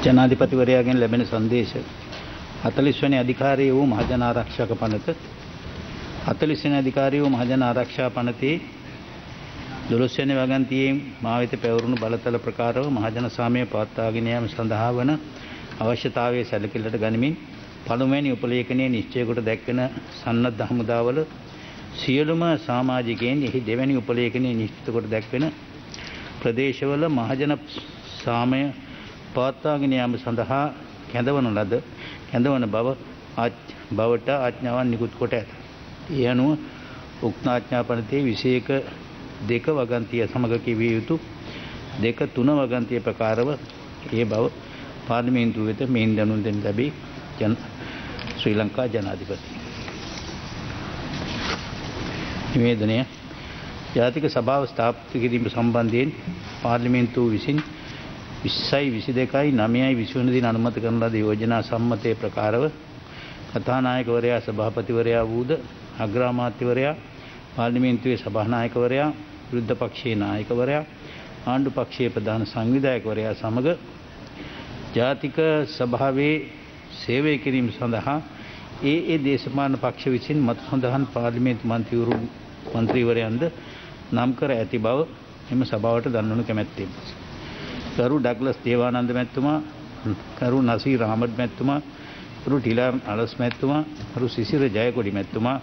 ජනාධිපතිවරයාගෙන් ලැබෙන සංදේශ 40 වෙනි අධිකාරිය වූ මහජන ආරක්ෂක පනත 40 වෙනි අධිකාරිය වූ මහජන ආරක්ෂා පනතේ 12 වෙනි වගන්තියේ මා වෙත පැවරුණු බලතල ප්‍රකාරව මහජන සාමය පවත්වාගෙන යාම සඳහා වන අවශ්‍යතාවයේ සැලකිල්ලට ගනිමින් පළමුවැනි උපලේඛනයේ නිශ්චය කොට දැක්වෙන සන්නද්ධ හමුදාවල සියලුම සමාජිකයන් එහි දෙවැනි උපලේඛනයේ නිශ්චිත කොට දැක්වෙන ප්‍රදේශවල මහජන සාමය පවත්වාගෙන යාම සඳහා කැඳවන බවට ආඥාවන් නිකුත් කොට ඇත. ඒ අනුව උක්ත ආඥාපනතේ 21(2) වගන්තිය සමග කිවිය යුතු 2(3) වගන්තිය ප්‍රකාරව ඒ බව පාර්ලිමේන්තුව වෙත මෙයින් දැනුම් දෙනු ලැබී ශ්‍රී ලංකා ජනාධිපති නිවේදනය ජාතික සභාව ස්ථාපිත කිරීම සම්බන්ධයෙන් පාර්ලිමේන්තුව විසින් 20/22/9/20 දින අනුමත කරන ලද යෝජනා සම්මතයේ ප්‍රකාරව කථානායකවරයා සභාපතිවරයා වූද අග්‍රාමාත්‍යවරයා පාර්ලිමේන්තුවේ සභානායකවරයා විරුද්ධ පක්ෂයේ නායකවරයා ආණ්ඩු පක්ෂයේ ප්‍රධාන සංවිධායකවරයා සමග ජාතික සභාවේ සේවය කිරීම සඳහා ඒ දේශපාලන පක්ෂ විසින් මත සඳහන් පාර්ලිමේන්තු මන්ත්‍රීවරයන්ද නම් කර ඇති බව එම සභාවට දන්වනු කැමැත්තෙමි. කරු ඩග්ලස් දේවානන්ද මැතිතුමා, කරු නසීර් අහමඩ් මැතිතුමා, කරු ටිලාර් අලස් මැතිතුමා, කරු සිසිර ජයකොඩි මැතිතුමා,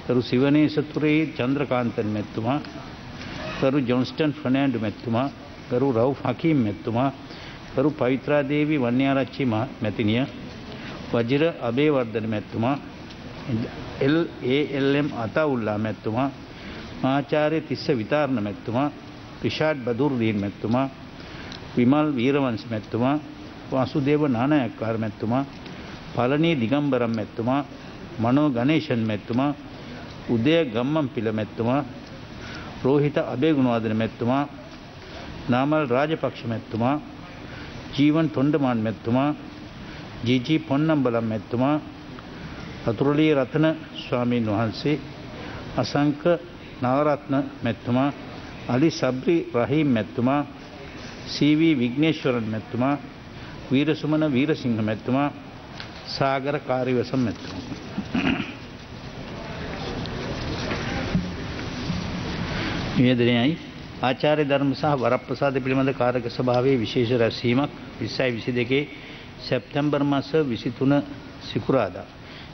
කරු සිවනේසතුරේ චන්ද්‍රකාන්තන් මැතිතුමා, කරු ජොන්ස්ටන් ෆර්නෑන්ඩෝ මැතිතුමා, කරු රවුෆ් හකීම් මැතිතුමා, කරු පවිත්‍රා දේවී වන්‍යාරච්චි මැතිනිය, වජිර අබේවර්ධන මැතිතුමා, LALM අතාඋල්ලා මැතිතුමා, ආචාර්ය තිස්ස විතාරණ මැතිතුමා, රිෂාඩ් බදුරුදීන් මැතිතුමා, විමල් වීරවංශ මැතිතුමා, වාසුදේව නානායක්කාර මැතිතුමා, පළනී දිගම්බරම් මැතිතුමා, මනෝ ගණේෂන් මැතිතුමා, උදය ගම්මන්පිල මැතිතුමා, රෝහිත අබේගුණවර්ධන මැතිතුමා, නාමල් රාජපක්ෂ මැතිතුමා, ජීවන් තොණ්ඩමාන් මැතිතුමා, ජීජී පොන්නම්බලම් මැතිතුමා, අතුරුලිය රතන ස්වාමීන් වහන්සේ, අසංක නවරත්න මැතිතුමා, අලි සබ්රි රහීම් මැතිතුමා, CV විග්නේශ්වරන් මැතිතුමා, වීරසුමන වීරසිංහ මැතිතුමා, සාගර කාර්යවසම් මැතිතුමා. නිවේදනයයි ආචාර්ය ධර්ම සහ වරප්‍රසාද පිළිබඳ කාරක සභාවේ විශේෂ රැස්වීමක් 2022 සැප්තැම්බර් මාස 23 සිකුරාදා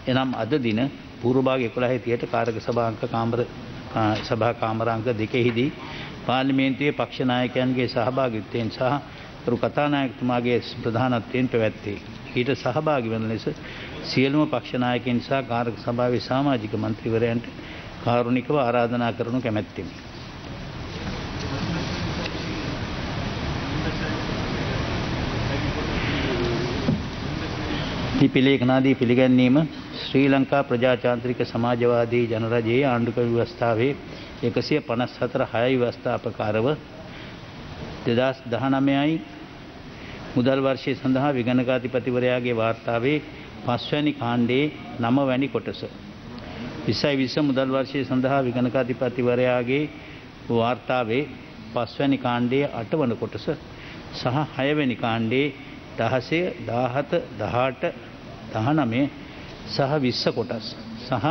එනම් අද දින පූර්ව භාග 11:30ට කාරක සභා කාමරාංග 2හිදී පාර්ලිමේන්තුවේ පක්ෂ නායකයන්ගේ සහභාගීත්වයෙන් සහ කරු කථානායකතුමාගේ ප්‍රධානත්වයෙන් පැවැත්වේ. ඊට සහභාගී වන ලෙස සියලුම පක්ෂ නායකයන් සහ කාරක සභාවේ සමාජික මන්ත්‍රීවරයන්ට කාරුණිකව ආරාධනා කරනු කැමැත්තෙමි. පිළිලේඛනාදී පිළිගැන්වීම ශ්‍රී ලංකා ප්‍රජාතාන්ත්‍රික සමාජවාදී ජනරජයේ ආණ්ඩුක්‍රම ව්‍යවස්ථාවේ 154/6 ව්‍යවස්ථා ප්‍රකාරව 2019 මුදල් වර්ෂය සඳහා විගණකාධිපතිවරයාගේ වාර්තාවේ 5 වැනි කාණ්ඩයේ 9 වැනි කොටස 2020 මුදල් වර්ෂය සඳහා විගණකාධිපතිවරයාගේ වාර්තාවේ 5 වැනි කාණ්ඩයේ 8 වන කොටස සහ 6 වැනි කාණ්ඩයේ 16, 17, 18, 19 සහ 20 කොටස් සහ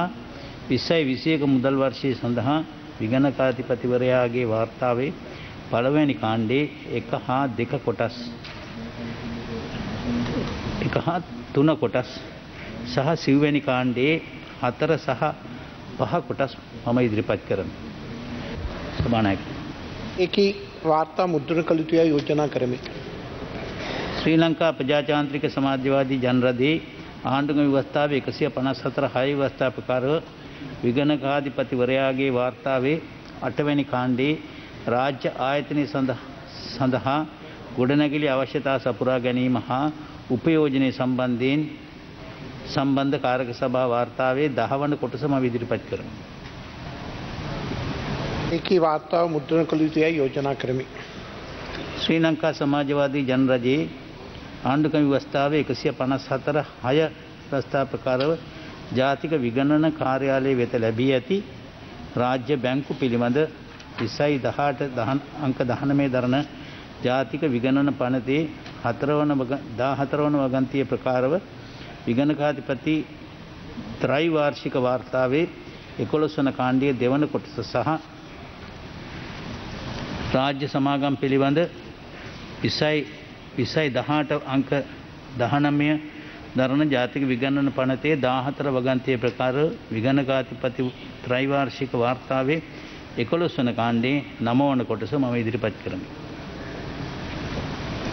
2021 මුදල් වර්ෂය සඳහා විගණකාධිපතිවරයාගේ වාර්තාවේ පළවෙනි කාණ්ඩයේ 1 හා 2 කොටස් 1 හා 3 කොටස් සහ සිව්වැනි කාණ්ඩයේ 4 සහ 5 කොටස් මම ඉදිරිපත් කරමි. සභානායක ඒකී වාර්තා මුද්‍රණය කළ යුතුයි යෝජනා කරමි. ශ්‍රී ලංකා ප්‍රජාතාන්ත්‍රික සමාජවාදී ජනරජයේ ආණ්ඩුක්‍රම ව්‍යවස්ථාවේ 154/6 ව්‍යවස්ථා ප්‍රකාරව විගණකාධිපතිවරයාගේ වාර්තාවේ 8 වැනි කාණ්ඩයේ රාජ්‍ය ආයතනය සඳහා ගොඩනැගිලි අවශ්‍යතා සපුරා ගැනීම හා උපයෝජනය සම්බන්ධ කාරක සභා වාර්තාවේ 10 වන කොටසම ඉදිරිපත් කරමි. ඒකී වාර්තාව මුද්‍රණය කළ යුතුයි යෝජනා කරමි. ශ්‍රී ලංකා සමාජවාදී ජනරජයේ ආණ්ඩුක්‍රම ව්‍යවස්ථාවේ 154/6 ව්‍යවස්ථා ප්‍රකාරව ජාතික විගණන කාර්යාලය වෙත ලැබී ඇති රාජ්‍ය බැංකු පිළිබඳ 2018 අංක 19 දරන ජාතික විගණන පනතේ 14 වන වගන්තිය ප්‍රකාරව විගණකාධිපති ත්‍රෛවාර්ෂික වාර්තාවේ 11 වන කාණ්ඩයේ දෙවන කොටස සහ රාජ්‍ය සමාගම් පිළිබඳ 2018 අංක 19 දරණ ජාතික විගණන පනතේ 14 වගන්තිය ප්‍රකාර විගණකාධිපති ත්‍රෛවාර්ෂික වාර්තාවේ 11 වන කාණ්ඩයේ 9 වන කොටස මම ඉදිරිපත් කරමි.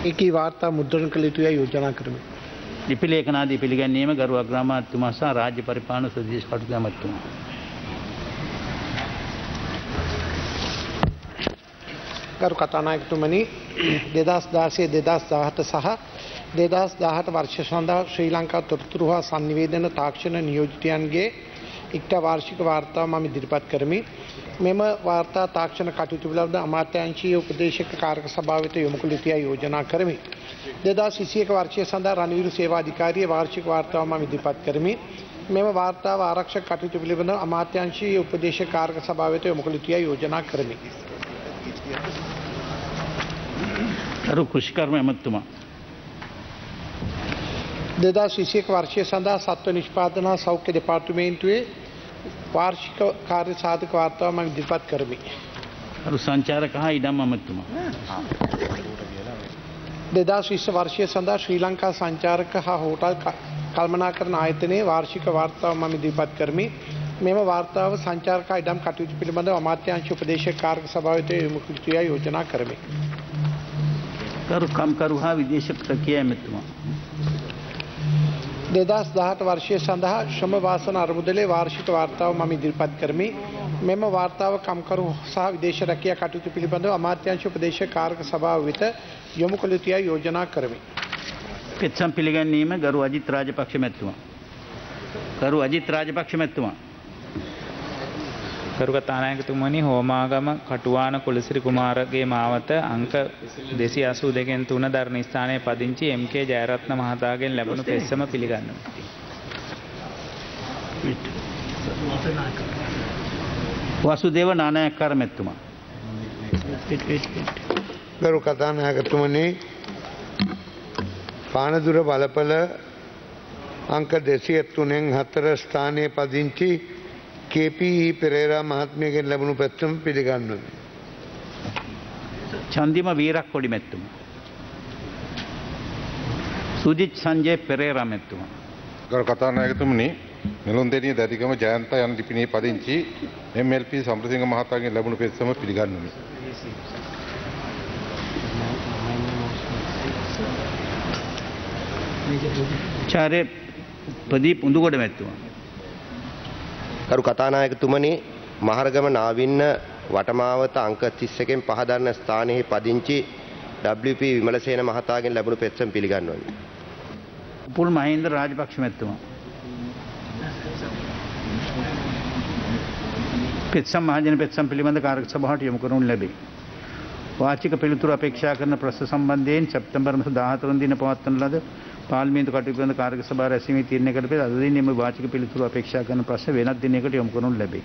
ඒකී වාර්තා මුද්‍රණය කළ යුතුයි යෝජනා කරමි. ලිපි ලේඛනාදී පිළිගැනීම ගරු අග්‍රාමාත්‍යතුමා සහ රාජ්‍ය පරිපාලන සුදේශ කටයුතු ඇමතිතුමා. ගරු කතානායකතුමනි 2016 සහ 2018 වර්ෂ සඳහා ශ්‍රී ලංකා තොරතුරු හා සංනිවේදන තාක්ෂණ නියෝජිතයන්ගේ ඉක්ත වාර්ෂික වාර්තාව මම ඉදිරිපත් කරමි. මෙම වාර්තා තාක්ෂණ කටයුතු පිළිබඳ අමාත්‍යාංශීය උපදේශක කාර්ක සභාව වෙත යොමු කළ යුතුයි යෝජනා කරමි. 2021 වර්ෂය සඳහා රණවිරු සේවා අධිකාරියේ වාර්ෂික වාර්තාව මම ඉදිරිපත් කරමි. මෙම වාර්තාව ආරක්ෂක කටයුතු පිළිබඳ අමාත්‍යාංශීය උපදේශක කාර්ක සභාව වෙත යොමු කළ යුතුයි යෝජනා කරමි. ගරු කෘෂිකර්ම ඇමතිතුමා. 2021 වර්ෂය සඳහා සත්ව නිෂ්පාදන හා සෞඛ්‍ය දෙපාර්තමේන්තුවේ වාර්ෂික කාර්ය සාධක වාර්තාව මම ඉදිරිපත් කරමි. ගරු සංචාරක හා ඉඩම් ඇමතිතුමා. 2020 වර්ෂය සඳහා ශ්‍රී ලංකා සංචාරක හා හෝටල් කළමනාකරණ ආයතනයේ වාර්ෂික වාර්තාව මම ඉදිරිපත් කරමි. මෙම වාර්තාව සංචාරක හා ඉඩම් කටයුතු පිළිබඳව අමාත්‍යාංශ උපදේශක කාර්ක සභාව වෙත යොමු කළ යුතුයි යෝජනා කරමි. ගරු කම්කරු හා විදේශ ප්‍රක්‍රියා ඇමතිතුමා. 2018 වර්ෂය සඳහා ශ්‍රම වාසන අරමුදලේ වාර්ෂික වාර්තාව මම ඉදිරිපත් කරමි. මෙම වාර්තාව කම්කරු සහ විදේශ රැකියා කටයුතු පිළිබඳව අමාත්‍යාංශ උපදේශක කාර්ක සභාව වෙත යොමු කළ යුතුයි යෝජනා කරමි. පෙත්සම් පිළිගැනීම ගරු අජිත් රාජපක්ෂ මැතිතුමා. ගරු අජිත් රාජපක්ෂ මැතිතුමා. ගරු කතානායකතුමනි, හෝමාගම කටුවාන කුලසිරි කුමාරගේ මාවත අංක 282 3 දරණ ස්ථානයේ පදිංචි එම්.කේ. ජයරත්න මහතාගෙන් ලැබුණු පෙත්සම පිළිගන්නවා. වසුදේව නානායක්කාර මැතිතුමා. ගරු කතානායකතුමනි, පානදුර බලපල අංක 203 4 ස්ථානයේ පදිංචි කේ.පී.ඊ. පෙරේරා මහත්මියගෙන් ලැබුණු පෙත්සම පිළිගන්වමි. චන්දිම වීරක්කොඩි මැතිතුමා. සුජිත් සංජය පෙරේරා මැතිතුමා. ගරු කතානායකතුමනි, මෙලොන්දෙණිය දැදිගම ජයන්ත යන ලිපිණියේ පදිංචි එම්.එල්.පී. සම්ප්‍රසිංහ මහතාගෙන් ලැබුණු පෙත්සම පිළිගන්වමි. චාර්ය ප්‍රදීප් උඳුගොඩ මැතිතුමා. ගරු කතානායකතුමනි, මහරගම නාවින්න වටමාවත අංක 31 5 දරණ ස්ථානයේ පදිංචි WP විමලසේන මහතාගෙන් ලැබුණු පෙත්සම පිළිගන්වමි. උපුල් මහේන්ද්‍ර රාජපක්ෂ මැතිතුමා. පෙත්සම් මහජන පෙත්සම් පිළිබඳ කාර්ක සභාවට යොමු කරනු ලැබේ. වාචික පිළිතුරු අපේක්ෂා කරන ප්‍රශ්න සම්බන්ධයෙන් සැප්තැම්බර් මාස 14 වන දින පවත්වන ලද පාර්ලිමේන්තු කටයුතු පිළිබඳ කාර්ක සභාව රැස්වීමේ තීරණය කළ පෙර අද දිනේ මේ වාචික පිළිතුරු අපේක්ෂා කරන ප්‍රශ්න වෙනත් දිනයකට යොමු කරනු ලැබේ.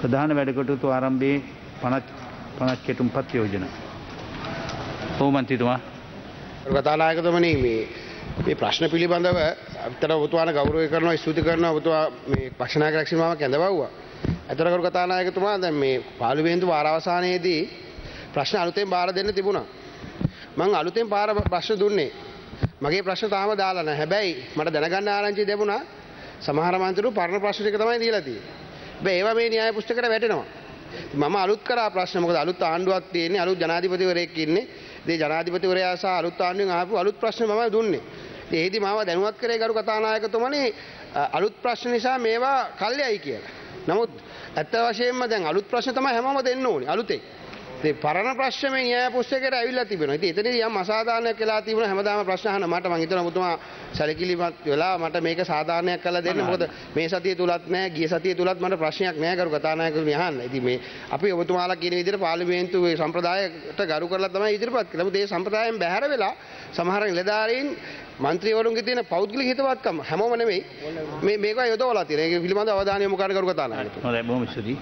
ප්‍රධාන වැඩ කටයුතු ආරම්භයේ 50 කෙටුම්පත් යෝජනා. ඔව් මන්ත්‍රීතුමා. කතානායකතුමනි, මේ ප්‍රශ්න පිළිබඳව අතර ඔබතුමාට ගෞරවය කරනවා, ස්තුති කරනවා. ඔබතුමා මේ පක්ෂනායක රැකසීමාව කැඳවුවා. අතර කරු කතානායකතුමා, දැන් මේ පාර්ලිමේන්තු වාරාවසානයේදී ප්‍රශ්න අලුතෙන් බාර දෙන්න තිබුණා. මම අලුතෙන් ප්‍රශ්න දුන්නේ. මගේ ප්‍රශ්න තාම දාලා නැහැ. හැබැයි මට දැනගන්න ආරංචි ලැබුණා සමහර මන්ත්‍රීවරු පරණ ප්‍රශ්න ටික තමයි දීලා තියෙන්නේ. හැබැයි ඒවා මේ න්‍යාය පුස්තකයට වැටෙනවා. මම අලුත් කරා ප්‍රශ්න. මොකද අලුත් ආණ්ඩුවක් තියෙන්නේ, අලුත් ජනාධිපතිවරයෙක් ඉන්නේ. ඒ ජනාධිපතිවරයා සහ අලුත් ආණ්ඩුවෙන් ආපු අලුත් ප්‍රශ්න මම දුන්නේ. ඒදී මාව දැනුවත් කරේ ගරු කතානායකතුමනි අලුත් ප්‍රශ්න නිසා මේවා කල්යයි කියලා. නමුත් ඇත්ත වශයෙන්ම දැන් අලුත් ප්‍රශ්න තමයි හැමෝම දෙන්න ඕනේ අලුතෙන්. ඒ පරණ ප්‍රශ්න මේ න්‍යාය පුස්තකයට ඇවිල්ලා තිබෙනවා. ඉතින් එතනදී යම් අසාධාරණයක් වෙලා තිබුණා. හැමදාම ප්‍රශ්න අහන මට මම හිතනවා ඔබතුමා සැලකිලිමත් වෙලා මට මේක සාධාරණයක් කරලා දෙන්න. මොකද මේ සතිය තුලත් නැහැ, ගිය සතිය තුලත් මට ප්‍රශ්නයක් නැහැ කරු කතානායකතුමනි අහන්න. ඉතින් මේ අපි ඔබතුමාලා කියන විදිහට පාර්ලිමේන්තුවේ සම්ප්‍රදායට ගරු කරලා තමයි ඉදිරිපත් කළේ. මොකද මේ සම්ප්‍රදායෙන් බැහැර වෙලා සමහර නිලධාරීන් මන්ත්‍රීවරුන්ගේ තියෙන පෞද්ගලික හිතවත්කම් හැමෝම නෙමෙයි මේක යොදවලා තියෙනවා. ඒක පිළිබඳව අවධානය යොමු කරන්න කරු කතානායකතුමනි. හොඳයි, බොහොම ස්තුතියි.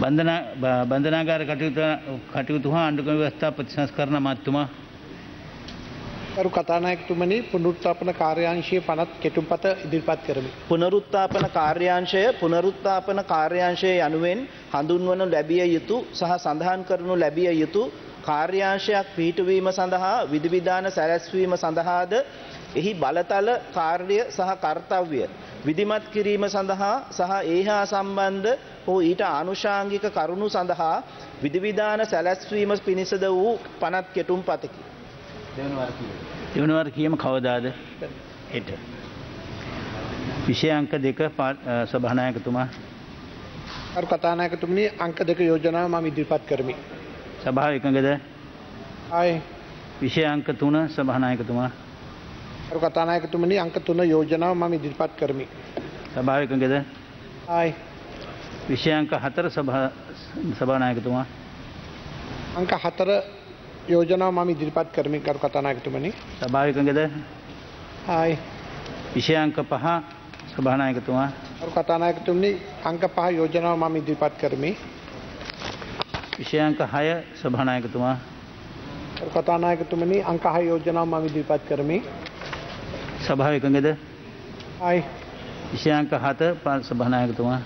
බන්ධනාගාර කටයුතු හා ආණ්ඩුක්‍රම ව්‍යවස්ථා ප්‍රතිසංස්කරණ අමාත්‍යතුමා. ගරු කතානායකතුමනි පුනරුත්ථාපන කාර්යාංශයේ පනත් කෙටුම්පත ඉදිරිපත් කරමි. පුනරුත්ථාපන කාර්යාංශය යනුවෙන් හඳුන්වනු ලැබිය යුතු සහ සඳහන් කරනු ලැබිය යුතු කාර්යාංශයක් පිහිටුවීම සඳහා විධිවිධාන සැලැස්වීම සඳහාද එහි බලතල කාර්ය සහ කර්තව්‍ය විධිමත් කිරීම සඳහා සහ ඒහා සම්බන්ධ හෝ ඊට ආනුෂාංගික කරුණු සඳහා විධිවිධාන සැලැස්වීම පිණිසද වූ පනත් කෙටුම්පතකි. දෙවන වාර කියම කවදාද? හෙට. විෂය අංක 2 සභානායකතුමා. ගරු කතානායකතුමනි අංක 2 යෝජනාව මම ඉදිරිපත් කරමි. සභාව එකඟද? ආයි විෂය අංක 3 සභානායකතුමා. ගරු කතානායකතුමනි අංක 3 යෝජනාව මම ඉදිරිපත් කරමි. සභාව එකඟද? ආයි විෂය අංක 4 සභානායකතුමා. අංක 4 යෝජනාව මම ඉදිරිපත් කරමි. ගරු කතානායකතුමනි. සභාව එකඟද? ආයි විෂය අංක 5 සභානායකතුමා. ගරු කතානායකතුමනි අංක 5 යෝජනාව මම ඉදිරිපත් කරමි. විෂය අංක 6 සභානායකතුමා. ගරු කතානායකතුමනි අංක 6 යෝජනාව මම ඉදිරිපත් කරමි. සභාව එකඟද? ආයි විෂය අංක 7 සභානායකතුමා.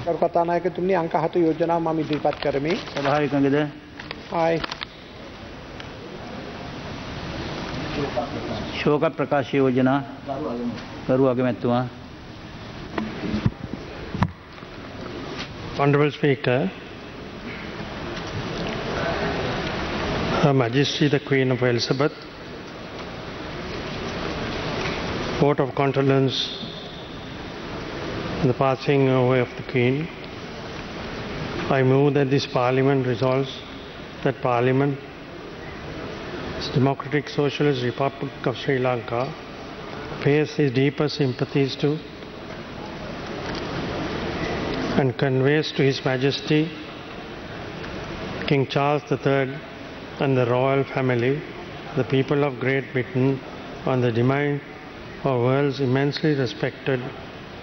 ගරු කතානායකතුමනි අංක 7 යෝජනාව මම ඉදිරිපත් කරමි. සභාව එකඟද? ආයි ශෝක ප්‍රකාශ යෝජනා ගරු අගමැතිතුමා. Honorable Speaker, Her Majesty the Queen of Elizabeth, vote of condolence in the passing away of the Queen. I move that this Parliament resolves that Parliament, Democratic Socialist Republic of Sri Lanka, pays its deepest sympathies to and conveys to His Majesty King Charles III and the royal family, the people of Great Britain, on the demand of world's immensely respected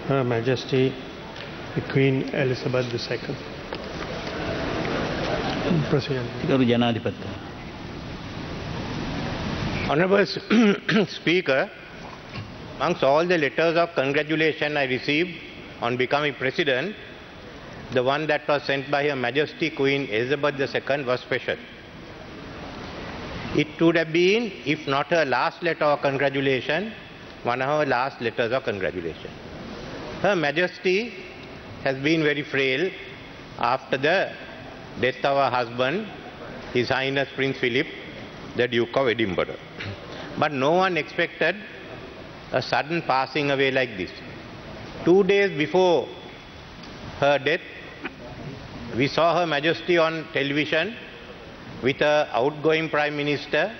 Her Majesty the Queen Elizabeth II. President. ගරු ජනාධිපතිතුමා. Honorable Speaker, amongst all the letters of congratulation I received on becoming President, the one that was sent by Her Majesty Queen Elizabeth II was special. It would have been, if not her last letter of congratulation, one of her last letters of congratulation. Her Majesty has been very frail after the death of her husband, His Highness Prince Philip, the Duke of Edinburgh. But no one expected a sudden passing away like this. 2 days before her death, we saw Her Majesty on television with the outgoing Prime Minister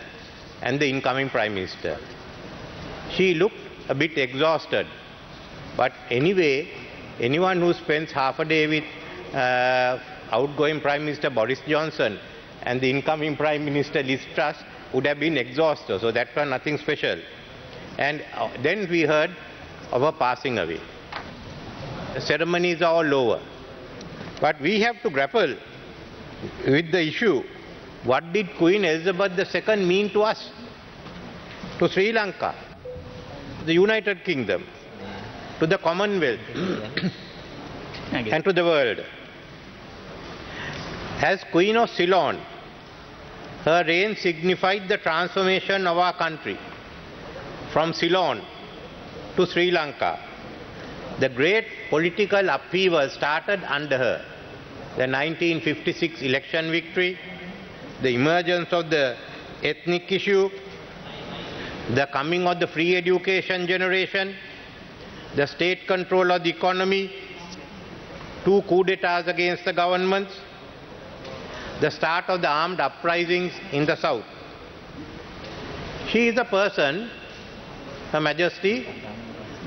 and the incoming Prime Minister. She looked a bit exhausted. But anyway, anyone who spends half a day with outgoing Prime Minister Boris Johnson and the incoming Prime Minister Liz Truss would have been exhausted. So that was nothing special. And then we heard of her passing away. The ceremonies are all over. But we have to grapple with the issue. What did Queen Elizabeth II mean to us? To Sri Lanka, the United Kingdom, to the Commonwealth, and to the world. As Queen of Ceylon, her reign signified the transformation of our country from Ceylon to Sri Lanka. The great political upheaval started under her. The 1956 election victory, the emergence of the ethnic issue, the coming of the free education generation, the state control of the economy, 2 coup d'etats against the governments, the start of the armed uprisings in the south. She is a person, Her Majesty,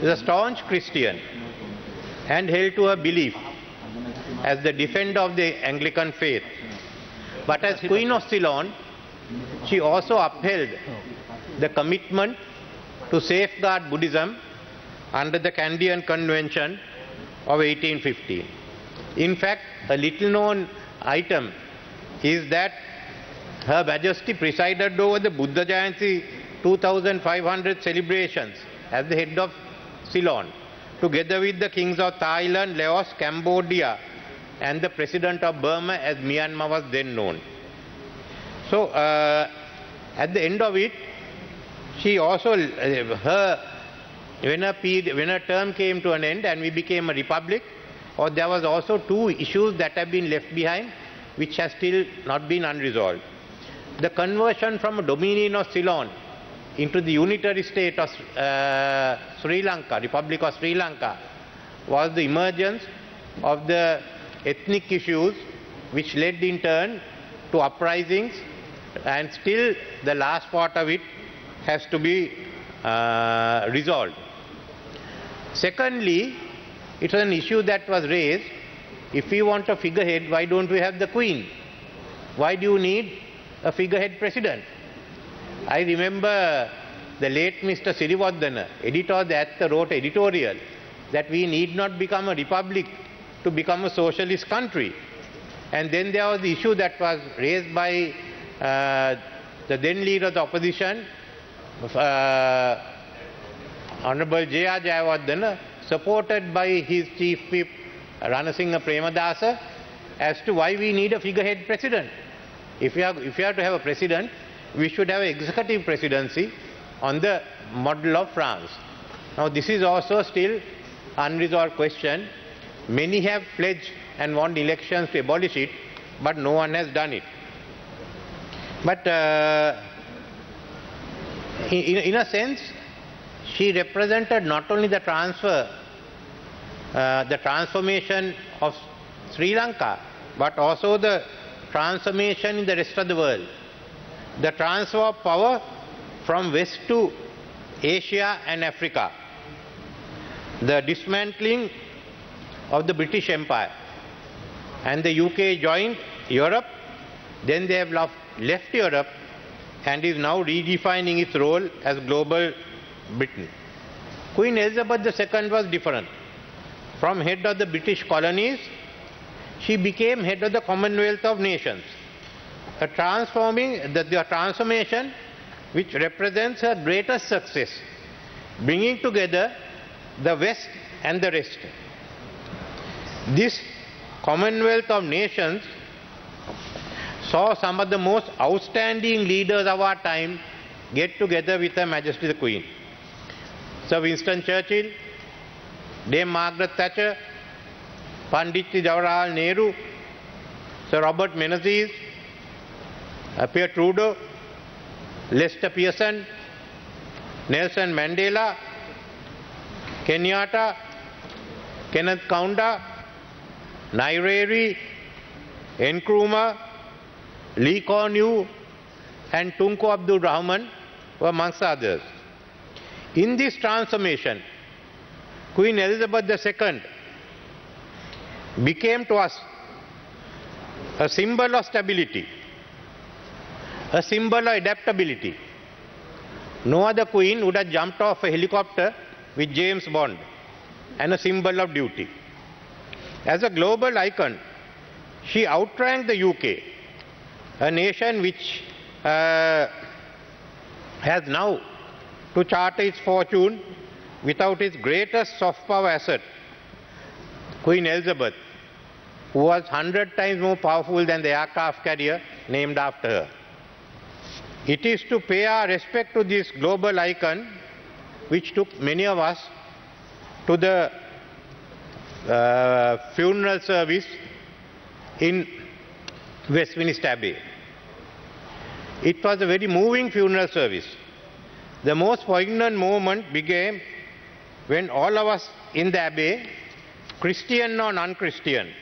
is a staunch Christian and held to her belief as the defender of the Anglican faith. But as Queen of Ceylon, she also upheld the commitment to safeguard Buddhism under the Kandyan Convention of 1815. In fact, a little known item is that Her Majesty presided over the Buddha Jayanti 2500 celebrations as the head of Ceylon, together with the kings of Thailand, Laos, Cambodia, and the president of Burma, as Myanmar was then known. So, at the end of it, she also, when her term came to an end and we became a republic, there was also two issues that have been left behind, which has still not been unresolved. The conversion from a dominion of Ceylon into the unitary state of Sri Lanka, Republic of Sri Lanka, was the emergence of the ethnic issues which led in turn to uprisings, and still the last part of it has to be resolved. Secondly, it was an issue that was raised, if we want a figurehead, why don't we have the Queen? Why do you need a figurehead president? I remember the late Mr. Siriwardana, editor of the Atta, wrote editorial that we need not become a republic to become a socialist country. And then there was the issue that was raised by the then leader of the opposition, Honorable J.R. Jayawardena, supported by his chief whip Ranasinghe Premadasa, as to why we need a figurehead president. If we are to have a president, we should have an executive presidency on the model of France. Now this is also still unresolved question. Many have pledged and want elections to abolish it, but no one has done it. But in a sense, she represented not only the transformation of Sri Lanka, but also the transformation in the rest of the world. The transfer of power from West to Asia and Africa. The dismantling of the British Empire. And the UK joined Europe, then they have left Europe and is now redefining its role as global Britain. Queen Elizabeth II was different. From head of the British colonies, she became head of the Commonwealth of Nations. The transformation which represents her greatest success, bringing together the West and the rest. This Commonwealth of Nations saw some of the most outstanding leaders of our time get together with Her Majesty the Queen. Sir Winston Churchill, Dame Margaret Thatcher, Pandit Jawaharlal Nehru, Sir Robert Menzies, Pierre Trudeau, Lester Pearson, Nelson Mandela, Kenyatta, Kenneth Kaunda, Nyerere, Nkrumah, Lee Kuan Yew, and Tunku Abdul Rahman were amongst others. In this transformation, Queen Elizabeth II became to us a symbol of stability, a symbol of adaptability. No other queen would have jumped off a helicopter with James Bond, and a symbol of duty. As a global icon, she outranked the UK, a nation which has now to charter its fortune without its greatest soft power asset, Queen Elizabeth, who was 100 times more powerful than the aircraft carrier named after her. It is to pay our respect to this global icon, which took many of us to the funeral service in Westminster Abbey. It was a very moving funeral service. The most poignant moment began when all of us in the Abbey, Christian or non-Christian,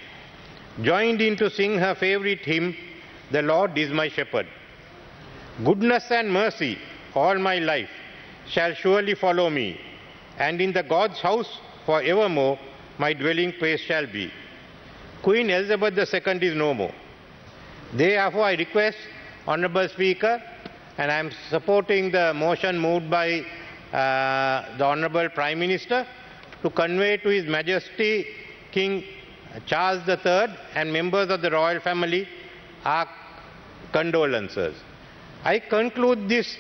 joined in to sing her favorite hymn, "The Lord is my shepherd." Goodness and mercy all my life shall surely follow me, and in the God's house forevermore my dwelling place shall be. Queen Elizabeth II is no more. Therefore I request, Honourable Speaker, and I am supporting the motion moved by the Honourable Prime Minister, to convey to His Majesty King Charles III and members of the royal family our condolences. I conclude this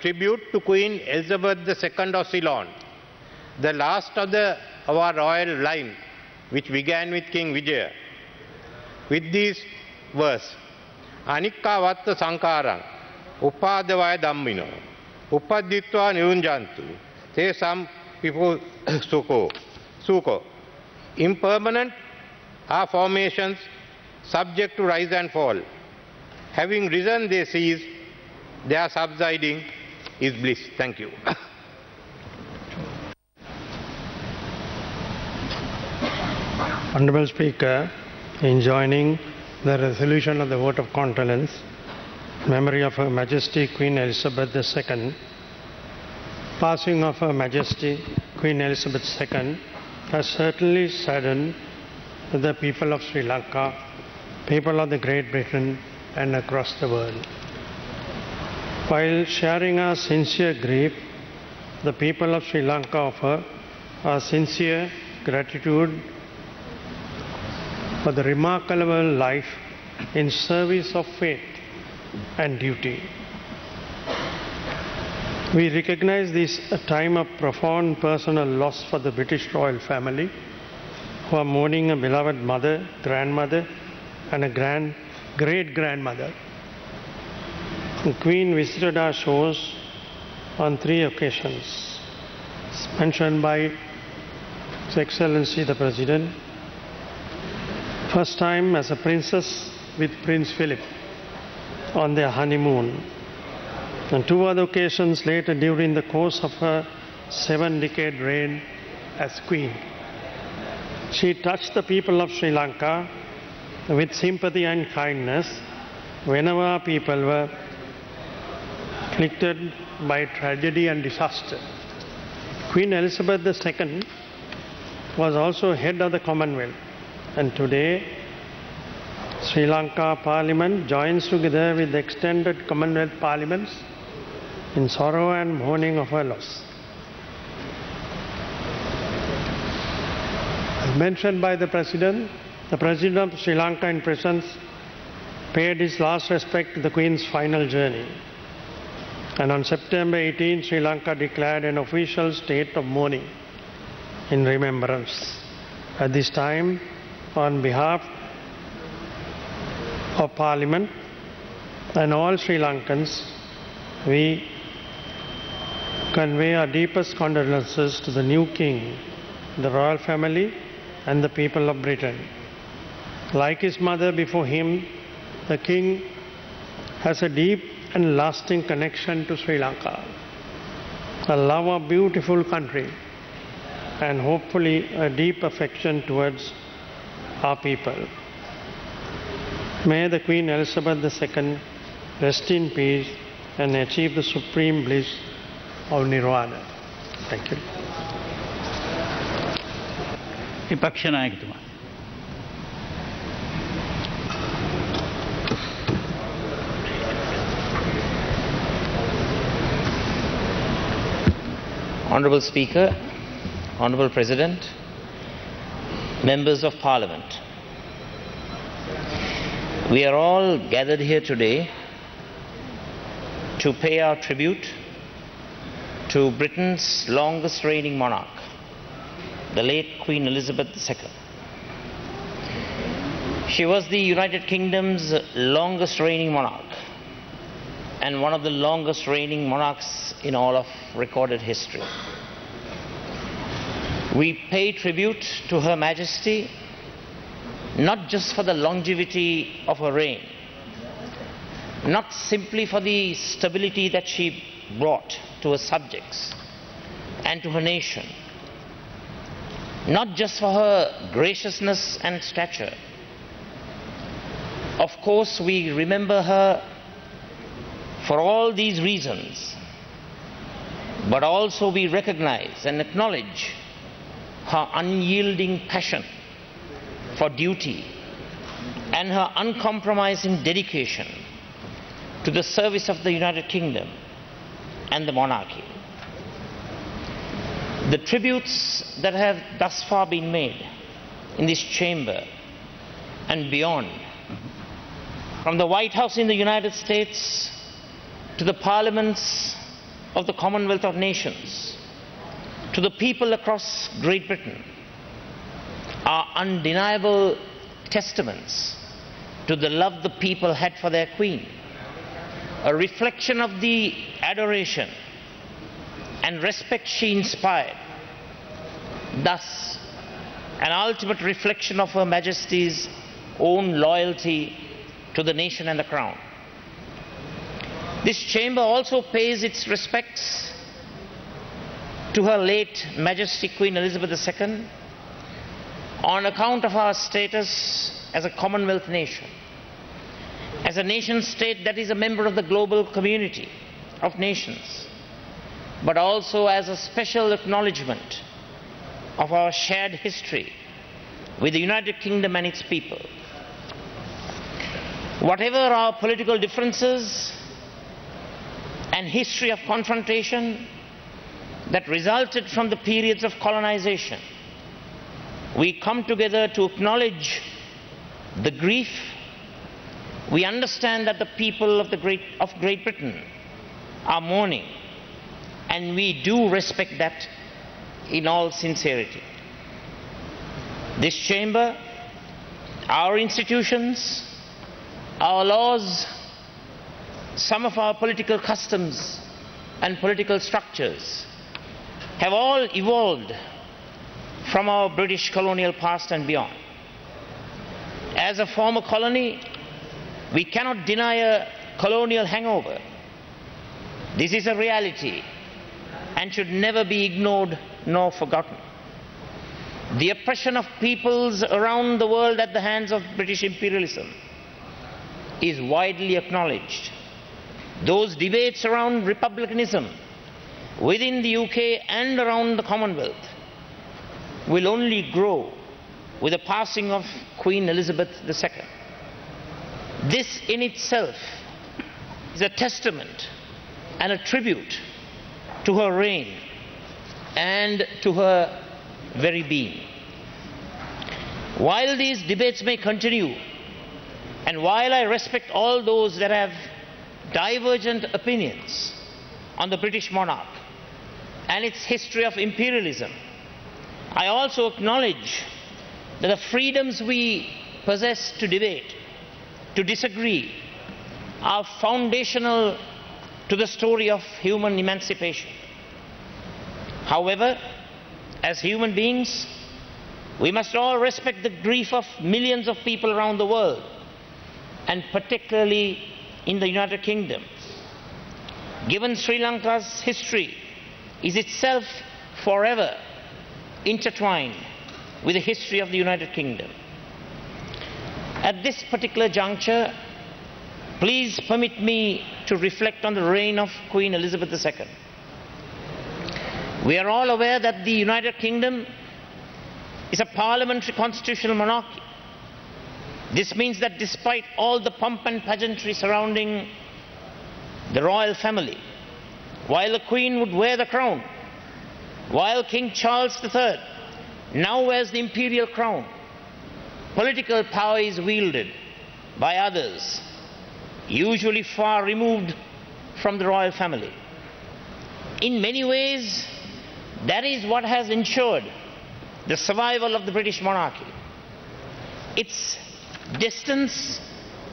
tribute to Queen Elizabeth II of Ceylon, the last of our royal line, which began with King Vijaya, with these verse: Anikka vatta sankarang, upadavaya dhammino, upaditva nirunjantu, te some people suko. Impermanent are formations subject to rise and fall. Having risen they cease, their subsiding is bliss. Thank you. Honorable Speaker, in joining the resolution of the vote of condolence, memory of Her Majesty Queen Elizabeth II, passing of Her Majesty Queen Elizabeth II has certainly saddened the people of Sri Lanka, people of the Great Britain and across the world. While sharing our sincere grief, the people of Sri Lanka offer our sincere gratitude for the remarkable life in service of faith and duty. We recognize this a time of profound personal loss for the British royal family, who are mourning a beloved mother, grandmother and a great-grandmother. The Queen visited our shores on 3 occasions, mentioned by His Excellency the President. First time as a princess with Prince Philip on their honeymoon, and 2 other occasions later during the course of her 7-decade reign as Queen. She touched the people of Sri Lanka with sympathy and kindness whenever our people were afflicted by tragedy and disaster. Queen Elizabeth II was also head of the Commonwealth, and today Sri Lanka Parliament joins together with the extended Commonwealth Parliaments in sorrow and mourning of her loss. As mentioned by the President of Sri Lanka in presence paid his last respect to the Queen's final journey. And on September 18, Sri Lanka declared an official state of mourning in remembrance. At this time, on behalf of Parliament and all Sri Lankans, we convey our deepest condolences to the new King, the royal family and the people of Britain. Like his mother before him, the King has a deep and lasting connection to Sri Lanka, a love of beautiful country and hopefully a deep affection towards our people. May the Queen Elizabeth II rest in peace and achieve the supreme bliss of Nirvana. Thank you. විපක්ෂ නායකතුමා. Honourable Speaker, Honourable President, Members of Parliament, we are all gathered here today to pay our tribute to Britain's longest reigning monarch, the late Queen Elizabeth II. She was the United Kingdom's longest reigning monarch and one of the longest reigning monarchs in all of recorded history. We pay tribute to Her Majesty not just for the longevity of her reign, not simply for the stability that she brought to her subjects and to her nation, not just for her graciousness and stature. Of course, we remember her for all these reasons, but also we recognize and acknowledge her unyielding passion for duty and her uncompromising dedication to the service of the United Kingdom and the monarchy. The tributes that have thus far been made in this chamber and beyond, from the White House in the United States to the parliaments of the Commonwealth of Nations, to the people across Great Britain, are undeniable testaments to the love the people had for their Queen, a reflection of the adoration and respect she inspired, thus an ultimate reflection of Her Majesty's own loyalty to the nation and the Crown. This chamber also pays its respects to Her late Majesty Queen Elizabeth II on account of our status as a Commonwealth nation, as a nation state that is a member of the global community of nations, but also as a special acknowledgement of our shared history with the United Kingdom and its people. Whatever our political differences and history of confrontation that resulted from the periods of colonization, we come together to acknowledge the grief. We understand that the people of Great Britain are mourning, and we do respect that in all sincerity. This chamber, our institutions, our laws, some of our political customs and political structures have all evolved from our British colonial past and beyond. As a former colony, we cannot deny a colonial hangover. This is a reality and should never be ignored nor forgotten. The oppression of peoples around the world at the hands of British imperialism is widely acknowledged. Those debates around republicanism within the UK and around the Commonwealth will only grow with the passing of Queen Elizabeth II. This in itself is a testament and a tribute to her reign and to her very being. While these debates may continue, and while I respect all those that have divergent opinions on the British monarch and its history of imperialism, I also acknowledge that the freedoms we possess to debate, to disagree, are foundational to the story of human emancipation. However, as human beings, we must all respect the grief of millions of people around the world, and particularly in the United Kingdom. Given Sri Lanka's history is itself forever intertwined with the history of the United Kingdom. At this particular juncture, please permit me to reflect on the reign of Queen Elizabeth II. We are all aware that the United Kingdom is a parliamentary constitutional monarchy. This means that despite all the pomp and pageantry surrounding the royal family, while the Queen would wear the crown, while King Charles III now wears the imperial crown, political power is wielded by others, usually far removed from the royal family. In many ways, that is what has ensured the survival of the British monarchy. Its distance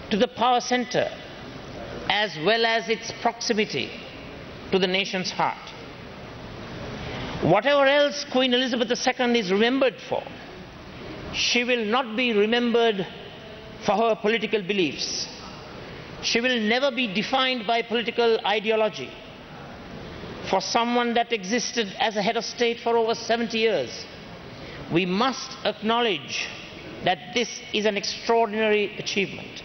to the power center, as well as its proximity to the nation's heart. Whatever else Queen Elizabeth II is remembered for, she will not be remembered for her political beliefs. She will never be defined by political ideology. For someone that existed as a head of state for over 70 years, we must acknowledge that this is an extraordinary achievement.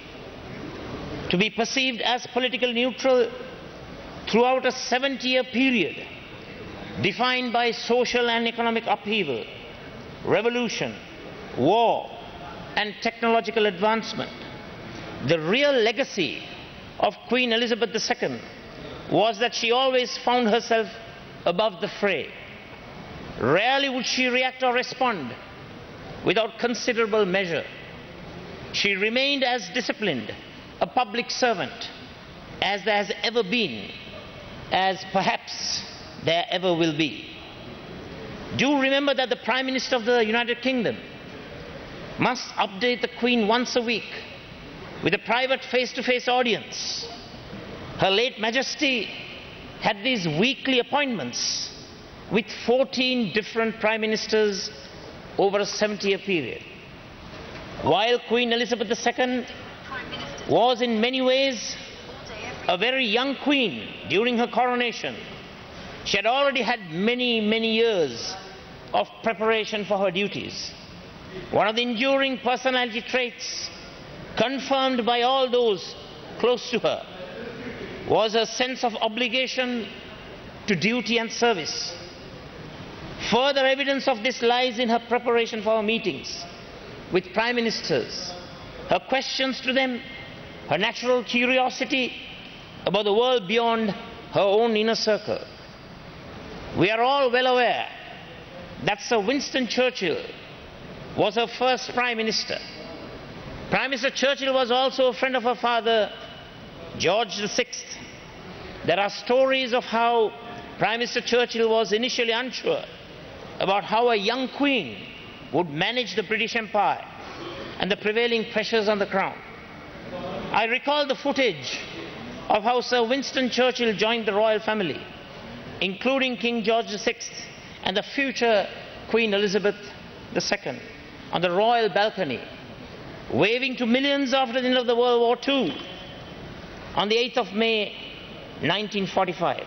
To be perceived as politically neutral throughout a 70-year period defined by social and economic upheaval, revolution, war, and technological advancement, the real legacy of Queen Elizabeth II was that she always found herself above the fray. Rarely would she react or respond without considerable measure. She remained as disciplined a public servant as there has ever been, as perhaps there ever will be. Do remember that the Prime Minister of the United Kingdom must update the Queen once a week with a private face-to-face audience. Her late Majesty had these weekly appointments with 14 different Prime Ministers over a 70-year period. While Queen Elizabeth II was in many ways a very young queen during her coronation, she had already had many years of preparation for her duties. One of the enduring personality traits confirmed by all those close to her was her sense of obligation to duty and service. Further evidence of this lies in her preparation for her meetings with prime ministers, her questions to them, her natural curiosity about the world beyond her own inner circle. We are all well aware that Sir Winston Churchill was her first Prime Minister. Prime Minister Churchill was also a friend of her father, George VI. There are stories of how Prime Minister Churchill was initially unsure about how a young queen would manage the British Empire and the prevailing pressures on the crown. I recall the footage of how Sir Winston Churchill joined the royal family, including King George VI and the future Queen Elizabeth II, on the royal balcony, waving to millions after the end of the World War II on the 8th of May 1945.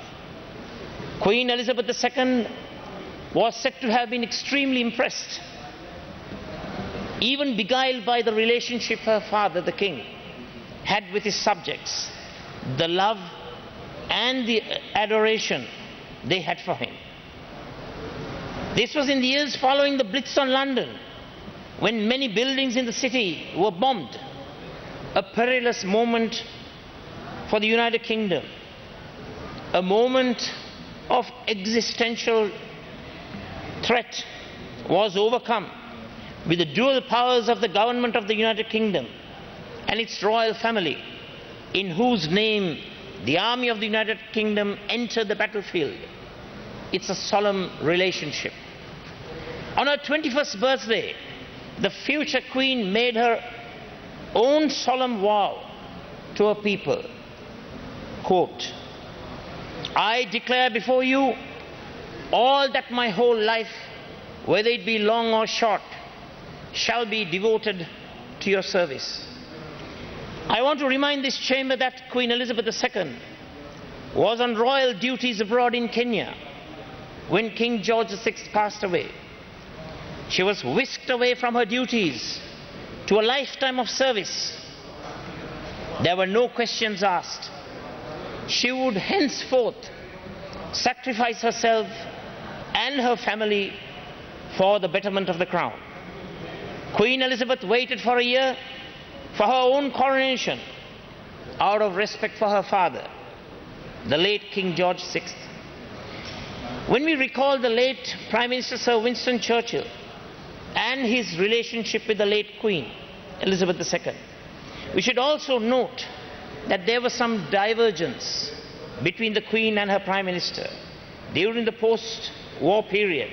Queen Elizabeth II was said to have been extremely impressed, even beguiled by the relationship her father, the king, had with his subjects, the love and the adoration they had for him. This was in the years following the Blitz on London, when many buildings in the city were bombed, a perilous moment for the United Kingdom, a moment of existential threat was overcome with the dual powers of the government of the United Kingdom and its royal family, in whose name the army of the United Kingdom entered the battlefield. It's a solemn relationship. On her 21st birthday, the future queen made her own solemn vow to her people. Quote, "I declare before you all that my whole life, whether it be long or short, shall be devoted to your service." I want to remind this chamber that Queen Elizabeth II was on royal duties abroad in Kenya when King George VI passed away. She was whisked away from her duties to a lifetime of service. There were no questions asked. She would henceforth sacrifice herself and her family for the betterment of the crown. Queen Elizabeth waited for a year for her own coronation out of respect for her father, the late King George VI. When we recall the late Prime Minister Sir Winston Churchill and his relationship with the late Queen Elizabeth II, we should also note that there was some divergence between the Queen and her Prime Minister during the post-war period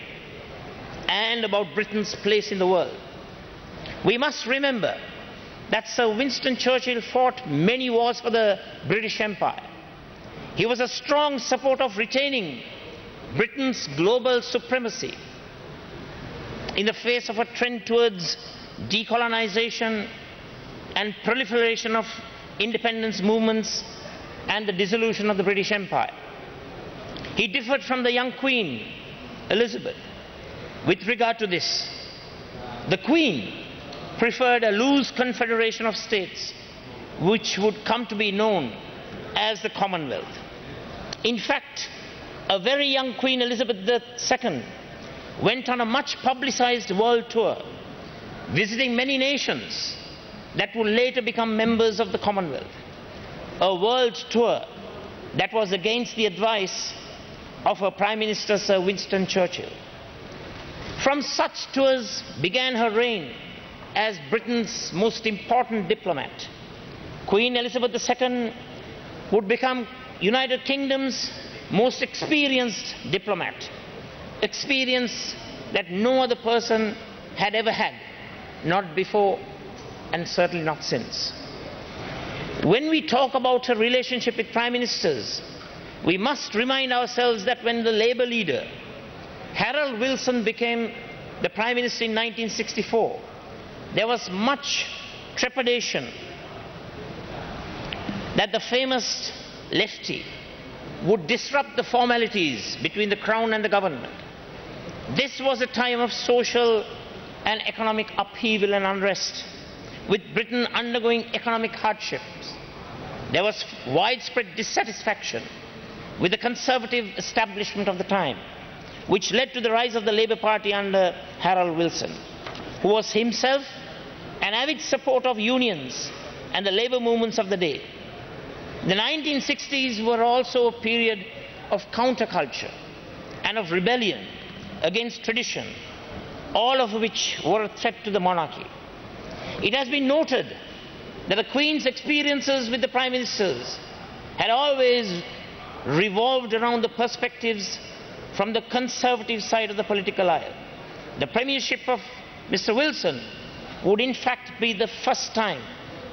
and about Britain's place in the world. We must remember that Sir Winston Churchill fought many wars for the British Empire. He was a strong supporter of retaining Britain's global supremacy in the face of a trend towards decolonization and proliferation of independence movements and the dissolution of the British Empire. He differed from the young Queen Elizabeth with regard to this. The Queen preferred a loose confederation of states which would come to be known as the Commonwealth. In fact, a very young Queen Elizabeth II went on a much publicized world tour, visiting many nations that would later become members of the Commonwealth. A world tour that was against the advice of her Prime Minister Sir Winston Churchill. From such tours began her reign as Britain's most important diplomat. Queen Elizabeth II would become United Kingdom's most experienced diplomat, experience that no other person had ever had, not before and certainly not since. When we talk about her relationship with prime ministers, we must remind ourselves that when the Labour leader Harold Wilson became the prime minister in 1964, there was much trepidation that the famous lefty would disrupt the formalities between the Crown and the government. This was a time of social and economic upheaval and unrest, with Britain undergoing economic hardships. There was widespread dissatisfaction with the conservative establishment of the time, which led to the rise of the Labour Party under Harold Wilson, who was himself an avid supporter of unions and the labour movements of the day. The 1960s were also a period of counterculture and of rebellion against tradition, all of which were a threat to the monarchy. It has been noted that the Queen's experiences with the prime ministers had always revolved around the perspectives from the conservative side of the political aisle. The premiership of Mr. Wilson would in fact be the first time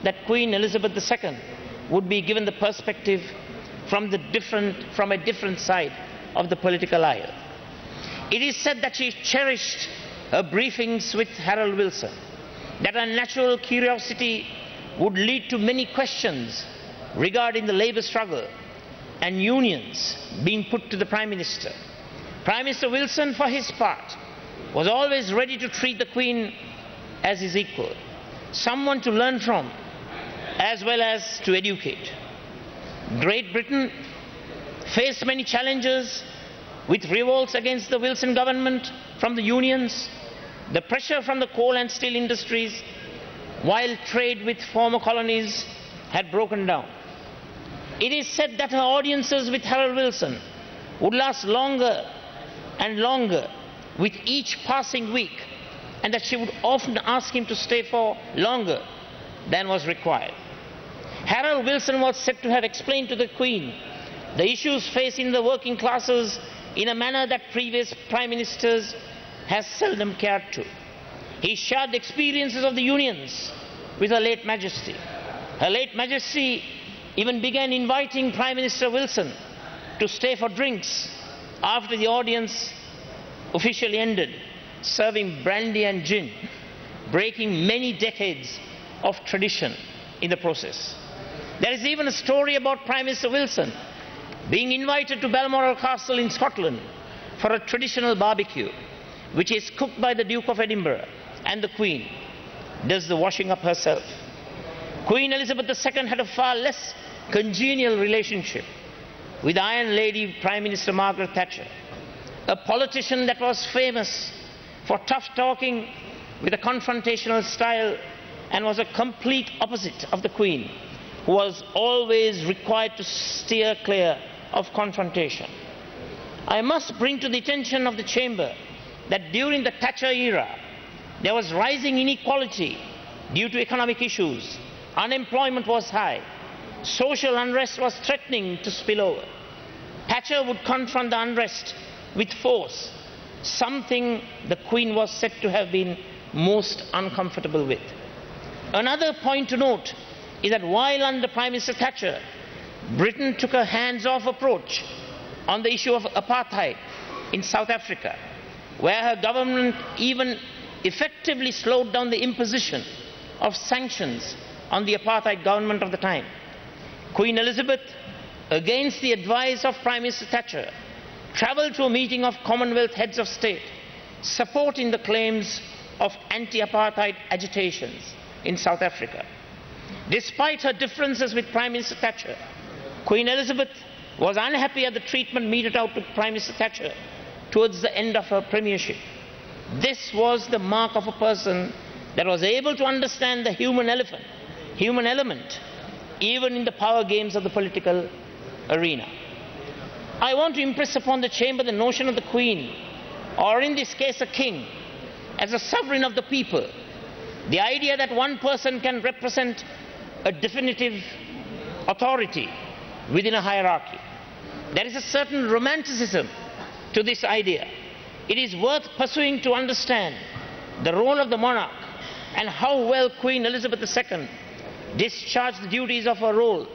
that Queen Elizabeth II would be given the perspective from a different side of the political aisle. It is said that she cherished her briefings with Harold Wilson, that her natural curiosity would lead to many questions regarding the labour struggle and unions being put to the Prime Minister. Prime Minister Wilson, for his part, was always ready to treat the Queen as his equal, someone to learn from as well as to educate. Great Britain faced many challenges with revolts against the Wilson government from the unions, the pressure from the coal and steel industries, while trade with former colonies had broken down. It is said that her audiences with Harold Wilson would last longer and longer with each passing week, and that she would often ask him to stay for longer than was required. Harold Wilson was said to have explained to the Queen the issues facing the working classes in a manner that previous prime ministers has seldom cared to. He shared the experiences of the unions with Her late Majesty. Her late Majesty even began inviting Prime Minister Wilson to stay for drinks after the audience officially ended, serving brandy and gin, breaking many decades of tradition in the process. There is even a story about Prime Minister Wilson being invited to Balmoral Castle in Scotland for a traditional barbecue, which is cooked by the Duke of Edinburgh, and the Queen does the washing up herself. Queen Elizabeth II had a far less congenial relationship with Iron Lady Prime Minister Margaret Thatcher, a politician that was famous for tough talking with a confrontational style and was a complete opposite of the Queen, who was always required to steer clear of confrontation. I must bring to the attention of the Chamber that during the Thatcher era, there was rising inequality due to economic issues. Unemployment was high. Social unrest was threatening to spill over. Thatcher would confront the unrest with force, something the Queen was said to have been most uncomfortable with. Another point to note is that while under Prime Minister Thatcher, Britain took a hands-off approach on the issue of apartheid in South Africa, where her government even effectively slowed down the imposition of sanctions on the apartheid government of the time. Queen Elizabeth, against the advice of Prime Minister Thatcher, travelled to a meeting of Commonwealth heads of state, supporting the claims of anti-apartheid agitations in South Africa. Despite her differences with Prime Minister Thatcher, Queen Elizabeth was unhappy at the treatment meted out to Prime Minister Thatcher towards the end of her premiership. This was the mark of a person that was able to understand the human element, even in the power games of the political arena. I want to impress upon the Chamber the notion of the Queen, or in this case a king, as a sovereign of the people. The idea that one person can represent a definitive authority within a hierarchy. There is a certain romanticism to this idea. It is worth pursuing to understand the role of the monarch and how well Queen Elizabeth II discharged the duties of her role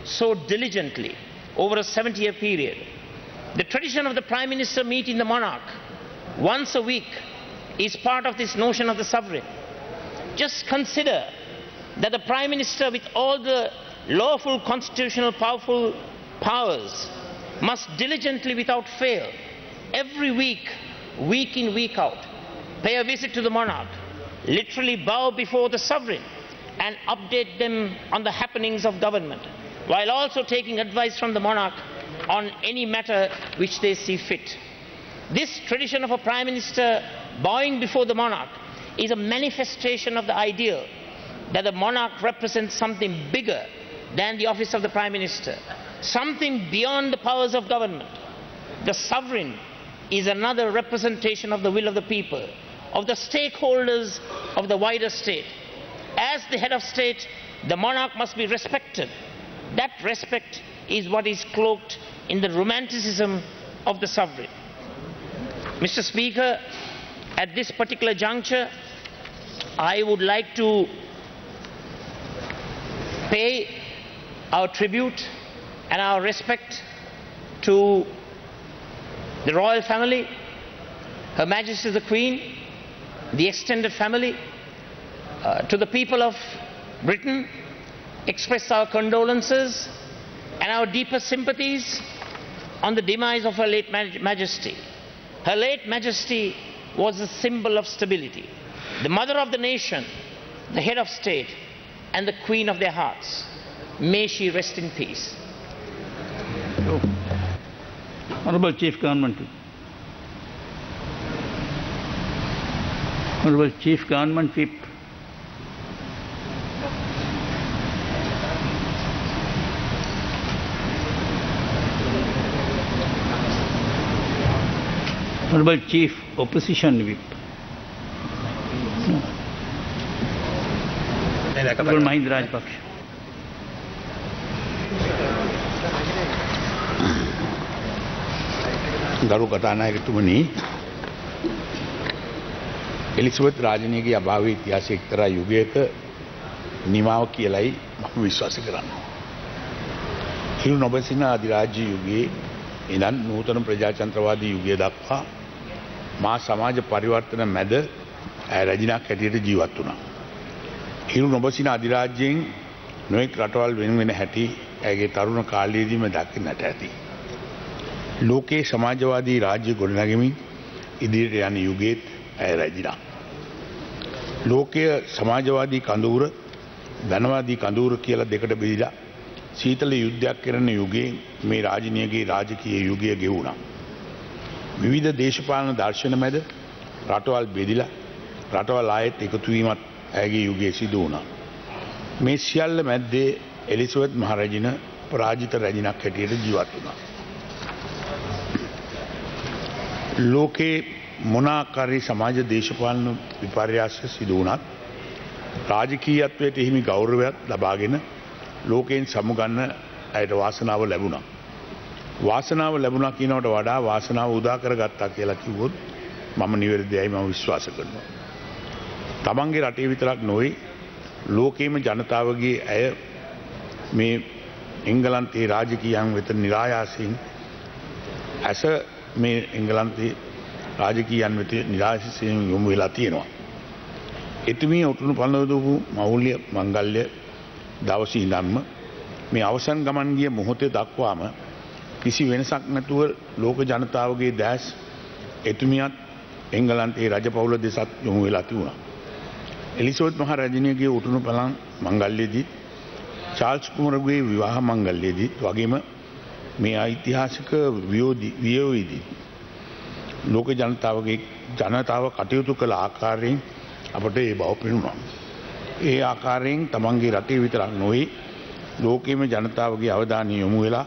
so diligently over a 70-year period. The tradition of the Prime Minister meeting the monarch once a week is part of this notion of the sovereign. Just consider that the Prime Minister, with all the lawful constitutional powerful powers, must diligently without fail every week, week in, week out, pay a visit to the monarch, literally bow before the sovereign and update them on the happenings of government, while also taking advice from the monarch on any matter which they see fit. This tradition of a Prime Minister bowing before the monarch is a manifestation of the ideal that the monarch represents something bigger than the office of the Prime Minister, something beyond the powers of government. The sovereign is another representation of the will of the people, of the stakeholders of the wider state. As the head of state, the monarch must be respected. That respect is what is cloaked in the romanticism of the sovereign. Mr. Speaker, at this particular juncture, I would like to pay our tribute and our respect to the royal family, Her Majesty the Queen, the extended family, to the people of Britain, express our condolences and our deepest sympathies on the demise of Her late Majesty. Her late Majesty was a symbol of stability, the mother of the nation, the head of state, and the queen of their hearts. May she rest in peace. Honorable Chief Government. Honorable Chief Government Whip. Honorable Chief Opposition Whip. Honorable Mahinda Rajapaksa. ගරු කතානායකතුමනි, Elizabeth රාජනීයගේ අභාවයේ ඉතිහාසයේ එක්තරා යුගයක නිමාව කියලයි මම විශ්වාස කරන්නේ. හිරු නොබසින අධිරාජ්‍ය යුගයේ ඉඳන් නූතන ප්‍රජාතන්ත්‍රවාදී යුගය දක්වා මා සමාජ පරිවර්තන මැද රැජිනක් හැටියට ජීවත් වුණා. හිරු නොබසින අධිරාජ්‍යයෙන් නොයෙක් රටවල් වෙන වෙන හැටි ඇගේ තරුණ කාලයේදීම දකින්නට ඇති. ලෝකේ සමාජවාදී රාජ්‍ය ගොඩනැගෙමින් ඉදිරියට යන යුගයේත් ඇය රැජිනා. ලෝකයේ සමාජවාදී කඳවුර ධනවාදී කඳවුර කියලා දෙකට බෙදිලා සීතල යුද්ධයක් කරන යුගයේ මේ රාජනීයගේ රාජකීය යුගය ගෙවුණා. විවිධ දේශපාලන දර්ශන මැද රටවල් බෙදිලා රටවල් ආයෙත් එකතු වීමත් ඇයගේ යුගයේ සිදු වුණා. මේ සියල්ල මැද්දේ එලිසබෙත් මහරැජින පරාජිත රැජිනක් හැටියට ජීවත් වුණා. ලෝකේ මොනාකාරී සමාජ දේශපාලන විපර්යාස සිදු වුණත් රාජකීයත්වයට හිමි ගෞරවයක් ලබාගෙන ලෝකයෙන් සමුගන්න ඇයට වාසනාව ලැබුණා. වාසනාව ලැබුණා කියනවට වඩා වාසනාව උදා කරගත්තා කියලා කිව්වොත් මම නිවැරදියි මම විශ්වාස කරනවා. තමන්ගේ රටේ විතරක් නොවේ ලෝකේම ජනතාවගේ ඇය මේ එංගලන්තයේ රාජකීයයන් වෙත નિરાයාසයෙන් ඇස මේ එංගලන්තයේ රාජකීයයන් වෙත નિરાයාසයෙන් යොමු වෙලා තියෙනවා. එතුමිය උතුණු පළඳවපු මෞල්‍ය මංගල්‍ය දවසේ ඉඳන්ම මේ අවසන් ගමන් ගිය මොහොතේ දක්වාම කිසි වෙනසක් නැතුව ලෝක ජනතාවගේ දැස් එතුමියත් එංගලන්තයේ රජපෞල දෙසත් යොමු වෙලා තිබුණා. එලිසබෙත් මහ රජිනියගේ උතුණු පළං මංගල්‍යයේදී චාල්ස් කුමරුගේ විවාහ මංගල්‍යයේදී වගේම මේ ඓතිහාසික වියෝවේදී ලෝක ජනතාව කටයුතු කළ ආකාරයෙන් අපට ඒ බව පෙනුණා. ඒ ආකාරයෙන් තමන්ගේ රටේ විතරක් නොවේ ලෝකෙම ජනතාවගේ අවධානය යොමු වෙලා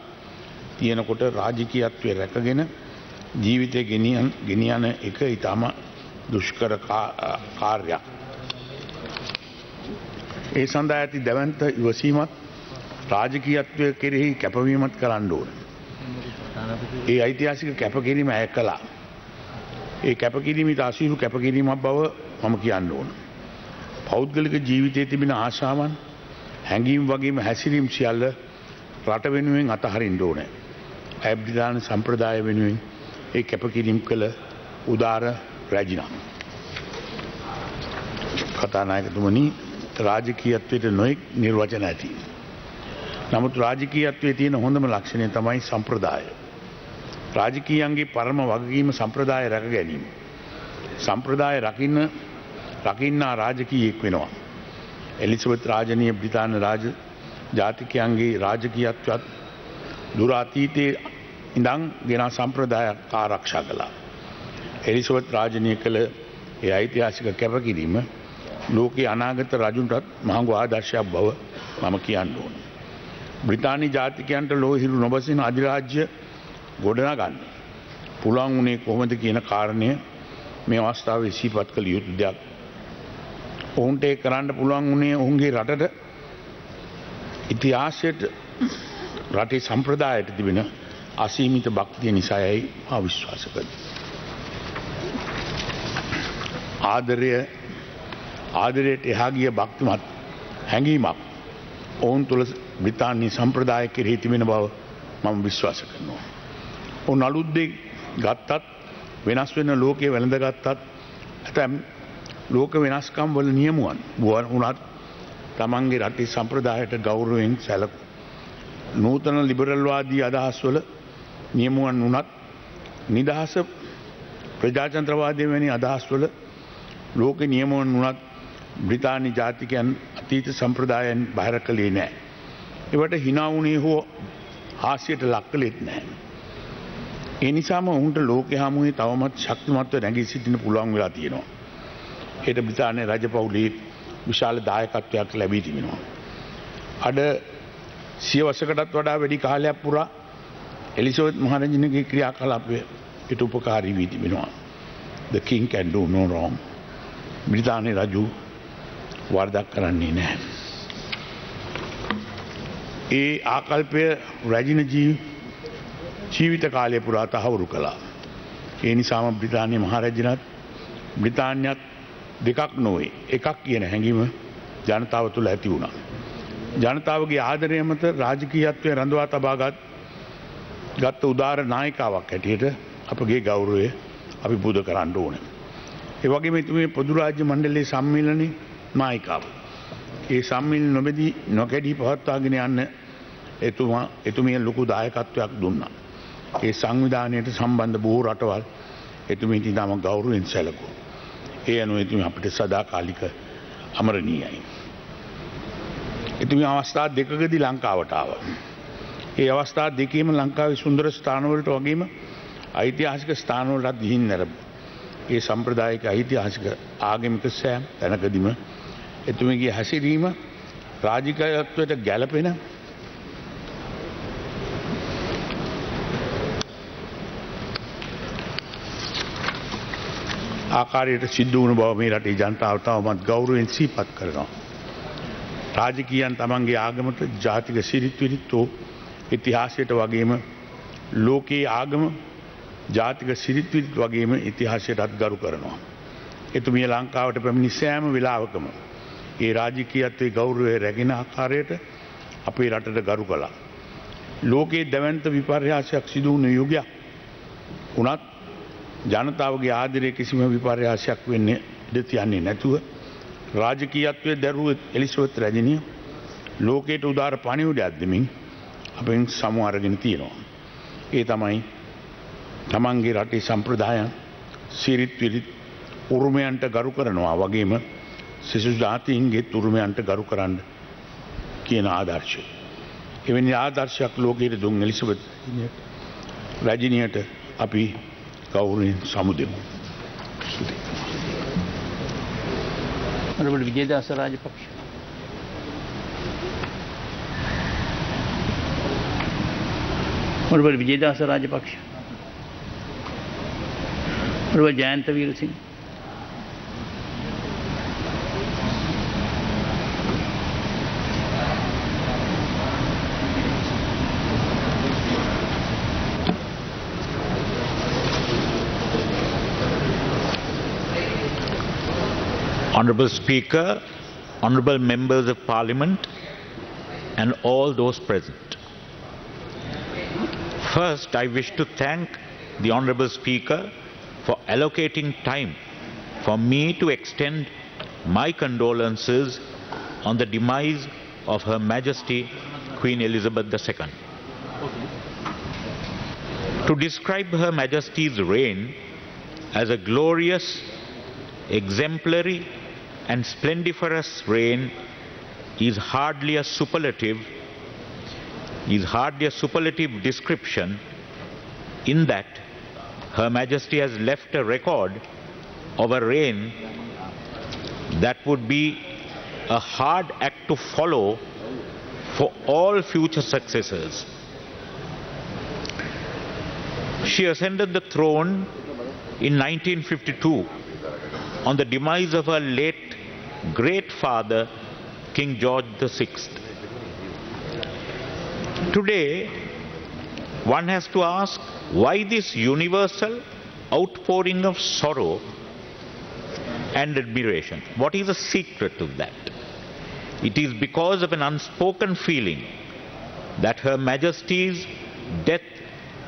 තියෙනකොට රාජකීයත්වයේ රැකගෙන ජීවිතය ගෙනියන එක ඊටම දුෂ්කර කාර්යයක්. ඒ සඳහා ඇති දැවැන්ත ඉවසීමත් රාජකීයත්වය කෙරෙහි කැපවීමත් කරන්න ඕන. ඒ ඓතිහාසික කැපකිරීම ඇය කළා. ඒ කැපකිරීම ඉතා අසීරු කැපකිරීමක් බව මම කියන්න ඕන. පෞද්ගලික ජීවිතයේ තිබෙන ආශාවන් හැඟීම් වගේම හැසිරීම් සියල්ල රට වෙනුවෙන් අතහරින්න ඕනේ. ඇය බ්‍රිතාන්‍ය සම්ප්‍රදාය වෙනුවෙන් ඒ කැපකිරීම කළ උදාර රැජිනා. කතානායකතුමනි, රාජකීයත්වයට නොයෙක් නිර්වචන ඇති. නමුත් රාජකීයත්වයේ තියෙන හොඳම ලක්ෂණය තමයි සම්ප්‍රදාය. රාජකීයන්ගේ පරම වගකීම සම්ප්‍රදාය රැක ගැනීම. සම්ප්‍රදාය රකින්නා රාජකීයෙක් වෙනවා. එලිසබෙත් රාජනීය බ්‍රිතාන්‍ය ජාතිකයන්ගේ රාජකීයත්වයත් දුර අතීතයේ ඉඳන් ගෙන සම්ප්‍රදායක් ආරක්ෂා කළා. එලිසබෙත් රාජනීය කළ ඒ ඓතිහාසික කැපකිරීම ලෝකයේ අනාගත රජුන්ටත් මහඟු ආදර්ශයක් බව මම කියන්න ඕන. බ්‍රිතාන්‍ය ජාතිකයන්ට ලෝහිරු නොබසින අධිරාජ්‍ය ගොඩනගන්න පුළුවන් වුණේ කොහොමද කියන කාරණය මේ අවස්ථාවේ සිහිපත් කළ යුතු දෙයක්. ඔවුන්ට ඒ කරන්න පුළුවන් වුණේ ඔවුන්ගේ රටට ඉතිහාසයට රටේ සම්ප්‍රදායට තිබෙන අසීමිත භක්තිය නිසායි මා විශ්වාස කරන්නේ. ආදරයට එහා ගිය භක්තිමත් හැඟීමක් ඔවුන් තුළ බ්‍රිතාන්‍ය සම්ප්‍රදාය කෙරෙහි තිබෙන බව මම විශ්වාස කරනවා. ඔවුන් අලුත් දේ ගත්තත් වෙනස් වෙන ලෝකයේ වැළඳගත්තත් ඇතැම් ලෝක වෙනස්කම් වල නියමුවන් වුණත් තමන්ගේ රටේ සම්ප්‍රදායට ගෞරවයෙන් සැලකු. නූතන ලිබරල්වාදී අදහස් වල නියමුවන් වුණත් නිදහස ප්‍රජාතන්ත්‍රවාදය වැනි අදහස් වල ලෝක නියමුවන් වුණත් බ්‍රිතාන්‍ය ජාතිකයන් අතීත සම්ප්‍රදායන් බාහිර කළේ නැහැ. ඒවට hina වුණේ හෝ හාස්‍යයට ලක් කළෙත් නැහැ. ඒ නිසාම ඔවුන්ට ලෝකයේ හමුවේ තවමත් ශක්තිමත්ව නැගී සිටින්න පුළුවන් වෙලා තියෙනවා. ඒට බ්‍රිතාන්‍ය රජපෞලේ විශාල දායකත්වයක් ලැබී තිබෙනවා. අද සියවසකටත් වඩා වැඩි කාලයක් පුරා එලිසබෙත් මහරජුණගේ ක්‍රියාකලාපය ඊට උපකාරී වී තිබෙනවා. The king can do no wrong. බ්‍රිතාන්‍ය රජු වරදක් කරන්නේ නැහැ. ඒ ආකල්පය රැජින ජීවිත කාලය පුරා තහවුරු කළා. ඒ නිසාම බ්‍රිතාන්‍ය මහරජුණත් බ්‍රිතාන්‍යත් දෙකක් නොවේ එකක් කියන හැඟීම ජනතාව තුළ ඇති වුණා. ජනතාවගේ ආදරය මත රාජකීයත්වයේ රඳවා තබාගත් උදාර නායිකාවක් හැටියට අපගේ ගෞරවය අපි පුද කරන්න ඕනේ. ඒ වගේම එතුමිය පොදු රාජ්‍ය මණ්ඩලයේ සම්මේලනයේ නායිකාව. ඒ සම්මේලන නොකැඩී පවත්වාගෙන යන්න එතුමිය ලොකු දායකත්වයක් දුන්නා. ඒ සංවිධානයට සම්බන්ධ බොහෝ රටවල් එතුමියට ඉතාම ගෞරවයෙන් සැලකුවා. ඒ අනුව එතුමිය අපිට සදාකාලික අමරණීයයි. එතුමිය අවස්ථා දෙකකදී ලංකාවට ආවා. ඒ අවස්ථා දෙකේම ලංකාවේ සුන්දර ස්ථානවලට වගේම ඓතිහාසික ස්ථානවලට ගිහින් නැරඹුවා. ඒ සම්ප්‍රදායික ඓතිහාසික ආගමික සෑම තැනකදීම එතුමියගේ හැසිරීම රාජකීයත්වයට ගැළපෙන ආකාරයට සිද්ධ වුණ බව මේ රටේ ජනතාව තවමත් ගෞරවයෙන් සිහිපත් කරනවා. රාජකීයන් තමන්ගේ ආගමට ජාතික සිරිත් විරිත් හෝ ඉතිහාසයට වගේම ලෝකයේ ආගම ජාතික සිරිත් විරිත් වගේම ඉතිහාසයටත් ගරු කරනවා. එතුමිය ලංකාවට පැමිණි සෑම වෙලාවකම ඒ රාජකීයත්වයේ ගෞරවය රැගෙන ආකාරයට අපේ රටට ගරු කළා. ලෝකයේ දැවැන්ත විපර්යාසයක් සිදු වුණ යුගයක් වුණත් ජනතාවගේ ආදරය කිසිම විපර්යාසයක් වෙන්නේ ඉඩ තියන්නේ නැතුව රාජකීයත්වයේ දරුවෝ එලිසබෙත් රජනිය ලෝකයට උදාර පණිවිඩයක් දෙමින් අපෙන් සමු අරගෙන තියෙනවා. ඒ තමයි තමන්ගේ රටේ සම්ප්‍රදායන් සිරිත් විරිත් උරුමයන්ට ගරු කරනවා වගේම සිසු ජාතීන්ගේ උරුමයන්ට ගරු කරන්න කියන ආදර්ශය. එවැනි ආදර්ශයක් ලෝකයට දුන් එලිසබෙත් රජනියට අපි ගෞරවයෙන් සමුදෙමු. Honorable Vijayadasa Rajapaksa. Honorable Vijayadasa Rajapaksa. Honorable Jayanta Veer Singh. Honourable Speaker, honourable members of Parliament and all those present. First, I wish to thank the Honourable Speaker for allocating time for me to extend my condolences on the demise of Her Majesty Queen Elizabeth II. To describe Her Majesty's reign as a glorious, exemplary and splendiferous reign is hardly a superlative description, in that Her Majesty has left a record of a reign that would be a hard act to follow for all future successors. She ascended the throne in 1952 on the demise of her late great father, King George VI. Today, one has to ask why this universal outpouring of sorrow and admiration. What is the secret of that? It is because of an unspoken feeling that Her Majesty's death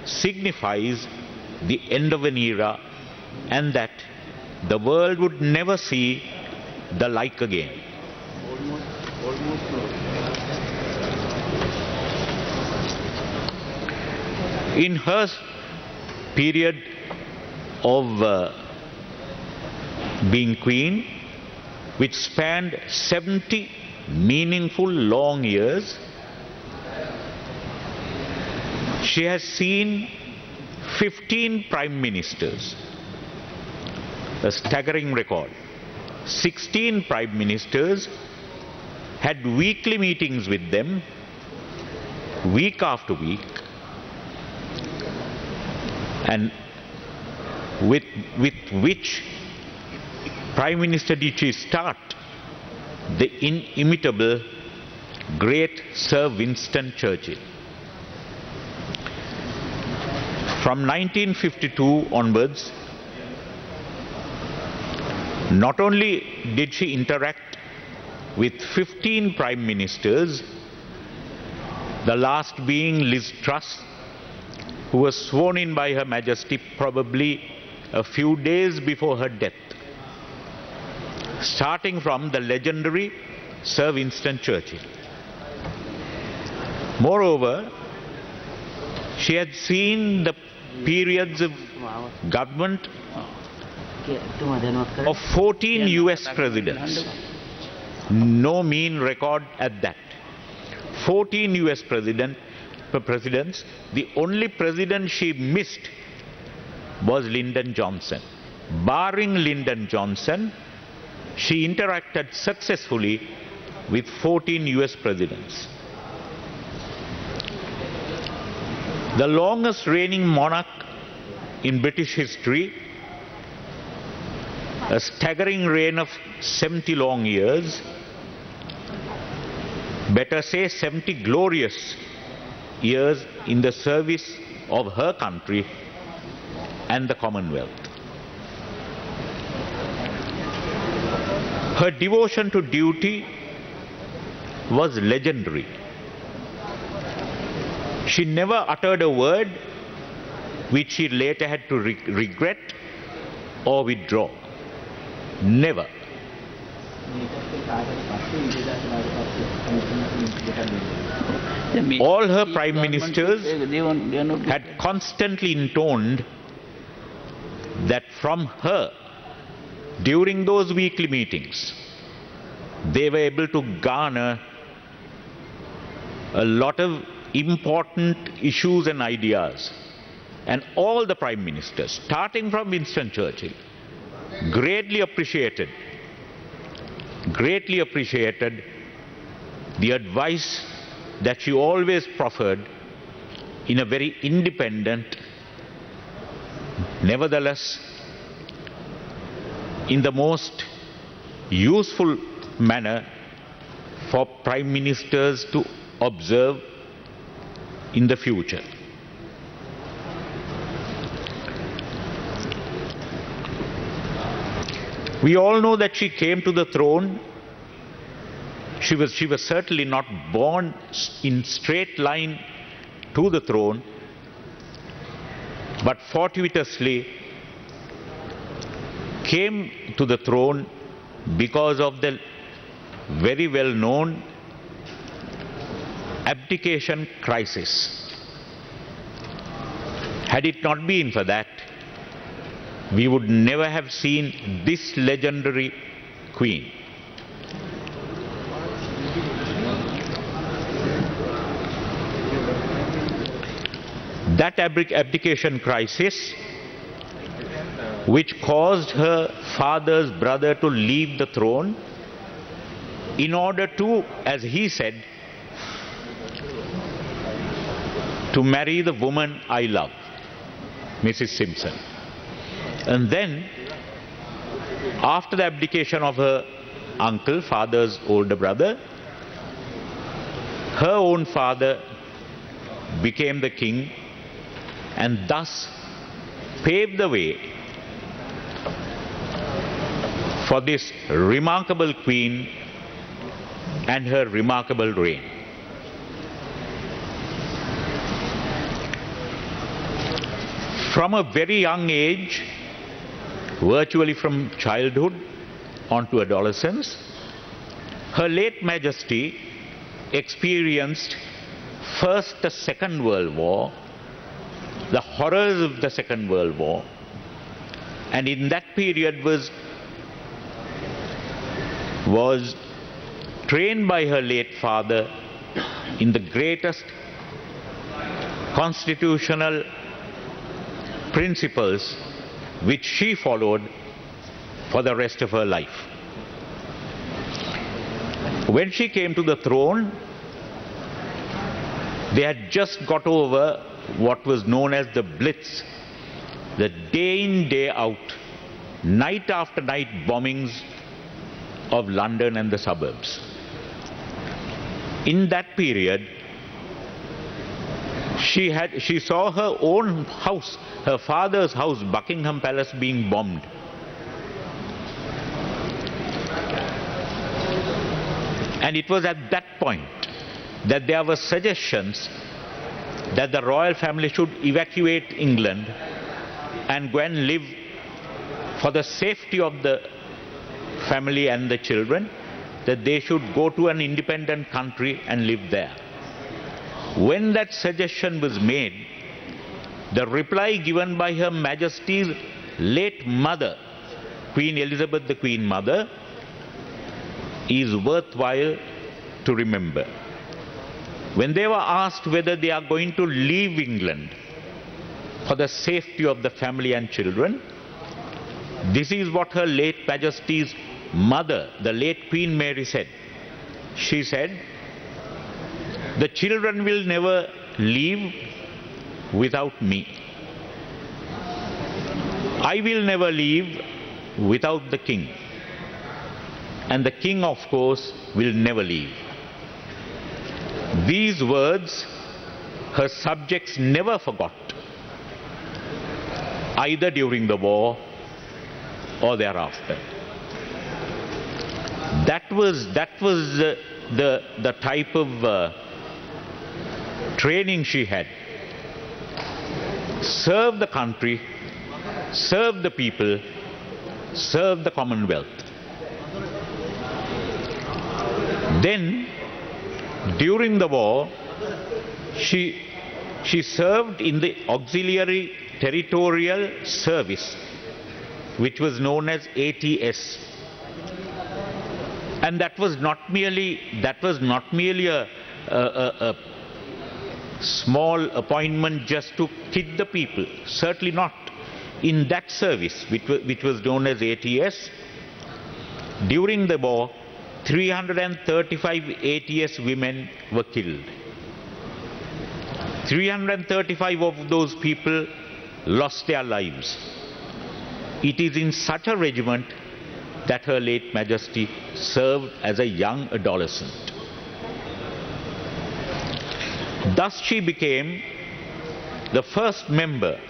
signifies the end of an era and that the world would never see the like again. In her period of being queen, which spanned 70 meaningful long years, she has seen 15 prime ministers, a staggering record. 16 prime ministers had weekly meetings with them, week after week, and with which Prime Minister did she start the inimitable great Sir Winston Churchill. From 1952 onwards, not only did she interact with 15 prime ministers, the last being Liz Truss, who was sworn in by Her Majesty probably a few days before her death, starting from the legendary Sir Winston Churchill. Moreover, she had seen the periods of government of 14 US presidents. No mean record at that. 14 US presidents. The only president she missed was Lyndon Johnson. Barring Lyndon Johnson, she interacted successfully with 14 US presidents. The longest reigning monarch in British history, a staggering reign of 70 long years, better say 70 glorious years in the service of her country and the Commonwealth. Her devotion to duty was legendary. She never uttered a word which she later had to regret or withdraw. Never. All her prime ministers had constantly intoned that from her, during those weekly meetings, they were able to garner a lot of important issues and ideas. And all the prime ministers, starting from Winston Churchill, greatly appreciated the advice that she always proffered in a very independent, nevertheless, in the most useful manner for prime ministers to observe in the future. We all know that she came to the throne. She was certainly not born in straight line to the throne, but fortuitously came to the throne because of the very well known abdication crisis. Had it not been for that, we would never have seen this legendary queen. That abdication crisis, which caused her father's brother to leave the throne in order to, as he said, to marry the woman I love, Mrs. Simpson. And then, after the abdication of her uncle, father's older brother, her own father became the king and thus paved the way for this remarkable queen and her remarkable reign. From a very young age, virtually from childhood on to adolescence, Her late Majesty experienced first the Second World War, the horrors of the Second World War, and in that period was trained by her late father in the greatest constitutional principles which she followed for the rest of her life. When she came to the throne, they had just got over what was known as the Blitz, the day in, day out, night after night bombings of London and the suburbs. In that period, she saw her own house, her father's house, Buckingham Palace, being bombed. And it was at that point that there were suggestions that the royal family should evacuate England and go and live for the safety of the family and the children, that they should go to an independent country and live there. When that suggestion was made, the reply given by Her Majesty's late mother, Queen Elizabeth, the Queen Mother, is worthwhile to remember. When they were asked whether they are going to leave England for the safety of the family and children, this is what Her late Majesty's mother, the late Queen Mary, said. She said, "The children will never leave without me. I will never leave without the king. And the king, of course, will never leave." These words her subjects never forgot, either during the war or thereafter. That was the type of training she had. Serve the country, serve the people, serve the Commonwealth. Then, during the war, she served in the Auxiliary Territorial Service, which was known as ATS. And that was not merely a small appointment just to kid the people. Certainly not. In that service, which was known as ATS, during the war, 335 ATS women were killed. 335 of those people lost their lives. It is in such a regiment that Her late Majesty served as a young adolescent. Thus she became the first member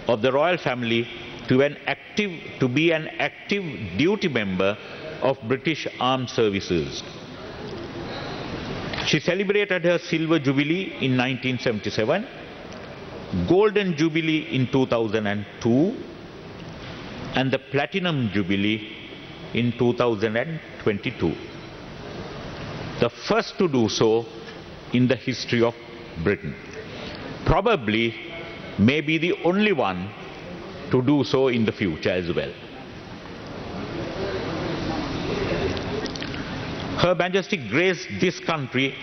of the royal family to be an active duty member of British Armed Services. She celebrated her Silver Jubilee in 1977, Golden Jubilee in 2002, and the Platinum Jubilee in 2022. The first to do so in the history of Britain. Probably may be the only one to do so in the future as well. Her Majesty graced this country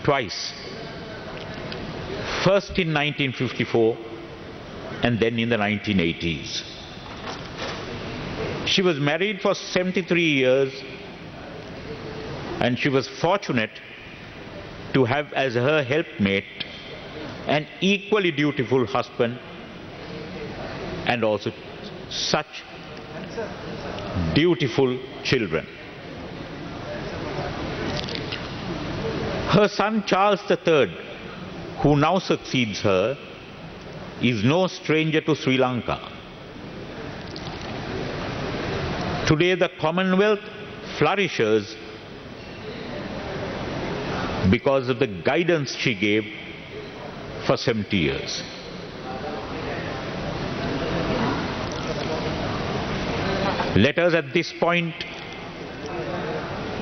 twice. First in 1954 and then in the 1980s. She was married for 73 years and she was fortunate to have as her helpmate an equally dutiful husband and also such dutiful children. Her son Charles III, who now succeeds her, is no stranger to Sri Lanka. Today the Commonwealth flourishes because of the guidance she gave for 70 years. Let us at this point,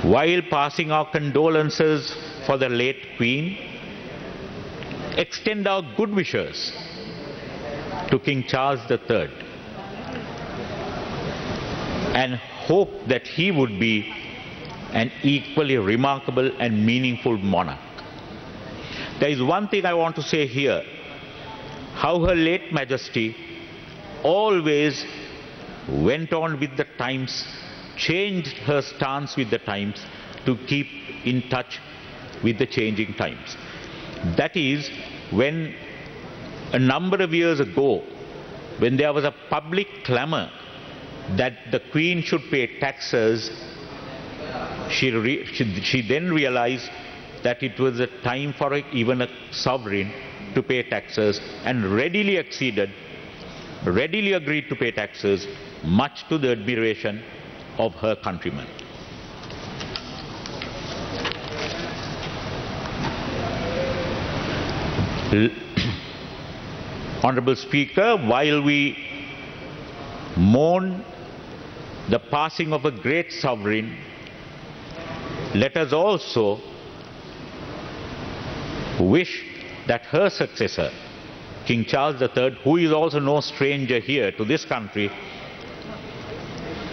while passing our condolences for the late Queen, extend our good wishes to King Charles III and hope that he would be an equally remarkable and meaningful monarch. There is one thing I want to say here, how Her late Majesty always went on with the times, changed her stance with the times to keep in touch with the changing times. That is, when a number of years ago, when there was a public clamor that the Queen should pay taxes, she then realized that it was a time for even a sovereign to pay taxes and readily agreed to pay taxes, much to the admiration of her countrymen. Honorable Speaker, while we mourn the passing of a great sovereign, let us also wish that her successor, King Charles III, who is also no stranger here to this country,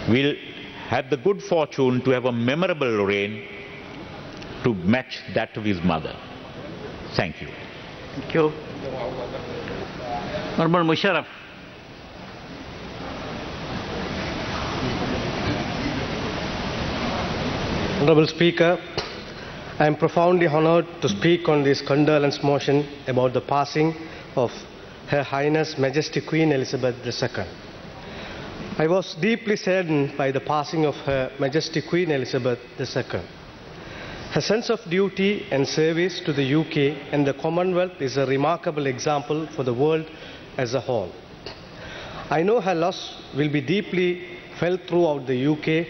will have the good fortune to have a memorable reign to match that of his mother. Thank you. Thank you. Honorable Musharraf. Honorable Speaker, I am profoundly honored to speak on this condolence motion about the passing of Her Highness Majesty Queen Elizabeth II. I was deeply saddened by the passing of Her Majesty Queen Elizabeth II. Her sense of duty and service to the UK and the Commonwealth is a remarkable example for the world as a whole. I know her loss will be deeply felt throughout the UK,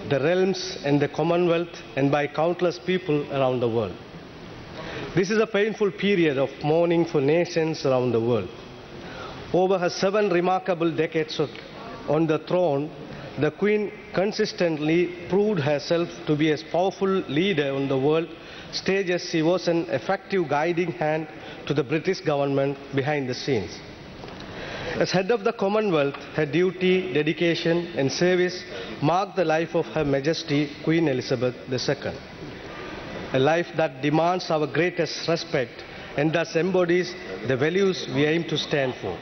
the realms and the Commonwealth, and by countless people around the world. This is a painful period of mourning for nations around the world. Over her 7 remarkable decades on the throne, the Queen consistently proved herself to be a powerful leader on the world stage as she was an effective guiding hand to the British government behind the scenes. As head of the Commonwealth, her duty, dedication and service marked the life of Her Majesty Queen Elizabeth II. A life that demands our greatest respect and thus embodies the values we aim to stand for.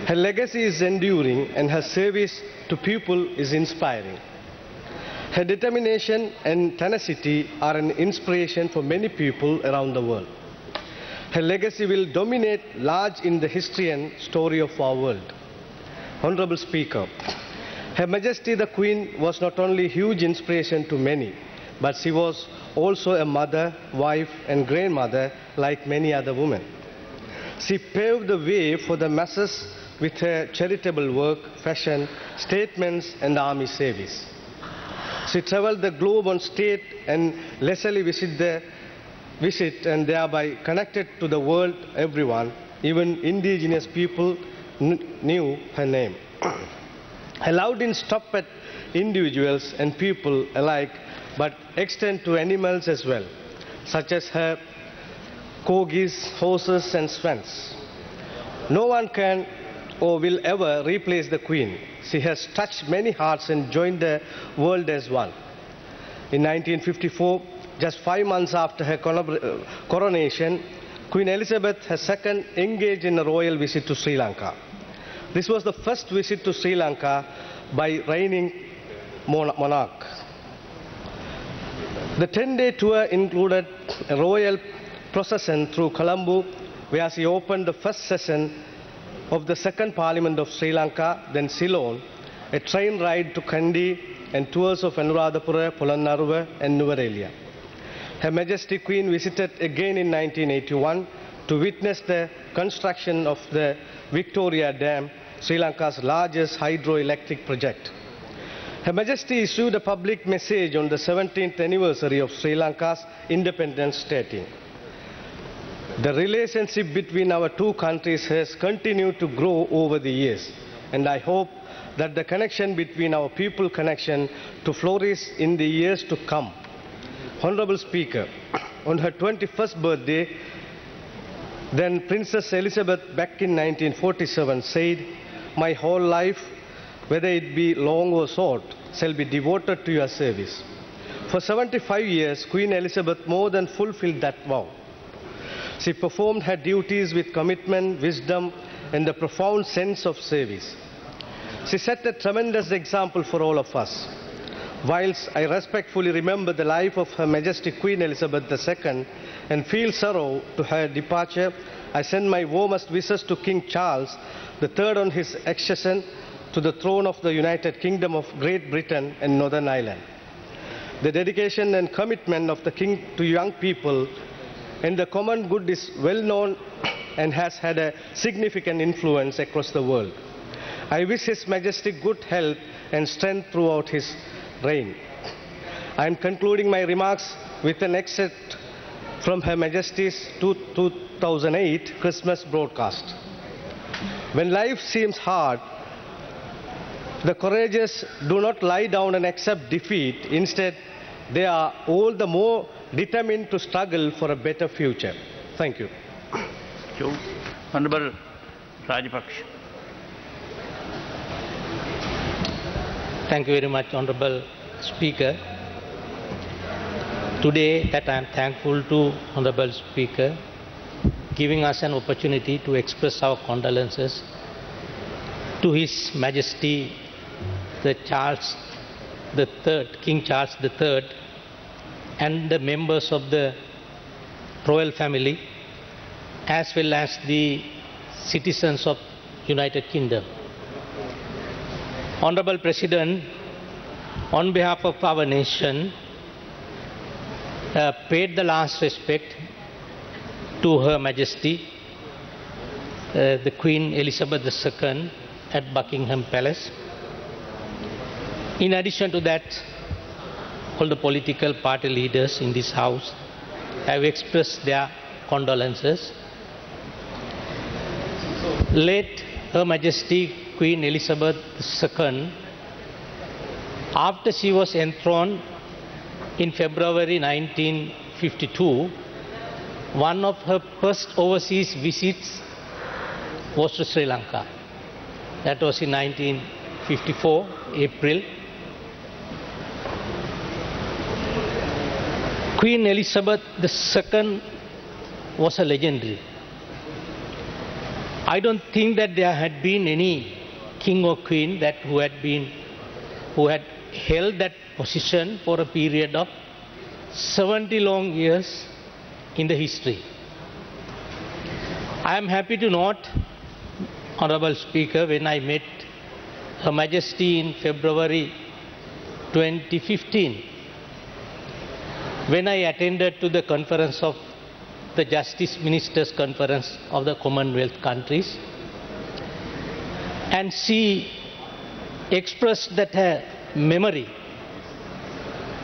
Her legacy is enduring and her service to people is inspiring. Her determination and tenacity are an inspiration for many people around the world. Her legacy will dominate large in the history and story of our world. Honorable Speaker, Her Majesty the Queen was not only a huge inspiration to many, but she was also a mother, wife and grandmother like many other women. She paved the way for the masses with her charitable work, fashion, statements and army service. She travelled the globe on state and leisurely visit and thereby connected to the world everyone, even indigenous people knew her name. Her love didn't stop at individuals and people alike, but extend to animals as well, such as her corgis, horses and swans. No one can or will ever replace the Queen. She has touched many hearts and joined the world as one. In 1954, just 5 months after her coronation, Queen Elizabeth II engaged in a royal visit to Sri Lanka. This was the first visit to Sri Lanka by reigning monarch. The 10-day tour included a royal procession through Colombo, where she opened the first session of the Second Parliament of Sri Lanka, then Ceylon, a train ride to Kandy, and tours of Anuradhapura, Polonnaruwa and Nuwara. Her Majesty Queen visited again in 1981 to witness the construction of the Victoria Dam, Sri Lanka's largest hydroelectric project. Her Majesty issued a public message on the 17th anniversary of Sri Lanka's independence stating, "The relationship between our two countries has continued to grow over the years, and I hope that the connection between our people connection to flourish in the years to come." Honorable Speaker, on her 21st birthday, then Princess Elizabeth back in 1947 said, "My whole life, whether it be long or short, shall be devoted to your service." For 75 years, Queen Elizabeth more than fulfilled that vow. She performed her duties with commitment, wisdom, and a profound sense of service. She set a tremendous example for all of us. Whilst I respectfully remember the life of Her Majesty Queen Elizabeth II and feel sorrow to her departure, I send my warmest wishes to King Charles III on his accession to the throne of the United Kingdom of Great Britain and Northern Ireland. The dedication and commitment of the King to young people and the common good is well known and has had a significant influence across the world. I wish His Majesty good health and strength throughout his reign. I am concluding my remarks with an excerpt from Her Majesty's 2008 Christmas broadcast. "When life seems hard, the courageous do not lie down and accept defeat. Instead, they are all the more determined to struggle for a better future." Thank you. Honorable Rajapaksa. Thank you very much, Honorable Speaker. Today that I am thankful to Honorable Speaker giving us an opportunity to express our condolences to His Majesty the Charles III, King Charles III, and the members of the royal family, as well as the citizens of United Kingdom. Honorable President, on behalf of our nation, paid the last respect to Her Majesty, the Queen Elizabeth II at Buckingham Palace. In addition to that, all the political party leaders in this House have expressed their condolences. Late Her Majesty Queen Elizabeth II, after she was enthroned in February 1952, one of her first overseas visits was to Sri Lanka. That was in 1954, April. Queen Elizabeth II was a legendary. I don't think that there had been any king or queen who had held that position for a period of 70 long years in the history. I am happy to note, Honorable Speaker, when I met Her Majesty in February 2015, when I attended to the conference of the Justice Ministers Conference of the Commonwealth countries, and she expressed that her memory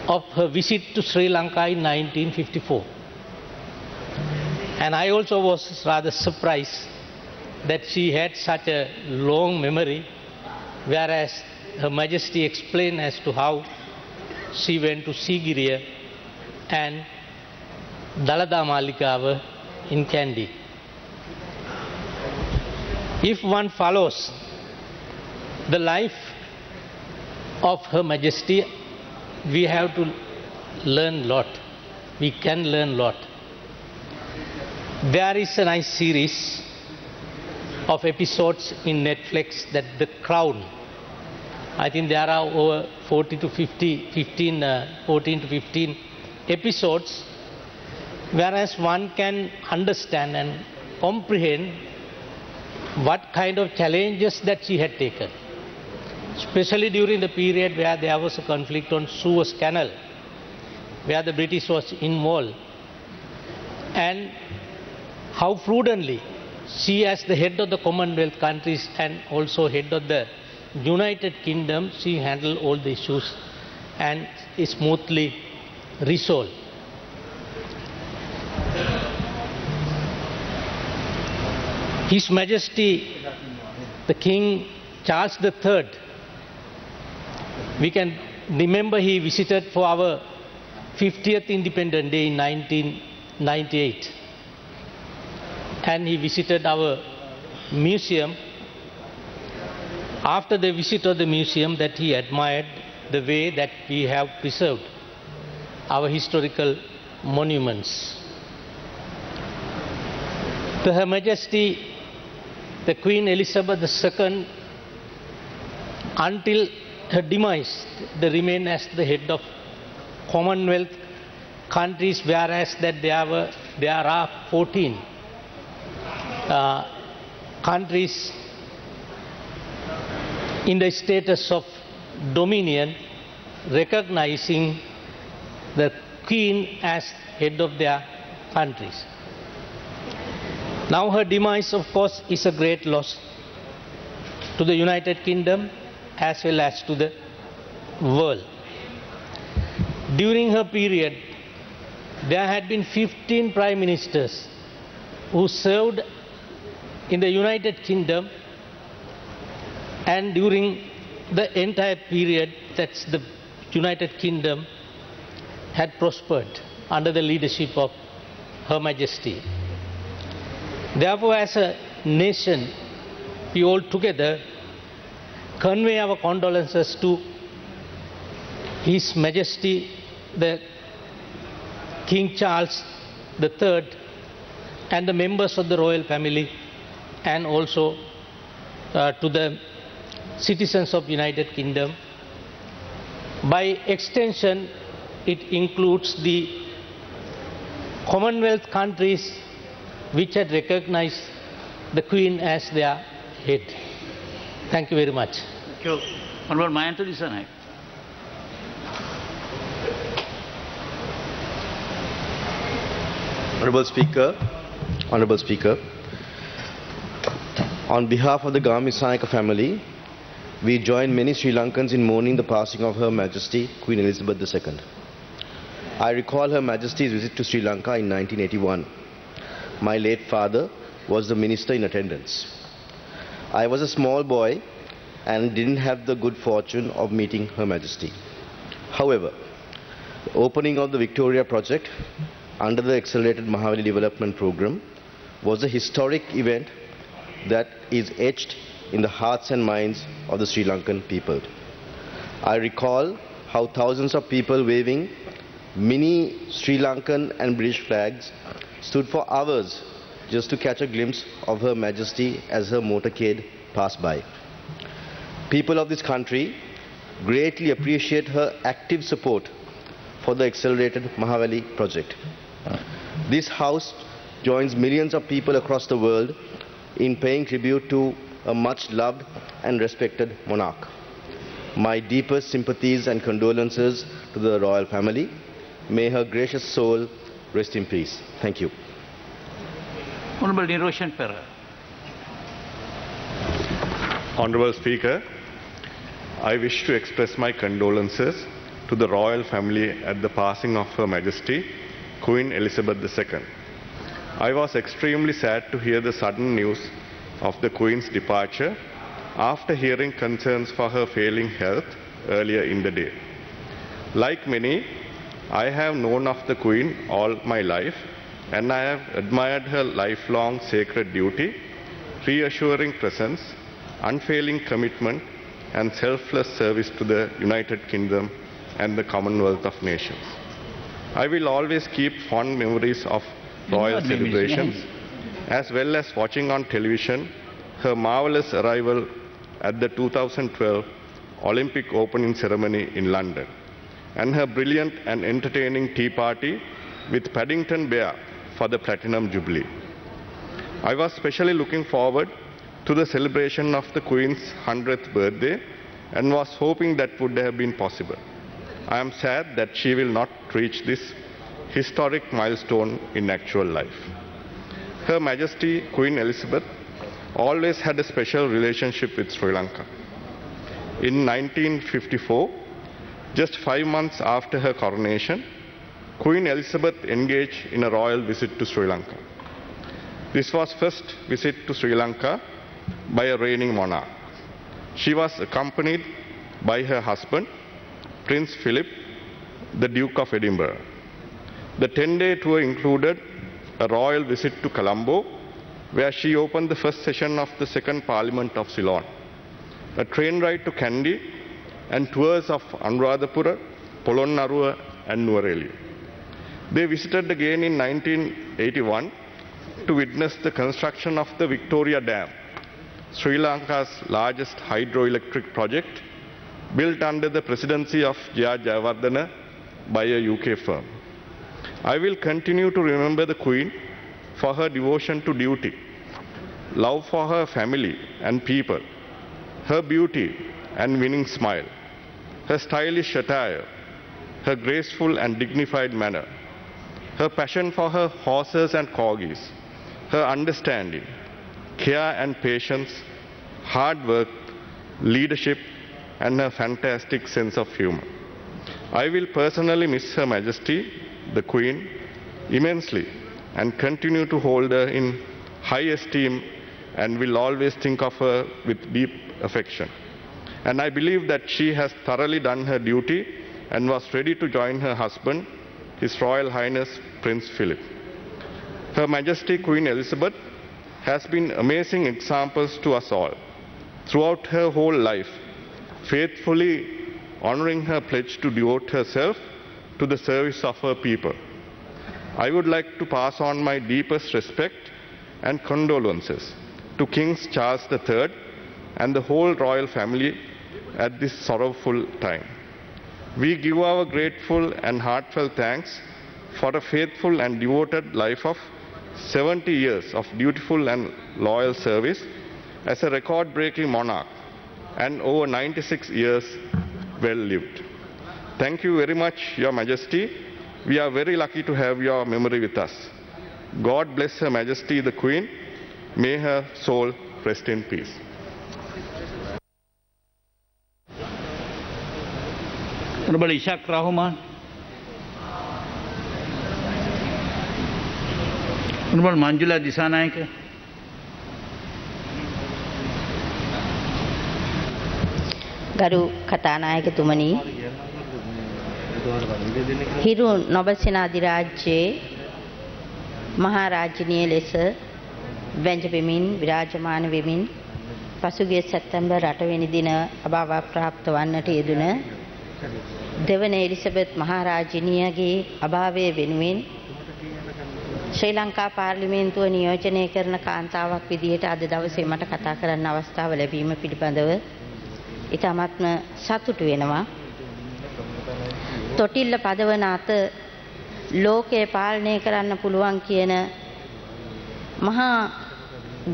of her visit to Sri Lanka in 1954. And I also was rather surprised that she had such a long memory, whereas Her Majesty explained as to how she went to Sigiriya and Dalada Malikawa in Kandy. If one follows the life of Her Majesty, we have to learn a lot. We can learn a lot. There is a nice series of episodes in Netflix that The Crown. I think there are over 14 to 15 episodes, whereas one can understand and comprehend what kind of challenges that she had taken, especially during the period where there was a conflict on Suez Canal, where the British was involved, and how prudently she, as the head of the Commonwealth countries and also head of the United Kingdom, she handled all the issues and smoothly resolved. His Majesty, the King Charles III, we can remember he visited for our 50th Independence Day in 1998. And he visited our museum. After the visit of the museum, that he admired the way that we have preserved our historical monuments. To Her Majesty, the Queen Elizabeth II, until her demise, they remained as the head of Commonwealth countries, whereas that there are 14 countries in the status of dominion, recognizing the Queen as head of their countries. Now her demise, of course, is a great loss to the United Kingdom as well as to the world. During her period, there had been 15 prime ministers who served in the United Kingdom, and during the entire period, that's the United Kingdom had prospered under the leadership of Her Majesty. Therefore, as a nation, we all together convey our condolences to His Majesty, the King Charles III, and the members of the royal family, and also to the citizens of United Kingdom. By extension, it includes the Commonwealth countries which had recognized the Queen as their head. Thank you very much. Thank you. Honorable Mayanto Dissanayake. Honorable Speaker, on behalf of the Gamisayaka family, we join many Sri Lankans in mourning the passing of Her Majesty Queen Elizabeth II. I recall Her Majesty's visit to Sri Lanka in 1981. My late father was the minister in attendance. I was a small boy and didn't have the good fortune of meeting Her Majesty. However, the opening of the Victoria project under the Accelerated Mahavali Development Program was a historic event that is etched in the hearts and minds of the Sri Lankan people. I recall how thousands of people waving mini Sri Lankan and British flags stood for hours just to catch a glimpse of Her Majesty as her motorcade passed by. People of this country greatly appreciate her active support for the Accelerated Mahavali project. This House joins millions of people across the world in paying tribute to a much loved and respected monarch. My deepest sympathies and condolences to the royal family. May her gracious soul rest in peace. Thank you. Honorable Niroshan Pera. Honorable Speaker, I wish to express my condolences to the royal family at the passing of Her Majesty Queen Elizabeth II. I was extremely sad to hear the sudden news of the Queen's departure after hearing concerns for her failing health earlier in the day. Like many, I have known of the Queen all my life, and I have admired her lifelong sacred duty, reassuring presence, unfailing commitment, and selfless service to the United Kingdom and the Commonwealth of Nations. I will always keep fond memories of royal celebrations, as well as watching on television her marvelous arrival at the 2012 Olympic opening ceremony in London, and her brilliant and entertaining tea party with Paddington Bear for the Platinum Jubilee. I was specially looking forward to the celebration of the Queen's 100th birthday and was hoping that would have been possible. I am sad that she will not reach this historic milestone in actual life. Her Majesty Queen Elizabeth always had a special relationship with Sri Lanka. In 1954, just 5 months after her coronation, Queen Elizabeth engaged in a royal visit to Sri Lanka. This was first visit to Sri Lanka by a reigning monarch. She was accompanied by her husband, Prince Philip, the Duke of Edinburgh. The 10-day tour included a royal visit to Colombo, where she opened the first session of the Second Parliament of Ceylon, a train ride to Kandy, and tours of Anuradhapura, Polonnaruwa, and Nuwara. They visited again in 1981 to witness the construction of the Victoria Dam, Sri Lanka's largest hydroelectric project, built under the presidency of J.R. Jayawardena by a UK firm. I will continue to remember the Queen for her devotion to duty, love for her family and people, her beauty and winning smile, her stylish attire, her graceful and dignified manner, her passion for her horses and corgis, her understanding, care and patience, hard work, leadership, and her fantastic sense of humor. I will personally miss Her Majesty, the Queen, immensely and continue to hold her in high esteem and will always think of her with deep affection. And I believe that she has thoroughly done her duty and was ready to join her husband, His Royal Highness Prince Philip. Her Majesty Queen Elizabeth has been amazing examples to us all throughout her whole life, faithfully honoring her pledge to devote herself to the service of her people. I would like to pass on my deepest respect and condolences to King Charles III and the whole royal family at this sorrowful time. We give our grateful and heartfelt thanks for a faithful and devoted life of 70 years of dutiful and loyal service as a record-breaking monarch and over 96 years well lived. Thank you very much, Your Majesty. We are very lucky to have your memory with us. God bless Her Majesty the Queen. May her soul rest in peace. Honorable Ishaq Rahman. Honorable Manjula Disanayake. ගරු කතානායකතුමනි, හිරු නොබසින අධිරාජ්‍යයේ මහරාජිනිය ලෙස වැජඹෙමින් විරාජමාන වෙමින් පසුගිය සැප්තැම්බර් 8 වෙනි දින අභාව ප්‍රාප්ත වන්නට යෙදුන දෙවන Elizabeth මහරාජිනියගේ අභාවය වෙනුවෙන් ශ්‍රී ලංකා පාර්ලිමේන්තුව නියෝජනය කරන කාන්තාවක් විදිහට අද දවසේ මට කතා කරන්න අවස්ථාව ලැබීම පිළිබඳව ඉතාමත්ම සතුටු වෙනවා. තොටිල්ල පදවන අත ලෝකය පාලනය කරන්න පුළුවන් කියන මහා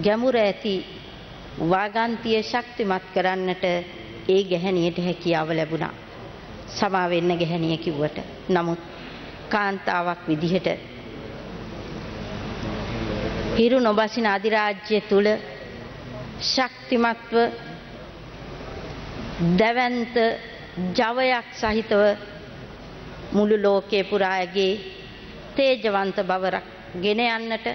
ගැඹුර ඇති වාගන්තිය ශක්තිමත් කරන්නට ඒ ගැහැණියට හැකියාව ලැබුණා. සමා වෙන්න ගැහැණිය කිව්වට. නමුත් කාන්තාවක් විදිහට හිරු නොබසින අධිරාජ්‍ය තුල ශක්තිමත්ව දැවැන්ත ජවයක් සහිතව මුළු ලෝකේ පුරාගේ තේජවන්ත බව ගෙන යන්නට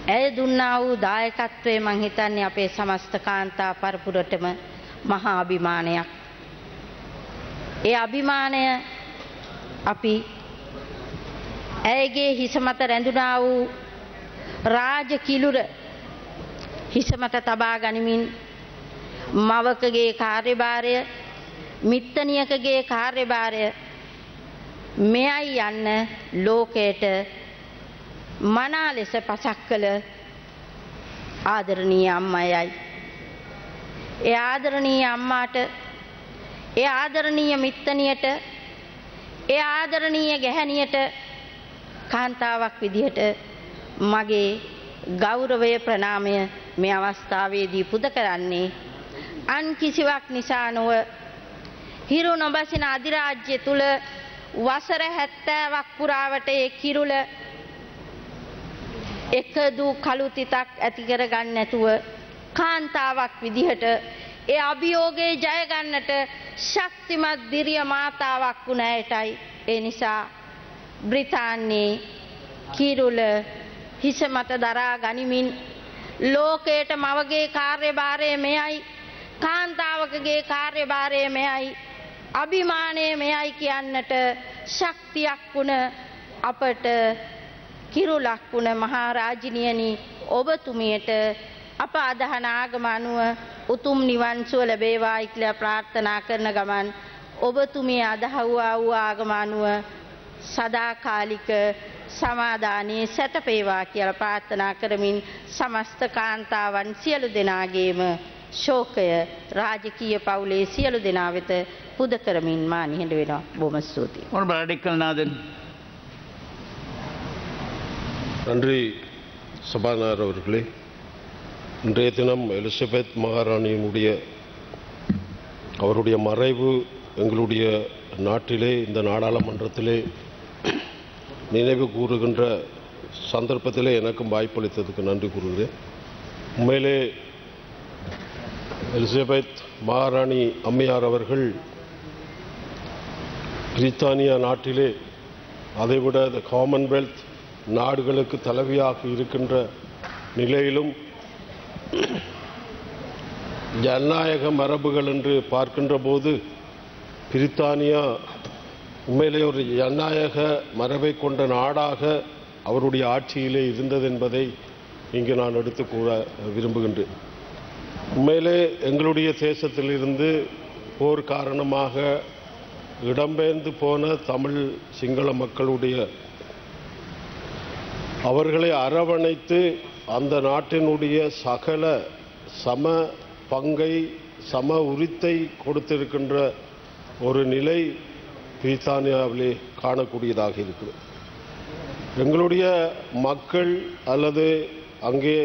ඇය දුන්නා වූ දායකත්වයේ මං හිතන්නේ අපේ සමස්ත කාන්තා පරපුරටම මහා අභිමානයක්. ඒ අභිමානය අපි ඇයගේ හිස මත රැඳුනා වූ රාජ කිලුර හිස මත තබා ගනිමින් මවකගේ කාර්යභාරය මිත්තණියකගේ කාර්යභාරය මෙයයි යන්න ලෝකයට මනා ලෙස පසක් කළ ආදරණීය අම්මයයි. ඒ ආදරණීය අම්මාට ඒ ආදරණීය මිත්තණියට ඒ ආදරණීය ගැහැණියට කාන්තාවක් විදිහට මගේ ගෞරවය ප්‍රණාමය මේ අවස්ථාවේදී පුද කරන්නේ අන් කිසිවක් නිසා නොව හිරු නොබසින අධිරාජ්‍ය තුල වසර 70ක් පුරාවට ඒ කිරුල එකදු කළුතිතක් ඇති කරගන්න නැතුව කාන්තාවක් විදිහට ඒ අභියෝගේ ජය ගන්නට ශක්තිමත් දිරිය මාතාවක් වුණ ඇයටයි. ඒ නිසා බ්‍රිතාන්‍යයේ කිරුල හිස මත දරා ගනිමින් ලෝකයට මවගේ කාර්යභාරය මෙයයි, කාන්තාවකගේ කාර්යභාරය මෙයයි, අභිමානය මෙයයි කියන්නට ශක්තියක් වුණ අපට කිරුලක් වුණ මහා රාජිනියනි ඔබතුමියට අප අදහන ආගම අනුව උතුම් නිවන් සුව ලැබේවායි කියලා ප්‍රාර්ථනා කරන ගමන් ඔබතුමිය අදහුවා වූ ආගම අනුව සදාකාලික සමාදානයේ සැතපේවා කියලා ප්‍රාර්ථනා කරමින් සමස්ත කාන්තාවන් සියලු දෙනාගේම ශෝකය රාජකීය පවුලේ සියලු දෙනා වෙත පුද කරමින් මා නිහඬ වෙනවා. බොහොම ස්තුතියි. அடிக்கல்நாதன். நன்றி சபாநாயகர் அவர்களே. இன்றைய தினம் எலிசபெத் மகாராணியினுடைய அவருடைய மறைவு எங்களுடைய நாட்டிலே இந்த நாடாளுமன்றத்திலே நினைவு கூறுகின்ற சந்தர்ப்பத்திலே எனக்கும் வாய்ப்பளித்ததுக்கு நன்றி கூறுகிறேன். உண்மையிலே எலிசபெத் மகாராணி அம்மையார் அவர்கள் பிரித்தானியா நாட்டிலே அதைவிட காமன்வெல்த் நாடுகளுக்கு தலைவியாக இருக்கின்ற நிலையிலும் ஜனநாயக மரபுகள் என்று பார்க்கின்ற போது பிரித்தானியா உண்மையிலே ஒரு ஜனநாயக மரபை கொண்ட நாடாக அவருடைய ஆட்சியிலே இருந்தது என்பதை இங்கு நான் எடுத்து கூற விரும்புகின்றேன். உண்மையிலே எங்களுடைய தேசத்திலிருந்து போர் காரணமாக இடம்பெயர்ந்து போன தமிழ் சிங்கள மக்களுடைய அவர்களை அரவணைத்து அந்த நாட்டினுடைய சகல சம பங்கை சம உரித்தை கொடுத்திருக்கின்ற ஒரு நிலை பிரித்தானியாவிலே காணக்கூடியதாக இருக்கிறது. எங்களுடைய மக்கள் அல்லது அங்கே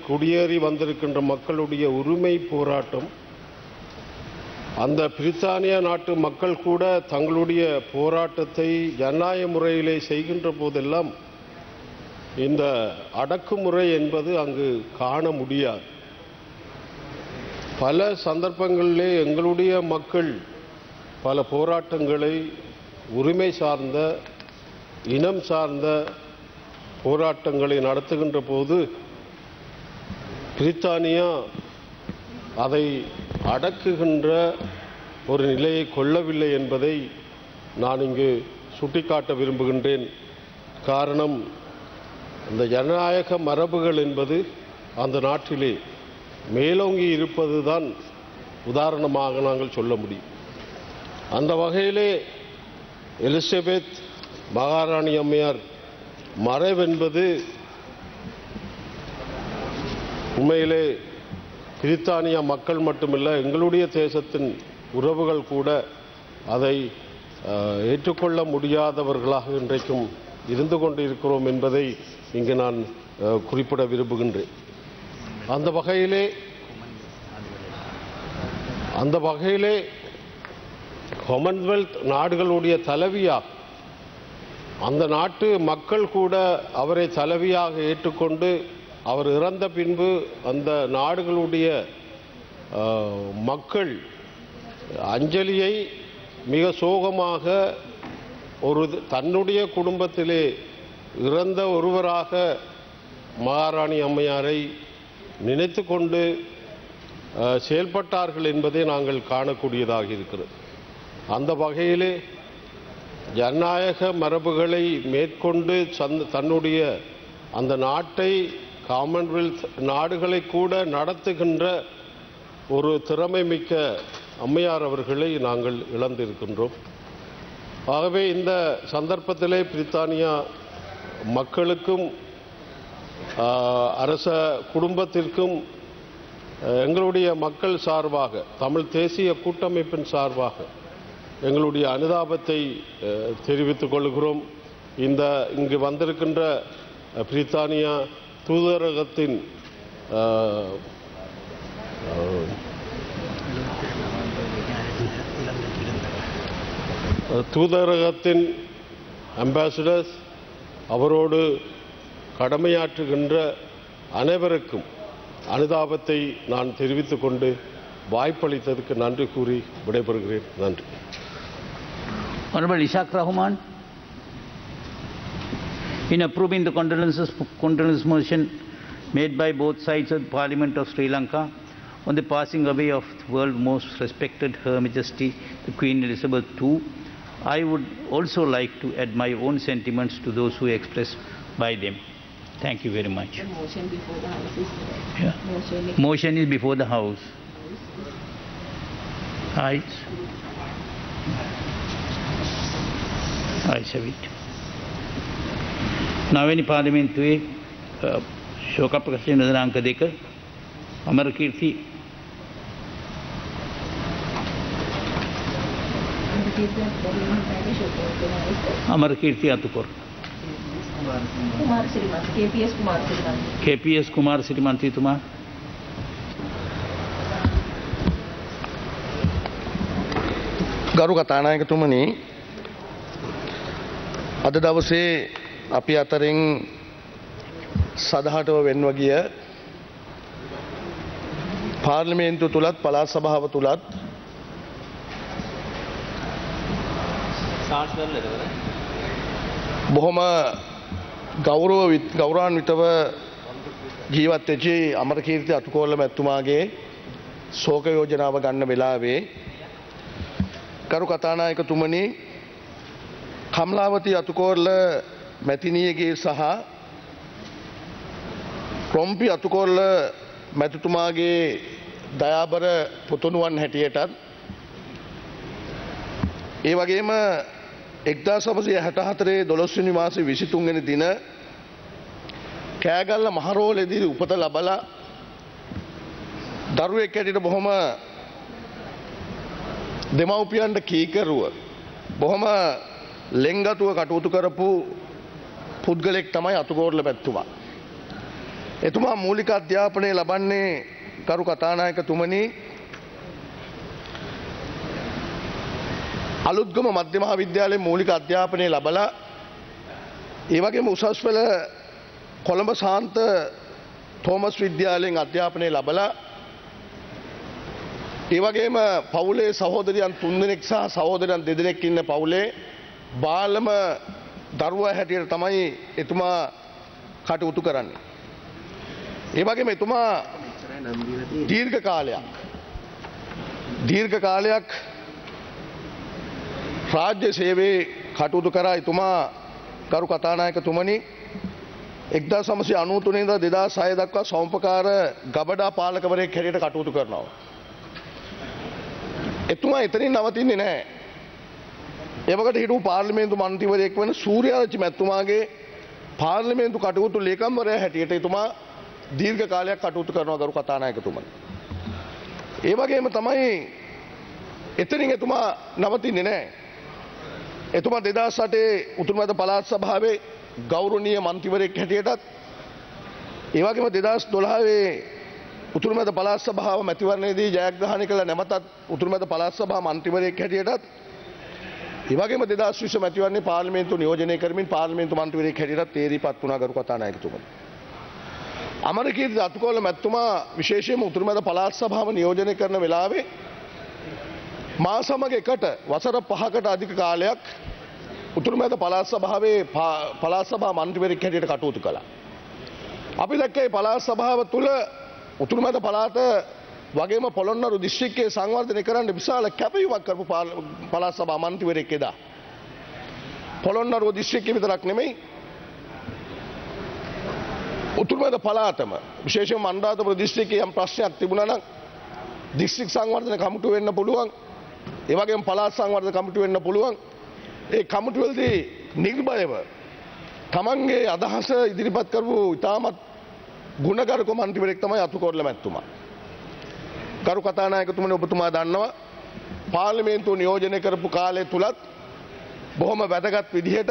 குடியேறி வந்திருக்கின்ற மக்களுடைய உரிமை போராட்டம், அந்த பிரித்தானியா நாட்டு மக்கள் கூட தங்களுடைய போராட்டத்தை ஜனநாயக முறையிலே செய்கின்ற போதெல்லாம் இந்த அடக்குமுறை என்பது அங்கு காண முடியாது. பல சந்தர்ப்பங்களிலே எங்களுடைய மக்கள் பல போராட்டங்களை உரிமை சார்ந்த இனம் சார்ந்த போராட்டங்களை நடத்துகின்ற போது பிரித்தானியா அதை அடக்குகின்ற ஒரு நிலையை கொள்ளவில்லை என்பதை நான் இங்கு சுட்டிக்காட்ட விரும்புகின்றேன். காரணம், இந்த ஜனநாயக மரபுகள் என்பது அந்த நாட்டிலே மேலோங்கி இருப்பதுதான் உதாரணமாக நாங்கள் சொல்ல முடியும். அந்த வகையிலே எலிசபெத் மகாராணி அம்மையார் மறைவென்பது உண்மையிலே பிரித்தானியா மக்கள் மட்டுமல்ல, எங்களுடைய தேசத்தின் உறவுகள் கூட அதை ஏற்றுக்கொள்ள முடியாதவர்களாக இன்றைக்கும் இருந்து கொண்டிருக்கிறோம் என்பதை இங்கு நான் குறிப்பிட விரும்புகின்றேன். அந்த வகையிலே காமன்வெல்த் நாடுகளுடைய தலைவியாக அந்த நாட்டு மக்கள் கூட அவரை தலைவியாக ஏற்றுக்கொண்டு அவர் இறந்த பின்பு அந்த நாடுகளுடைய மக்கள் அஞ்சலியை மிக சோகமாக ஒரு தன்னுடைய குடும்பத்திலே இறந்த ஒருவராக மகாராணி அம்மையாரை நினைத்து கொண்டு செயல்பட்டார்கள் என்பதை நாங்கள் காணக்கூடியதாக இருக்கிறது. அந்த வகையிலே ஜனநாயக மரபுகளை மேற்கொண்டு தன்னுடைய அந்த நாட்டை காமன்வெல்த் நாடுகளை கூட நடத்துகின்ற ஒரு திறமை மிக்க அம்மையார் அவர்களை நாங்கள் இழந்திருக்கின்றோம். ஆகவே இந்த சந்தர்ப்பத்திலே பிரித்தானியா மக்களுக்கும் அரச குடும்பத்திற்கும் எங்களுடைய மக்கள் சார்பாக தமிழ் தேசிய கூட்டமைப்பின் சார்பாக எங்களுடைய அனுதாபத்தை தெரிவித்துக் கொள்கிறோம். இங்கு வந்திருக்கின்ற பிரித்தானியா தூதரகத்தின் அம்பாசிடர்ஸ் அவரோடு கடமையாற்றுகின்ற அனைவருக்கும் அனுதாபத்தை நான் தெரிவித்துக் கொண்டு வாய்ப்பளித்ததற்கு நன்றி கூறி விடைபெறுகிறேன். நன்றி. Honorable Ishaq Rahman, in approving the condolence motion made by both sides of the Parliament of Sri Lanka on the passing away of the world's most respected Her Majesty the Queen Elizabeth II, I would also like to add my own sentiments to those who expressed by them. Thank you very much. The motion before the House is Motion is before the House. Ayes. Ayes have it. නවැනි පාර්ලිමේන්තුවේ ශෝක ප්‍රකාශ නිදන අංක 2 Amarakeerthi අතුකොර KPS කුමාර සිරි මන්ත්‍රීතුමා ගරු කතානායකතුමනි අද දවසේ අපි අතරින් සදහටව වෙන්ව ගිය පාර්ලිමේන්තුව තුලත් පළාත් සභාව තුලත් බොහොම ගෞරවාන්විතව ජීවත් වෙච්ච අමරකීර්ති අතුකෝල්ල මැතිතුමාගේ ශෝක යෝජනාව ගන්න වෙලාවේ කරු කතානායකතුමනි කමලාවති අතුකෝල්ල මැතිනියගේ සහ රොම්පි අතුකෝල්ල මැතිතුමාගේ දයාබර පුතුණුවන් හැටියටත් ඒ වගේම 1964 12 වෙනි මාසේ 23 වෙනි දින කෑගල්ල මහරෝලේදී උපත ලබලා දරුවෙක් හැටියට බොහොම දෙමව්පියන්ට කීකරුව බොහොම ලෙන්ගතුව කටයුතු කරපු පුද්ගලෙක් තමයි අතුකෝරළ මැතිතුමා. එතුමා මූලික අධ්‍යාපනය ලබන්නේ කරු කතානායකතුමනි අලුත්ගම මධ්‍ය මහා විද්‍යාලයේ මූලික අධ්‍යාපනය ලබලා ඒ වගේම උසස් පෙළ කොළඹ ශාන්ත තෝමස් විද්‍යාලයෙන් අධ්‍යාපනය ලබලා ඒ වගේම පවුලේ සහෝදරියන් 3 දෙනෙක් සහ සහෝදරයන් 2 දෙනෙක් ඉන්න පවුලේ බාලම දරුවා හැටියට තමයි එතුමා කටයුතු කරන්නේ. ඒ වගේම එතුමා දීර්ඝ කාලයක් රාජ්‍ය සේවයේ කටයුතු කරා. එතුමා කරු කතානායකතුමනි 1993 ඉඳලා 2006 දක්වා සෞම්පකාර ගබඩා පාලකවරයෙක් හැටියට කටයුතු කරනවා. එතුමා එතනින් නවතින්නේ නැහැ. එවකට හිටපු පාර්ලිමේන්තු මන්ත්‍රීවරයෙක් වෙන සූර්යාරච්චි මැතිතුමාගේ පාර්ලිමේන්තු කටයුතු ලේකම්වරයා හැටියට එතුමා දීර්ඝ කාලයක් කටයුතු කරනවා ගරු කතානායකතුමනි. ඒ වගේම තමයි එතනින් එතුමා නවතින්නේ නැහැ. එතුමා 2008 උතුරුමැද පළාත් සභාවේ ගෞරවනීය මන්ත්‍රීවරයෙක් හැටියටත් ඒ වගේම 2012 උතුරුමැද පළාත් සභාව මැතිවරණයේදී ජයග්‍රහණය කළ නැවතත් උතුරුමැද පළාත් සභා මන්ත්‍රීවරයෙක් හැටියටත් ඒ වගේම 2020 මැතිවරණයේ පාර්ලිමේන්තුව නියෝජනය කරමින් පාර්ලිමේන්තු මන්ත්‍රීවරයෙක් හැටියටත් තේරීපත් වුණා ගරු කතානායකතුමනි. අමරකීර්ති අතුකෝල මැතිතුමා විශේෂයෙන්ම උතුරුමැද පළාත් සභාව නියෝජනය කරන වෙලාවේ මා සමග එකට වසර 5කට අධික කාලයක් උතුරුමැද පළාත් සභාවේ පළාත් සභා මන්ත්‍රීවරයෙක් හැටියට කටයුතු කළා. අපි දැක්කේ පළාත් සභාව තුළ උතුරුමැද පළාත වගේම පොළොන්නරු දිස්ත්‍රික්කයේ සංවර්ධනය කරන්න විශාල කැපවීමක් කරපු පළාත් සභා මන්ත්‍රීවරයෙක් එදා. පොළොන්නරුව දිස්ත්‍රික්කය විතරක් නෙමෙයි උතුරුමැද පළාතම විශේෂයෙන්ම අනුරාධපුර දිස්ත්‍රික්කයේ යම් ප්‍රශ්නයක් තිබුණා නම් දිස්ත්‍රික් සංවර්ධන කමිටුව වෙන්න පුළුවන්. ඒ වගේම පළාත් සංවර්ධන කමිටුව වෙන්න පුළුවන්. ඒ කමිටුවලදී නිර්භයව තමන්ගේ අදහස ඉදිරිපත් කරපු ඉතාමත් ගුණගරුක මන්ත්‍රීවරයෙක් තමයි අතුකෝරළ මැතිතුමා. ගරු කතානායකතුමනි ඔබතුමා දන්නවා පාර්ලිමේන්තුව නියෝජනය කරපු කාලය තුලත් බොහොම වැදගත් විදිහට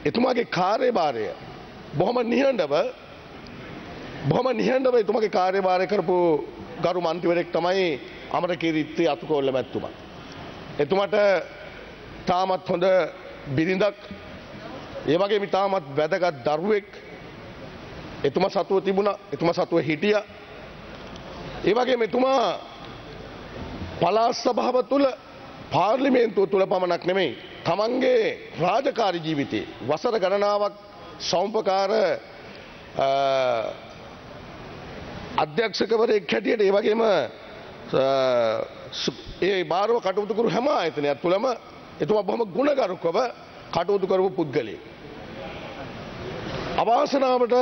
එතුමාගේ කාර්යභාරය බොහොම නිහඬව එතුමාගේ කාර්යභාරය කරපු ගරු මන්ත්‍රීවරයෙක් තමයි අමරකීර්ති අතුකෝරළ මැතිතුමා. එතුමාට තාමත් හොඳ බිරිඳක් ඒ වගේම තාමත් වැදගත් දරුවෙක් එතුමා සතුව තිබුණා. එතුමා සතුව හිටියා. ඒ වගේම එතුමා පළාත් සභාව තුළ පාර්ලිමේන්තුව තුළ පමණක් නෙමෙයි තමන්ගේ රාජකාරී ජීවිතේ වසර ගණනාවක් සෞම්පකාර අධ්‍යක්ෂකවරයෙක් හැටියට ඒ වගේම ඒ බාරව කටයුතු කරු හැම ආයතනයක් තුළම එතුමා බොහොම ගුණගරුකව කටයුතු කරපු පුද්ගලයෙක්. අවාසනාවට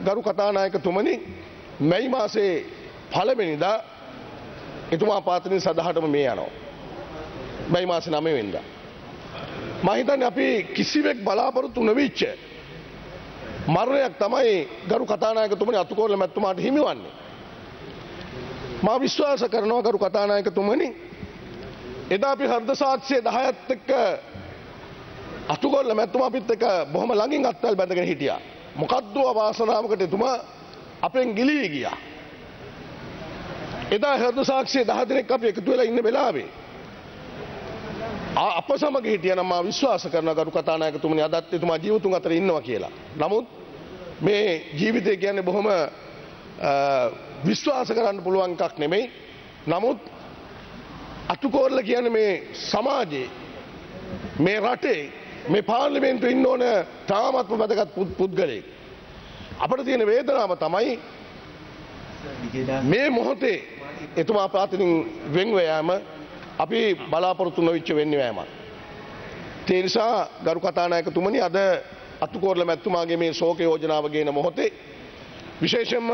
ගරු කතානායකතුමනි මැයි මාසේ පළවෙනිදා එතුමා පාතනින් සදහටම මේ යනවා. මැයි මාසේ 9 වෙනිදා. මම හිතන්නේ අපි කිසිවෙක් බලාපොරොත්තු නොවිච්ච මරණයක් තමයි ගරු කතානායකතුමනි අතුකෝරළ මැතිතුමාට හිමිවන්නේ. මා විශ්වාස කරනවා ගරු කතානායකතුමනි එදා අපි හෘද සාක්ෂිය 10ත් එක්ක අතුකෝරළ මැතිතුමා අපිත් එක්ක බොහොම ළඟින් අත්වැල් බැඳගෙන හිටියා. මොකද්ද අවාසනාවකට එතුමා අපෙන් ගිලී ගියා. එදා හෘද සාක්ෂිය 10 දෙනෙක් අපි එකතු වෙලා ඉන්න වෙලාවේ අප සමග හිටියනම් මා විශ්වාස කරනවා ගරු කතානායකතුමනි අදත් එතුමා ජීවතුන් අතර ඉන්නවා කියලා. නමුත් මේ ජීවිතය කියන්නේ බොහොම විශ්වාස කරන්න පුළුවන් එකක් නෙමෙයි. නමුත් අතුකෝරළ කියන්නේ මේ සමාජයේ මේ රටේ මේ පාර්ලිමේන්තුවේ ඉන්න ඕන තාමත්ම වැදගත් පුද්ගලයෙක්. අපිට තියෙන වේදනාව තමයි මේ මොහොතේ එතුමා පාතනින් වෙන්ව යාම අපි බලාපොරොත්තු නොවිච්ච වෙන්නේ වෑම. ඒ නිසා ගරු කතානායකතුමනි අද අතුකෝරළ මැතිතුමාගේ මේ ශෝක යෝජනාව ගේන මොහොතේ විශේෂයෙන්ම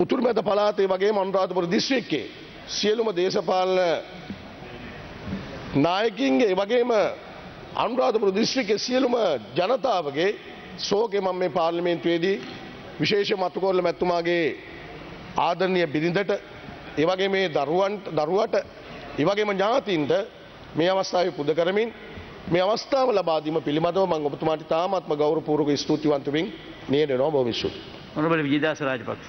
උතුරුමැද පළාතේ වගේම අනුරාධපුර දිස්ත්‍රික්කයේ සියලුම දේශපාලන නායකින්ගේ වගේම අනුරාධපුර දිස්ත්‍රික්කයේ සියලුම ජනතාවගේ ශෝකය මම මේ පාර්ලිමේන්තුවේදී විශේෂයෙන්ම අතුකෝරළ මැතිතුමාගේ ආදරණීය බිරිඳට ඒ වගේම මේ දරුවට ඒ වගේම ඥාතීන්ට මේ අවස්ථාවේ පුද කරමින් මේ අවස්ථාව ලබා දීම පිළිබඳව මම ඔබතුමාට තාමත්ම ගෞරවපූර්වක ස්තුතිවන්ත වෙමින් නියැලෙනවා. බොහොම ස්තුතියි. Honorable විජේදාස රාජපක්ෂ.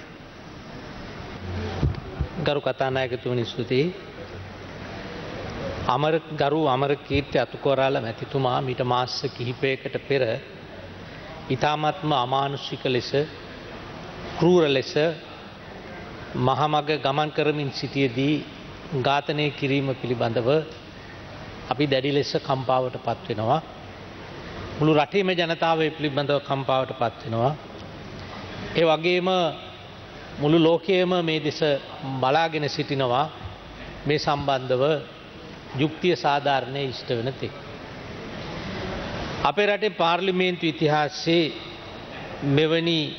ගරු කතානායකතුමනි ස්තුතියි. ගරු අමරකීර්ති අතුකෝරළ මැතිතුමා මීට මාස කිහිපයකට පෙර ඊ타මත්ම අමානුෂික ලෙස ක්‍රූර ලෙස මහමග ගමන් කරමින් සිටියේදී ඝාතනය කිරීම පිළිබඳව අපි දැඩි ලෙස කම්පාවට පත් වෙනවා. මුළු රටේම ජනතාව ඒ පිළිබඳව කම්පාවට පත් වෙනවා. ඒ වගේම මුළු ලෝකයේම මේ දෙස බලාගෙන සිටිනවා මේ සම්බන්ධව යුක්තිය සාධාරණය ඉෂ්ට වෙන තෙක්. අපේ රටේ පාර්ලිමේන්තු ඉතිහාසයේ මෙවැනි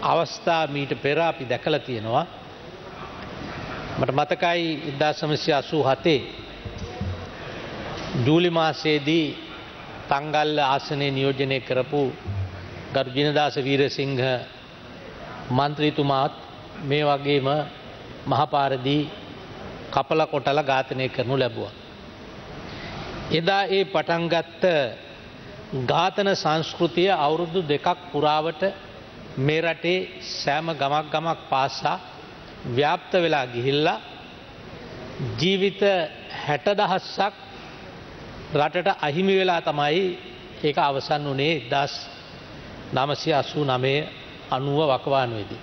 අවස්ථා මීට පෙර අපි දැකලා තියෙනවා. මට මතකයි 1987 ජූලි මාසයේදී තංගල්ල ආසනයේ නියෝජනය කරපු ගරු ජිනදාස වීරසිංහ මන්ත්‍රීතුමාත් මේ වගේම මහපාරදී කපල කොටල ඝාතනය කරනු ලැබුවා. එදා ඒ පටන් ගත්ත ඝාතන සංස්කෘතිය අවුරුදු 2ක් පුරාවට මේ රටේ සෑම ගමක් පාසා ව්‍යාප්ත වෙලා ගිහිල්ලා ජීවිත 60,000ක් රටට අහිමි වෙලා තමයි ඒක අවසන් වුණේ 1989 අනුව වකවානුවේදී.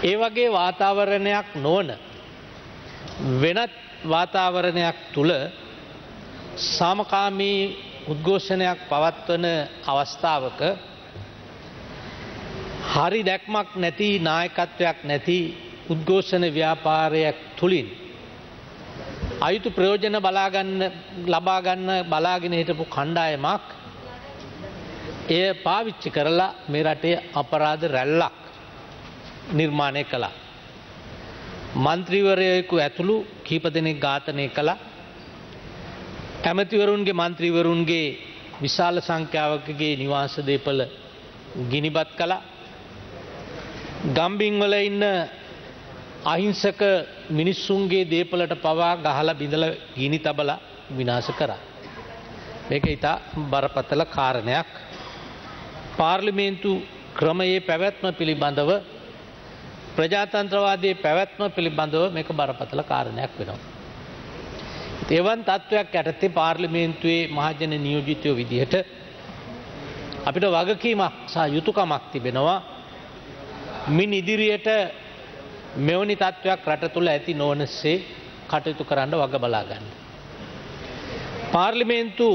ඒ වගේ වාතාවරණයක් නොවන වෙනත් වාතාවරණයක් තුල සාමකාමී උද්ඝෝෂණයක් පවත්වන අවස්ථාවක හරි දැක්මක් නැති නායකත්වයක් නැති උද්ඝෝෂණ ව්‍යාපාරයක් තුලින් අයුතු ප්‍රයෝජන ලබා ගන්න බලාගෙන හිටපු කණ්ඩායමක් එය පාවිච්චි කරලා මේ රටේ අපරාධ රැල්ලක් නිර්මාණය කළා. මන්ත්‍රීවරයෙකු ඇතුළු කීප දෙනෙක් ඝාතනය කළා. ඇමතිවරුන්ගේ මන්ත්‍රීවරුන්ගේ විශාල සංඛ්‍යාවකගේ නිවාස දේපල ගිනිබත් කළා. ගම්බින් වල ඉන්න අහිංසක මිනිස්සුන්ගේ දේපලට පවා ගහලා බිඳලා ගිනි තබලා විනාශ කරා. මේක ඉතා බරපතල කාරණයක්. පාර්ලිමේන්තු ක්‍රමයේ පැවැත්ම පිළිබඳව ප්‍රජාතන්ත්‍රවාදයේ පැවැත්ම පිළිබඳව මේක බරපතල කාරණයක් වෙනවා. එවන් තත්ත්වයක් යටතේ පාර්ලිමේන්තුවේ මහජන නියෝජිතයෝ විදිහට අපිට වගකීමක් සහ යුතුයකමක් තිබෙනවා මින් ඉදිරියට මෙවැනි තත්ත්වයක් රට තුළ ඇති නොවනසේ කටයුතු කරන්න වග බලා ගන්න. පාර්ලිමේන්තු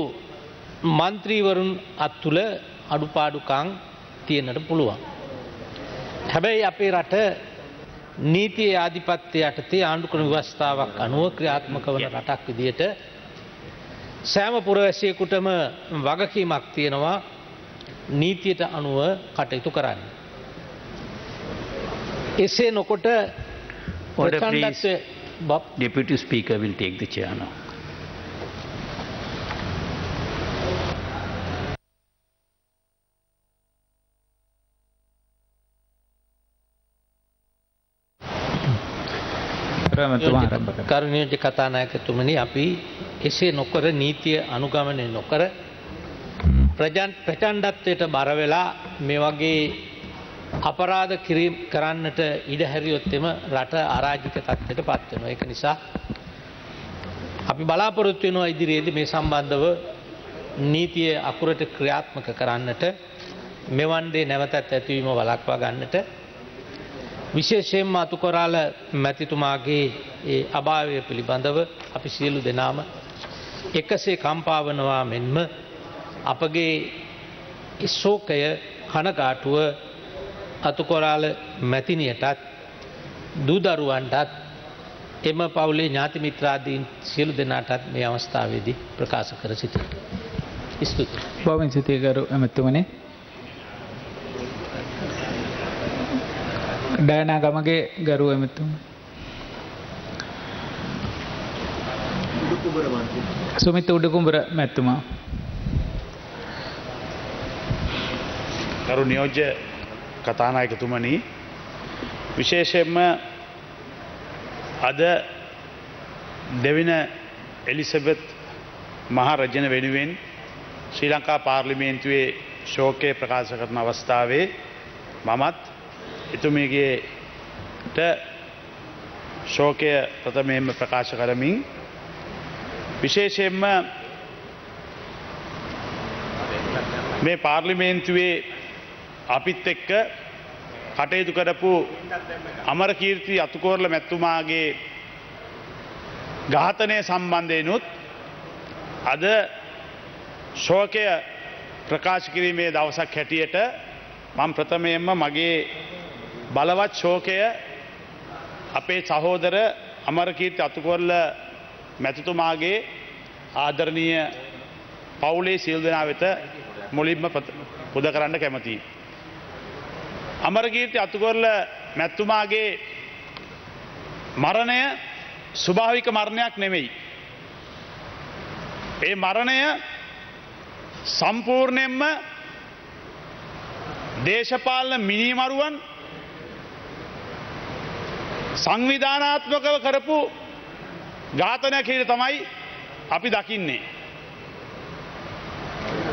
මන්ත්‍රීවරුන් අත්තුල අඩුපාඩුකම් තියෙන්නට පුළුවන්. හැබැයි අපේ රට නීතියේ ආධිපත්‍ය යටතේ ආණ්ඩුක්‍රම ව්‍යවස්ථාවක් අනුව ක්‍රියාත්මක වන රටක් විදියට සෑම පුරවැසියෙකුටම වගකීමක් තියෙනවා නීතියට අනුව කටයුතු කරන්න. එසේ නොකොට Order, please. Deputy Speaker will take the chair now. කරුණීය කතානායකතුමනි, අපි එසේ නොකර නීතිය අනුගමනය නොකර ප්‍රචණ්ඩත්වයට බර වෙලා මේ වගේ අපරාධ කිරීම කරන්නට ඉඩ හැරියොත් එම රට අරාජික තත්ත්වයට පත් වෙනවා. ඒක නිසා අපි බලාපොරොත්තු වෙනවා ඉදිරියේදී මේ සම්බන්ධව නීතිය අකුරට ක්‍රියාත්මක කරන්නට, මෙවන් දේ නැවතත් ඇතිවීම වළක්වා ගන්නට, විශේෂයෙන්ම අතුකොරාල මැතිතුමාගේ ඒ අභාවය පිළිබඳව අපි සියලු දෙනාම එකසේ කම්පා වනවා මෙන්ම අපගේ ශෝකය කනගාටුව අතුකොරාල මැතිනියටත් දූ දරුවන්ටත් එම පවුලේ ඥාති මිත්‍රාදීන් සියලු දෙනාටත් මේ අවස්ථාවේදී ප්‍රකාශ කර සිටිනවා. ස්තුතියි. බොහොම ස්තුතියි ගරු ඇමතුමනි. ඩයනා ගමගේ ගරු ඇමතුමනි. සුමිත් උඩකුඹර මැතිතුමා. ගරු නියෝජ්‍ය කතානායකතුමනි, විශේෂයෙන්ම අද දෙවින එලිසබෙත් මහරජන වෙනුවෙන් ශ්‍රී ලංකා පාර්ලිමේන්තුවේ ශෝකය ප්‍රකාශ කරන අවස්ථාවේ මමත් එතුමියගේට ශෝකය ප්‍රථමයෙන්ම ප්‍රකාශ කරමින් විශේෂයෙන්ම මේ පාර්ලිමේන්තුවේ අපිත් එක්ක කටයුතු කරපු අමරකීර්ති අතුකෝරළ මැතිතුමාගේ ඝාතනය සම්බන්ධයෙන්ුත් අද ශෝකය ප්‍රකාශ කිරීමේ දවසක් හැටියට මම ප්‍රථමයෙන්ම මගේ බලවත් ශෝකය අපේ සහෝදර අමරකීර්ති අතුකෝරළ මැතිතුමාගේ ආදරණීය පවුලේ සියලු දෙනා වෙත මුලින්ම පුද කරන්න කැමතියි. අමරකීර්ති අතුකොරළ මැතිතුමාගේ මරණය ස්වභාවික මරණයක් නෙමෙයි. ඒ මරණය සම්පූර්ණයෙන්ම දේශපාලන මිනිමරුවන් සංවිධානාත්මකව කරපු ඝාතනයක් හිර තමයි අපි දකින්නේ.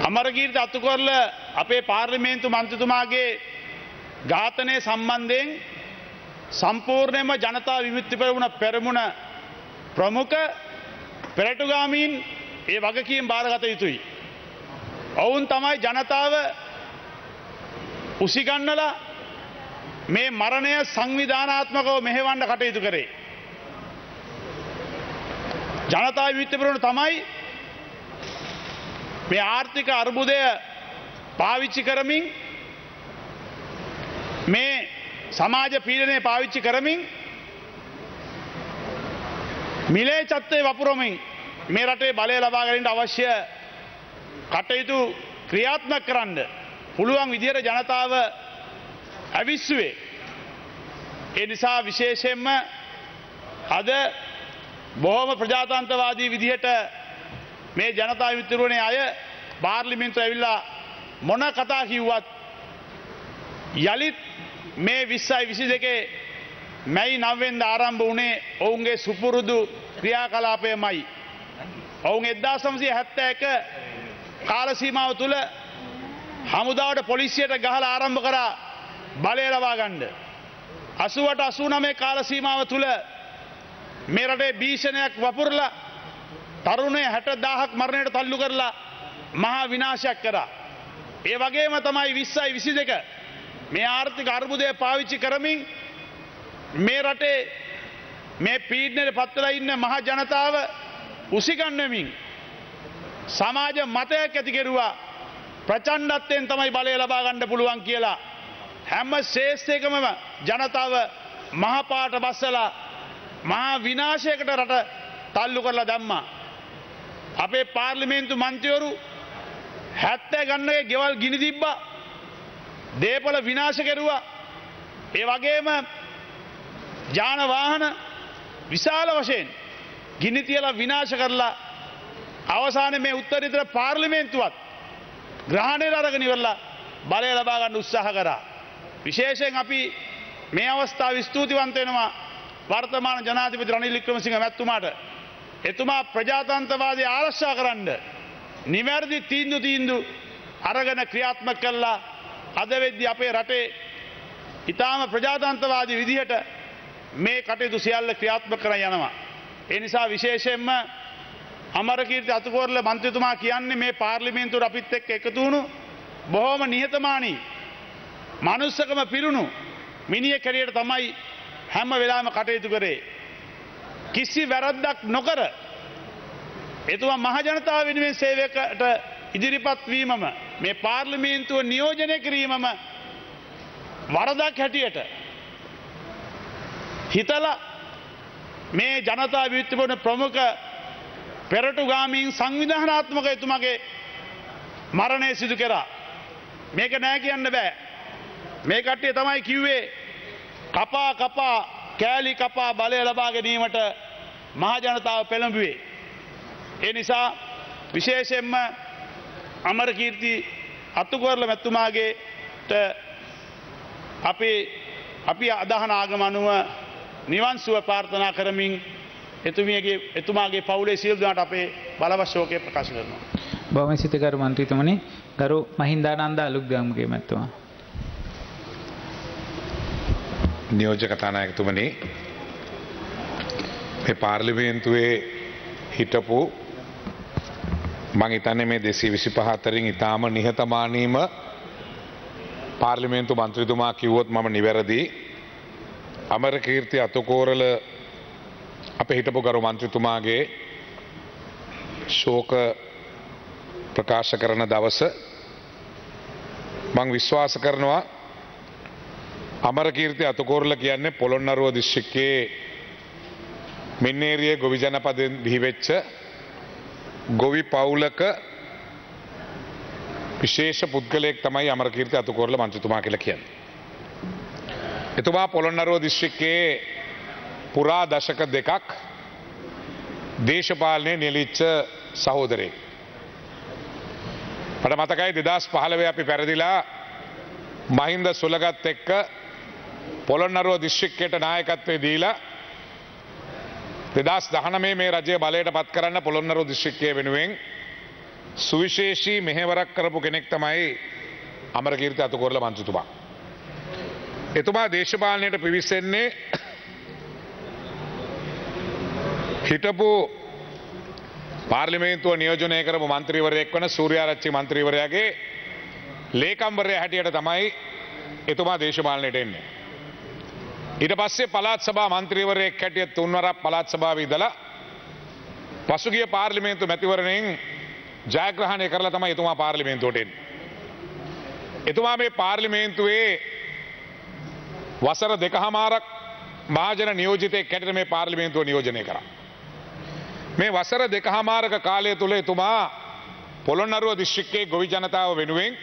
අමරකීර්ති අතුකොරළ අපේ පාර්ලිමේන්තු මන්ත්‍රීතුමාගේ ඝාතනය සම්බන්ධයෙන් සම්පූර්ණයෙන්ම ජනතා විමුක්ති පෙරමුණ ප්‍රමුඛ පෙරටුගාමීන් ඒ වගකීම් බාරගත යුතුයි. ඔවුන් තමයි ජනතාව උසිගන්නලා මේ මරණය සංවිධානාත්මකව මෙහෙවන්න කටයුතු කරේ. ජනතා විමුක්තිපෙරමුණ තමයි මේ ආර්ථික අර්බුදය පාවිච්චි කරමින් මේ සමාජ පීඩනය පාවිච්චි කරමින් මිලේ චත්තේ වපුරමින් මේ රටේ බලය ලබා ගැනීමට අවශ්‍ය කටයුතු ක්‍රියාත්මක කරන්න පුළුවන් විදිහට ජනතාව ඇවිස්සුවේ. ඒ නිසා විශේෂයෙන්ම අද බොහොම ප්‍රජාතන්ත්‍රවාදී විදිහට මේ ජනතා විමුක්තිපෙරමුණේ අය පාර්ලිමේන්තුවට ඇවිල්ලා මොන කතා කිව්වත් යලිත් මේ 2022 මැයි 9 වෙනිදා ආරම්භ වුණේ ඔවුන්ගේ සුපුරුදු ක්‍රියාකලාපයමයි. ඔවුන් 1971 කාල සීමාව තුළ හමුදාවට පොලිසියට ගහලා ආරම්භ කරා බලය ලබා ගන්න. 88 89 කාල සීමාව තුළ මේ රටේ භීෂණයක් වපුරලා තරුණය 60000ක් මරණයට තල්ලු කරලා මහා විනාශයක් කරා. ඒ වගේම තමයි 2022 මේ ආර්ථික අර්බුදය පාවිච්චි කරමින් මේ රටේ මේ පීඩනයට පත් වෙලා ඉන්න මහ ජනතාව උසිගන්වමින් සමාජ මතයක් ඇති කෙරුවා. ප්‍රචණ්ඩත්වයෙන් තමයි බලය ලබා ගන්න පුළුවන් කියලා හැම ශේෂ්ඨයකම ජනතාව මහ පාට බස්සලා මහා විනාශයකට රට තල්ලු කරලා දැම්මා. අපේ පාර්ලිමේන්තු මන්ත්‍රීවරු 70 ගන්නගේ ගෙවල් ගිනි තිබ්බා. දේපල විනාශ කෙරුවා. ඒ වගේම යාන වාහන විශාල වශයෙන් ගිනි තියලා විනාශ කරලා අවසානයේ මේ උත්තරීතර පාර්ලිමේන්තුවත් ග්‍රහණයට අරගෙන ඉවරලා බලය ලබා ගන්න උත්සාහ කරා. විශේෂයෙන් අපි මේ අවස්ථාවේ ස්තුතිවන්ත වෙනවා වර්තමාන ජනාධිපති රනිල් වික්‍රමසිංහ මැතිතුමාට. එතුමා ප්‍රජාතන්ත්‍රවාදී ආරක්ෂා කරන්න නිවැරදි තීන්දුව අරගෙන ක්‍රියාත්මක කළා. අද වෙද්දී අපේ රටේ ඊටාම ප්‍රජාතන්ත්‍රවාදී විදිහට මේ කටයුතු සියල්ල ක්‍රියාත්මක කරගෙන යනවා. ඒ නිසා විශේෂයෙන්ම අමරකීර්ති අතුකෝරළ මන්ත්‍රීතුමා කියන්නේ මේ පාර්ලිමේන්තුවට අපිත් එක්ක එකතු වුණු බොහොම නිහතමානී මනුස්සකම පිරුණු මිනිහෙක් හැටියට තමයි හැම වෙලාවෙම කටයුතු කරේ. කිසි වැරද්දක් නොකර එතුමා මහ ජනතාව වෙනුවෙන් සේවයකට ඉදිරිපත් වීමම මේ පාර්ලිමේන්තුව නියෝජනය කිරීමම වරදක් හැටියට හිතලා මේ ජනතා විමුක්තිපෙරමුණ ප්‍රමුඛ පෙරටුගාමීන් සංවිධානාත්මක එතුමාගේ මරණය සිදු කරා. මේක නෑ කියන්න බෑ. මේ කට්ටිය තමයි කිව්වේ කපා කෑලි කපා බලය ලබා ගැනීමට මහ ජනතාව පෙළඹුවේ. ඒ නිසා විශේෂයෙන්ම අමරකීර්ති අතුකෝරළ මැතිතුමාගේට අපි අදහන ආගම අනුව නිවන් සුව ප්‍රාර්ථනා කරමින් එතුමාගේ පවුලේ සියලු දෙනාට අපේ බලවත් ශෝකය ප්‍රකාශ කරනවා. බොහොම සිතකරු මන්ත්‍රීතුමනි, ගරු මහින්දානන්ද අලුත්ගම්ගේ මැතිතුමා. නියෝජ්‍ය කතානායකතුමනි, මේ පාර්ලිමේන්තුවේ හිටපු මං හිතන්නේ මේ 225 අතරින් ඉතාම නිහතමානීම පාර්ලිමේන්තු මන්ත්‍රීතුමා කිව්වොත් මම නිවැරදි. අමරකීර්ති අතුකෝරළ අපේ හිටපු ගරු මන්ත්‍රීතුමාගේ ශෝක ප්‍රකාශ කරන දවස මං විශ්වාස කරනවා අමරකීර්ති අතුකෝරළ කියන්නේ පොළොන්නරුව දිස්ත්‍රික්කයේ මින්නේරිය ගොවි ජනපදයෙන් බිහිවෙච්ච ගොවි පවුලක විශේෂ පුද්ගලයෙක් තමයි අමරකීර්ති අතුකෝරළ මන්ත්‍රීතුමා කියලා කියන්නේ. එතුමා පොළොන්නරුව දිස්ත්‍රික්කයේ පුරා දශක දෙකක් දේශපාලනයේ නියැලිච්ච සහෝදරයෙක්. මට මතකයි 2015 අපි පැරදිලා මහින්ද සුලගත් එක්ක පොළොන්නරුව දිස්ත්‍රික්කයට නායකත්වය දීලා 2019 මේ රජය බලයට පත් කරන්න පොළොන්නරුව දිස්ත්‍රික්කය වෙනුවෙන් සුවිශේෂී මෙහෙවරක් කරපු කෙනෙක් තමයි අමරකීර්ති අතුකෝරළ මන්ත්‍රීතුමා. එතුමා දේශපාලනයට පිවිසෙන්නේ හිටපු පාර්ලිමේන්තුව නියෝජනය කරපු මන්ත්‍රීවරයෙක් වන සූර්යාරච්චි මන්ත්‍රීවරයාගේ ලේකම්වරයා හැටියට තමයි එතුමා දේශපාලනයට එන්නේ. ඊට පස්සේ පළාත් සභා මන්ත්‍රීවරයෙක් හැටියට තුන්වරක් පළාත් සභාවේ ඉඳලා පසුගිය පාර්ලිමේන්තු මැතිවරණයෙන් ජයග්‍රහණය කරලා තමයි එතුමා පාර්ලිමේන්තුවට එන්නේ. එතුමා මේ පාර්ලිමේන්තුවේ වසර 2කමාරක් මහජන නියෝජිතයෙක් හැටියට මේ පාර්ලිමේන්තුව නියෝජනය කරා. මේ වසර 2කමාරක කාලය තුල එතුමා පොළොන්නරුව දිස්ත්‍රික්කයේ ගොවි ජනතාව වෙනුවෙන්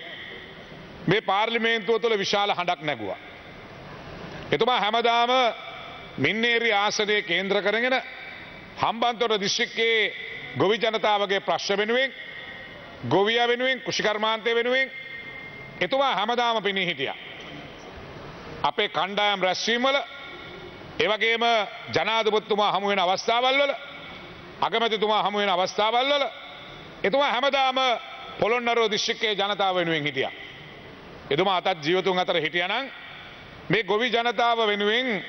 මේ පාර්ලිමේන්තුව තුළ විශාල හඬක් නැගුවා. එතුමා හැමදාම මින්නේරි ආසනයේ කේන්ද්‍ර කරගෙන හම්බන්තොට දිස්ත්‍රික්කයේ ගොවි ජනතාවගේ ප්‍රශ්න වෙනුවෙන්, ගොවියා වෙනුවෙන්, කෘෂිකර්මාන්තය වෙනුවෙන් එතුමා හැමදාම පෙනී හිටියා. අපේ කණ්ඩායම් රැස්වීම්වල, ඒ වගේම ජනාධිපතිතුමා හමු වෙන අවස්ථාවල් වල, අගමැතිතුමා හමු වෙන අවස්ථාවල් වල එතුමා හැමදාම පොළොන්නරුව දිස්ත්‍රික්කයේ ජනතාව වෙනුවෙන් හිටියා. එතුමා අතත් ජීවතුන් අතර හිටියානම් මේ ගොවි ජනතාව වෙනුවෙන්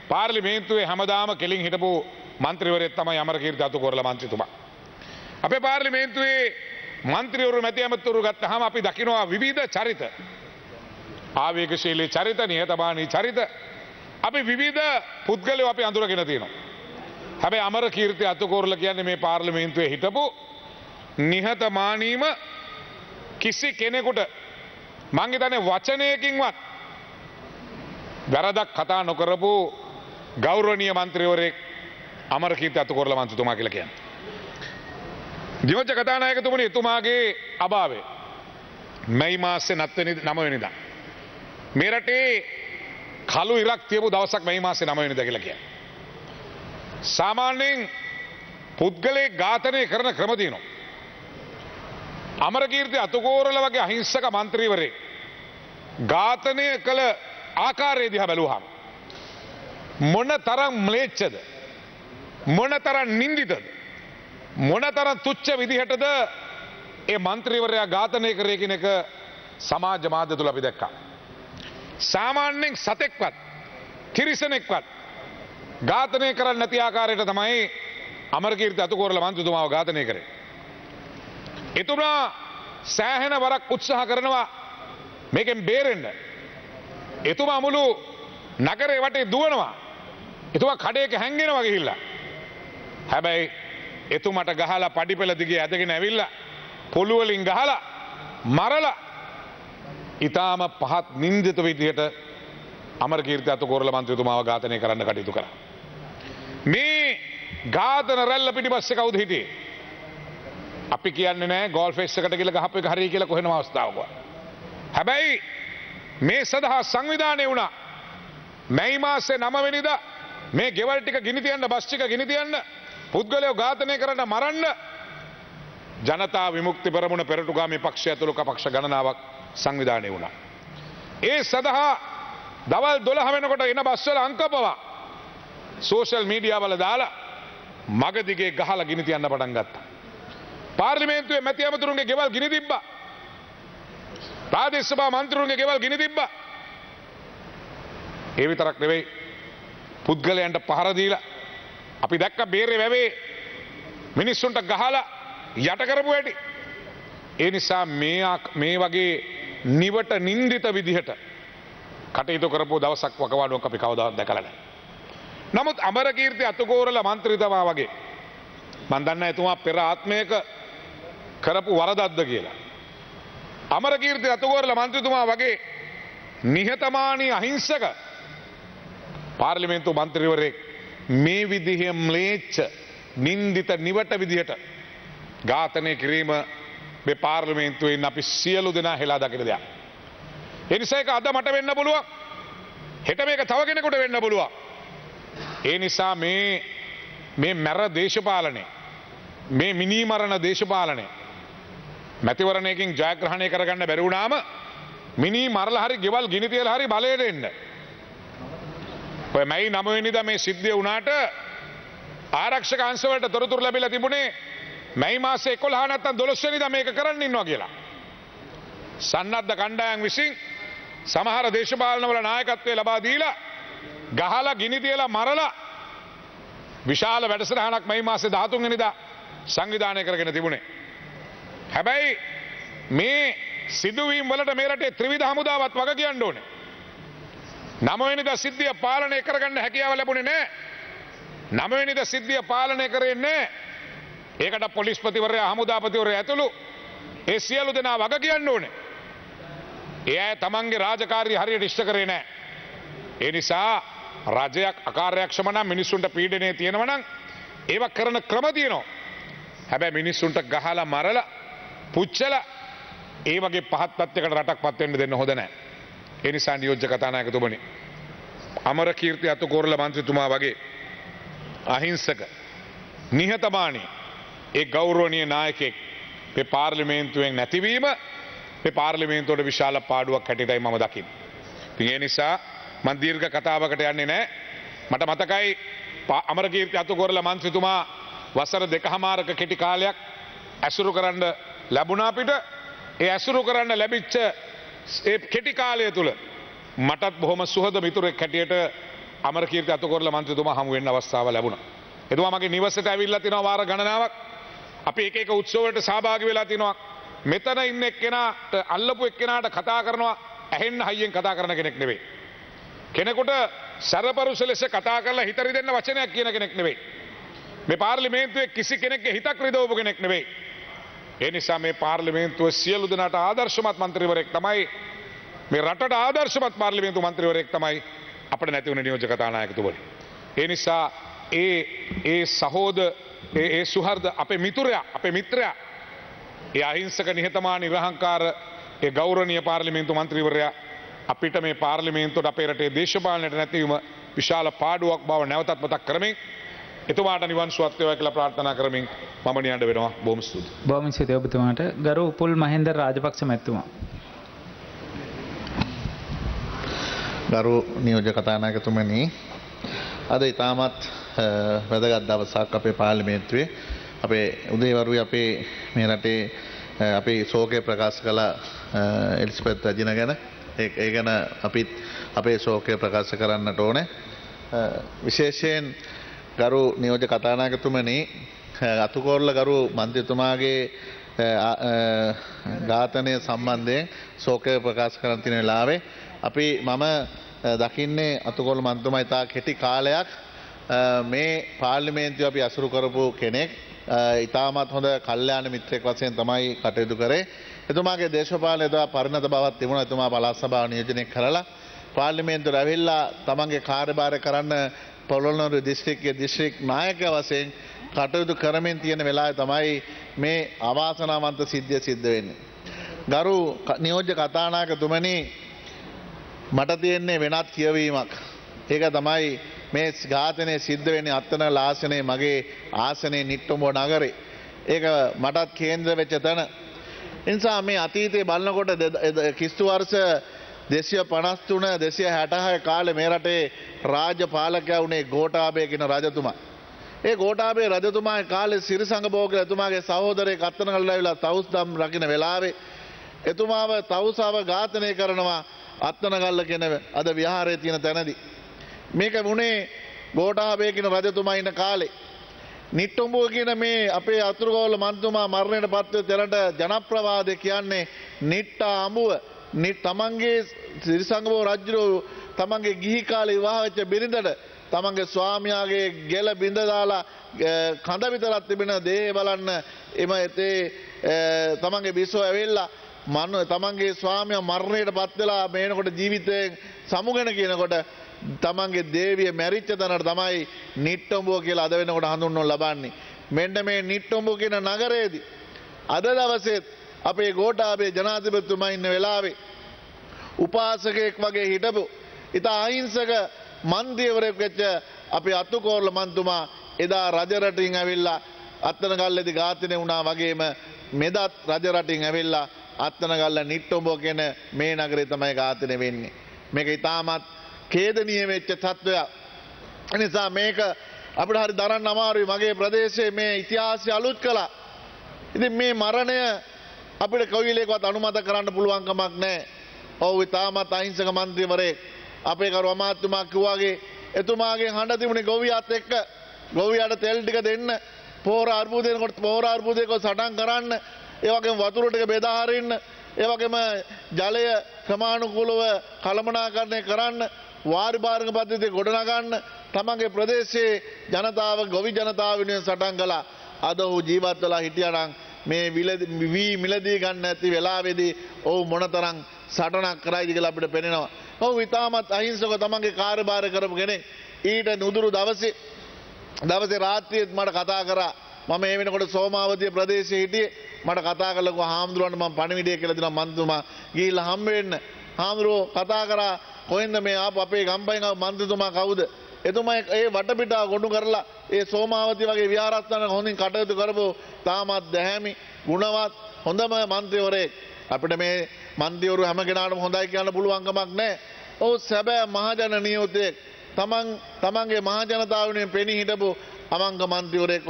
පාර්ලිමේන්තුවේ හැමදාම කෙලින් හිටපු මන්ත්‍රීවරයෙක් තමයි අමරකීර්ති අතුකෝරළ මන්ත්‍රීතුමා. අපේ පාර්ලිමේන්තුවේ මන්ත්‍රීවරු මැති ඇමතිවරු ගත්තාම අපි දකිනවා විවිධ චරිත. ආවේගශීලී චරිත, නිහතමානී චරිත. අපි විවිධ පුද්ගලයෝ අපි අඳුරගෙන තියෙනවා. හැබැයි අමරකීර්ති අතුකෝරළ කියන්නේ මේ පාර්ලිමේන්තුවේ හිටපු නිහතමානීම කිසි කෙනෙකුට මං හිතන්නේ වචනයකින්වත් වැරදක් කතා නොකරපු ගෞරවනීය මන්ත්‍රීවරයෙක් අමරකීර්ති අතුකෝරළ මන්ත්‍රීතුමා කියලා කියන්නේ. දිවංජ කතානායකතුමනි, එතුමාගේ අභාවය මැයි මාසේ 9 වෙනිදා මේ රටේ කළු ඉරක් තියපු දවසක් මැයි මාසේ 9 වෙනිදා කියලා කියන්නේ. සාමාන්‍යයෙන් පුද්ගලයෙක් ඝාතනය කරන ක්‍රම තියෙනවා. අමරකීර්ති අතුකෝරළ වගේ අහිංසක මන්ත්‍රීවරයෙක් ඝාතනය කළ ආකාරය දිහා බැලුවහම මොන තරම් ම්ලේච්ඡද, මොන තරම් නින්දිතද, මොන තරම් තුච්ච විදිහටද ඒ මන්ත්‍රීවරයා ඝාතනය කරේ කියන එක සමාජ මාධ්‍ය තුල අපි දැක්කා. සාමාන්‍යයෙන් සතෙක්වත් තිරිසනෙක්වත් ඝාතනය කරන්නේ නැති ආකාරයට තමයි අමරකීර්ති අතුකෝරළ මන්ත්‍රීතුමාව ඝාතනය කරේ. එතුමා සෑහෙන වරක් උත්සාහ කරනවා මේකෙන් බේරෙන්න. එතුමා මුළු නගරේ වටේ දුවනවා. එතුමා කඩේක හැංගෙනවා ගිහිල්ලා. හැබැයි එතුමාට ගහලා පඩිපෙළ දිගේ ඇදගෙන ඇවිල්ලා පොළු වලින් ගහලා මරලා ඊටාම පහත් නින්දිත විදිහට අමරකීර්ති අතුකෝරළ මන්ත්‍රීතුමාව ඝාතනය කරන්න කටයුතු කරා. මේ ඝාතන රැල්ල පිටිපස්සේ කවුද හිටියේ? අපි කියන්නේ නෑ ගෝල්ෆ් ෆේස් එකට ගිහලා ගහපු එක හරියි කියලා කොහෙනම අවස්ථාවක. හැබැයි මේ සඳහා සංවිධානය වුණා. මැයි මාසේ 9 වෙනිදා මේ ගෙවල් ටික ගිනි තියන්න, බස් ටික ගිනි තියන්න, පුද්ගලයෝ ඝාතනය කරන්න, මරන්න ජනතා විමුක්ති පෙරමුණ පෙරටුගාමී පක්ෂය ඇතුළු පක්ෂ ගණනාවක් සංවිධානය වුණා. ඒ සඳහා දවල් 12 වෙනකොට එන බස්වල අංක පවා සෝෂල් මීඩියා වල දාලා මග දිගේ ගහලා ගිනි තියන්න පටන් ගත්තා. පාර්ලිමේන්තුවේ මැති ඇමතුරුන්ගේ ගෙවල් ගිනි තිබ්බා. ප්‍රාදේශ සභා මන්ත්‍රීවරුන්ගේ ගෙවල් ගිනි තිබ්බා. ඒ විතරක් නෙවෙයි, පුද්ගලයන්ට පහර දීලා අපි දැක්ක බේරේ වැවේ මිනිස්සුන්ට ගහලා යට කරපු හැටි. ඒ නිසා මේ වගේ නිවට නින්දිත විදිහට කටයුතු කරපු දවසක් වකවානුවක් අපි කවදාවත් දැකලා නැහැ. නමුත් අමරකීර්ති අතුකෝරළ මන්ත්‍රීතුමා වගේ මන් දන්නේ එතුමා පෙර ආත්මයක කරපු වරදක්ද කියලා. අමරකීර්ති අතුකෝරළ මන්ත්‍රීතුමා වගේ නිහතමානී අහිංසක පාර්ලිමේන්තු මන්ත්‍රීවරයෙක් මේ විදිහේ ම්ලේච්ඡ නින්දිත නිවට විදිහට ඝාතනය කිරීම මේ පාර්ලිමේන්තුවෙන් අපි සියලු දෙනා හෙලා දකින දෙයක්. ඒ නිසා ඒක අද මට වෙන්න පුළුවන්. හෙට මේක තව කෙනෙකුට වෙන්න පුළුවන්. ඒ නිසා මේ මැර දේශපාලනය, මේ මිනී මරණ දේශපාලනය මැතිවරණයකින් ජයග්‍රහණය කරගන්න බැරි වුණාම මිනී මරලා හරි ගෙවල් ගිනි තියලා හරි බලයට එන්න. ඔය මැයි 9 වෙනිදා මේ සිද්ධිය වුණාට ආරක්ෂක අංශවලට තොරතුරු ලැබිලා තිබුණේ මැයි මාසේ 11 නැත්නම් 12 වෙනිදා මේක කරන්න ඉන්නවා කියලා. සන්නද්ධ කණ්ඩායම් විසින් සමහර දේශපාලනවල නායකත්වය ලබා දීලා ගහලා ගිනි තියලා මරලා විශාල වැඩසටහනක් මැයි මාසේ 13 වෙනිදා සංවිධානය කරගෙන තිබුණේ. හැබැයි මේ සිදුවීම් වලට මේ රටේ ත්‍රිවිධ හමුදාවත් වග කියන්න ඕනේ. 9වෙනිදා සිද්ධිය පාලනය කරගන්න හැකියාව ලැබුණේ නැහැ. 9වෙනිදා සිද්ධිය පාලනය කරේ නැහැ. ඒකට පොලිස්පතිවරයා හමුදාපතිවරයා ඇතුළු ඒ සියලු දෙනා වග කියන්න ඕනේ. ඒ අය තමන්ගේ රාජකාරිය හරියට ඉෂ්ට කරේ නැහැ. ඒ නිසා රජයක් අකාර්යක්ෂම නම් මිනිස්සුන්ට පීඩනය තියෙනවා නම් ඒව කරන ක්‍රම තියෙනවා. හැබැයි මිනිස්සුන්ට ගහලා මරලා පුච්චලා ඒ වගේ පහත් තත්යකට රටක්පත් වෙන්න දෙන්න හොඳ නැහැ. ඒ නිසා නියෝජ්‍ය කතානායකතුමනි අමරකීර්ති අතුකෝරළ මන්ත්‍රීතුමා වගේ අහිංසක නිහතමානී ඒ ගෞරවනීය නායකයෙක් මේ පාර්ලිමේන්තුවෙන් නැතිවීම මේ පාර්ලිමේන්තුවට විශාල පාඩුවක් හැටියටයි මම දකින්නේ. ඉතින් ඒ නිසා මම දීර්ඝ කතාවකට යන්නේ නැහැ. මට මතකයි අමරකීර්ති අතුකෝරළ මන්ත්‍රීතුමා වසර 2කමාරක කෙටි කාලයක් ඇසුරු කරන්න ලැබුණා අපිට. ඒ ඇසුරු කරන්න ලැබිච්ච ඒ කෙටි කාලය තුල මටත් බොහොම සුහද මිතුරෙක් හැටියට අමරකීර්ති අතුකෝරළ මන්ත්‍රීතුමා හමු වෙන්න අවස්ථාව ලැබුණා. එතුමා මගේ නිවසට ඇවිල්ලා තිනවා වාර ගණනාවක්. අපි එක එක උත්සව වලට සහභාගී වෙලා තිනවා. මෙතන ඉන්න එක්කෙනාට අල්ලපු එක්කෙනාට කතා කරනවා ඇහෙන්න හයියෙන් කතා කරන කෙනෙක් නෙවෙයි. කෙනෙකුට සරපරුස ලෙස කතා කරලා හිත රිදෙන්න වචනයක් කියන කෙනෙක් නෙවෙයි. මේ පාර්ලිමේන්තුවේ කිසි කෙනෙක්ගේ හිතක් රිදවපු කෙනෙක් නෙවෙයි. ඒ නිසා මේ පාර්ලිමේන්තුවේ සියලු දෙනාට ආදර්ශමත් මන්ත්‍රීවරයෙක් තමයි මේ රටට ආදර්ශමත් පාර්ලිමේන්තු මන්ත්‍රීවරයෙක් තමයි අපිට නැති වුණ නියෝජ්‍ය කතානායකතුමනි. ඒ නිසා ඒ සහෝද ඒ සුහර්ද අපේ මිතුරයා අපේ මිත්‍රයා ඒ අහිංසක නිහතමානී නිර්හංකාර ඒ ගෞරවනීය පාර්ලිමේන්තු මන්ත්‍රීවරයා අපිට මේ පාර්ලිමේන්තුවට අපේ රටේ දේශපාලනයට නැතිවීම විශාල පාඩුවක් බව නැවතත් මතක් කරමින් එතුමාට නිවන් සුවත් වේවා කියලා ප්‍රාර්ථනා කරමින් මම නියඬ වෙනවා. බොහොම ස්තුතියි. බොහොම ස්තුතියි ඔබතුමාට. ගරු උපුල් මහින්ද රාජපක්ෂ මැතිතුමා. ගරු නියෝජ්‍ය කතානායකතුමනි, අද ඉතාමත් වැදගත් දවසක් අපේ පාර්ලිමේන්තුවේ. අපේ උදේවරුේ අපේ මේ රටේ අපේ ශෝකය ප්‍රකාශ කළ එලිසබෙත් රජින ගැන ඒ ගැන අපිත් අපේ ශෝකය ප්‍රකාශ කරන්නට ඕනේ. විශේෂයෙන් ගරු නියෝජ්‍ය කතානායකතුමනි, අතුකෝරළ ගරු මන්ත්‍රීතුමාගේ ඝාතනය සම්බන්ධයෙන් ශෝකය ප්‍රකාශ කරන තියෙන වෙලාවේ මම දකින්නේ අතුකෝරළ මන්ත්‍රීතුමා ඉතා කෙටි කාලයක් මේ පාර්ලිමේන්තුව අපි අසුරු කරපු කෙනෙක්. ඉතාමත් හොඳ කල්යාණ මිත්‍රයෙක් වශයෙන් තමයි කටයුතු කරේ. එතුමාගේ දේශපාලන එදා පරිණත බවක් තිබුණා. එතුමා පළාත් සභාව නියෝජනය කරලා පාර්ලිමේන්තුවට ඇවිල්ලා තමන්ගේ කාර්යභාරය කරන්න පොළොන්නරුව දිස්ත්‍රික්කයේ දිස්ත්‍රික් නායකයා වශයෙන් කටයුතු කරමින් තියෙන වෙලාවේ තමයි මේ අවාසනාවන්ත සිද්ධිය සිද්ධ වෙන්නේ. ගරු නියෝජ්‍ය කතානායකතුමනි, මට තියෙන්නේ වෙනත් කියවීමක්. ඒක තමයි මේ ඝාතනය සිද්ධ වෙන්නේ අත්තනගල ආසනයේ මගේ ආසනයේ නිට්ටඹුව නගරේ. ඒක මටත් කේන්ද්‍ර වෙච්ච තැන. ඒ නිසා මේ අතීතයේ බලනකොට කිස්තු වර්ෂ 253 266 කාලේ මේ රටේ රාජපාලකයා වුණේ ගෝඨාභය කියන රජතුමා. ඒ ගෝඨාභය රජතුමාගේ කාලේ සිරිසංග බෝගල එතුමාගේ සහෝදරයෙක් අත්තනගල ඇවිල්ලා තවුස්දම් රකින්න වෙලාවේ එතුමාව තවුසාව ඝාතනය කරනවා අත්තනගල්ල කියන අද විහාරයේ තියෙන තැනදී. මේක වුණේ ගෝඨාභය කියන රජතුමා ඉන්න කාලේ. නිට්ටඹුව කියන මේ අපේ අතුරුගෝල මන්ත්‍රීතුමා මරණයට පත් වෙච්ච තැනට ජනප්‍රවාදය කියන්නේ නිට්ටා අඹුව. තමන්ගේ සිරිසංගබෝ රජුරෝ තමන්ගේ ගිහි කාලේ විවාහ වෙච්ච බිරිඳට තමන්ගේ ස්වාමියාගේ ගෙල බිඳ දාලා කඳ විතරක් තිබෙන දේහ බලන්න එම එතේ තමන්ගේ බිසෝ ඇවිල්ලා තමන්ගේ ස්වාමියා මරණයට පත් වෙලා මේනකොට ජීවිතයෙන් සමුගෙන කියනකොට තමන්ගේ දේවිය මැරිච්ච තැනට තමයි නිට්ටඹුව කියලා අද වෙනකොට හඳුන්වනු ලබන්නේ. මෙන්න මේ නිට්ටඹුව කියන නගරයේදී අද දවසේ අපේ ගෝඨාභය ජනාධිපතිතුමා ඉන්න වෙලාවේ උපාසකයෙක් වගේ හිටපු ඉතා අහිංසක මන්ත්‍රීවරයෙක් වෙච්ච අපේ අතුකෝරළ මන්ත්‍රීතුමා එදා රජ රටින් ඇවිල්ලා අත්තනගල්ලේදී ඝාතනය වුණා වගේම මෙදත් රජ රටින් ඇවිල්ලා අත්තනගල්ල නිට්ටඹුව කියන මේ නගරේ තමයි ඝාතනය වෙන්නේ. මේක ඉතාමත් ඛේදනීය වෙච්ච තත්ත්වයක්. එනිසා මේක අපිට හරි දරන්න අමාරුයි. මගේ ප්‍රදේශයේ මේ ඉතිහාසය අලුත් කළා. ඉතින් මේ මරණය අපිට කොවිලේකවත් අනුමත කරන්න පුළුවන් කමක් නැහැ. ඔව් ඉතාමත් අහිංසක මන්ත්‍රීවරයෙක් අපේ කරු අමාත්‍යතුමා කිව්වාගේ එතුමාගේ හඬ තිබුණේ ගොවියාත් එක්ක ගොවියාට තෙල් ටික දෙන්න, පොහොර අර්බුදයකට පොහොර අර්බුදයක සටන් කරන්න, ඒ වගේම වතුර ටික බෙදා හරින්න, ඒ වගේම ජලය ක්‍රමානුකූලව කළමනාකරණය කරන්න වාරිභාරක පද්ධතිය ගොඩනගන්න තමන්ගේ ප්‍රදේශයේ ජනතාව ගොවි ජනතාව වෙනුවෙන් සටන් කළා. අද ඔහු ජීවත් වෙලා හිටියානම් මේ වී මිලදී ගන්න නැති වෙලාවේදී ඔහු මොනතරම් සටනක් කරයිද කියලා අපිට පේනවා. ඔහු ඉතාමත් අහිංසක තමන්ගේ කාර්යභාර කරපු කෙනෙක්. ඊට නුදුරු දවසේ රාත්‍රියේත් මට කතා කරා. මම මේ වෙනකොට සෝමාවතිය ප්‍රදේශයේ හිටියේ. මට කතා කරලා හාමුදුරුවන්ට මම පණිවිඩය කියලා දෙනවා මන්ත්‍රීතුමා ගිහිල්ලා හම්බ වෙන්න. හාමුදුරුවෝ කතා කරා කොහෙන්ද මේ ආපු අපේ ගම්පෙන් ආපු මන්ත්‍රීතුමා කවුද? එතුමා ඒ වටපිටාව ගොනු කරලා ඒ සෝමාවතිය වගේ විහාරස්ථාන හොඳින් කටයුතු කරපු තාමත් දැහැමි ගුණවත් හොඳම මන්ත්‍රීවරයෙක්. අපිට මේ මන්ත්‍රීවරු හැම කෙනාටම හොඳයි කියන්න පුළුවන් කමක් නැහැ. ඔව් සැබෑ මහජන නියෝජිතයෙක්. තමන්ගේ මහජනතාව වෙනුවෙන් පෙනී හිටපු අමංග මන්ත්‍රීවරයෙක්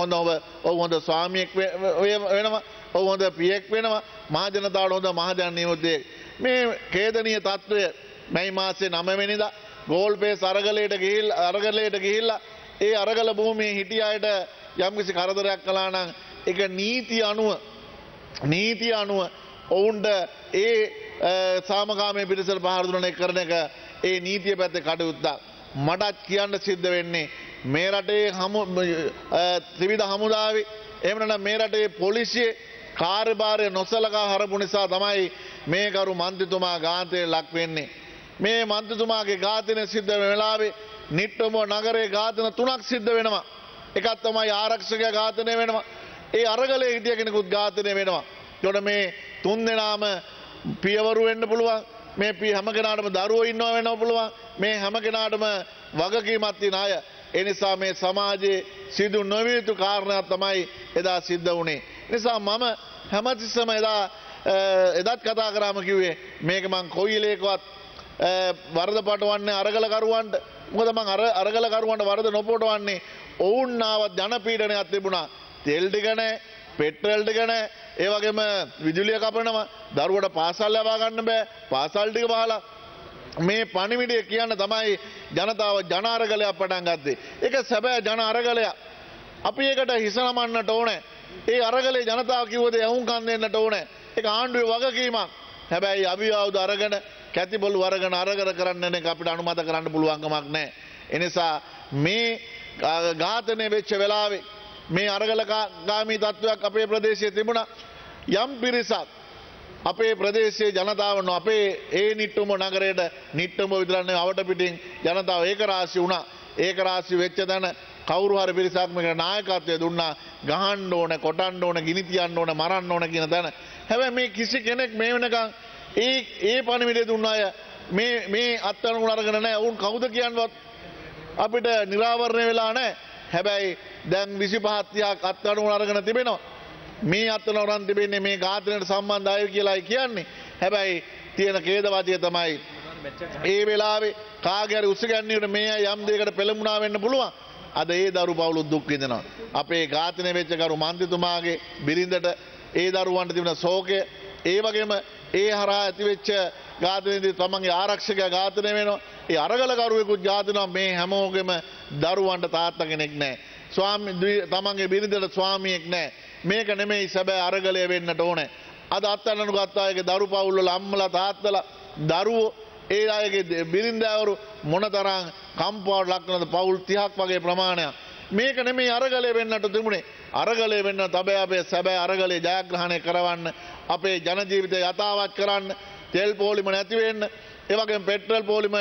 හොඳ ස්වාමියෙක් වෙනවා. ඔව් හොඳ පියෙක් වෙනවා. මහජනතාවට හොඳ මහජන නියෝජිතයෙක්. මේ ඛේදනීය තත්ත්වය මැයි මාසේ 9 වෙනිදා ගෝල්පේස් අරගලයට ගිහිල්ලා ඒ අරගල භූමියේ හිටිය අයට යම්කිසි කරදරයක් කළා නම් ඒක නීතිය අනුව ඔවුන්ට ඒ සාමකාමී පිරිසට පහර දුන්න එක කරන එක ඒ නීතිය පැත්තේ කටයුත්තක්. මටත් කියන්න සිද්ධ වෙන්නේ මේ රටේ ත්‍රිවිධ හමුදාවේ එහෙම නැත්නම් මේ රටේ පොලිසියේ කාර්යභාරය නොසලකා හරපු නිසා තමයි මේ කරු මන්ත්‍රීතුමා ඝාතනයට ලක් වෙන්නේ. මේ මන්ත්‍රීතුමාගේ ඝාතනය සිද්ධ වෙන වෙලාවේ නිට්ටඹ නගරයේ ඝාතන 3ක් සිද්ධ වෙනවා. එකක් තමයි ආරක්ෂකයා ඝාතනය වෙනවා. ඒ අරගලයේ හිටිය කෙනෙකුත් ඝාතනය වෙනවා. ඒකට මේ 3 දෙනාම පියවරු වෙන්න පුළුවන්. මේ හැම කෙනාටම දරුවෝ ඉන්නව වෙනව පුළුවන්. මේ හැම කෙනාටම වගකීමක් තියෙන අය. ඒ නිසා මේ සමාජයේ සිදු නොවිය යුතු කාරණා තමයි එදා සිද්ධ වුණේ. නිසා මම හැමතිස්සම එදාත් කතා කරාම කිව්වේ මේක මං කොයිලේකවත් වරද පටවන්නේ අරගල කරුවන්ට. මොකද මං අරගල කරුවන්ට වරද නොපොටවන්නේ ඔවුන් ආවත් ජනපීඩනයක් තිබුණා. තෙල් ටික නැහැ, පෙට්‍රල් ටික නැහැ, ඒ වගේම විදුලිය කපනවා, දරුවට පාසල් ලබා ගන්න බෑ, පාසල් ටික බහලා මේ පණිවිඩය කියන්න තමයි ජනතාව ජන අරගලයක් පටන් ගත්තේ. ඒක සැබෑ ජන අරගලයක්. අපි ඒකට හිස නමන්නට ඕනේ. ඒ අරගලේ ජනතාව කිව්වද යහුම්කම් දෙන්නට ඕනේ. ඒක ආණ්ඩුවේ වගකීමක්. හැබැයි අභියෝග අරගෙන කැතිබොළු අරගෙන අරගල කරන්න එක අපිට අනුමත කරන්න පුළුවන් කමක් නැහැ. ඒ නිසා මේ ඝාතනය වෙච්ච වෙලාවේ මේ අරගලගාමී තත්වයක් අපේ ප්‍රදේශයේ තිබුණා. යම් පිරිසක් අපේ ප්‍රදේශයේ ජනතාව අපේ ඒ නිට්ටඹ නගරයට නිට්ටඹ විතරක් නෙවෙයි අවට පිටින් ජනතාව ඒකරාශී වුණා. ඒකරාශී වෙච්ච තැන කවුරු හරි පිරිසක් මේකට නායකත්වය දුන්නා. ගහන්න ඕන, කොටන්න ඕන, ගිනි තියන්න ඕන, මරන්න ඕන කියන තැන. හැබැයි මේ කිසි කෙනෙක් මේ වෙනකන් ඒ පණිවිඩය දුන්න අය මේ අත්අඩංගුවට අරගෙන නැහැ. වුන් කවුද කියන්නවත් අපිට නිරාවරණය වෙලා නැහැ. හැබැයි දැන් 25ක් අත්අඩංගුවට අරගෙන තිබෙනවා. මේ අත්අඩංගුවට තිබෙන්නේ මේ ඝාතනයට සම්බන්ධ අය කියලායි කියන්නේ. හැබැයි තියෙන ඛේදවාදිය තමයි ඒ වෙලාවේ කාගේ හරි උස්සගැන්වීමට මේ අය යම් දෙයකට පෙළඹුණා වෙන්න පුළුවන්. අද ඒ දරු පවුලු දුක් විඳිනවා. අපේ ඝාතනය වෙච්ච කරු මන්ත්‍රීතුමාගේ බිරිඳට ඒ දරුවන්ට තිබෙන ශෝකය, ඒ වගේම ඒ හරහා ඇතිවෙච්ච ඝාතනයේදී තමන්ගේ ආරක්ෂකයා ඝාතනය වෙනවා. ඒ අරගලකරුවෙකුත් ඝාතනවා. මේ හැමෝගෙම දරුවන්ට තාත්තා කෙනෙක් නැහැ. තමන්ගේ බිරිඳට ස්වාමියෙක් නැහැ. මේක නෙමෙයි සැබෑ අරගලය වෙන්නට ඕනේ. අද අත්අඩංගුවට ගත්ත අයගේ දරු පවුල් වල අම්මලා තාත්තලා දරුවෝ ඒ අයගේ බිරිඳවරු මොනතරම් කම්පාවට ලක්වනද? පවුල් 30ක් වගේ ප්‍රමාණයක්. මේක නෙමෙයි අරගලය වෙන්නට තිබුණේ. අරගලය වෙන්න තමයි අපේ සැබෑ අරගලය ජයග්‍රහණය කරවන්න, අපේ ජන ජීවිතය යථාවත් කරන්න, තෙල් පොලිම නැති වෙන්න, ඒ වගේම පෙට්‍රල් පොලිම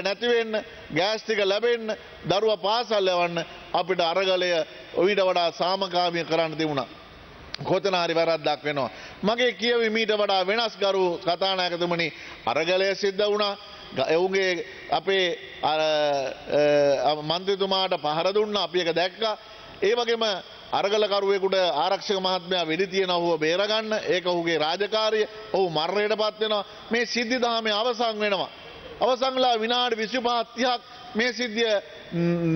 නැති වෙන්න, ගෑස් ටික ලැබෙන්න, දරුවා පාසල් යවන්න අපිට අරගලය ඊට වඩා සාමකාමී කරන්න තිබුණා. කොතන හරි වැරද්දක් වෙනවා. මගේ කියවීම ඊට වඩා වෙනස් ගරු කතානායකතුමනි. අරගලය සිද්ධ වුණා. එවුන්ගේ අපේ මන්ත්‍රීතුමාට පහර දුන්නා. අපි ඒක දැක්කා. ඒ වගේම අරගලකරුවෙකුට ආරක්ෂක මහත්මයා වෙඩි තියන ඔහුව බේරගන්න ඒක ඔහුගේ රාජකාරිය. ඔහු මරණයටපත් වෙනවා. මේ සිද්ධි දහමේ අවසන් වෙනවා. අවසන්ලා විනාඩි 25 30ක් මේ සිද්ධිය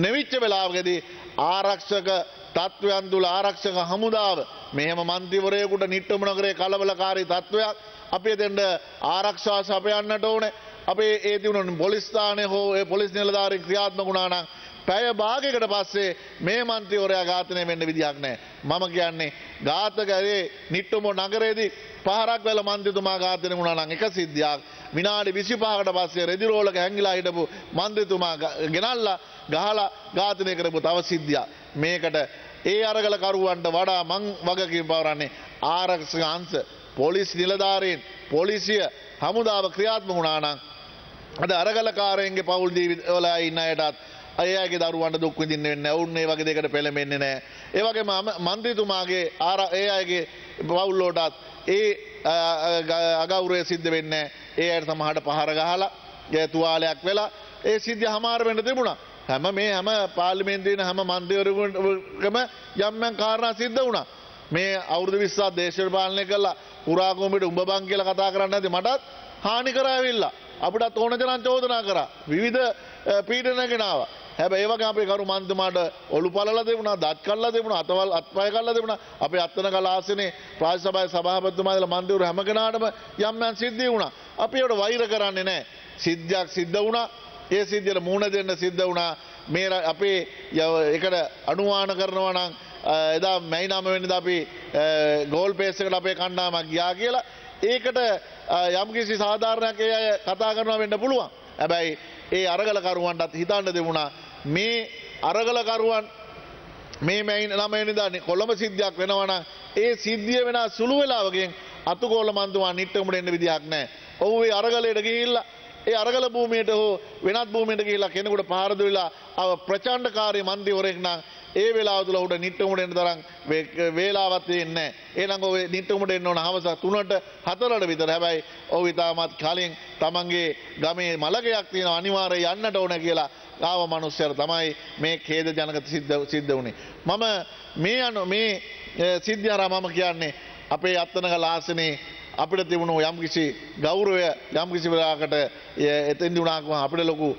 නැවිච්ච වෙලාවකදී ආරක්ෂක තත්වයන් තුල ආරක්ෂක හමුදාව මෙහෙම මන්ත්‍රීවරයෙකුට නිට්ටඹ නගරයේ කලබලකාරී තත්වයක් අපි දෙන්න ආරක්ෂාව සපයන්නට ඕනේ. අපේ ඒ තිබුණු පොලිස් ස්ථානයේ හෝ ඒ පොලිස් නිලධාරීන් ක්‍රියාත්මක වුණා නම් පැය භාගයකට පස්සේ මේ මන්ත්‍රීවරයා ඝාතනය වෙන්න විදියක් නැහැ. මම කියන්නේ ඝාතකයේ නිට්ටඹ නගරයේදී පහරක් වෙලා මන්ත්‍රීතුමා ඝාතනය වුණා නම් එක සිද්ධියක්. විනාඩි 25කට පස්සේ රෙදි රෝලක හැංගිලා හිටපු මන්ත්‍රීතුමා ගෙනල්ලා ගහලා ඝාතනය කරපු තව සිද්ධියක්. මේකට ඒ අරගල කරුවන්ට වඩා මං වගකීම් පවරන්නේ ආරක්ෂක අංශ, පොලිස් නිලධාරීන්, පොලිසිය, හමුදාව ක්‍රියාත්මක වුණා නම් අද අරගලකාරයන්ගේ පවුල් ජීවිතවල ඉන්න අයටත් අයගේ දරුවන්ට දුක් විඳින්න වෙන්නේ නැහැ. උන් මේ වගේ දෙයකට පෙළඹෙන්නේ නැහැ. ඒ වගේම මන්ත්‍රීතුමාගේ ඒ අයගේ පවුල් වලටත් ඒ අගෞරවය සිද්ධ වෙන්නේ නැහැ. ඒ අයට සමහරට පහර ගහලා තුවාලයක් වෙලා ඒ සිද්ධිය හමාර වෙන්න තිබුණා. හැම පාර්ලිමේන්තුවේ හැම මන්ත්‍රීවරුන්ගම යම් කාරණා සිද්ධ වුණා. මේ අවුරුදු 20ක් දේශපාලනය කළා පුරා කොමිටු උඹ බං කියලා කතා කරන්නේ නැති මටත් හානි කරාවිල්ලා. අපිටත් ඕන තරම් චෝදනා කරා. විවිධ පීඩන ගෙනාවා. හැබැයි ඒ වගේ අපේ කරු මන්ත්‍රීතුමාට ඔලු පළලා දෙවුණා, දත් කල්ලා දෙවුණා, අතවල් අත්පය කල්ලා දෙවුණා. අපේ අත්තන කල ආසනේ ප්‍රාදේශ සභාවේ සභාපතිතුමාලා මන්ත්‍රීවරු හැම කෙනාටම යම් සිද්ධි වුණා. අපි ඒකට වෛර කරන්නේ නැහැ. සිද්ධියක් සිද්ධ වුණා. ඒ සිද්ධියට මුහුණ දෙන්න සිද්ධ වුණා. මේ අපේ එකට අනුමාන කරනවා නම් එදා මැයි 9 වෙනිදා අපි ගෝල් පේස් එකට අපේ කණ්ඩායමක් ගියා කියලා ඒකට යම්කිසි සාධාරණයක් ඒ අය කතා කරනවා වෙන්න පුළුවන්. හැබැයි ඒ අරගලකරුවන්ටත් හිතන්න දෙමුණා මේ අරගලකරුවන් මේ මැයි 9 වෙනිදා කොළඹ සිද්ධියක් වෙනවා නම් ඒ සිද්ධිය වෙන සුළු වෙලාවකින් අතුගෝල මන්තුමා නිට්ටමුට එන්න විදිහක් නැහැ. ඔව් ඒ අරගලයට ගිහිල්ලා ඒ අරගල භූමියට හෝ වෙනත් භූමියකට ගිහිල්ලා කෙනෙකුට පහර දුවිලා ප්‍රචණ්ඩකාරී මන්ත්‍රීවරයෙක් නම් ඒ වෙලාව තුල උඩ නිට්ටමුට එන්න තරම් වේලාවක් තියෙන්නේ නැහැ. එහෙනම් ඔය නිට්ටමුට එන්න ඕන හවස 3ට 4ට විතර. හැබැයි ඔව් ඊටමත් කලින් තමන්ගේ ගමේ මලකයක් තියෙනවා අනිවාර්යයෙන් යන්නට ඕන කියලා ආව මිනිස්සුන්ට තමයි මේ ඛේද ජනක සිද්ධ වුණේ. මම මේ සිද්ධිය අරන් මම කියන්නේ අපේ අත්තනගල ආසනේ අපිට තිබුණු යම්කිසි ගෞරවය යම්කිසි වෙලාවකට එතෙන්දී වුණාම අපිට ලොකු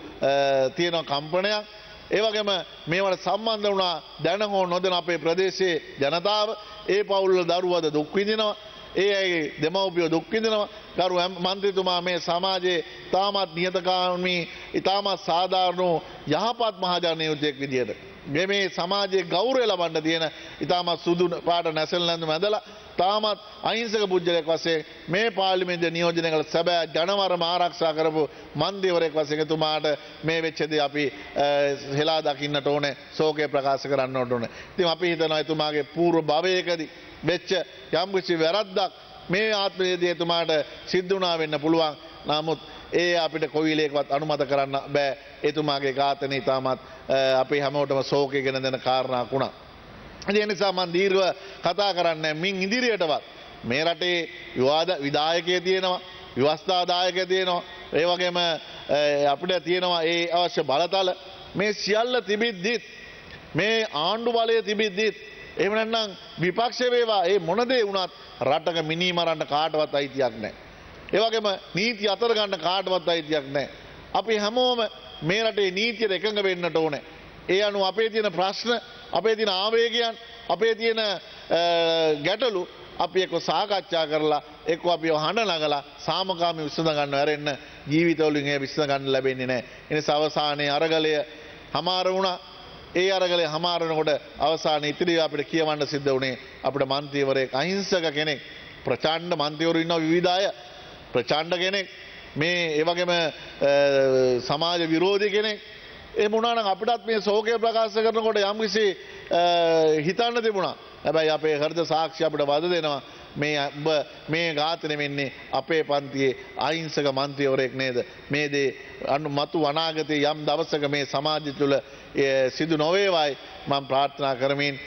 තියෙන කම්පනයක්. ඒ වගේම මේවට සම්බන්ධ වුණා දැන හෝ නොදැන අපේ ප්‍රදේශයේ ජනතාව ඒ පවුල්වල දරුවද දුක් විඳිනවා. ඒ අයගේ දෙමව්පියෝ දුක් විඳිනවා. ගරු මන්ත්‍රීතුමා මේ සමාජයේ තාමත් නියතකාමී, ඊටමත් සාධාරණ යහපත් මහජනයුතෙක් විදියට මේ සමාජයේ ගෞරවය ලබන්න තියෙන ඊටමත් සුදු පාට නැසල් නැඳුම ඇඳලා තාමත් අහිංසක පුජ්‍යලයක් වශයෙන් මේ පාර්ලිමේන්තුවේ නියෝජනය කළ සැබෑ ජනවරම ආරක්ෂා කරපු මන්ත්‍රීවරයෙක් වශයෙන් එතුමාට මේ වෙච්ච දේ අපි හෙලා දකින්නට ඕනේ, ශෝකය ප්‍රකාශ කරන්නට ඕනේ. ඉතින් අපි හිතනවා එතුමාගේ పూర్ව භවයකදී වෙච්ච යම්කිසි වැරද්දක් මේ ආත්මයේදී එතුමාට සිද්ධ වුණා වෙන්න පුළුවන්. නමුත් ඒ අපිට කොවිලයකවත් අනුමත කරන්න බෑ. එතුමාගේ ඝාතනය තාමත් අපේ හැමෝටම ශෝකය ගෙන දෙන කාරණාවක් වුණා. ඒ නිසා මම දීර්ඝව කතා කරන්නේ මින් ඉදිරියටවත් මේ රටේ විධායකයෙ තියෙනවා, ව්‍යවස්ථාදායකයෙ තියෙනවා, ඒ වගේම අපිට තියෙනවා ඒ අවශ්‍ය බලතල. මේ සියල්ල තිබිද්දිත් මේ ආණ්ඩු බලය තිබිද්දිත් එහෙම නැත්නම් විපක්ෂ වේවා ඒ මොන දේ වුණත් රටක මිනී මරන්න කාටවත් අයිතියක් නැහැ. ඒ වගේම නීති අතර ගන්න කාටවත් අයිතියක් නැහැ. අපි හැමෝම මේ රටේ නීතියට එකඟ වෙන්නට ඕනේ. ඒ අනුව අපේ තියෙන ප්‍රශ්න, අපේ තියෙන ආවේගයන්, අපේ තියෙන ගැටලු අපි එක්ක සාකච්ඡා කරලා එක්ක අපි හඬ නගලා සාමකාමී විසඳ ගන්න ඇරෙන්න ජීවිතවලින් ඒ විසඳ ගන්න ලැබෙන්නේ නැහැ. ඒ නිසා අවසානයේ අරගලය හමාර වුණා. ඒ අරගලය හමාර වෙනකොට අවසානයේ ඉතිරි අපිට කියවන්න සිද්ධ වුණේ අපිට මන්ත්‍රීවරයෙක් අහිංසක කෙනෙක්, ප්‍රචණ්ඩ මන්ත්‍රීවරු ඉන්නවා විවිධ අය, ප්‍රචණ්ඩ කෙනෙක්, මේ ඒ වගේම සමාජ විරෝධී කෙනෙක්. එහෙම වුණා නම් අපිටත් මේ ශෝකය ප්‍රකාශ කරනකොට යම්කිසි හිතන්න තිබුණා. හැබැයි අපේ හෘද සාක්ෂි අපිට වද දෙනවා මේ ඝාතනය වෙන්නේ අපේ පන්තියේ අහිංසක මන්ත්‍රීවරයෙක් නේද? මේ දේ මතු අනාගතයේ යම් දවසක මේ සමාජය තුළ සිදු නොවේවායි මම ප්‍රාර්ථනා කරමින්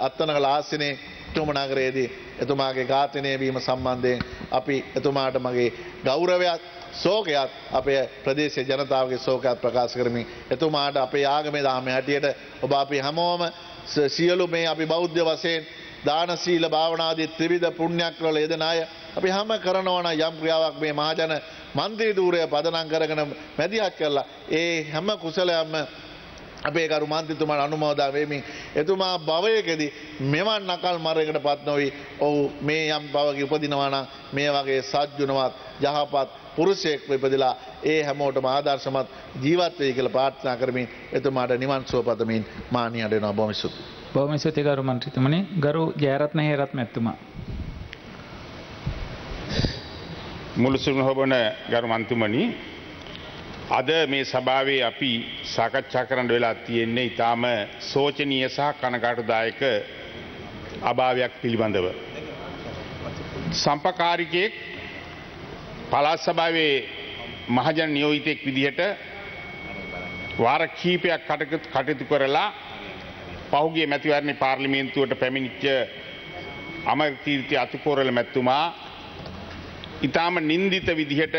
අත්තනගල ආසනේ තුම නගරයේදී එතුමාගේ ඝාතනය වීම සම්බන්ධයෙන් අපි එතුමාට මගේ ගෞරවයත් ශෝකයත් අපේ ප්‍රදේශයේ ජනතාවගේ ශෝකයත් ප්‍රකාශ කරමින් එතුමාට අපේ ආගමේ දහමේ හැටියට ඔබ අපි හැමෝම සියලු මේ අපි බෞද්ධ වශයෙන් දාන සීල භාවනාදී ත්‍රිවිධ පුණ්‍යක් වල යෙදෙන අය අපි හැම කරනවා නම් යම් ක්‍රියාවක් මේ මහජන මන්ත්‍රී ධූරය පදනම් කරගෙන මැදිහත් කරලා ඒ හැම කුසලයක්ම අපේ කරු මන්ත්‍රීතුමාට අනුමෝදන් වෙමින් එතුමා භවයකදී මෙවන් අකල් මරයකට පත් නොවි ඔව් මේ යම් භවක උපදිනවා නම් මේ වගේ සත්ජුණවත් යහපත් පුරුෂයෙක් ඉපදලා ඒ හැමෝටම ආදර්ශමත් ජීවත් වෙයි කියලා ප්‍රාර්ථනා කරමින් එතුමාට නිවන් සුව පතමින් මානියට වෙනවා. බොහොම ස්තුතියි. බොහොම ස්තුතියි ගරු මන්ත්‍රීතුමනි. ගරු ජයරත්න හේරත් මැතිතුමා. මුළුසුළු හොබන ගරු මන්තුමනි අද මේ සභාවේ අපි සාකච්ඡා කරන්න වෙලා තියෙන්නේ ඊටාම සෝචනීය සහ කනගාටුදායක අභාවයක් පිළිබඳව. සම්පකාරිකයෙක් පළාත් සභාවේ මහජන නියෝජිතෙක් විදිහට වාර කිහිපයක් කටයුතු කරලා පහුගිය මැතිවරණ පාර්ලිමේන්තුවට පැමිණිච්ච අමරකීර්ති අතිකෝරළ මැතිතුමා ඊටාම නින්දිත විදිහට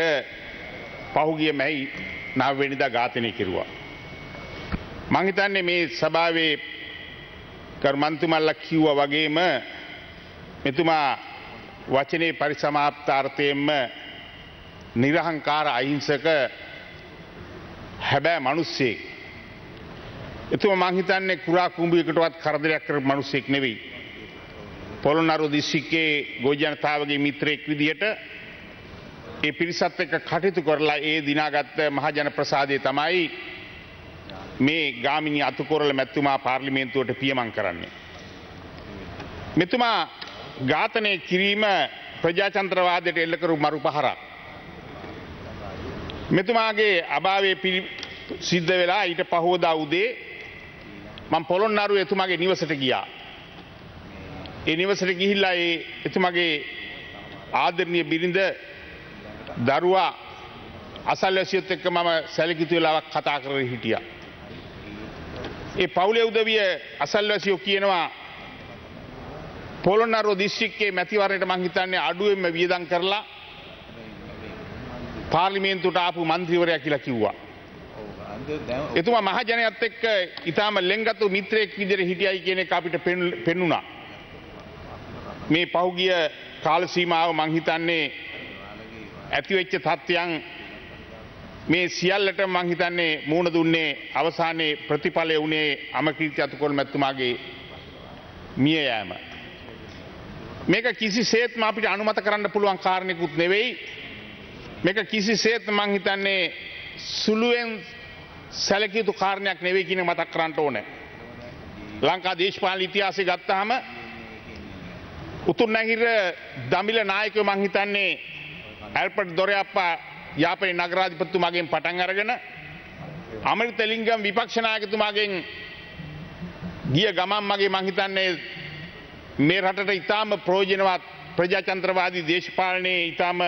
පහුගිය මැයි 9 වෙනිදා ඝාතනය කෙරුවා. මං හිතන්නේ මේ සභාවේ කර්මන්තුමල්ලා කිව්වා වගේම මෙතුමා වචනේ පරිසමාප්තාර්ථයෙන්ම නිර්හංකාර අහිංසක හැබැයි මිනිස්සෙක්. එතුමා මං හිතන්නේ කුරා කුඹුවකටවත් කරදරයක් කරපු මිනිස්සෙක් නෙවෙයි. පොළොන්නරුව දිස්ත්‍රික්කයේ ගොවි ජනතාවගේ මිත්‍රයෙක් විදියට ඒ පිරිසත් එක්ක කටයුතු කරලා ඒ දිනාගත්ත මහජන ප්‍රසාදය තමයි මේ ගාමිණී අතුකොරළ මැතිතුමා පාර්ලිමේන්තුවට පියමන් කරන්නේ. මෙතුමා ඝාතනය කිරීම ප්‍රජාතන්ත්‍රවාදයට එල්ල කරපු මරු පහරක්. මෙතුමාගේ අභාවයේ සිද්ධ වෙලා ඊට පහවදා උදේ මම පොළොන්නරුව එතුමාගේ නිවසට ගියා. ඒ නිවසට ගිහිල්ලා එතුමාගේ ආදරණීය බිරිඳ දරුවා අසල්වැසියොත් එක්ක මම සැලකිතු වෙලාවක් කතා කරගෙන හිටියා. ඒ පවුලේ උදවිය අසල්වැසියෝ කියනවා පොළොන්නරුව දිස්ත්‍රික්කයේ මැතිවරණයට මං හිතන්නේ අඩුවෙන්ම වියදම් කරලා පාර්ලිමේන්තුවට ආපු മന്ത്രിවරයා කියලා කිව්වා. එතුමා මහජනයාත් එක්ක ඊටාම ලෙන්ගතු මිත්‍රයෙක් විදිහට හිටියයි කියන එක අපිට පෙන්නුණා. මේ පහුගිය කාල සීමාව මං හිතන්නේ ඇතිවෙච්ච තත්ත්වයන් මේ සියල්ලට මං හිතන්නේ මූණ දුන්නේ අවසානයේ ප්‍රතිඵලය උනේ අමරකීර්ති අතුකොළ මැතිතුමාගේ මිය යෑම. මේක කිසිසේත්ම අපිට අනුමත කරන්න පුළුවන් කාරණේකුත් නෙවෙයි. මේක කිසිසේත් මං හිතන්නේ සුළුෙන් සැලකිය යුතු කාරණයක් නෙවෙයි කියන මතක් කරන්න ඕනේ. ලංකා දේශපාලන ඉතිහාසය ගත්තාම උතුරු නැගිර දමිළ නායකයෝ මං හිතන්නේ ඇල්බර්ට් දොරයප්පා යාපනයේ නගරාධිපතිතුමාගෙන් පටන් අරගෙන අමරිතලිංගම් විපක්ෂ නායකතුමාගෙන් ගිය ගමන් මගේ මං හිතන්නේ මේ රටට ඊටාම ප්‍රයෝජනවත් ප්‍රජාතන්ත්‍රවාදී දේශපාලනයේ ඊටාම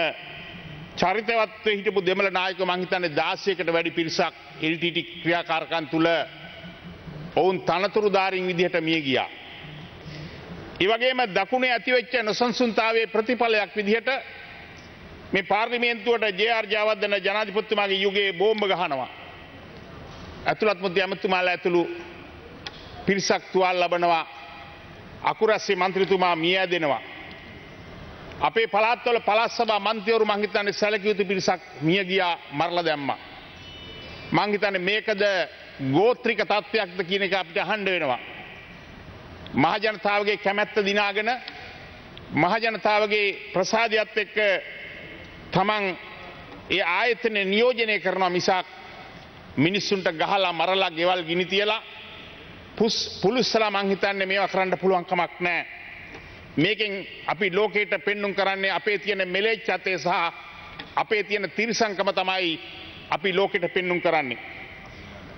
චරිතවත් හිටපු දෙමළ නායකයෝ මං හිතන්නේ 16කට වැඩි පිරිසක් LTT ක්‍රියාකාරකම් තුල ඔවුන් තනතුරුදාරින් විදිහට මිය ගියා. ඒ වගේම දකුණේ ඇතිවෙච්ච නොසන්සුන්තාවයේ ප්‍රතිඵලයක් විදිහට මේ පාර්ලිමේන්තුවට ජේ.ආර්. ජයවර්ධන ජනාධිපතිතුමාගේ යුගයේ බෝම්බ ගහනවා. ඇතුළත් මුද්‍ය ඇමතුමාලා ඇතුළු පිරිසක් තුවාල ලබනවා. අකුරැස්සේ මන්ත්‍රීතුමා මිය ඇදෙනවා. අපේ පළාත්වල පළාත් සභා මන්ත්‍රීවරු මං හිතන්නේ සැලකිය යුතු පිරිසක් මිය ගියා මරලා දැම්මා. මං හිතන්නේ මේකද ගෝත්‍රික තත්ත්වයක්ද කියන එක අපිට අහන්න වෙනවා. මහජනතාවගේ කැමැත්ත දිනාගෙන මහජනතාවගේ ප්‍රසාදයත් එක්ක තමන් ඒ ආයතනය නියෝජනය කරනවා මිසක් මිනිස්සුන්ට ගහලා මරලා ගෙවල් ගිනි තියලා පුලිස්සලා මං හිතන්නේ මේවා කරන්න පුළුවන් කමක් නැහැ. මේකෙන් අපි ලෝකයට පෙන්눔 කරන්නේ අපේ තියෙන මෙලෙච්ඡතේ සහ අපේ තියෙන තිරසංකම තමයි අපි ලෝකයට පෙන්눔 කරන්නේ.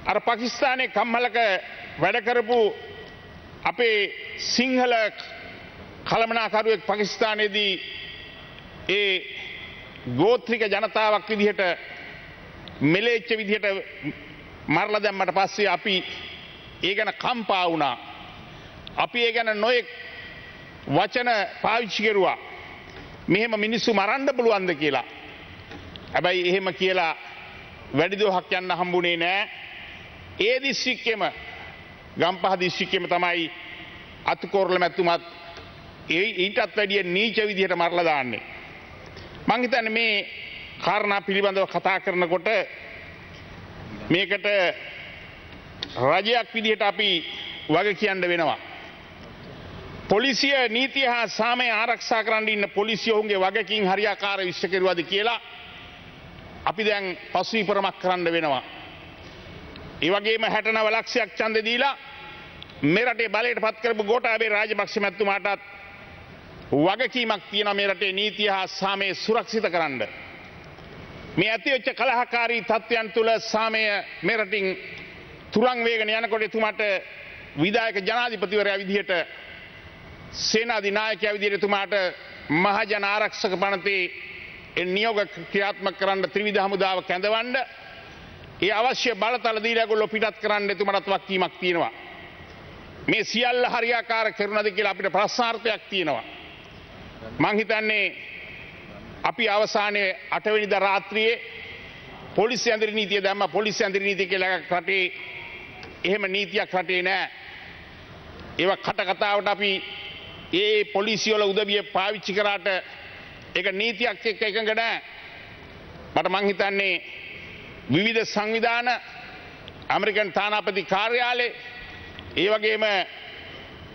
අර පාකිස්තානයේ කම්මලක වැඩ කරපු අපේ සිංහල කළමනාකරුවෙක් පාකිස්තානයේදී ඒ ගෝත්‍රික ජනතාවක් විදිහට මෙලෙච්ච විදිහට මරලා දැම්මට පස්සේ අපි ඒ ගැන කම්පා වුණා. අපි ඒ ගැන නොයෙක් වචන පාවිච්චි කරුවා. මෙහෙම මිනිස්සු මරන්න පුළුවන්ද කියලා. හැබැයි එහෙම කියලා වැඩි දෝහක් යන්න හම්බුනේ නෑ. ඒ දිස්ත්‍රික්කෙම ගම්පහ දිස්ත්‍රික්කෙම තමයි අතුකොරළ මැතිතුමත් ඊටත් වැඩිය නීච විදිහට මරලා දාන්නේ. මං හිතන්නේ මේ කාරණා පිළිබඳව කතා කරනකොට මේකට රජයක් විදිහට අපි වග කියන්න වෙනවා. පොලිසිය නීතිය හා සාමය ආරක්ෂා කරන්න ඉන්න පොලිසිය ඔවුන්ගේ වගකීම් හරියාකාර විශ්ව කෙරුවද කියලා අපි දැන් පසුවිපරමක් කරන්න වෙනවා. ඒ වගේම 69 ලක්ෂයක් ඡන්ද දීලා මේ රටේ බලයට පත් කරපු ගෝඨාභය රාජපක්ෂ මැතිතුමාටත් වගකීමක් තියෙනවා මේ රටේ නීතිය හා සාමය සුරක්ෂිත කරන්න. මේ ඇතිවෙච්ච කලහකාරී තත්ත්වයන් තුළ සාමය මේ රටින් තුරන් වේගන යනකොට එතුමාට විධායක ජනාධිපතිවරයා විදිහට සේනාධි නායකයා විදිහට එතුමාට මහජන ආරක්ෂක පනතේ නියෝග ක්‍රියාත්මක කරන්න ත්‍රිවිධ හමුදාව කැඳවන්න ඒ අවශ්‍ය බලතල දීලා ඒගොල්ලෝ පිටත් කරන්න එතුමාටත් වක්කීමක් තියෙනවා. මේ සියල්ල හරියාකාර කරුණාද කියලා අපිට ප්‍රශ්නාර්ථයක් තියෙනවා. මං හිතන්නේ අපි අවසානයේ 8 වෙනිදා රාත්‍රියේ පොලිස් ඇඳරි නීතිය දැම්ම පොලිස් ඇඳරි නීතිය කියලා රටේ එහෙම නීතියක් රටේ නැහැ. ඒවා කට කතාවට අපි ඒ පොලිසිය වල උදවිය පාවිච්චි කරාට ඒක නීතියක් එක්ක එකඟ නැහැ. මට මං හිතන්නේ විවිධ සංවිධාන ඇමරිකන් තානාපති කාර්යාලය ඒ වගේම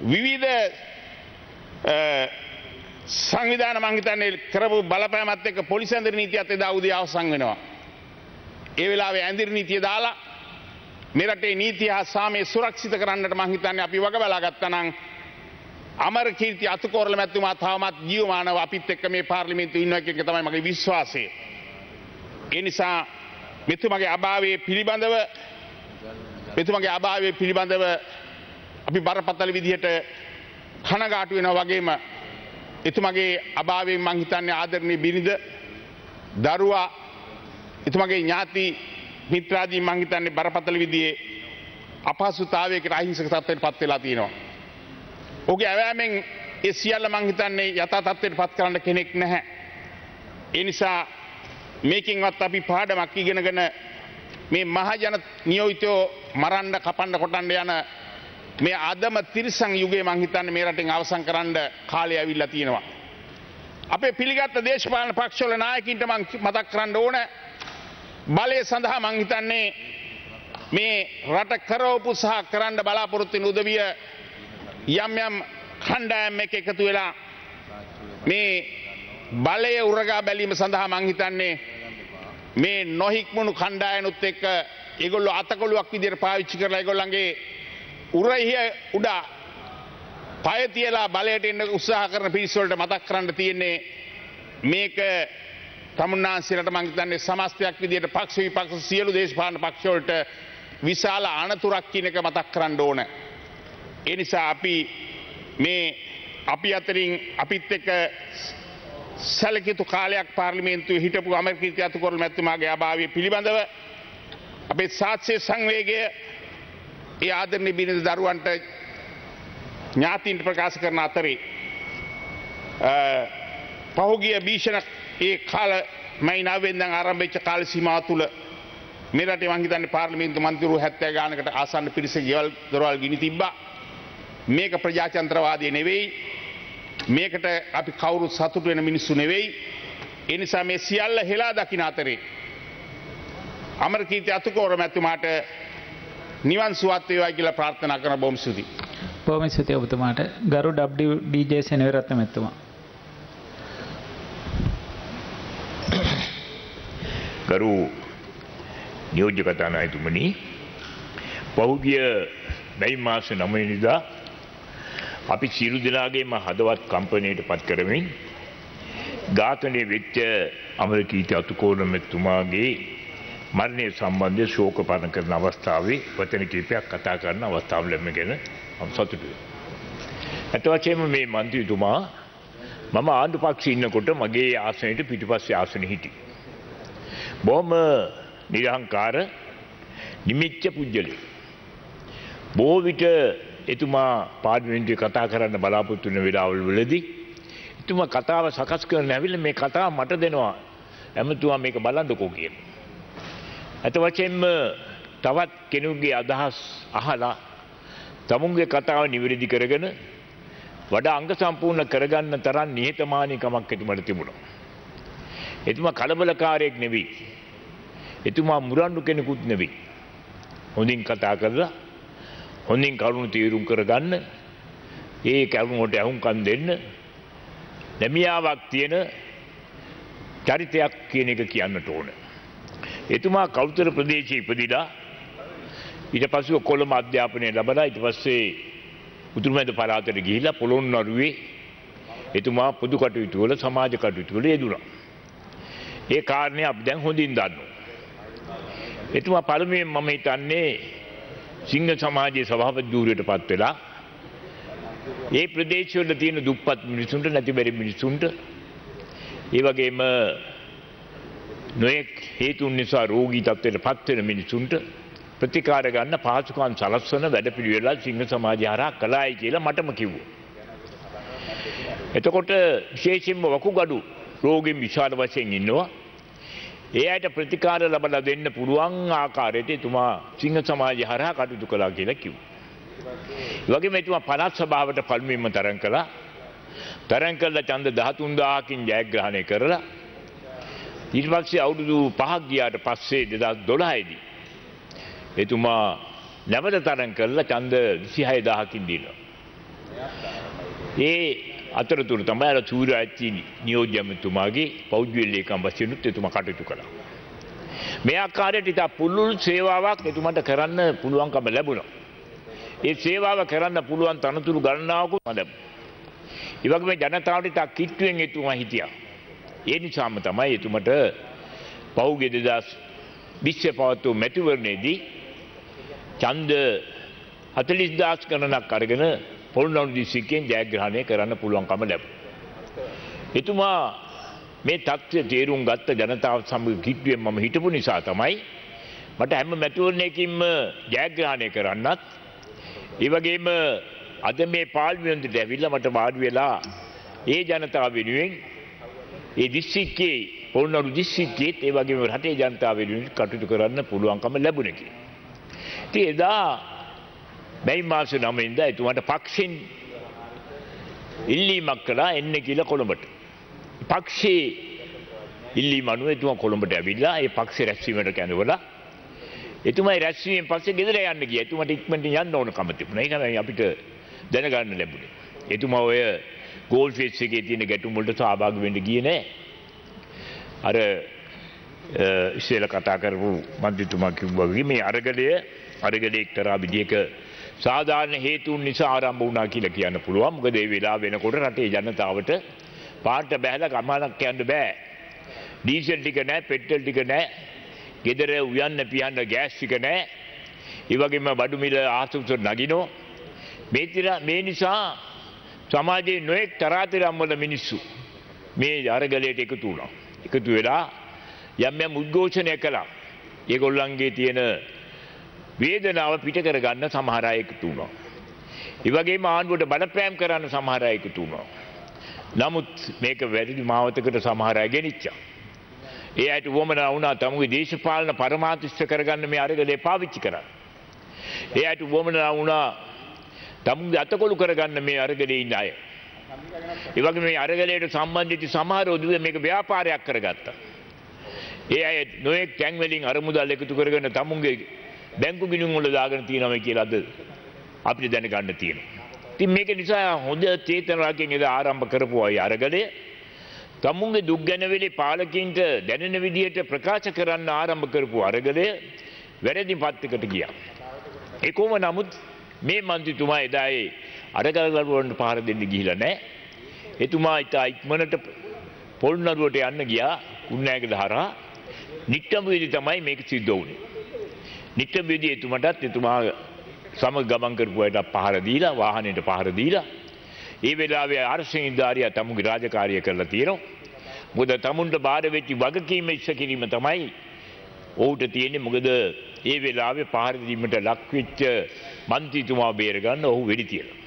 විවිධ සංවිධාන මං හිතන්නේ කරපු බලපෑමත් එක්ක පොලිස් ඇඳරි නීතියත් එදා උදේ අවසන් වෙනවා. ඒ වෙලාවේ ඇඳරි නීතිය දාලා මේ රටේ නීතිය හා සාමය සුරක්ෂිත කරන්නට මං හිතන්නේ අපි වග බලා ගත්තා නම් අමරකීර්ති අතුකෝරළ මැතිතුමා තවමත් ජීවමානව අපිත් එක්ක මේ පාර්ලිමේන්තුවේ ඉන්නවා කියන එක තමයි මගේ විශ්වාසය. ඒ නිසා මෙතුමගේ අභාවයේ පිළිබඳව අපි බරපතල විදිහට කනගාටු වෙනවා වගේම එතුමගේ අභාවයෙන් මං හිතන්නේ ආදරණීය බිරිඳ දරුවා එතුමගේ ඥාති මිත්‍රාදී මං හිතන්නේ බරපතල විදිහේ අපහසුතාවයකට අහිංසක තත්ත්වයට පත් වෙලා තියෙනවා. ඔහුගේ ඇවෑමෙන් ඒ සියල්ල මං හිතන්නේ යථා තත්ත්වයට පත් කරන්න කෙනෙක් නැහැ. ඒ නිසා මේකෙන්වත් අපි පාඩමක් ඉගෙනගෙන මේ මහජන නියෝජිතයෝ මරන්න කපන්න කොටන්න යන මේ අදම තිරිසන් යුගයේ මං හිතන්නේ මේ රටෙන් අවසන් කරන්න කාලය ඇවිල්ලා තියෙනවා. අපේ පිළිගත් දේශපාලන පක්ෂවල නායකින්ට මං මතක් කරන්න ඕන බලය සඳහා මං හිතන්නේ මේ රට කරවපු සහ කරන්න බලාපොරොත්තු වෙන උදවිය යම් යම් කණ්ඩායම් එක්ක එකතු වෙලා මේ බලය උරගා බැලීම සඳහා මං හිතන්නේ මේ නොහික්මුණු කණ්ඩායනුත් එක්ක ඒගොල්ලෝ අතකොළුවක් විදියට පාවිච්චි කරලා ඒගොල්ලන්ගේ උරහිය උඩා පය තියලා බලයට එන්න උත්සාහ කරන පිරිස වලට මතක් කරන්න තියෙන්නේ මේක තමුන්නාන්සේලට මං හිතන්නේ සමස්තයක් විදියට පක්ෂ විපක්ෂ සියලු දේශපාලන පක්ෂ වලට විශාල අනතුරක් කියන එක මතක් කරන්න ඕන. ඒ නිසා අපි අතරින් අපිත් එක්ක සැලකිතු කාලයක් පාර්ලිමේන්තුවේ හිටපු අමරකීර්ති අතුකෝරළ මැතිතුමාගේ අභාවය පිළිබඳව අපේ සාක්ෂි සංවේගය ඒ ආදරණීය බිරිඳ දරුවන්ට ඥාතීන්ට ප්‍රකාශ කරන අතරේ පහුගිය භීෂණ ඒ කාල මහිනාවෙන් දැන් ආරම්භ වෙච්ච කාල සීමාව තුළ මේ රටේ මං හිතන්නේ පාර්ලිමේන්තු මන්ත්‍රීවරු 70 ගානකට ආසන්න පිරිස ගෙවල් දොරවල් ගිනි තිබ්බා. මේක ප්‍රජාතන්ත්‍රවාදී නෙවෙයි. මේකට අපි කවුරුත් සතුටු වෙන මිනිස්සු නෙවෙයි. ඒ නිසා මේ සියල්ල හෙලා දකින අතරේ අමරකීර්ති අතුකෝරළ මැතිතුමාට නිවන් සුවත් වේවා කියලා ප්‍රාර්ථනා කරන බොහොම ස්තුතියි. බොහොම ස්තුතියි ඔබතුමාට. ගරු WDJ සෙනවිරත්න මැතිතුමා. ගරු නියෝජ්‍ය කතානායකතුමනි, පහුගිය මැයි මාස 9 වෙනිදා අපි සියලු දෙනාගේම හදවත් කම්පනයට පත් කරමින් ඝාතනය වෙච්ච අමරකීර්ති අතුකෝරළ මැතිතුමාගේ මරණය සම්බන්ධව ශෝක පරණ කරන අවස්ථාවේ වචන කිහිපයක් කතා කරන අවස්ථාව ලැබෙන මම සතුටු වෙනවා. අත වශයෙන්ම මේ මන්ත්‍රීතුමා මම ආණ්ඩු පක්ෂයේ ඉන්නකොට මගේ ආසනයට පිටිපස්සේ ආසනෙ හිටියේ. බොහොම නිරහංකාර නිමිච්ච පුජ්‍යලෙක්. බොහෝ විට එතුමා පාර්ලිමේන්තුවේ කතා කරන්න බලාපොරොත්තු වෙන වෙලාවල් වලදී එතුමා කතාව සකස් කරන්න ඇවිල්ලා මේ කතාව මට දෙනවා. එමෙතුමා මේක බලන්නකෝ කියලා. අත වශයෙන්ම තවත් කෙනෙකුගේ අදහස් අහලා තමුන්ගේ කතාව නිවැරදි කරගෙන වඩා අංග සම්පූර්ණ කරගන්න තරම් නිහතමානීකමක් එතුමාට තිබුණා. එතුමා කලබලකාරයෙක් නෙවෙයි. එතුමා මුරණ්ඩු කෙනෙකුත් නෙවෙයි. හොඳින් කතා කරලා හොඳින් කරුණු තීරුම් කරගන්න, ඒ කරුණට අහුම්කම් දෙන්න නැමියාවක් තියෙන චරිතයක් කියන එක කියන්නට ඕන. එතුමා කෞතුර ප්‍රදේශයේ ඉපදිලා ඊට පස්සේ කොළඹ අධ්‍යාපනය ලැබලා ඊට පස්සේ උතුරුමැද පළාතට ගිහිලා පොළොන්නරුවේ එතුමා පොදු කටයුතු වල සමාජ කටයුතු වල යෙදුණා. ඒ කාරණේ අපි දැන් හොඳින් දන්නවා. එතුමා පළමුවෙන් මම හිතන්නේ සිංහ සමාජයේ සභාපති ධූරයටපත් වෙලා ඒ ප්‍රදේශවල තියෙන දුප්පත් මිනිසුන්ට නැති බැරි මිනිසුන්ට ඒ වගේම නොයෙක් හේතුන් නිසා රෝගී තත්ත්වයට පත් වෙන මිනිසුන්ට ප්‍රතිකාර ගන්න පහසුකම් සලස්වන වැඩපිළිවෙල සිංහ සමාජය හරහා කළායි කියලා මටම කිව්වා. එතකොට විශේෂයෙන්ම වකුගඩු රෝගීන් විශාල වශයෙන් ඉන්නවා. ඒ අයට ප්‍රතිකාර ලබා දෙන්න පුළුවන් ආකාරයට එතුමා සිංහ සමාජය හරහා කටයුතු කළා කියලා කිව්වා. ඒ වගේම එතුමා පළාත් සභාවට පළමුවෙන්ම තරඟ කළා. තරඟ කළා ඡන්ද 13000කින් ජයග්‍රහණය කරලා ඊට පස්සේ අවුරුදු 5ක් ගියාට පස්සේ 2012 දී එතුමා නැවත තරඟ කළා ඡන්ද 26000කින් දීලා. ඒ අතරතුර තමයි අර සූර්යආච්චි නියෝජ්‍යමතුමාගේ පෞද්ගලික ලේකම් වශයෙන් එතුමා කටයුතු කළා. මේ ආකාරයට ඉතා පුළුල් සේවාවක් එතුමාට කරන්න පුළුවන්කම ලැබුණා. ඒ සේවාව කරන්න පුළුවන් තනතුරු ගණනාවකුත් ලැබුණා. ඒ වගේම ජනතාවට ඉතා කිට්ටුවෙන් එතුමා හිටියා. ඒ නිසාම තමයි එතුමට පහුගිය 2020 පවත්වූ මැතිවරණයේදී ඡන්ද 40000 ගණනක් අරගෙන පොළොන්නරු දිස්ත්‍රික්කයෙන් ජයග්‍රහණය කරන්න පුළුවන්කම ලැබුණා. එතුමා මේ තත්ත්වය තේරුම් ගත්ත ජනතාව සමග කිට්ටුවෙන් මම හිටපු නිසා තමයි මට හැම මැතිවරණයකින්ම ජයග්‍රහණය කරන්නත් ඒ වගේම අද මේ පාර්ලිමේන්තුවට ඇවිල්ලා මට වාඩි වෙලා ඒ ජනතාව වෙනුවෙන් ඒ දිස්ත්‍රික්කයේ පොළොන්නරු දිස්ත්‍රික්කයේ ඒ වගේම රටේ ජනතාව වෙනුවෙන් කටයුතු කරන්න පුළුවන්කම ලැබුණා කියලා. ඉතින් එදා මේ මාස 9 වෙනිදා එතුමාට පක්ෂෙන් ඉල්ලීමක් කළා එන්න කියලා කොළඹට. පක්ෂයේ ඉල්ලීම අනුව එතුමා කොළඹට ඇවිල්ලා ඒ පක්ෂේ රැස්වීමට කැඳවලා එතුමා රැස්වීමෙන් පස්සේ ගෙදර යන්න ගියා. එතුමාට ඉක්මනට යන්න ඕනකම තිබුණා. ඒකයි අපිට දැනගන්න ලැබුණේ. එතුමා ඔය ගෝල් ෆේස් එකේ තියෙන ගැටුම් වලට සහභාගී වෙන්න ගියේ නෑ. අර ඉස්සෙල්ලා කතා කරපු මන්ත්‍රීතුමා කිව්වා වගේ මේ අරගලයේ එක්තරා විදියක සාධාරණ හේතුන් නිසා ආරම්භ වුණා කියලා කියන්න පුළුවන්. මොකද ඒ වෙලාව වෙනකොට රටේ ජනතාවට පාට බැහැලා ගමනක් යන්න බෑ. ඩීසල් ටික නෑ, පෙට්‍රල් ටික නෑ. ගෙදර උයන්න පියන්න ගෑස් ටික නෑ. ඒ වගේම බඩු මිල ආසුසුර නගිනෝ. මේ නිසා සමාජයේ නොඑක් තරාතිරම් වල මිනිස්සු මේ අරගලයට එකතු වුණා. එකතු වෙලා යම් උද්ඝෝෂණය කළා. ඒගොල්ලන්ගේ තියෙන වේදනාව පිට කරගන්න සමහර අය එකතු වුණා. ඒ වගේම ආණ්ඩුවට බලපෑම් කරන්න සමහර අය එකතු වුණා. නමුත් මේක වැරදි මාවතකට සමහර අය ගෙනිච්චා. ඒ අයට වොමනා වුණා තමුගේ දේශපාලන පරමාර්ථ ඉෂ්ට කරගන්න මේ අරගලේ පාවිච්චි කරා. ඒ අයට වොමනා වුණා තමුගේ අතකොළු කරගන්න මේ අරගලේ ඉන්න අය. ඒ වගේම මේ අරගලයට සම්බන්ධිත සමහර උදවිය මේක ව්‍යාපාරයක් කරගත්තා. ඒ අය නොයෙක් තැන් වලින් අරමුදල් එකතු කරගෙන තමුගේ බැංකු ගිණුම් වල දාගෙන තියෙනවා කියලා අද අපිට දැනගන්න තියෙනවා. ඉතින් මේක නිසා හොඳ චේතනාවකින් එදා ආරම්භ කරපු අය අරගලය තමුන්ගේ දුක් ගැනවිලි පාලකින්ට දැනෙන විදියට ප්‍රකාශ කරන්න ආරම්භ කරපු අරගලය වැරදි පත්යකට ගියා. ඒ කොහොම නමුත් මේ මන්ත්‍රීතුමා එදා ඒ අරගල වලට පහර දෙන්න ගිහිලා නැහැ. එතුමා ඉතා ඉක්මනට පොළොන්නරුවට යන්න ගියා කුණෑගල හරහා. නිට්ටඹුවේදී තමයි මේක සිද්ධ වුණේ. නිට්ටඹුවේදී එතුමා සමග ගමන් කරපු අයට පහර දීලා වාහනයට පහර දීලා ඒ වෙලාවේ ආරක්ෂකනිලධාරියා තමුගේ රාජකාරිය කරලා තියෙනවා. මොකද තමුන්ට බාර වෙච්ච වගකීම ඉෂ්ට කිරීම තමයි ඔහුට තියෙන්නේ. මොකද ඒ වෙලාවේ පහර දීමට ලක් වෙච්ච මන්ත්‍රීතුමා බේර ගන්න ඔහු වෙඩි තියලා.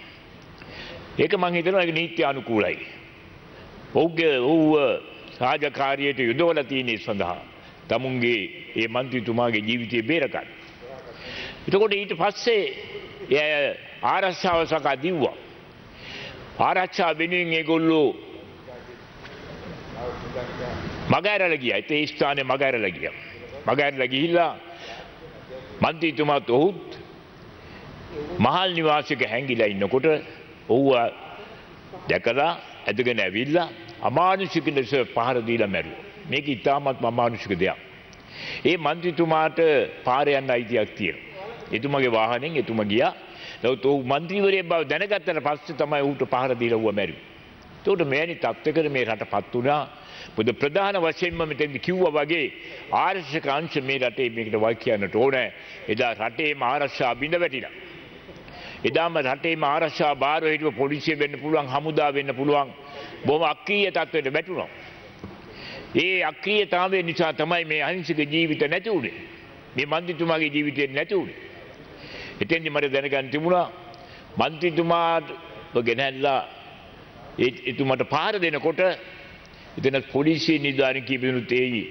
ඒක මම හිතනවා ඒක නීත්‍ය අනුකූලයි. ඔහුව රාජකාරියට යොදවලා තියෙන සඳහා තමුන්ගේ ඒ මන්ත්‍රීතුමාගේ ජීවිතය බේර ගන්න. එතකොට ඊට පස්සේ එය ආරක්ෂාව සකා දීුවා. ආරක්ෂා වෙනුවෙන් ඒගොල්ලෝ මගහැරලා ගියා. ඒ ස්ථානේ මගහැරලා ගියා. මගහැරලා ගිහිල්ලා මන්ත්‍රීතුමාත් ඔහුත් මහල් නිවාසික හැංගිලා ඉන්නකොට ඔහුව දැකලා ඇදගෙන ඇවිල්ලා අමානුෂික ලෙස පහර දීලා මැරුවා. මේක ඉතාමත් අමානුෂික දෙයක්. ඒ මන්ත්‍රීතුමාට පාර යන්න අයිතියක් තියෙනවා. එතුමාගේ වාහනෙන් එතුමා ගියා. නමුත් ඔහු මන්ත්‍රීවරයෙක් බව දැනගත්තට පස්සේ තමයි ඌට පහර දීලා ඌව මැරුවේ. ඒකට මෙවැනි තත්ත්වයකට මේ රටපත් වුණා. මොකද ප්‍රධාන වශයෙන්ම මෙතෙන්දි කිව්වා වගේ ආරක්ෂක අංශ මේ රටේ මේකට වයි කියන්නට ඕනේ. එදා රටේම ආරක්ෂා බිඳ වැටිලා. එදාම රටේම ආරක්ෂා බාරව හිටපු පොලිසිය වෙන්න පුළුවන්, හමුදා වෙන්න පුළුවන්. බොහොම අක්‍රීය තත්ත්වයට වැටුණා. ඒ අක්‍රීයතාවය නිසා තමයි මේ අහිංසක ජීවිත නැති වුනේ. මේ මන්ත්‍රීතුමාගේ ජීවිතේ නැති වුනේ. එතෙන්දි මට දැනගන්න තිබුණා මන්ත්‍රීතුමාට ගෙනහැල්ලා එතුමාට පහර දෙනකොට එතන පොලිසිය නිලධාරීන් කීපෙනුත් ඒ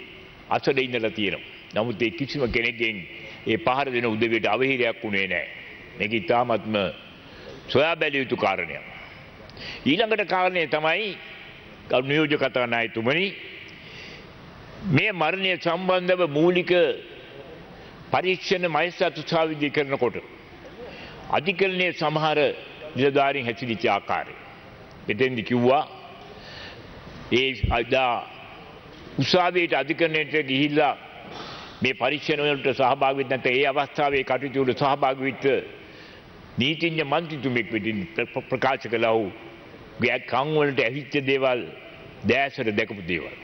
අසඩ ඉඳලා තියෙනවා. නමුත් ඒ කිසිම කෙනෙක්ගෙන් ඒ පහර දෙන උදවියට අවහිරයක් වුණේ නැහැ. මේක ඉතාමත්ම සොයා බැලිය යුතු කාරණයක්. ඊළඟට කාරණය තමයි නියෝජ්‍ය කතානායකතුමනි මේ මරණය සම්බන්ධව මූලික පරීක්ෂණ මහේස්ත්‍රාත් උත්සාහවිදි කරනකොට අධිකරණයේ සමහර නිලධාරීන් හැසිරිච්ච ආකාරය මෙතෙන්දි කිව්වා ඒ අදා උසාවියට අධිකරණයට ගිහිල්ලා මේ පරීක්ෂණ වලට සහභාගී වෙන්න නැත්නම් ඒ අවස්ථාවේ කටයුතු වල සහභාගී වෙච්ච නීතිඥ මන්ත්‍රීතුමෙක් විදිහින් ප්‍රකාශ කළා වූ ගේ කන් වලට ඇහිච්ච දේවල් දැසට දැකපු දේවල්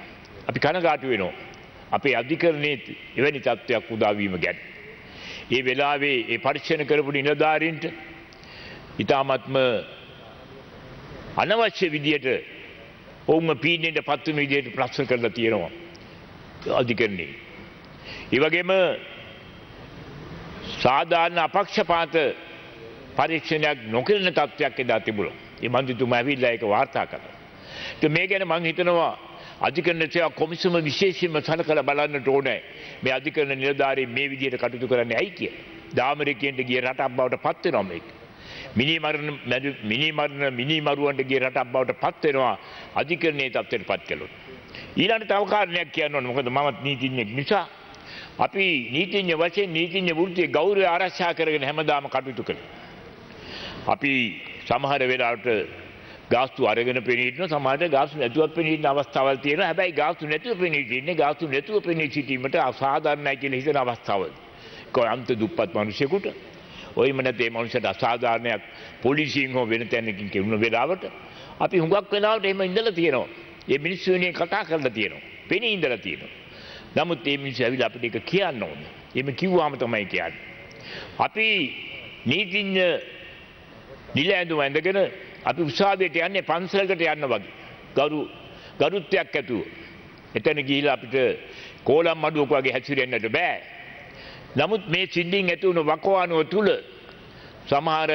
අපි කනගාටු වෙනවා. අපේ අධිකරණයේ එවැනි තත්ත්වයක් උදා වීම ගැන. ඒ වෙලාවේ ඒ පරීක්ෂණ කරපු නිලධාරීන්ට ඊටාත්ම අනවශ්‍ය විදියට ඔවුන්ව පීඩනයට පත් වෙන විදියට ප්‍රශ්න කරලා තියෙනවා අධිකරණයේ. ඒ වගේම සාධාරණ අපක්ෂපාත පරීක්ෂණයක් නොකරන තත්ත්වයක් එදා තිබුණා. ඒ මන්ත්‍රීතුමා ඇවිල්ලා ඒක වාර්තා කළා. මේ ගැන මම හිතනවා අධිකරණ සේවා කොමිසම විශේෂයෙන්ම සලකලා බලන්නට ඕනේ. මේ අධිකරණ නිලධාරීන් මේ විදියට කටයුතු කරන්නේ ඇයි කියලා. දාමරිකයන්ට ගිය රටක් බවට පත් වෙනවා මේක. මිනිමරුවන්ට ගිය රටක් බවට පත් වෙනවා අධිකරණයේ තත්ත්වයට පත් කළොත්. ඊළඟ තව කාරණයක් කියන්න ඕනේ. මොකද මමත් නීතිඥයෙක් නිසා අපි නීතිඥ වශයෙන් නීතිඥ වෘත්තියේ ගෞරවය ආරක්ෂා කරගෙන හැමදාම කටයුතු කළා. අපි සමහර වෙලාවට ගාස්තු අරගෙන පෙනී හිටිනවා, සමහරට ගාස්තු නැතුව පෙනී හිටින අවස්ථාවල් තියෙනවා. හැබැයි ගාස්තු නැතුව පෙනී හිටින්නේ ගාස්තු නැතුව පෙනී සිටීමට අසාධාරණයි කියලා හිතන අවස්ථාවල්. කොහොමද දුප්පත් මිනිසෙකුට ඔයම නැතේ මනුෂ්‍යට අසාධාරණයක් පොලිසියෙන් හෝ වෙන තැනකින් කියුණ වෙලාවට අපි හුඟක් වෙලාවට එහෙම ඉඳලා තියෙනවා. මේ මිනිස්සු වෙනේ කතා කරලා තියෙනවා. පෙනී ඉඳලා තියෙනවා. නමුත් මේ මිනිස්සු ඇවිල්ලා අපිට ඒක කියන්න ඕනේ. එහෙම කිව්වම තමයි කියන්නේ. අපි නීතිඥ නිල ඇඳුම ඇඳගෙන අපි උසාවියට යන්නේ පන්සලකට යන්න වගේ. ගරුත්වයක් ඇතුව. එතන ගිහිල්ලා අපිට කෝලම් මඩුවක වගේ හැසිරෙන්නට බෑ. නමුත් මේ සිද්ධීන් ඇති වුණු වකවානුව තුල සමහර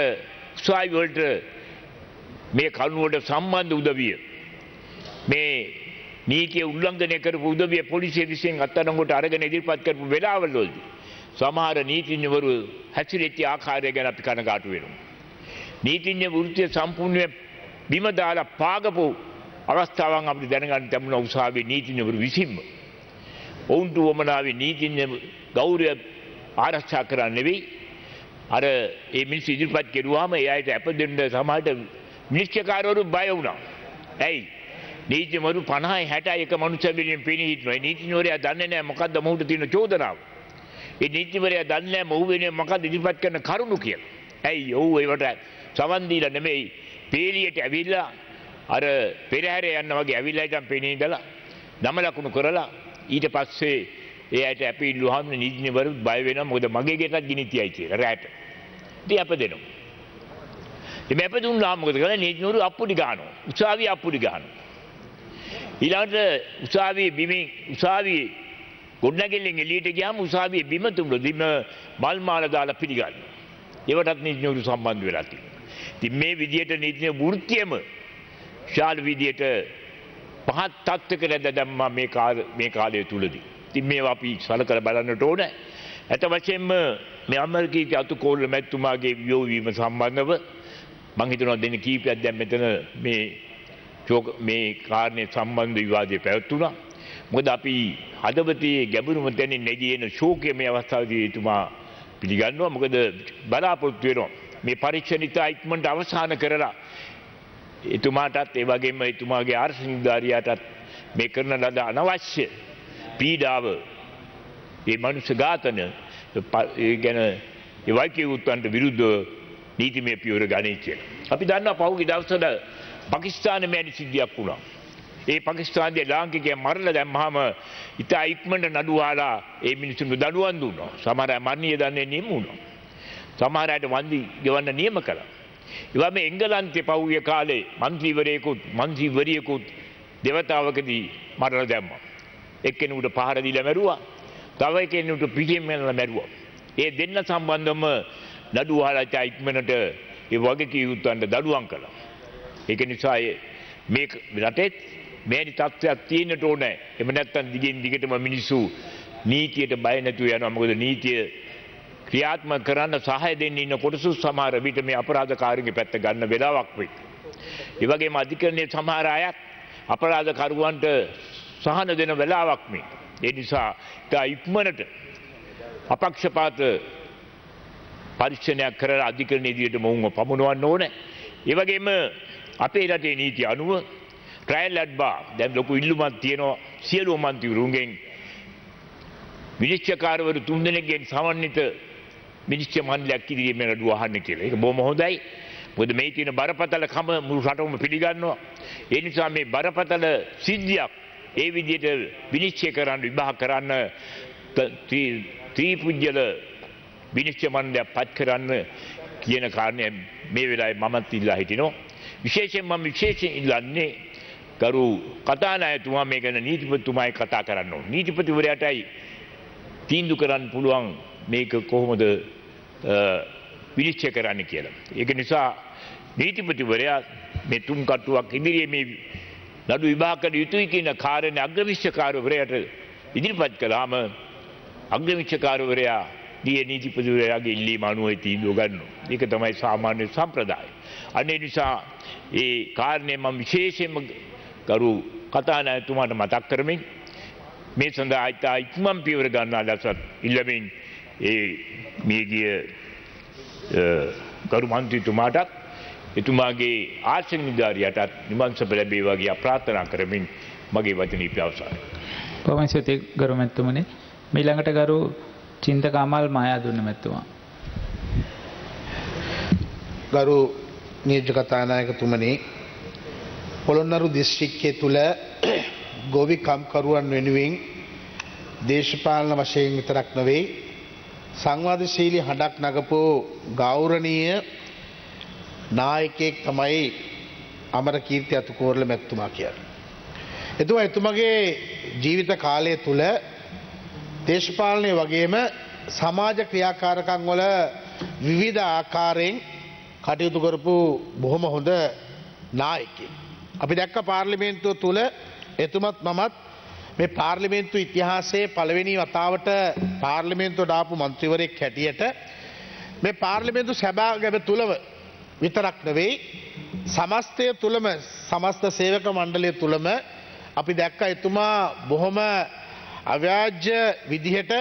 උසාවි වලට මේ කරුණුවට සම්බන්ධ උදවිය මේ නීතිය උල්ලංඝනය කරපු උදවිය පොලිසිය විසින් අත්අඩංගුවට අරගෙන ඉදිරිපත් කරපු වෙලාවවලදී සමහර නීතිඥවරු හැසිරෙච්ච ආකාරය ගැන අපි කනගාටු වෙනවා. නීතිඥ වෘත්තිය සම්පූර්ණයෙන් බිම දාලා පාගපු අවස්ථාවන් අපිට දැනගන්න ලැබුණා උසාවියේ නීතිඥවරු විසින්ම. ඔවුන්ට වමනාවේ නීතිඥ ගෞරවය ආරක්ෂා කරන්න නෙවෙයි අර ඒ මිනිස්සු ඉදිරිපත් කෙරුවාම ඒ අයට අප දෙන්න සමහරට මිනිස්ත්‍රකාරවරු බය වුණා. ඇයි? නීතිඥවරු 50 60 එක මනුස්සයෙක් වෙනින් පෙනී හිටිනවා. ඒ නීතිඥවරයා දන්නේ නැහැ මොකද්ද මොහුට තියෙන චෝදනාව. ඒ නීතිඥවරයා දන්නේ නැහැ මොහු වෙනුවෙන් මොකද්ද ඉදිරිපත් කරන කරුණු කියලා. ඇයි? ඔව් ඒවට සවන් දීලා නෙමෙයි පේලියට ඇවිල්ලා අර පෙරහැරේ යන්න වගේ ඇවිල්ලා ඉතින් පෙනී ඉඳලා නම ලකුණු කරලා ඊට පස්සේ ඒ ඇයට අපිල්ලුවාම නීතිඥවරු බය වෙනවා. මොකද මගේ ගෙටත් ගිනි තියයි කියලා රැට. ඉතින් අප දෙනවා. ඉතින් අප දුන්නා මොකද කරන්නේ? නීතිඥවරු අප්පුඩි ගන්නවා. උසාවිය අප්පුඩි ගන්නවා. ඊළඟට උසාවියේ ගොඩනැගිල්ලෙන් එළියට ගියාම උසාවියේ බිම මල් මාල දාලා පිළිගන්නවා. ඒවටත් නීතිඥවරු සම්බන්ධ වෙලා තියෙනවා. ඉතින් මේ විදියට නීතිඥ වෘත්තියම ශාල විදියට පහත් තත්ත්වයකට දැම්මා මේ කාලය තුලදී. ඉතින් මේවා අපි සලකලා බලන්නට ඕනේ. ඇත්ත වශයෙන්ම මේ ඇමරිකාවේ අතුකෝල මැතිතුමාගේ වියෝවීම සම්බන්ධව මම හිතනවා දෙන කීපයක් දැන් මෙතන මේ කාරණේ සම්බන්ධ විවාදය පැවතුණා. මොකද අපි හදවතේ ගැඹුරුම තැනින් නැගින ශෝකය මේ අවස්ථාවේදී එතුමා පිළිගන්නවා. මොකද බලාපොරොත්තු වෙනවා මේ පරීක්ෂණ ඉක්මනට අවසන් කරලා එතුමාටත් ඒ වගේම එතුමාගේ ආර්ශනිකාරියාටත් මේ කරන ලද අනවශ්‍ය පීඩාව මේ මනුෂ්‍ය ඝාතන ගැන ඒ වෛද්‍යවරුන්ට විරුද්ධව නීතිමය පියවර ගන්නේ කියලා. අපි දන්නවා පහුගිය දවස්වල පාකිස්තානයේ මෙවැනි සිද්ධියක් වුණා. ඒ පාකිස්තානයේ ලාංකිකයන් මරලා දැම්මහම ඉතා ඉක්මනට නඩු වහලා ඒ මිනිස්සුන්ට දඩුවම් දුන්නා. සමහර අය මරණීය දඬුවම් නියම වුණා. සමහර අයට වන්දි ගෙවන්න නියම කළා. ඒවා මේ එංගලන්තේ පහුගිය කාලේ මන්ත්‍රීවරියෙකුත් දෙවතාවකදී මරලා දැම්මා. එක්කෙනෙකුට පහර දීලා මැරුවා. තව එක්කෙනෙකුට පිටින් මැරලා මැරුවා. ඒ දෙන්න සම්බන්ධවම නඩු වහලා ඉතා ඉක්මනට ඒ වගකීම් යුත්තන්ට දඩුවම් කළා. ඒක නිසා මේ රටේ මේනි තත්ත්වයක් තියෙන්නට ඕනේ. එහෙම නැත්නම් දිගින් දිගටම මිනිස්සු නීතියට බය නැතුව යනවා. මොකද නීතිය ක්‍රියාත්මක කරන්න සහාය දෙන්න ඉන්න කොටසු සමහර විට මේ අපරාධකාරයන්ගේ පැත්ත ගන්න වෙලාවක් වෙයි. ඒ වගේම අධිකරණයේ සමහර අයත් අපරාධකරුවන්ට සහන දෙන වෙලාවක් මේ. ඒ නිසා ඉක්මනට අපක්ෂපාත පරීක්ෂණයක් කරලා අධිකරණ ඉදිරියට මොවුන්ව පමුණවන්න ඕනේ. ඒ වගේම අපේ රටේ නීතිය අනුව ට්‍රයල් ඇට් බාර් දැන් ලොකු ඉල්ලුමක් තියෙනවා සියලුම මන්ත්‍රීවරුන්ගෙන් විනිශ්චයකාරවරු 3 දෙනෙක්ගෙන් සමන්විත විනිශ්චය මණ්ඩලයක් ඉදිරියේ මේ නඩුව අහන්න කියලා. ඒක බොහොම හොඳයි. මොකද මේ තියෙන බරපතලකම මුළු රටවම පිළිගන්නවා. ඒ නිසා මේ බරපතල සිද්ධියක් ඒ විදිහට විනිශ්චය කරන්න විභාග කරන්න ත්‍රිපුජ්‍යල විනිශ්චය මණ්ඩලයක් පත් කරන්න කියන කාරණය මේ වෙලාවේ මමත් ඉල්ලා හිටිනවා. විශේෂයෙන් මම ඉල්ලන්නේ ගරු කතානායකතුමා මේ ගැන නීතිපතිතුමායි කතා කරන්න ඕනේ. නීතිපතිවරයාටයි තීන්දුව කරන්න පුළුවන් මේක කොහොමද විනිශ්චය කරන්න කියලා. ඒක නිසා නීතිපතිවරයා මේ තුන් කට්ටුවක් ඉදිරියේ මේ නඩු විභාග කළ යුතුයි කියන කාරණේ අග්‍රවිනිශ්චයකාරවරයාට ඉදිරිපත් කළාම අග්‍රවිනිශ්චයකාරවරයා දී නීතිපතිවරයාගේ ඉල්ලීම අනුව තීන්දුව ගන්නවා. ඒක තමයි සාමාන්‍ය සම්ප්‍රදාය. අනේ නිසා ඒ කාරණේ මම විශේෂයෙන්ම ගරු කතානායකතුමාට මතක් කරමින් මේ සඳහා ඉක්මන් පියවර ගන්නා ලෙසත් ඉල්ලමින් ඒ මේගිය ගරු මන්ත්‍රීතුමාටත් එතුමාගේ ආර්ථික නිලධාරියටත් නිවන් සුව ලැබේවා කියලා ප්‍රාර්ථනා කරමින් මගේ වචන ඉපවසයි. කොහොමද සිතේ ගරු මැතිතුමනි ඊළඟට ගරු චින්තක අමල් මායාදුන්න මැතිතුමා. ගරු නියෝජ්‍ය කතානායකතුමනි පොළොන්නරු දිස්ත්‍රික්කයේ තුල ගොවි කම්කරුවන් වෙනුවෙන් දේශපාලන වශයෙන් විතරක් නෙවෙයි සංවාදශීලී හඬක් නගපු ගෞරවනීය නායකයෙක් තමයි අමරකීර්ති අතුකෝරළ මැතිතුමා කියන්නේ. එතුමාගේ ජීවිත කාලය තුල දේශපාලනය වගේම සමාජ ක්‍රියාකාරකම් වල විවිධ ආකාරයෙන් කටයුතු කරපු බොහොම හොඳ නායකයෙක්. අපි දැක්ක පාර්ලිමේන්තුව තුල එතුමත් මමත් මේ පාර්ලිමේන්තු ඉතිහාසයේ පළවෙනි වතාවට පාර්ලිමේන්තුවට ආපු මන්ත්‍රීවරයෙක් හැටියට මේ පාර්ලිමේන්තු සභාවක තුලව විතරක් නෙවෙයි සමස්තය තුලම සමස්ත සේවක මණ්ඩලය තුලම අපි දැක්ක එතුමා බොහොම අව්‍යාජ්‍ය විදිහට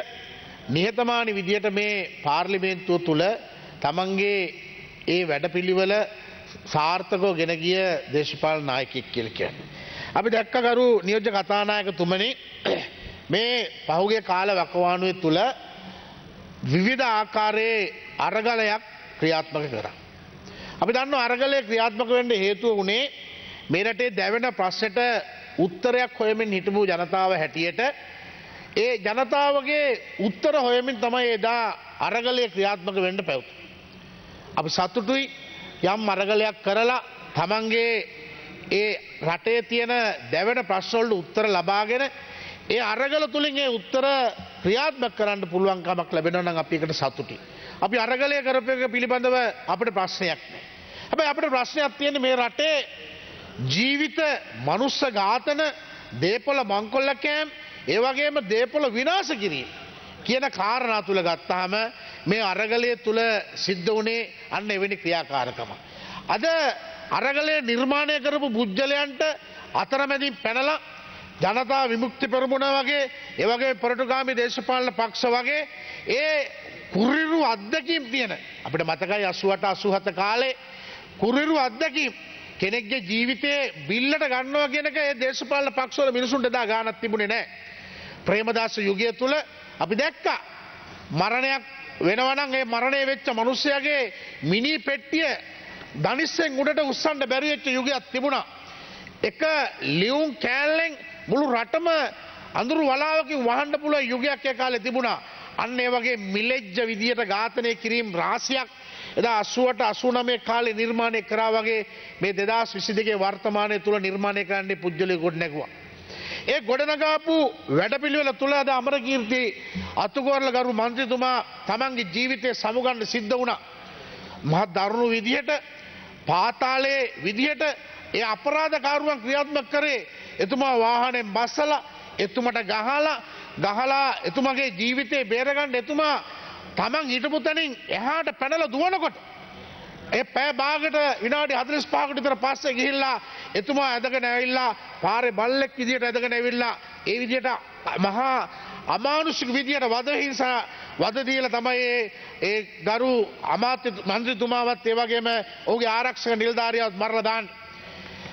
නිහතමානී විදිහට මේ පාර්ලිමේන්තුව තුල තමන්ගේ ඒ වැඩපිළිවෙල සාර්ථකව ගෙන ගිය දේශපාලන නායකයෙක් කියලා කියන්නේ. අපි දැක්ක කරු නියෝජ්‍ය කතානායකතුමනි මේ පහුගිය කාල වකවානුවේ තුල විවිධ ආකාරයේ අරගලයක් ක්‍රියාත්මක කරා. අපි දන්නවා අරගලය ක්‍රියාත්මක වෙන්න හේතුව උනේ මේ රටේ දැවෙන ප්‍රශ්නට උත්තරයක් හොයමින් හිටපු ජනතාව හැටියට ඒ ජනතාවගේ උත්තර හොයමින් තමයි එදා අරගලය ක්‍රියාත්මක වෙන්න පැවතුනේ. අපි සතුටුයි යම් අරගලයක් කරලා තමන්ගේ ඒ රටේ තියෙන දැවෙන ප්‍රශ්න වලට උත්තර ලබාගෙන ඒ අරගල තුලින් ඒ උත්තර ක්‍රියාත්මක කරන්න පුළුවන් කමක් ලැබෙනවා නම් අපි ඒකට සතුටුයි. අපි අරගලය කරපු එක පිළිබඳව අපිට ප්‍රශ්නයක් නැහැ. හැබැයි අපිට ප්‍රශ්නයක් තියෙන්නේ මේ රටේ ජීවිත මනුස්ස ඝාතන දේපොළ මංකොල්ල කෑම් ඒ වගේම දේපොළ විනාශ කිරීම කියන කාරණා තුල ගත්තාම මේ අරගලය තුල සිද්ධ වුණේ අන්න එවැනි ක්‍රියාකාරකම. අද අරගලය නිර්මාණය කරපු පුජ්‍යලයන්ට අතරමැදින් පැනලා ජනතා විමුක්ති පෙරමුණ වගේ ඒ වගේ පොරටුගාමී දේශපාලන පක්ෂ වගේ ඒ කුරිරු අත්දැකීම් තියෙන අපිට මතකයි 88 87 කාලේ කුරිරු අත්දැකීම් කෙනෙක්ගේ ජීවිතේ බිල්ලට ගන්නවා කියන එක ඒ දේශපාලන පක්ෂවල මිනිසුන්ට එදා ගානක් තිබුණේ නැහැ. ප්‍රේමදාස යුගය තුල අපි දැක්කා මරණයක් වෙනවා නම් ඒ මරණය වෙච්ච මිනිස්සයාගේ මිනි පෙට්ටිය ධනිස්සෙන් උඩට උස්සන්න බැරි වෙච්ච යුගයක් තිබුණා. එක ලියුම් කෑල්ලෙන් මුළු රටම අඳුරු වලාවකින් වහන්න පුළුවන් යුගයක් ඒ කාලේ තිබුණා. අන්න ඒ වගේ මිලෙජ්ජ විදියට ඝාතනය කිරීම රාශියක් එදා 88 89 කාලේ නිර්මාණය කරා වගේ මේ 2022 වර්තමානයේ තුල නිර්මාණය කරන්න පුජ්‍යලේ ගොඩ නැගුවා. ඒ ගොඩනගාපු වැඩපිළිවෙල තුල අද අමරකීර්ති අතුගෝරල ගරු මන්ත්‍රීතුමා තමන්ගේ ජීවිතේ සමුගන්න සිද්ධ වුණා. මහ දරුණු විදියට පාතාලයේ විදියට ඒ අපරාධකාරුවන් ක්‍රියාත්මක කරේ එතුමා වාහනයෙන් බස්සලා එතුමට ගහලා එතුමගේ ජීවිතේ බේරගන්න එතුමා තමන් හිටපු තැනින් එහාට පැනලා දුවනකොට ඒ පැය භාගයට විනාඩි 45කට විතර පස්සේ ගිහිල්ලා එතුමා ඇදගෙන ඇවිල්ලා පාරේ බල්ලෙක් විදියට ඇදගෙන ඇවිල්ලා ඒ විදියට මහා අමානුෂික විදියට වද දීලා තමයි ඒ ගරු අමාත්‍ය මන්ත්‍රීතුමාවත් ඒ වගේම ඔහුගේ ආරක්ෂක නිලධාරියාවත් මරලා දාන්නේ.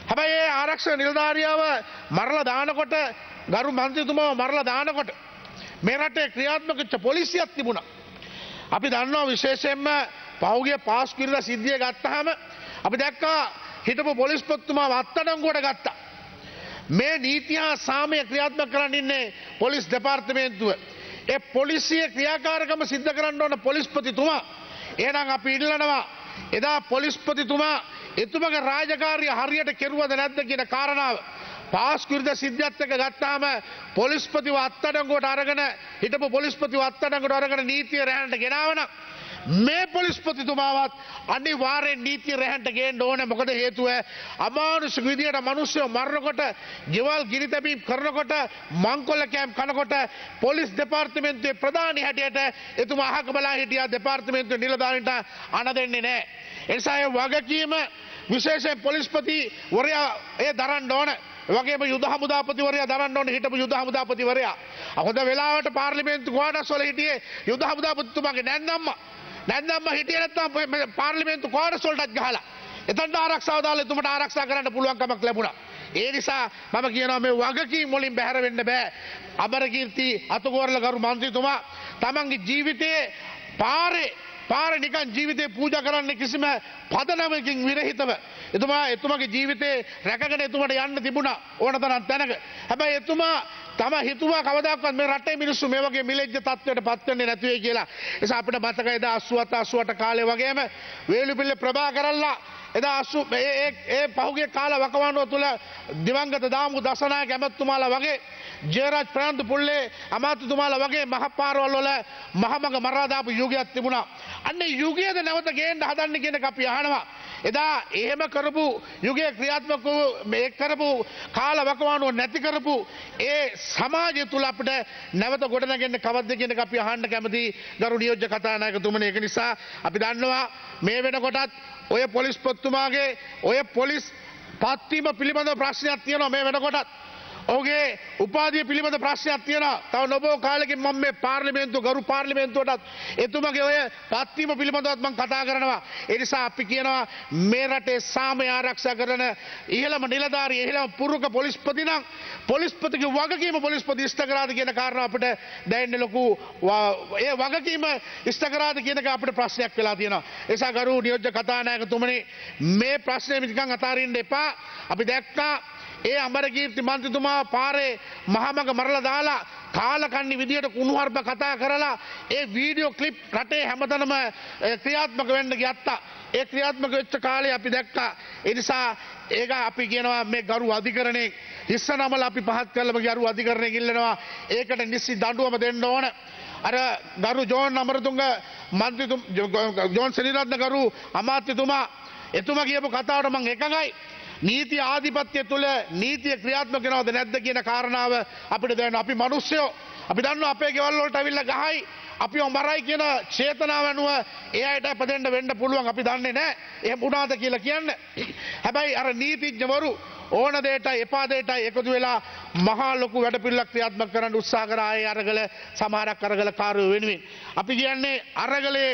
හැබැයි ඒ ආරක්ෂක නිලධාරියාව මරලා දානකොට ගරු මන්ත්‍රීතුමාව මරලා දානකොට මේ රටේ ක්‍රියාත්මක වෙච්ච පොලිසියක් තිබුණා. අපි දන්නවා විශේෂයෙන්ම පහුගිය පාස්කිරිදා සිද්ධිය ගත්තාම අපි දැක්කා හිටපු පොලිස්පතිතුමාව අත්අඩංගුවට ගත්තා. මේ නීතිය සාමය ක්‍රියාත්මක කරන්න ඉන්නේ පොලිස් දෙපාර්තමේන්තුව. ඒ පොලිසිය ක්‍රියාකාරකම සිද්ධ කරන්න ඕන පොලිස්පතිතුමා. එහෙනම් අපි ඉල්ලනවා එදා පොලිස්පතිතුමා එතුමගේ රාජකාරිය හරියට කෙරුවද නැද්ද කියන කාරණාව පාස්කිරිදා සිද්ධියත් එක්ක ගත්තාම පොලිස්පතිව අත්අඩංගුවට අරගෙන හිටපු පොලිස්පතිව අත්අඩංගුවට අරගෙන නීතිය රැහැන්ට ගෙනාවනම් මේ පොලිස්පතිතුමාවත් අනිවාර්යෙන් නීතිය රැහැන්ට ගේන්න ඕනේ. මොකද හේතුව අමානුෂික විදියට මිනිස්සු මරනකොට, ගෙවල් ගිනි තැබීම් කරනකොට, මංකොල්ල කෑම් කනකොට පොලිස් දෙපාර්තමේන්තුවේ ප්‍රධානී හැටියට එතුමා අහක බලා හිටියා දෙපාර්තමේන්තුවේ නිලධාරීන්ට අණ දෙන්නේ නැහැ. ඒ නිසා ඒ වගකීම විශේෂයෙන් පොලිස්පති වරයා ඒ දරන්න ඕනේ. වගේම යුද හමුදාපතිවරයා දරන්න ඕනේ හිටපු යුද හමුදාපතිවරයා. හොඳ වෙලාවට පාර්ලිමේන්තු ක්වාඩර්ස් වල හිටියේ යුද හමුදාපතිතුමාගේ නැන්දම්ම හිටියේ නැත්තම් පාර්ලිමේන්තු ක්වාඩර්ස් වලටත් ගහලා. එතනට ආරක්ෂාව දාලා එතුමට ආරක්ෂා කරන්න පුළුවන් කමක් ලැබුණා. ඒ නිසා මම කියනවා මේ වගකීම් වලින් බැහැර වෙන්න බෑ. අමරකීර්ති අතුගෝරල ගරු මන්ත්‍රීතුමා තමන්ගේ ජීවිතයේ පාරේ නිකන් ජීවිතේ පූජා කරන්න කිසිම පදනමකින් විරහිතව එතුමාගේ ජීවිතේ රැකගෙන එතුමට යන්න තිබුණා ඕන තරම් තැනක. හැබැයි එතුමා තම හිතුවා කවදාකවත් මේ රටේ මිනිස්සු මේ වගේ මිලෙජ්ජ තත්ත්වයට පත් වෙන්නේ නැති වෙයි කියලා. ඒ නිසා අපිට මතකයි 87 කාලේ වගේම වේලුපිල්ල ප්‍රභාකරන්ලා එදා ඒ පහුගිය කාල වකවානුව තුළ දිවංගත දාමු දසනායක ඇමතුමාලා වගේ ජයරාජ් ප්‍රාන්තු පුල්ලේ අමාත්‍යතුමාලා වගේ මහ පාරවල් වල මහමග මරා දාපු යුගයක් තිබුණා. අන්නේ යුගයේද නැවත ගේන්න හදන්න කියන එක අපි අහනවා. එදා එහෙම කරපු යුගයේ ක්‍රියාත්මක මේ කරපු කාල වකවානුව නැති කරපු ඒ සමාජය තුල අපිට නැවත ගොඩනගෙන්න කවද්ද කියන එක අපි අහන්න කැමති ගරු නියෝජ්‍ය කතානායකතුමනි. ඒක නිසා අපි දන්නවා මේ වෙනකොටත් ඔය පොලිස්පතිතුමාගේ ඔය පොලිස් පත්වීම පිළිබඳ ප්‍රශ්නයක් තියෙනවා. මේ වෙනකොටත් ඔහුගේ උපාධිය පිළිබඳ ප්‍රශ්නයක් තියෙනවා. තව නොබෝ කාලෙකින් මම මේ ගරු පාර්ලිමේන්තුවටත් එතුමගේ ඔය පත්වීම පිළිබඳවත් මම කතා කරනවා. ඒ නිසා අපි කියනවා මේ රටේ සාමය ආරක්ෂා කරන ඉහළම නිලධාරී ඉහළම පුරුක පොලිස්පති නම් පොලිස්පතිගේ වගකීම පොලිස්පති ඉෂ්ට කරාද කියන කාරණාව අපිට දැනෙන්නේ ලොකු ඒ වගකීම ඉෂ්ට කරාද කියන එක අපිට ප්‍රශ්නයක් වෙලා තියෙනවා. ඒ නිසා ගරු නියෝජ්‍ය කතානායකතුමනි මේ ප්‍රශ්නේ නිකන් අතාරින්න එපා. අපි දැක්කා ඒ අමරකීර්ති මන්ත්‍රීතුමා පාරේ මහමග මරලා දාලා කාලකන්ණි විදියට කුණුහරුප කතා කරලා ඒ වීඩියෝ ක්ලිප් රටේ හැමතැනම ක්‍රියාත්මක වෙන්න ගත්තා. ඒ ක්‍රියාත්මක වෙච්ච කාලේ අපි දැක්කා. ඒ නිසා ඒක අපි කියනවා මේ ගරු අධිකරණයේ ඉස්සනමල අපි පහත් කළම ගරු අධිකරණයේ ඉල්ලනවා ඒකට නිසි දඬුවම දෙන්න ඕන. අර ගරු ජෝන් අමරතුංග ජෝන් සෙනරත්න ගරු අමාත්‍යතුමා එතුමා කියපු කතාවට මම එකඟයි. නීති ආධිපත්‍ය තුළ නීතිය ක්‍රියාත්මක වෙනවද නැද්ද කියන කාරණාව අපිට දැනෙනවා. අපි මිනිස්සුયો අපි දන්නවා අපේ ගෙවල් වලට අවිල්ලා ගහයි අපිව මරයි කියන චේතනාව අනුව ඒ අයට අපදෙන්න වෙන්න පුළුවන්. අපි දන්නේ නැහැ එහෙම වුණාද කියලා කියන්නේ. හැබැයි අර නීතිඥවරු ඕන දෙයටයි එපා දෙයටයි එකතු වෙලා මහා ලොකු වැඩපිළිවෙලක් ක්‍රියාත්මක කරන්න උත්සාහ කරා. ඒ අරගල සමහරක් අරගල කාර්යෝ වෙනුවෙන් අපි කියන්නේ අරගලේ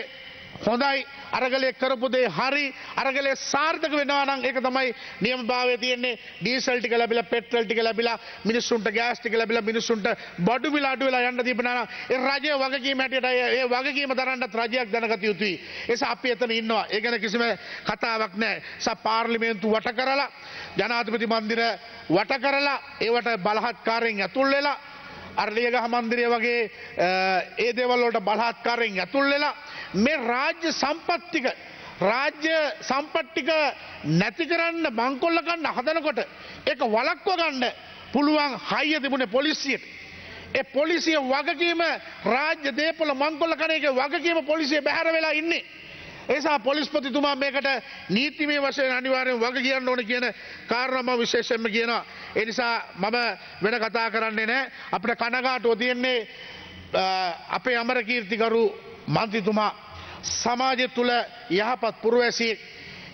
හොඳයි අරගලේ කරපු දේ හරි අරගලේ සාර්ථක වෙනවා නම් ඒක තමයි නියම භාවය තියෙන්නේ ඩීසල් ටික ලැබිලා පෙට්‍රල් ටික ලැබිලා මිනිස්සුන්ට ගෑස් ටික ලැබිලා මිනිස්සුන්ට බඩු මිල අඩු වෙලා යන්න තිබුණා නම් ඒ රජයේ වගකීම හැටියට ඒ වගකීම දරන්නත් රජයක් දැනගත යුතුයි ඒ නිසා අපි එතන ඉන්නවා ඒ ගැන කිසිම කතාවක් නැහැ පාර්ලිමේන්තු වට කරලා ජනාධිපති මන්දිර වට කරලා ඒවට බලහත්කාරයෙන් ඇතුල් වෙලා අරලියගහ මන්දිරය වගේ ඒ දේවල් වලට බලහත්කාරයෙන් ඇතුල් වෙලා මේ රාජ්‍ය සම්පත් ටික නැති කරන්න මංකොල්ල ගන්න හදනකොට ඒක වළක්ව ගන්න පුළුවන් හයිය තිබුණේ පොලිසියට. ඒ පොලිසිය වගකීම රාජ්‍ය දේපොළ මංකොල්ල කන එකේ වගකීම පොලිසිය බැහැර වෙලා ඉන්නේ. ඒ නිසා පොලිස්පතිතුමා මේකට නීතිමය වශයෙන් අනිවාර්යෙන් වග කියන්න ඕන කියන කාරණා මම විශේෂයෙන්ම කියනවා. ඒ නිසා මම වෙන කතා කරන්නේ නැහැ. අපිට කනගාටුව තියෙන්නේ අපේ අමරකීර්තිකරු මන්ත්‍රීතුමා සමාජය තුළ යහපත් පුරවැසියෙක්.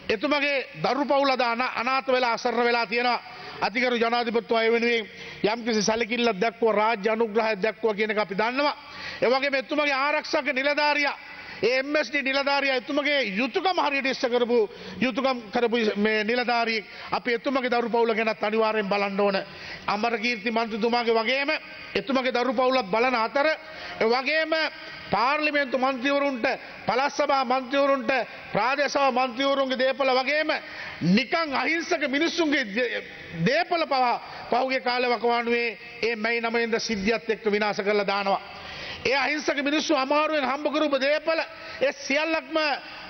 එතුමගේ දරු පවුල අනාථ වෙලා අසරණ වෙලා තියෙනවා. අතිගරු ජනාධිපතිතුමා ඒ වෙනුවෙන් යම්කිසි සැලකිල්ලක් දැක්වුවා රාජ්‍ය අනුග්‍රහයක් දැක්වුවා කියන එක අපි දන්නවා. ඒ වගේම එතුමගේ ආරක්ෂක නිලධාරියා ඒ MSD නිලධාරියා එතුමගේ යුතුයකම හරියට ඉෂ්ට කරපු යුතුයකම් කරපු මේ නිලධාරියෙක් අපි එතුමගේ දරු පවුල ගැනත් අනිවාර්යෙන් බලන්න ඕන. අමරකීර්ති මන්ත්‍රීතුමාගේ වගේම එතුමගේ දරු පවුලත් බලන අතර ඒ වගේම පාර්ලිමේන්තු මන්ත්‍රීවරුන්ට පළාත් සභා මන්ත්‍රීවරුන්ට ප්‍රාදේශ සභා මන්ත්‍රීවරුන්ගේ දේපල වගේම නිකන් අහිංසක මිනිස්සුන්ගේ දේපල පවා පහුගිය කාලේ වකවානුවේ ඒ මැයි 9 වෙනිදා සිද්ධියත් එක්ක විනාශ කරලා දානවා. ඒ අහිංසක මිනිස්සු අමාරුවෙන් හම්බ කරපු දේපල ඒ සියල්ලක්ම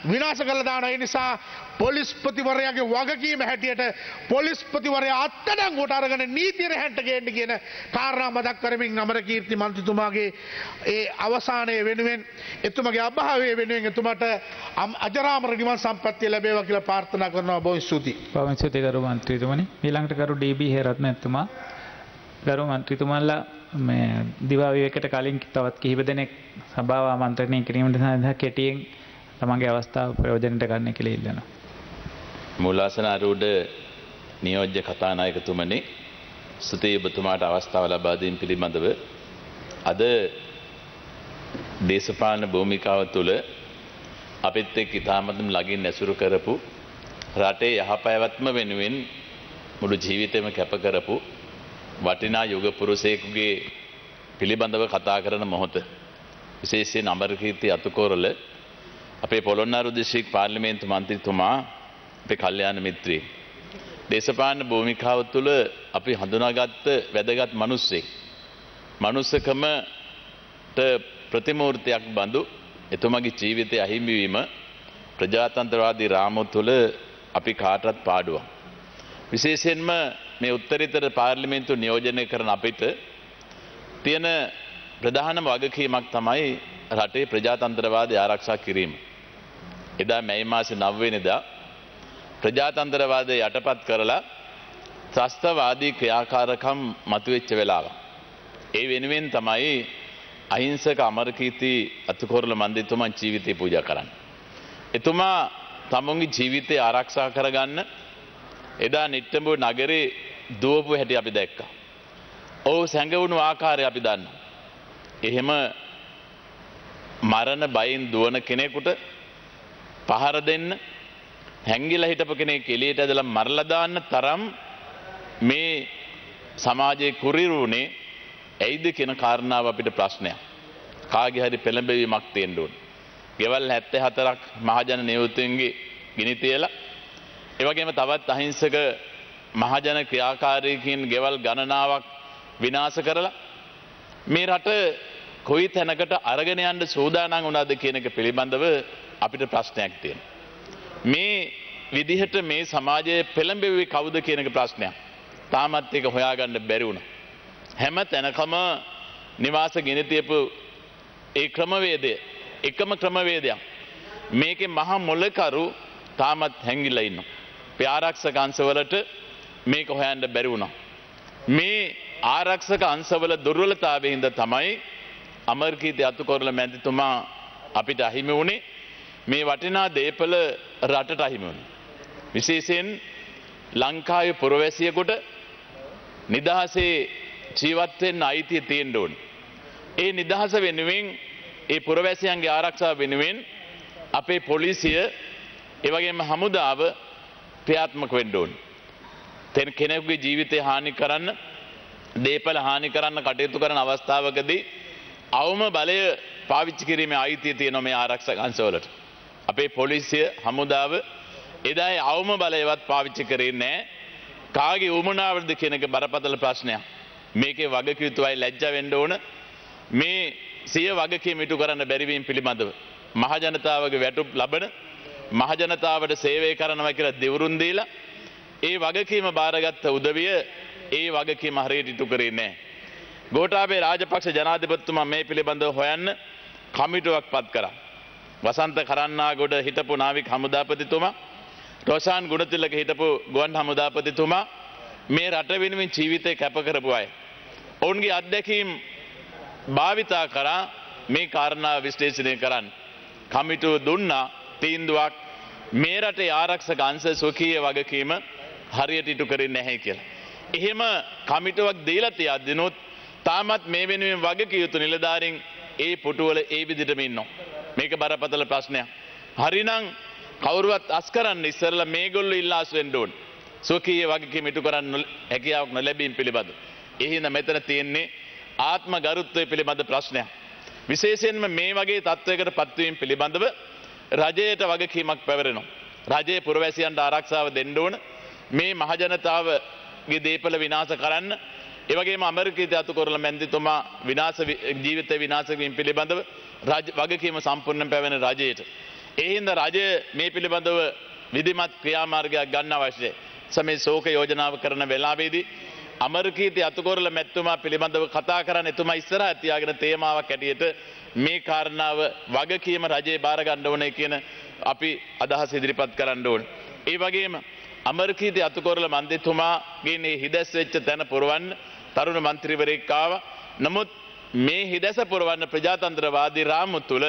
විනාශ කරලා දානවා. ඒ නිසා පොලිස්පතිවරයාගේ වගකීම හැටියට පොලිස්පතිවරයා අත්අඩංගුවට අරගෙන නීතිය රැහැන්ට ගේන්න කියන කාරණා මතක් කරමින් අමරකීර්ති මන්ත්‍රීතුමාගේ ඒ අවසානයේ වෙනුවෙන් එතුමාගේ අභාවයේ වෙනුවෙන් එතුමාට අජරාමර නිවන් සම්පත්තිය ලැබේවා කියලා ප්‍රාර්ථනා කරනවා. බොහොම ස්තුතියි. බොහොම ස්තුතියි ගරු මන්ත්‍රීතුමනි. ඊළඟට ගරු ඩී.බී. හේරත්න එතුමා ගරු මන්ත්‍රීතුමාලා මේ දිවා විවේකයට කලින් තවත් කිහිප දෙනෙක් සභාව ආමන්ත්‍රණය කිරීමට සඳහා කෙටියෙන් තමන්ගේ අවස්ථාව ප්‍රයෝජනට ගන්න කියලා ඉල්ලනවා. මූලාසන ආරූඪ නියෝජ්‍ය කතානායකතුමනි ස්තුතියි ඔබතුමාට අවස්ථාව ලබා දීම පිළිබඳව අද දේශපාලන භූමිකාව තුළ අපිත් එක්ක ඉතාමත්ම ළඟින් ඇසුරු කරපු රටේ යහපැවැත්ම වෙනුවෙන් මුළු ජීවිතේම කැප කරපු වටිනා යුග පුරුෂයෙකුගේ පිළිබඳව කතා කරන මොහොත විශේෂයෙන් අමරකීර්ති අතුකෝරළ අපේ පොළොන්නරු දිස්ත්‍රික් පාර්ලිමේන්තු මන්ත්‍රීතුමා අපේ කල්යාණ මිත්‍රයෙක්. දේශපාලන භූමිකාව තුළ අපි හඳුනාගත්ත වැදගත් මිනිස්සෙක්. මනුස්සකමට ප්‍රතිමූර්තියක් බඳු එතුමගේ ජීවිතය අහිමි වීම ප්‍රජාතන්ත්‍රවාදී රාමුව තුළ අපි කාටවත් පාඩුවක්. විශේෂයෙන්ම මේ උත්තරීතර පාර්ලිමේන්තු නියෝජනය කරන අපිට තියෙන ප්‍රධානම වගකීමක් තමයි රටේ ප්‍රජාතන්ත්‍රවාදය ආරක්ෂා කිරීම. එදා මැයි මාසේ 9 වෙනිදා ප්‍රජාතන්ත්‍රවාදය යටපත් කරලා ත්‍රස්තවාදී ක්‍රියාකාරකම් මතුවෙච්ච වෙලාව. ඒ වෙනුවෙන් තමයි අහිංසක අමරකීර්ති අතුකෝරළ මන්ත්‍රීතුමා ජීවිතේ පූජා කරන්නේ. එතුමා තමුන්ගේ ජීවිතය ආරක්ෂා කරගන්න එදා නිට්ටඹුව නගරේ දුවපු හැටි අපි දැක්කා. ඔහු සැඟවුණු ආකාරය අපි දන්නවා. එහෙම මරණ බයෙන් දුවන කෙනෙකුට පහර දෙන්න හැංගිලා හිටපු කෙනෙක් එළියට ඇදලා මරලා දාන්න තරම් මේ සමාජයේ කුරිරුනේ ඇයිද කියන කාරණාව අපිට ප්‍රශ්නයක්. කාගේ හරි පෙළඹවීමක් තියෙන්න ඕන. ගෙවල් 74ක් මහජන නියුතුන්ගේ ගිනි තියලා ඒ වගේම තවත් අහිංසක මහජන ක්‍රියාකාරීකින් ගෙවල් ගණනාවක් විනාශ කරලා මේ රට කොයි තැනකට අරගෙන යන්න සූදානම් වුණාද කියන එක පිළිබඳව අපිට ප්‍රශ්නයක් තියෙනවා. මේ විදිහට මේ සමාජයේ පෙළඹෙවි කවුද කියන එක ප්‍රශ්නයක්. තාමත් ඒක හොයාගන්න බැරි වුණා. හැම තැනකම නිවාස ගෙන තියපු ඒ ක්‍රමවේදය එකම ක්‍රමවේදයක්. මේකේ මහා මොලකරු තාමත් හැංගිලා ඉන්නවා. මේ ආරක්ෂක අංශවලට මේක හොයන්න බැරි වුණා. මේ ආරක්ෂක අංශවල දුර්වලතාවයෙන් තමයි අමරකීර්ති අතුකෝරළ මැතිතුමා අපිට අහිමි වුණේ. මේ වටිනා දේපල රටට අහිමි වුණේ. විශේෂයෙන් ලංකාවේ පුරවැසියෙකුට නිදහසේ ජීවත් වෙන්න අයිතිය තියෙන්න ඕනේ. ඒ නිදහස වෙනුවෙන් ඒ පුරවැසියන්ගේ ආරක්ෂාව වෙනුවෙන් අපේ පොලිසිය ඒ වගේම හමුදාව ක්‍රියාත්මක වෙන්න ඕනේ. කෙනෙකුගේ ජීවිතය හානි කරන්න, දේපල හානි කරන්න කටයුතු කරන අවස්ථාවකදී අවම බලය පාවිච්චි කිරීමේ අයිතිය තියෙනවා මේ ආරක්ෂක අංශවලට. අපේ පොලිසිය හමුදාව එදායේ අවම බලයවත් පාවිච්චි කරේ නැහැ. කාගේ උමනාවද කියන එක බරපතල ප්‍රශ්නයක්. මේකේ වගකීතුවයි ලැජ්ජා වෙන්න ඕන. මේ සිය වගකීම් ඉටු කරන්න බැරි වීම පිළිබඳව මහජනතාවගේ වැටුප් ලබන මහජනතාවට සේවය කරනවා කියලා දෙවුරුම් දීලා ඒ වගකීම බාරගත්ත උදවිය ඒ වගකීම හරියට ඉටු කරේ නැහැ. ගෝඨාභය රාජපක්ෂ ජනාධිපතිතුමා මේ පිළිබඳව හොයන්න කමිටුවක් පත් කරා. වසන්ත කරන්නාගොඩ හිටපු නාවික හමුදාපතිතුමා, රොෂාන් ගුණතිලක හිටපු ගුවන් හමුදාපතිතුමා මේ රට වෙනුවෙන් ජීවිතේ කැප කරපු අය. ඔවුන්ගේ අත්දැකීම් භාවිතා කරා මේ කාරණා විශ්ලේෂණය කරන්න. කමිටුව දුන්නා තීන්දුවක් මේ රටේ ආරක්ෂක අංශ ස්වකීය වගකීම හරියට ඉටු කරන්නේ නැහැ කියලා. එහෙම කමිටුවක් දීලා තියද්දිනොත් තාමත් මේ වෙනුවෙන් වගකිය යුතු නිලධාරීන් ඒ පුටුවල ඒ විදිහටම ඉන්නවා. මේක බරපතල ප්‍රශ්නයක්. හරිනම් කවුරුවත් අස් කරන්න ඉස්සෙල්ලා මේගොල්ලෝ ඉල්ලාස් වෙන්න ඕන. ස්වකීය වගකීම ඉටු කරන්න හැකියාවක් නොලැබීම පිළිබඳ. එහෙනම් මෙතන තියෙන්නේ ආත්ම ගරුත්වය පිළිබඳ ප්‍රශ්නයක්. විශේෂයෙන්ම මේ වගේ තත්වයකට පත්වීම පිළිබඳව රජයට වගකීමක් පැවරෙනවා. රජයේ පුරවැසියන්ට ආරක්ෂාව දෙන්න ඕන. මේ මහජනතාවගේ දේපල විනාශ කරන්න, ඒ වගේම ඇමරිකාවේ අතුකොරළ මැන්දිතුමා ජීවිත විනාශ වීම පිළිබඳව වගකීම සම්පූර්ණයෙන් පැවරෙන රජයට. ඒ හින්දා රජය මේ පිළිබඳව විධිමත් ක්‍රියාමාර්ගයක් ගන්න අවශ්‍යයි. සමේ ශෝක යෝජනාව කරන වෙලාවේදී ඇමරිකාවේ අතුකොරළ මැතිතුමා පිළිබඳව කතා කරන්න එතුමා ඉස්සරහ තියාගෙන තේමාවක් ඇටියට මේ කාරණාව වගකීම රජයේ බාර ගන්න ඕනේ කියන අපි අදහස් ඉදිරිපත් කරන්න ඕනේ. ඒ වගේම ඇමරිකාවේ අතුකොරළ මන්ත්‍රීතුමාගේ මේ හිදැස් වෙච්ච තැන පුරවන්න තරුණ മന്ത്രിවරයෙක් ආවා. නමුත් මේ හිදැස පුරවන්න ප්‍රජාතන්ත්‍රවාදී රාමුව තුල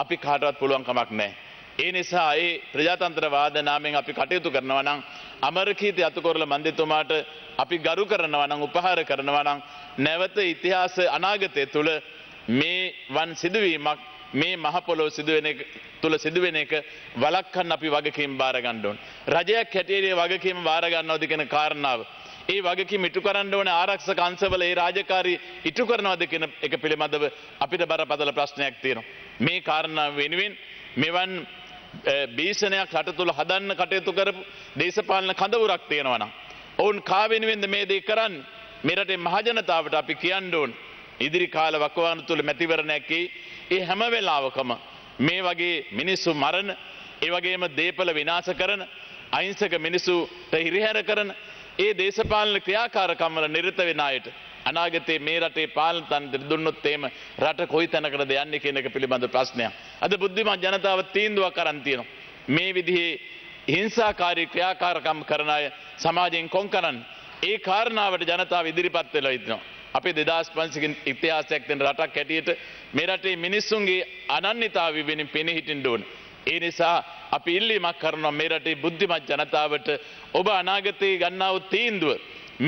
අපි කාටවත් පුළුවන් කමක් නැහැ. ඒ නිසා ඒ ප්‍රජාතන්ත්‍රවාද නාමයෙන් අපි කටයුතු කරනවා නම් ඇමරිකාවේ අතුකොරළ මන්ත්‍රීතුමාට අපි ගරු කරනවා නම් උපහාර කරනවා නම් නැවත ඉතිහාස අනාගතය තුල මේ වන් සිදුවීමක් මේ මහ පොළොව සිදුවෙන එක තුල සිදුවෙන එක වළක්වන්න අපි වගකීම් බාර ගන්න ඕන. රජයක් හැටියට වගකීම බාර ගන්නවද කියන කාරණාව. ඒ වගකීම් ඉටු කරන්න ඕන ආරක්ෂක අංශවල ඒ රාජකාරී ඉටු කරනවද කියන එක පිළිබඳව අපිට බරපතල ප්‍රශ්නයක් තියෙනවා. මේ කාරණාව වෙනුවෙන් මෙවන් භීෂණයක් රට තුල හදන්න කටයුතු කරපු දේශපාලන කඳවුරක් තියෙනවා නම් ඔවුන් කා වෙනුවෙන්ද මේ දේ කරන්නේ? මේ රටේ මහජනතාවට අපි කියන්න ඕන ඉදිරි කාල වකවානු තුල මැතිවරණයක් ඒ හැම වෙලාවකම මේ වගේ මිනිස්සු මරණ, ඒ වගේම දේපල විනාශ කරන, අහිංසක මිනිස්සුට හිරිහැර කරන ඒ දේශපාලන ක්‍රියාකාරකම් වල නිරත වෙන අයට අනාගතයේ මේ රටේ පාලන තන්ත්‍ර දුන්නොත් එහෙම රට කොයි තැනකටද යන්නේ කියන එක පිළිබඳ ප්‍රශ්නයක්. අද බුද්ධිමත් ජනතාව තීන්දුවක් අරන් තියෙනවා. මේ විදිහේ හිංසාකාරී ක්‍රියාකාරකම් කරන අය සමාජයෙන් කොන් කරන්න. ඒ කාරණාවට ජනතාව ඉදිරිපත් වෙලා ඉන්නවා. අපේ 2500 ඉතිහාසයක් තියෙන රටක් හැටියට මේ රටේ මිනිස්සුන්ගේ අනන්‍යතාවය වෙනින් පෙනී හිටින්න ඕන. ඒ නිසා අපි ඉල්ලීමක් කරනවා මේ රටේ බුද්ධිමත් ජනතාවට ඔබ අනාගතයේ ගන්නා වූ තීන්දුව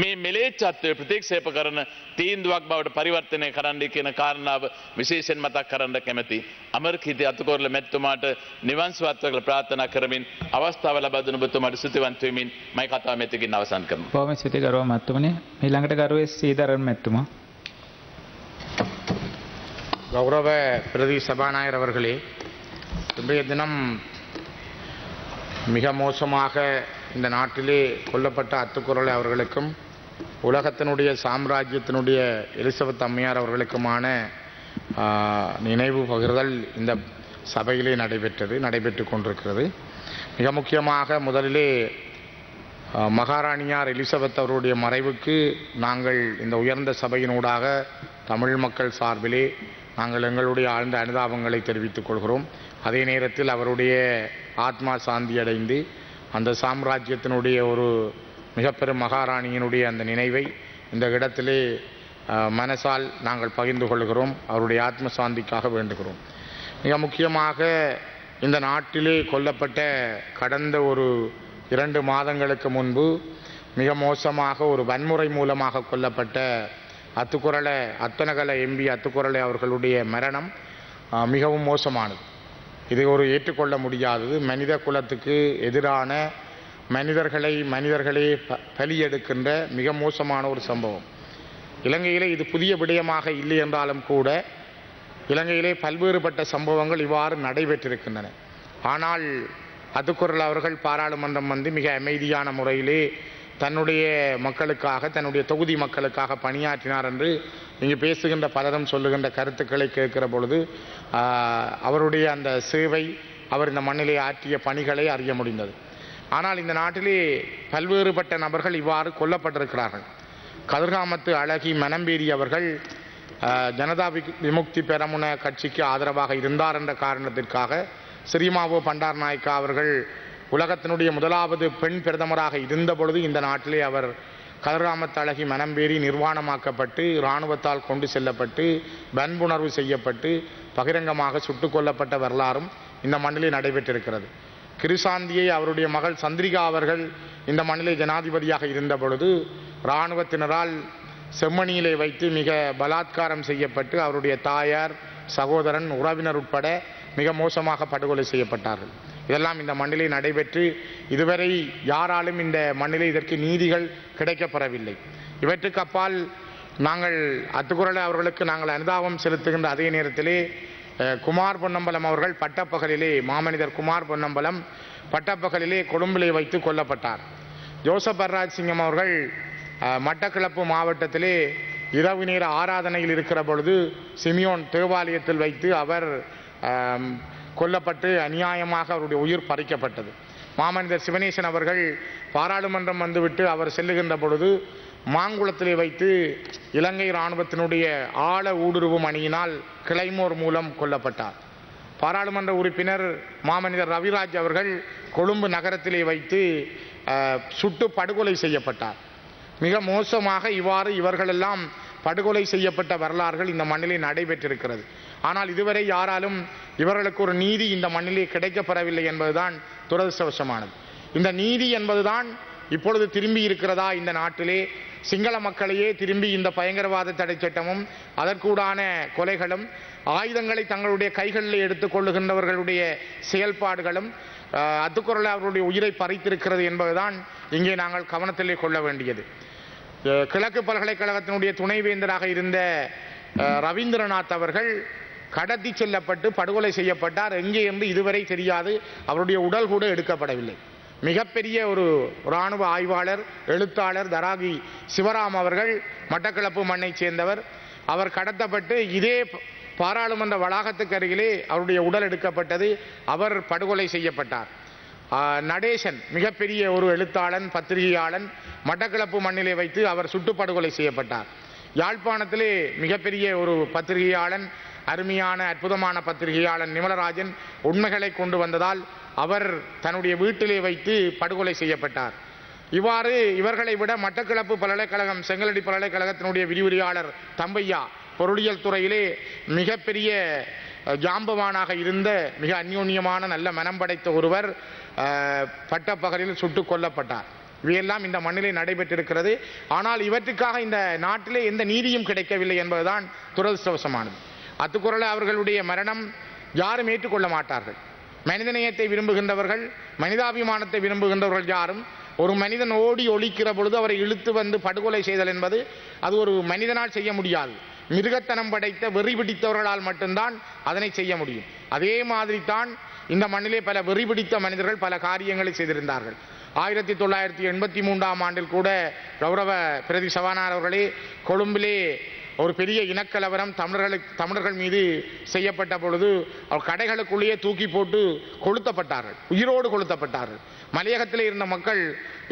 මේ මෙලේච්ඡත්වය ප්‍රතික්ෂේප කරන තීන්දුවක් බවට පරිවර්තනය කරන්න කියන කාරණාව විශේෂයෙන් මතක් කරන්න කැමැතියි. ඇමරිකාවේ අතුකොරළ මැතිතුමාට නිවන් සුවත් වේවා ප්‍රාර්ථනා කරමින් අවස්ථාව ලබා දුන ඔබතුමාට ස්තුතිවන්ත වෙමින් මම කතාව මෙතකින් අවසන් කරනවා. බොහොම ස්තුතියි ගෞරව මැතිතුමනි. ඊළඟට ගෞරවයේ සීදරන් මැතිතුමා. கௌரவ பிரதி சபாநாயகர் அவர்களே, இன்றைய தினம் மிக மோசமாக இந்த நாட்டிலே கொல்லப்பட்ட அத்துக்குறளை அவர்களுக்கும் உலகத்தினுடைய சாம்ராஜ்யத்தினுடைய எலிசபெத் அம்மையார் அவர்களுக்குமான நினைவு பகிர்தல் இந்த சபையிலே நடைபெற்று கொண்டிருக்கிறது. மிக முக்கியமாக முதலிலே மகாராணியார் எலிசபெத் அவருடைய மறைவுக்கு நாங்கள் இந்த உயர்ந்த சபையினூடாக தமிழ் மக்கள் சார்பிலே நாங்கள் எங்களுடைய ஆழ்ந்த அனுதாபங்களை தெரிவித்துக் கொள்கிறோம். அதே நேரத்தில் அவருடைய ஆத்மா சாந்தி அடைந்து அந்த சாம்ராஜ்யத்தினுடைய ஒரு மிகப்பெரும் மகாராணியினுடைய அந்த நினைவை இந்த இடத்திலே மனசால் நாங்கள் பகிர்ந்து கொள்கிறோம். அவருடைய ஆத்ம சாந்திக்காக வேண்டுகிறோம். மிக முக்கியமாக இந்த நாட்டிலே கொல்லப்பட்ட கடந்த ஒரு 2 மாதங்களுக்கு முன்பு மிக மோசமாக ஒரு வன்முறை மூலமாக கொல்லப்பட்ட அத்துக்குறளை எம்பி அத்துக்குறளை அவர்களுடைய மரணம் மிகவும் மோசமானது. இது ஒரு ஏற்றுக்கொள்ள முடியாதது. மனித குலத்துக்கு எதிரான மனிதர்களே பலியெடுக்கின்ற மிக மோசமான ஒரு சம்பவம். இலங்கையிலே இது புதிய விடயமாக இல்லை என்றாலும் கூட இலங்கையிலே பல்வேறுபட்ட சம்பவங்கள் இவ்வாறு நடைபெற்றிருக்கின்றன. ஆனால் அத்துக்குரல் அவர்கள் பாராளுமன்றம் வந்து மிக அமைதியான முறையிலே தன்னுடைய மக்களுக்காக, தன்னுடைய தொகுதி மக்களுக்காக பணியாற்றினார் என்று இங்கு பேசுகின்ற பலரும் சொல்லுகின்ற கருத்துக்களை கேட்கிற பொழுது அவருடைய அந்த சேவை, அவர் இந்த மண்ணிலே ஆற்றிய பணிகளை அறிய முடிந்தது. ஆனால் இந்த நாட்டிலே பல்வேறுபட்ட நபர்கள் இவ்வாறு கொல்லப்பட்டிருக்கிறார்கள். கதிர்காமத்து அழகி மனம்பேரி அவர்கள் ஜனதா விமுக்தி பெரமுன கட்சிக்கு ஆதரவாக இருந்தார் என்ற காரணத்திற்காக ஸ்ரீமாவோ பண்டாரநாயக்கா அவர்கள் உலகத்தினுடைய முதலாவது பெண் பிரதமராக இருந்த பொழுது இந்த நாட்டிலே அவர் கதிர்காமத்து அழகி மனம்பேரி நிர்வாணமாக்கப்பட்டு இராணுவத்தால் கொண்டு செல்லப்பட்டு வன்புணர்வு செய்யப்பட்டு பகிரங்கமாக சுட்டுக் கொல்லப்பட்ட வரலாறும் இந்த மண்ணிலே நடைபெற்றிருக்கிறது. கிருசாந்தியை அவருடைய மகள் சந்திரிகா அவர்கள் இந்த மண்ணிலே ஜனாதிபதியாக இருந்த பொழுது இராணுவத்தினரால் செம்மணியிலே வைத்து மிக பலாத்காரம் செய்யப்பட்டு அவருடைய தாயார், சகோதரன், உறவினர் உட்பட மிக மோசமாக படுகொலை செய்யப்பட்டார்கள். இதெல்லாம் இந்த மண்ணிலே நடைபெற்று இதுவரை யாராலும் இந்த மண்ணிலே இதற்கு நீதிகள் கிடைக்கப்பெறவில்லை. இவற்றுக்கு அப்பால் நாங்கள் அத்துக்குரல் அவர்களுக்கு நாங்கள் அனுதாபம் செலுத்துகின்ற அதே நேரத்திலே குமார் பொன்னம்பலம் அவர்கள் பட்டப்பகலிலே, மாமனிதர் குமார் பொன்னம்பலம் பட்டப்பகலிலே கொழும்பிலே வைத்து கொல்லப்பட்டார். ஜோசப் அர்ராஜ் சிங்கம் அவர்கள் மட்டக்களப்பு மாவட்டத்திலே இரவு நேர ஆராதனையில் இருக்கிற பொழுது சிமியோன் தேவாலயத்தில் வைத்து அவர் கொல்லப்பட்டு அநியாயமாக அவருடைய உயிர் பறிக்கப்பட்டது. மாமனிதர் சிவனேசன் அவர்கள் பாராளுமன்றம் வந்துவிட்டு அவர் செல்லுகின்ற பொழுது மாங்குளத்திலே வைத்து இலங்கை இராணுவத்தினுடைய ஆழ ஊடுருவும் அணியினால் கிளைமோர் மூலம் கொல்லப்பட்டார். பாராளுமன்ற உறுப்பினர் மாமனிதர் ரவிராஜ் அவர்கள் கொழும்பு நகரத்திலே வைத்து சுட்டு படுகொலை செய்யப்பட்டார். மிக மோசமாக இவ்வாறு இவர்களெல்லாம் படுகொலை செய்யப்பட்ட வரலாறுகள் இந்த மண்ணிலே நடைபெற்றிருக்கிறது. ஆனால் இதுவரை யாராலும் இவர்களுக்கு ஒரு நீதி இந்த மண்ணிலே கிடைக்கப்பெறவில்லை என்பதுதான் துரதிர்ஷ்டவசமானது. இந்த நீதி என்பதுதான் இப்பொழுது திரும்பி இருக்கிறதா இந்த நாட்டிலே? சிங்கள மக்களையே திரும்பி இந்த பயங்கரவாத தடை சட்டமும் அதற்கூடான கொலைகளும் ஆயுதங்களை தங்களுடைய கைகளில் எடுத்துக் கொள்ளுகின்றவர்களுடைய செயல்பாடுகளும் அத்துக்குரல் அவர்களுடைய உயிரை பறித்திருக்கிறது என்பதுதான் இங்கே நாங்கள் கவனத்திலே கொள்ள வேண்டியது. கிழக்கு பல்கலைக்கழகத்தினுடைய துணைவேந்தராக இருந்த ரவீந்திரநாத் அவர்கள் கடத்தி செல்லப்பட்டு படுகொலை செய்யப்பட்டார். எங்கே என்று இதுவரை தெரியாது. அவருடைய உடல் கூட எடுக்கப்படவில்லை. மிகப்பெரிய ஒரு இராணுவ ஆய்வாளர், எழுத்தாளர் தராகி சிவராம் அவர்கள் மட்டக்களப்பு மண்ணை சேர்ந்தவர். அவர் கடத்தப்பட்டு இதே பாராளுமன்ற வளாகத்துக்கு அருகிலே அவருடைய உடல் எடுக்கப்பட்டது. அவர் படுகொலை செய்யப்பட்டார். நடேசன் மிகப்பெரிய ஒரு எழுத்தாளன், பத்திரிகையாளன், மட்டக்களப்பு மண்ணிலே வைத்து அவர் சுட்டு படுகொலை செய்யப்பட்டார். யாழ்ப்பாணத்திலே மிகப்பெரிய ஒரு பத்திரிகையாளன், அருமையான அற்புதமான பத்திரிகையாளன் நிமலராஜன் உண்மைகளை கொண்டு வந்ததால் அவர் தன்னுடைய வீட்டிலே வைத்து படுகொலை செய்யப்பட்டார். இவ்வாறு இவர்களை விட மட்டக்களப்பு பல்கலைக்கழகம், செங்கலடி பல்கலைக்கழகத்தினுடைய விரிவுரையாளர் தம்பையா பொருளியல் துறையிலே மிகப்பெரிய ஜாம்பவானாக இருந்த மிக அந்யோன்யமான நல்ல மனம் படைத்த ஒருவர் பட்டப்பகலில் சுட்டுக் கொல்லப்பட்டார். இவையெல்லாம் இந்த மண்ணிலே நடைபெற்றிருக்கிறது. ஆனால் இவற்றுக்காக இந்த நாட்டிலே எந்த நீதியும் கிடைக்கவில்லை என்பதுதான் துரதிர்ஷ்டவசமானது. அத்துக்குரல் அவர்களுடைய மரணம் யாரும் ஏற்றுக்கொள்ள மாட்டார்கள். மனிதநேயத்தை விரும்புகின்றவர்கள், மனிதாபிமானத்தை விரும்புகின்றவர்கள் யாரும் ஒரு மனிதன் ஓடி ஒழிக்கிற பொழுது அவரை இழுத்து வந்து படுகொலை செய்தல் என்பது அது ஒரு மனிதனால் செய்ய முடியாது. மிருகத்தனம் படைத்த வெறி பிடித்தவர்களால் மட்டும்தான் அதனை செய்ய முடியும். அதே மாதிரி தான் இந்த மண்ணிலே பல வெறி பிடித்த மனிதர்கள் பல காரியங்களை செய்திருந்தார்கள். 1983ஆம் ஆண்டில் கூட கௌரவ பிரதி சபாநாயகர் அவர்களே கொழும்பிலே ஒரு பெரிய இனக்கலவரம் தமிழர்கள் மீது செய்யப்பட்ட பொழுது அவர் கடைகளுக்குள்ளேயே தூக்கி போட்டு கொளுத்தப்பட்டார்கள், உயிரோடு கொளுத்தப்பட்டார்கள். மலையகத்திலே இருந்த மக்கள்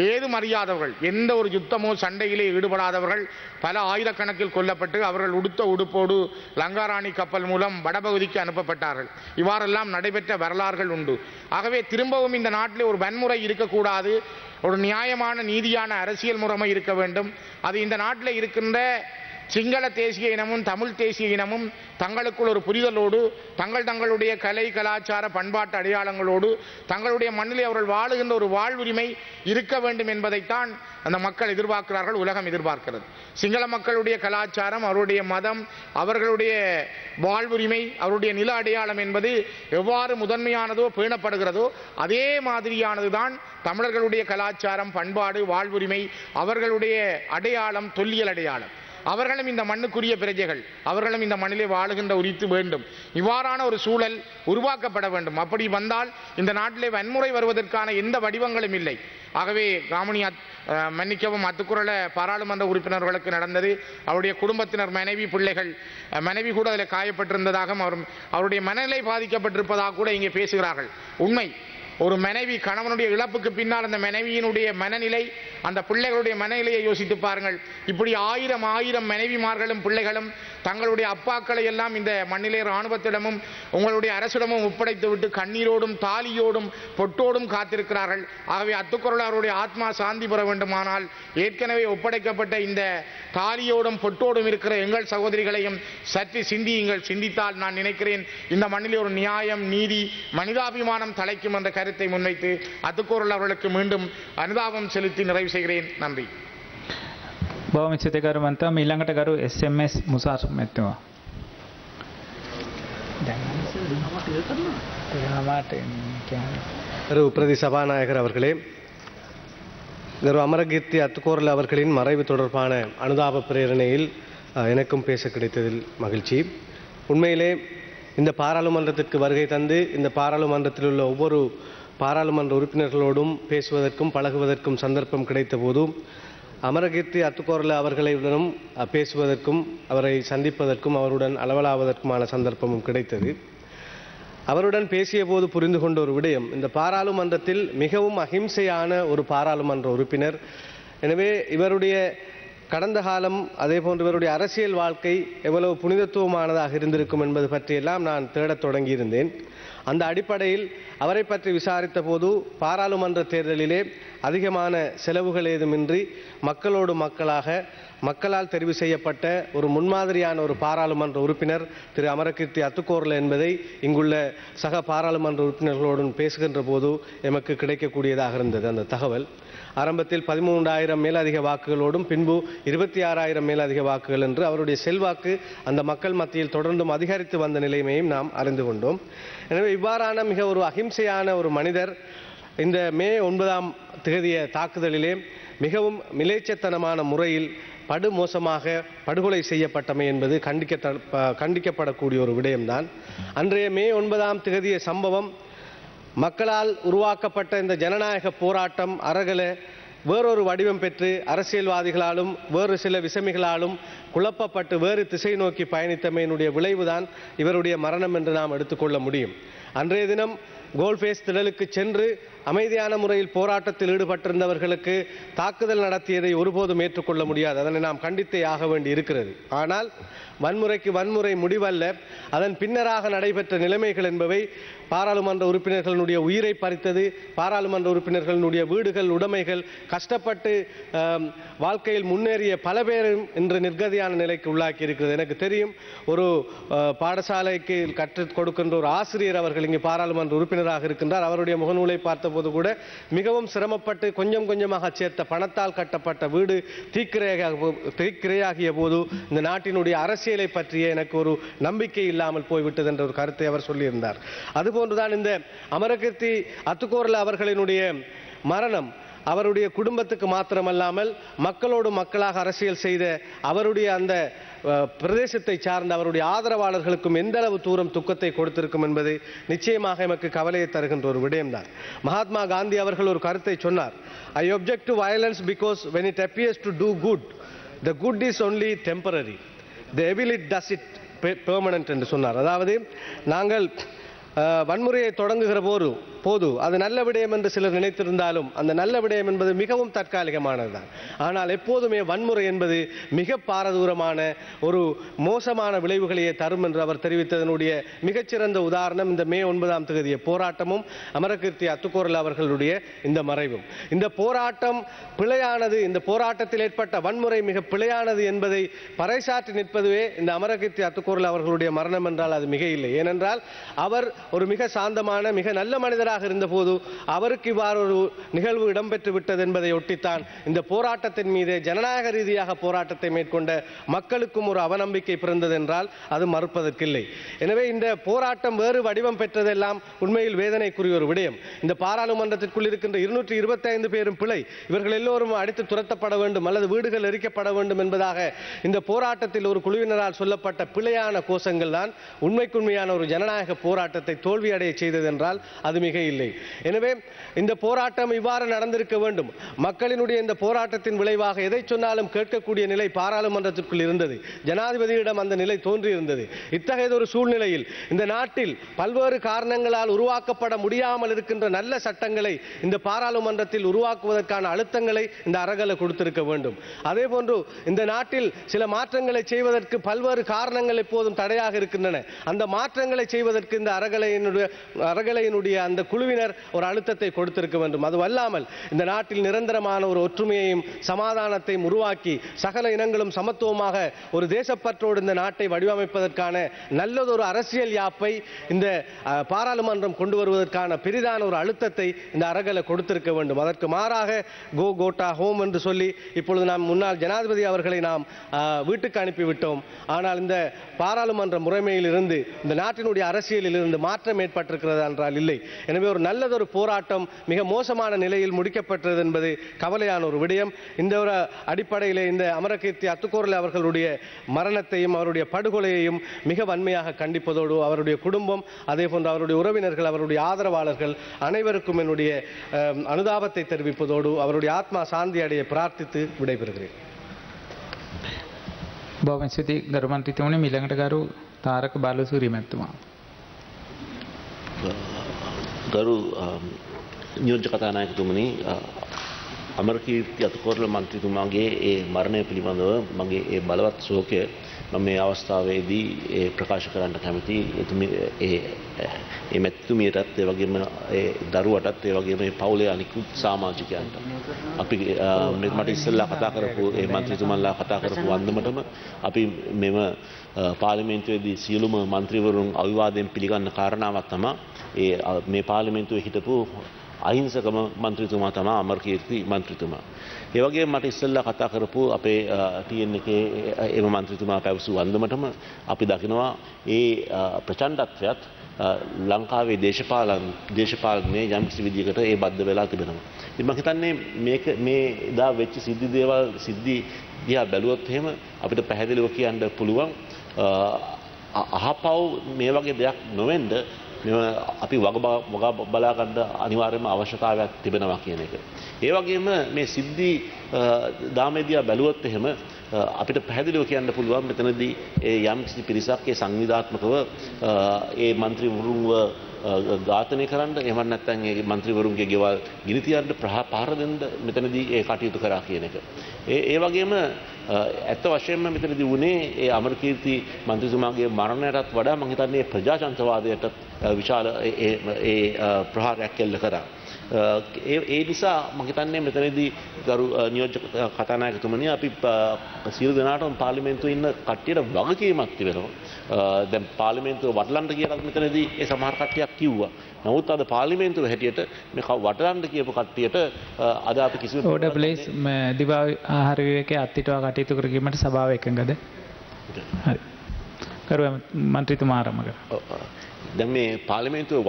ஏதும் அறியாதவர்கள், எந்த ஒரு யுத்தமோ சண்டையிலே ஈடுபடாதவர்கள் பல ஆயிரக்கணக்கில் கொல்லப்பட்டு அவர்கள் உடுத்த உடுப்போடு லங்காராணி கப்பல் மூலம் வடபகுதிக்கு அனுப்பப்பட்டார்கள். இவ்வாறெல்லாம் நடைபெற்ற வரலாறுகள் உண்டு. ஆகவே திரும்பவும் இந்த நாட்டிலே ஒரு வன்முறை இருக்கக்கூடாது, ஒரு நியாயமான நீதியான அரசியல் முறைமை இருக்க வேண்டும். அது இந்த நாட்டில் இருக்கின்ற சிங்கள தேசிய இனமும் தமிழ் தேசிய இனமும் தங்களுக்குள் ஒரு புரிதலோடு தங்களுடைய கலை கலாச்சார பண்பாட்டு அடையாளங்களோடு தங்களுடைய மண்ணிலே அவர்கள் வாழுகின்ற ஒரு வாழ்வுரிமை இருக்க வேண்டும் என்பதைத்தான் அந்த மக்கள் எதிர்பார்க்கிறார்கள், உலகம் எதிர்பார்க்கிறது. சிங்கள மக்களுடைய கலாச்சாரம், அவருடைய மதம், அவர்களுடைய வாழ்வுரிமை, அவருடைய நில அடையாளம் என்பது எவ்வாறு முதன்மையானதோ பேணப்படுகிறதோ அதே மாதிரியானதுதான் தமிழர்களுடைய கலாச்சாரம், பண்பாடு, வாழ்வுரிமை, அவர்களுடைய அடையாளம், தொல்லியல் அடையாளம். அவர்களும் இந்த மண்ணுக்குரிய பிரஜைகள், அவர்களும் இந்த மண்ணிலே வாழுகின்ற உரித்து வேண்டும். இவ்வாறான ஒரு சூழல் உருவாக்கப்பட வேண்டும். அப்படி வந்தால் இந்த நாட்டிலே வன்முறை வருவதற்கான எந்த வடிவங்களும் இல்லை. ஆகவே காமினி மன்னிக்கவும் அத்துக்குறள பாராளுமன்ற உறுப்பினர்களுக்கு நடந்தது. அவருடைய குடும்பத்தினர் மனைவி பிள்ளைகள் மனைவி கூட அதில் காயப்பட்டிருந்ததாகவும் அவருடைய மனநிலை பாதிக்கப்பட்டிருப்பதாக கூட இங்கே பேசுகிறார்கள். உண்மை. ஒரு மனைவி கணவனுடைய இழப்புக்கு பின்னால் அந்த மனைவியினுடைய மனநிலை, அந்த பிள்ளைகளுடைய மனநிலையை யோசித்து பாருங்கள். இப்படி ஆயிரம் மனைவிமார்களும் பிள்ளைகளும் தங்களுடைய அப்பாக்களை எல்லாம் இந்த மண்ணிலே இராணுவத்திடமும் உங்களுடைய அரசிடமும் ஒப்படைத்து விட்டு கண்ணீரோடும் தாலியோடும் பொட்டோடும் காத்திருக்கிறார்கள். ஆகவே அத்துக்குறளாருடைய ஆத்மா சாந்தி பெற வேண்டுமானால் ஏற்கனவே ஒப்படைக்கப்பட்ட இந்த தாலியோடும் பொட்டோடும் இருக்கிற எங்கள் சகோதரிகளையும் சற்று சிந்தியுங்கள். சிந்தித்தால் நான் நினைக்கிறேன் இந்த மண்ணிலே ஒரு நியாயம், நீதி, மனிதாபிமானம் தலைக்கும் என்ற கருத்தை முன்வைத்து அத்துக்குறள் அவர்களுக்கு மீண்டும் அனுதாபம் செலுத்தி நிறைவு செய்கிறேன். நன்றி. බොහොම ස්තුතියි මන්තා. ඊළඟට ගරු SMS මුසාර් මැතිතුමා. கரு பிரதி சபாநாயகர் அவர்களே, கரு அமரகீர்த்தி அத்துக்கோரல் அவர்களின் மறைவு தொடர்பான அனுதாப பிரேரணையில் எனக்கும் பேச கிடைத்ததில் மகிழ்ச்சி. உண்மையிலே இந்த பாராளுமன்றத்திற்கு வருகை தந்து இந்த பாராளுமன்றத்தில் உள்ள ஒவ்வொரு பாராளுமன்ற உறுப்பினர்களோடும் பேசுவதற்கும் பழகுவதற்கும் சந்தர்ப்பம் கிடைத்த போதும் அமரகீர்த்தி அத்துக்கோரல அவர்களுடனும் பேசுவதற்கும் அவரை சந்திப்பதற்கும் அவருடன் அளவலாவதற்குமான சந்தர்ப்பமும் கிடைத்தது. அவருடன் பேசிய போது புரிந்து கொண்ட ஒரு விடயம், இந்த பாராளுமன்றத்தில் மிகவும் அஹிம்சையான ஒரு பாராளுமன்ற உறுப்பினர். எனவே இவருடைய கடந்த காலம், அதே போன்று இவருடைய அரசியல் வாழ்க்கை எவ்வளவு புனிதத்துவமானதாக இருந்திருக்கும் என்பது பற்றியெல்லாம் நான் தேடத் தொடங்கியிருந்தேன். அந்த அடிப்படையில் அவரை பற்றி விசாரித்த போது பாராளுமன்ற தேர்தலிலே அதிகமான செலவுகள் ஏதுமின்றி மக்களோடு மக்களாக மக்களால் தெரிவு செய்யப்பட்ட ஒரு முன்மாதிரியான ஒரு பாராளுமன்ற உறுப்பினர் திரு அமரகீர்த்தி அத்துக்கோரல என்பதை இங்குள்ள சக பாராளுமன்ற உறுப்பினர்களோடு பேசுகின்ற போது எமக்கு கிடைக்கக்கூடியதாக இருந்தது. அந்த தகவல் ஆரம்பத்தில் 13,000 மேலதிக வாக்குகளோடும் பின்பு 26,000 மேலதிக வாக்குகள் என்று அவருடைய செல்வாக்கு அந்த மக்கள் மத்தியில் தொடர்ந்தும் அதிகரித்து வந்த நிலைமையும் நாம் அறிந்து கொண்டோம். எனவே இவ்வாறான மிக ஒரு அஹிம்சையான ஒரு மனிதர் இந்த மே 9ஆம் தேதிய தாக்குதலிலே மிகவும் மிலேச்சத்தனமான முறையில் படுமோசமாக படுகொலை செய்யப்பட்டமை என்பது கண்டிக்கப்படக்கூடிய ஒரு விடயம்தான். அன்றைய மே 9ஆம் தேதிய சம்பவம் மக்களால் உருவாக்கப்பட்ட இந்த ஜனநாயக போராட்டம் அறகல வேறொரு வடிவம் பெற்று அரசியல்வாதிகளாலும் வேறு சில விசமிகளாலும் குழப்பப்பட்டு வேறு திசை நோக்கி பயணித்தமையினுடைய விளைவுதான் இவருடைய மரணம் என்று நாம் எடுத்துக்கொள்ள முடியும். அன்றைய தினம் கோல்ஃபேஸ் திடலுக்கு சென்று அமைதியான முறையில் போராட்டத்தில் ஈடுபட்டிருந்தவர்களுக்கு தாக்குதல் நடத்தியதை ஒருபோதும் ஏற்றுக்கொள்ள முடியாது. அதனை நாம் கண்டித்தே ஆக வேண்டி இருக்கிறது. ஆனால் வன்முறைக்கு வன்முறை முடிவல்ல, அதன் பின்னராக நடைபெற்ற நிலைமைகள் என்பவை பாராளுமன்ற உறுப்பினர்களுடைய உயிரை பறித்தது. பாராளுமன்ற உறுப்பினர்களுடைய வீடுகள், உடைமைகள், கஷ்டப்பட்டு வாழ்க்கையில் முன்னேறிய பல பேரும் இன்று நிர்கதியான நிலைக்கு உள்ளாக்கி இருக்கிறது. எனக்கு தெரியும், ஒரு பாடசாலைக்கு கற்றுக் கொடுக்கின்ற ஒரு ஆசிரியர் அவர்கள் இங்கு பாராளுமன்ற உறுப்பினராக இருக்கின்றார். அவருடைய முகநூலை பார்த்தபோது கூட மிகவும் சிரமப்பட்டு கொஞ்சம் கொஞ்சமாக சேர்த்த பணத்தால் கட்டப்பட்ட வீடு தீக்கிரையாகிய போது இந்த நாட்டினுடைய அரசியலை பற்றிய எனக்கு ஒரு நம்பிக்கை இல்லாமல் போய்விட்டது என்ற ஒரு கருத்தை அவர் சொல்லியிருந்தார். அதுபோன்றுதான் இந்த அமரகீர்த்தி அத்துக்கோரல அவர்களினுடைய மரணம் அவருடைய குடும்பத்துக்கு மாத்திரமல்லாமல் மக்களோடு மக்களாக அரசியல் செய்த அவருடைய அந்த பிரதேசத்தை சார்ந்த அவருடைய ஆதரவாளர்களுக்கும் எந்த அளவு தூரம் துக்கத்தை கொடுத்திருக்கும் என்பது நிச்சயமாக எமக்கு கவலையை தருகின்ற ஒரு விடயம்தான். மகாத்மா காந்தி அவர்கள் ஒரு கருத்தை சொன்னார், I object to violence because when it appears to do good, the good is only temporary, the evil it does it permanent என்று சொன்னார். அதாவது நாங்கள் வன்முறையை தொடங்குகிற போது போது அது நல்ல விடயம் என்று சிலர் நினைத்திருந்தாலும் அந்த நல்ல விடயம் என்பது மிகவும் தற்காலிகமானதுதான். ஆனால் எப்போதுமே வன்முறை என்பது மிக பாரதூரமான ஒரு மோசமான விளைவுகளையே தரும் என்று அவர் தெரிவித்ததனுடைய மிகச்சிறந்த உதாரணம் இந்த மே 9ஆம் தேதிய போராட்டமும் அமரகீர்த்தி அத்துக்கோரல் அவர்களுடைய இந்த மறைவும். இந்த போராட்டம் பிழையானது, இந்த போராட்டத்தில் ஏற்பட்ட வன்முறை மிக பிழையானது என்பதை பறைசாற்றி நிற்பதுவே இந்த அமரகீர்த்தி அத்துக்கோரல் அவர்களுடைய மரணம் என்றால் அது மிக இல்லை. ஏனென்றால் அவர் ஒரு மிக சாந்தமான மிக நல்ல மனிதராக இருந்தபோது அவருக்கு இவ்வாறு ஒரு நிகழ்வு இடம்பெற்று விட்டது என்பதை ஒட்டித்தான் இந்த போராட்டத்தின் மீது ஜனநாயக ரீதியாக போராட்டத்தை மேற்கொண்ட மக்களுக்கும் ஒரு அவநம்பிக்கை பிறந்தது என்றால் அது மறுப்பதற்கில்லை. எனவே இந்த போராட்டம் வேறு வடிவம் பெற்றதெல்லாம் உண்மையில் வேதனைக்குரிய ஒரு விடயம். இந்த பாராளுமன்றத்திற்குள் இருக்கின்ற 225 பேரும் பிழை, இவர்கள் எல்லோரும் அடித்து துரத்தப்பட வேண்டும் அல்லது வீடுகள் எரிக்கப்பட வேண்டும் என்பதாக இந்த போராட்டத்தில் ஒரு குழுவினரால் சொல்லப்பட்ட பிழையான கோஷங்கள் தான் உண்மைக்குண்மையான ஒரு ஜனநாயக போராட்டத்தை தோல்வியடைய செய்தது என்றால் அது மிக இல்லை. எனவே இந்த போராட்டம் இவ்வாறு நடந்திருக்க வேண்டும். மக்களினுடைய இந்த போராட்டத்தின் விளைவாக எதை சொன்னாலும் கேட்கக்கூடிய நிலை பாராளுமன்றத்திற்குள் இருந்தது. ஜனாதிபதியிடம் அந்த நிலை தோன்றியிருந்தது. இத்தகைய ஒரு சூழ்நிலையில் இந்த நாட்டில் பல்வேறு காரணங்களால் உருவாக்கப்பட முடியாமல் இருக்கின்ற நல்ல சட்டங்களை இந்த பாராளுமன்றத்தில் உருவாக்குவதற்கான அழுத்தங்களை இந்த அறகலை கொடுத்திருக்க வேண்டும். அதே போன்று இந்த நாட்டில் சில மாற்றங்களை செய்வதற்கு பல்வேறு காரணங்கள் எப்போதும் தடையாக இருக்கின்றன. அந்த மாற்றங்களை செய்வதற்கு இந்த அறகலையினுடைய அந்த குழுவினர் ஒரு அழுத்தத்தை கொடுத்திருக்க வேண்டும். அதுவல்லாமல் இந்த நாட்டில் நிரந்தரமான ஒரு ஒற்றுமையையும் சமாதானத்தையும் உருவாக்கி சகல இனங்களும் சமத்துவமாக ஒரு தேசப்பற்றோடு இந்த நாட்டை வடிவமைப்பதற்கான நல்லதொரு அரசியல் யாப்பை இந்த பாராளுமன்றம் கொண்டு வருவதற்கான பெரிதான ஒரு அழுத்தத்தை இந்த அறகலை கொடுத்திருக்க வேண்டும். அதற்கு மாறாக கோ கோட்டா ஹோம் என்று சொல்லி இப்பொழுது நாம் முன்னாள் ஜனாதிபதி அவர்களை நாம் வீட்டுக்கு அனுப்பிவிட்டோம். ஆனால் இந்த பாராளுமன்ற முறைமையில் இருந்து இந்த நாட்டினுடைய அரசியலில் இருந்து மாற்றம் ஏற்பட்டிருக்கிறது என்றால் இல்லை. எனவே ஒரு நல்லதொரு போராட்டம் மிக மோசமான நிலையில் முடிக்கப்பட்டது என்பது கவலையான ஒரு விடயம். இந்த ஒரு அடிப்படையில் இந்த அமரகீர்த்தி அத்துக்கோரல் அவர்களுடைய மரணத்தையும் அவருடைய படுகொலையையும் மிக வன்மையாக கண்டிப்பதோடு அவருடைய குடும்பம் அதே போன்று அவருடைய உறவினர்கள் அவருடைய ஆதரவாளர்கள் அனைவருக்கும் என்னுடைய அனுதாபத்தை தெரிவிப்பதோடு அவருடைய ஆத்மா சாந்தி அடைய பிரார்த்தித்து விடைபெறுகிறேன். බොහොම ස්තුතියි ගරු මන්ත්‍රීතුමනි. ඊළඟට ගරු තාරක බාලසූරිය මැතිතුමා. ගරු නියෝජ්‍ය කතානායකතුමනි, අමරකීර්ති අතුකෝරල මන්ත්‍රීතුමාගේ ඒ මරණය පිළිබඳව මගේ ඒ බලවත් ශෝකය මම මේ අවස්ථාවේදී ප්‍රකාශ කරන්න කැමතියි. ඒ මැතිතුමියටත් ඒ වගේම ඒ දරුවටත් ඒ වගේම මේ පවුලේ අනිකුත් සමාජිකයන්ට අපි මට ඉස්සෙල්ලා කතා කරපු ඒ මන්ත්‍රීතුමන්ලා කතා කරපු වන්දමටම අපි මෙම පාර්ලිමේන්තුවේදී සියලුම මන්ත්‍රීවරුන් අවිවාදයෙන් පිළිගන්න කාරණාවක් තමයි මේ පාර්ලිමේන්තුවේ හිටපු අහිංසකම මන්ත්‍රීතුමා තමයි අමරකීර්ති මන්ත්‍රීතුමා. ඒ වගේම මට ඉස්සෙල්ලා කතා කරපු අපේ TN එකේ එම මන්ත්‍රීතුමා පැවසු වන්දමටම අපි දකිනවා ඒ ප්‍රචණ්ඩත්වයත් ලංකාවේ දේශපාලනයේ යම් කිසි විදිහකට ඒ බද්ධ වෙලා තිබෙනවා. ඉතින් මම හිතන්නේ මේක මේ එදා වෙච්ච සිද්ධි දිහා බැලුවොත් එහෙම අපිට පැහැදිලිව කියන්න පුළුවන් අහපව් මේ වගේ දෙයක් නොවෙන්න අපි වග බලා ගන්න අනිවාර්යයෙන්ම අවශ්‍යතාවයක් තිබෙනවා කියන එක. ඒ වගේම මේ සිද්ධි දාමේදියා බැලුවොත් එහෙම අපිට පැහැදිලිව කියන්න පුළුවන් මෙතනදී ඒ යම් කිසි පිරිසක් ඒ සංවිධාත්මකව ඒ മന്ത്രിවරුන්ව ඝාතනය කරන්න එහෙම නැත්නම් ඒ മന്ത്രിවරුන්ගේ ගෙවල් ගිනි තියන්න පහර දෙන්න මෙතනදී ඒ කටයුතු කරා කියන එක. ඒ වගේම ඇත්ත වශයෙන්ම මෙතනදී වුණේ ඒ අමරකීර්ති මන්ත්‍රීතුමාගේ මරණයටත් වඩා මම හිතන්නේ ප්‍රජාතන්ත්‍රවාදයට විශාල ඒ ප්‍රහාරයක් කෙල්ල කරා. ඒ නිසා මම හිතන්නේ මෙතනදී ගරු නියෝජ්‍ය කතානායකතුමනි අපි සියලු දෙනාටම පාර්ලිමේන්තුවේ ඉන්න කට්ටියට වගකීමක් තිබෙනවා. දැන් පාර්ලිමේන්තුව වටලන්න කියලා මෙතනදී ඒ සමහර කට්ටියක් කිව්වා. නමුත් අද පාර්ලිමේන්තුව හැටියට මේ වටලන්න කියපු කට්ටියට අද අපි කිසිම ඕඩර් ප්ලීස් දිවා ආහාර විවේකයේ අත්හිටුවා කටයුතු කර ගැනීමට සභාව එකඟද? හරි. ගරු මන්ත්‍රීතුමා ආරම්භ කරා. දැන් මේ පාර්ලිමේන්තුවේ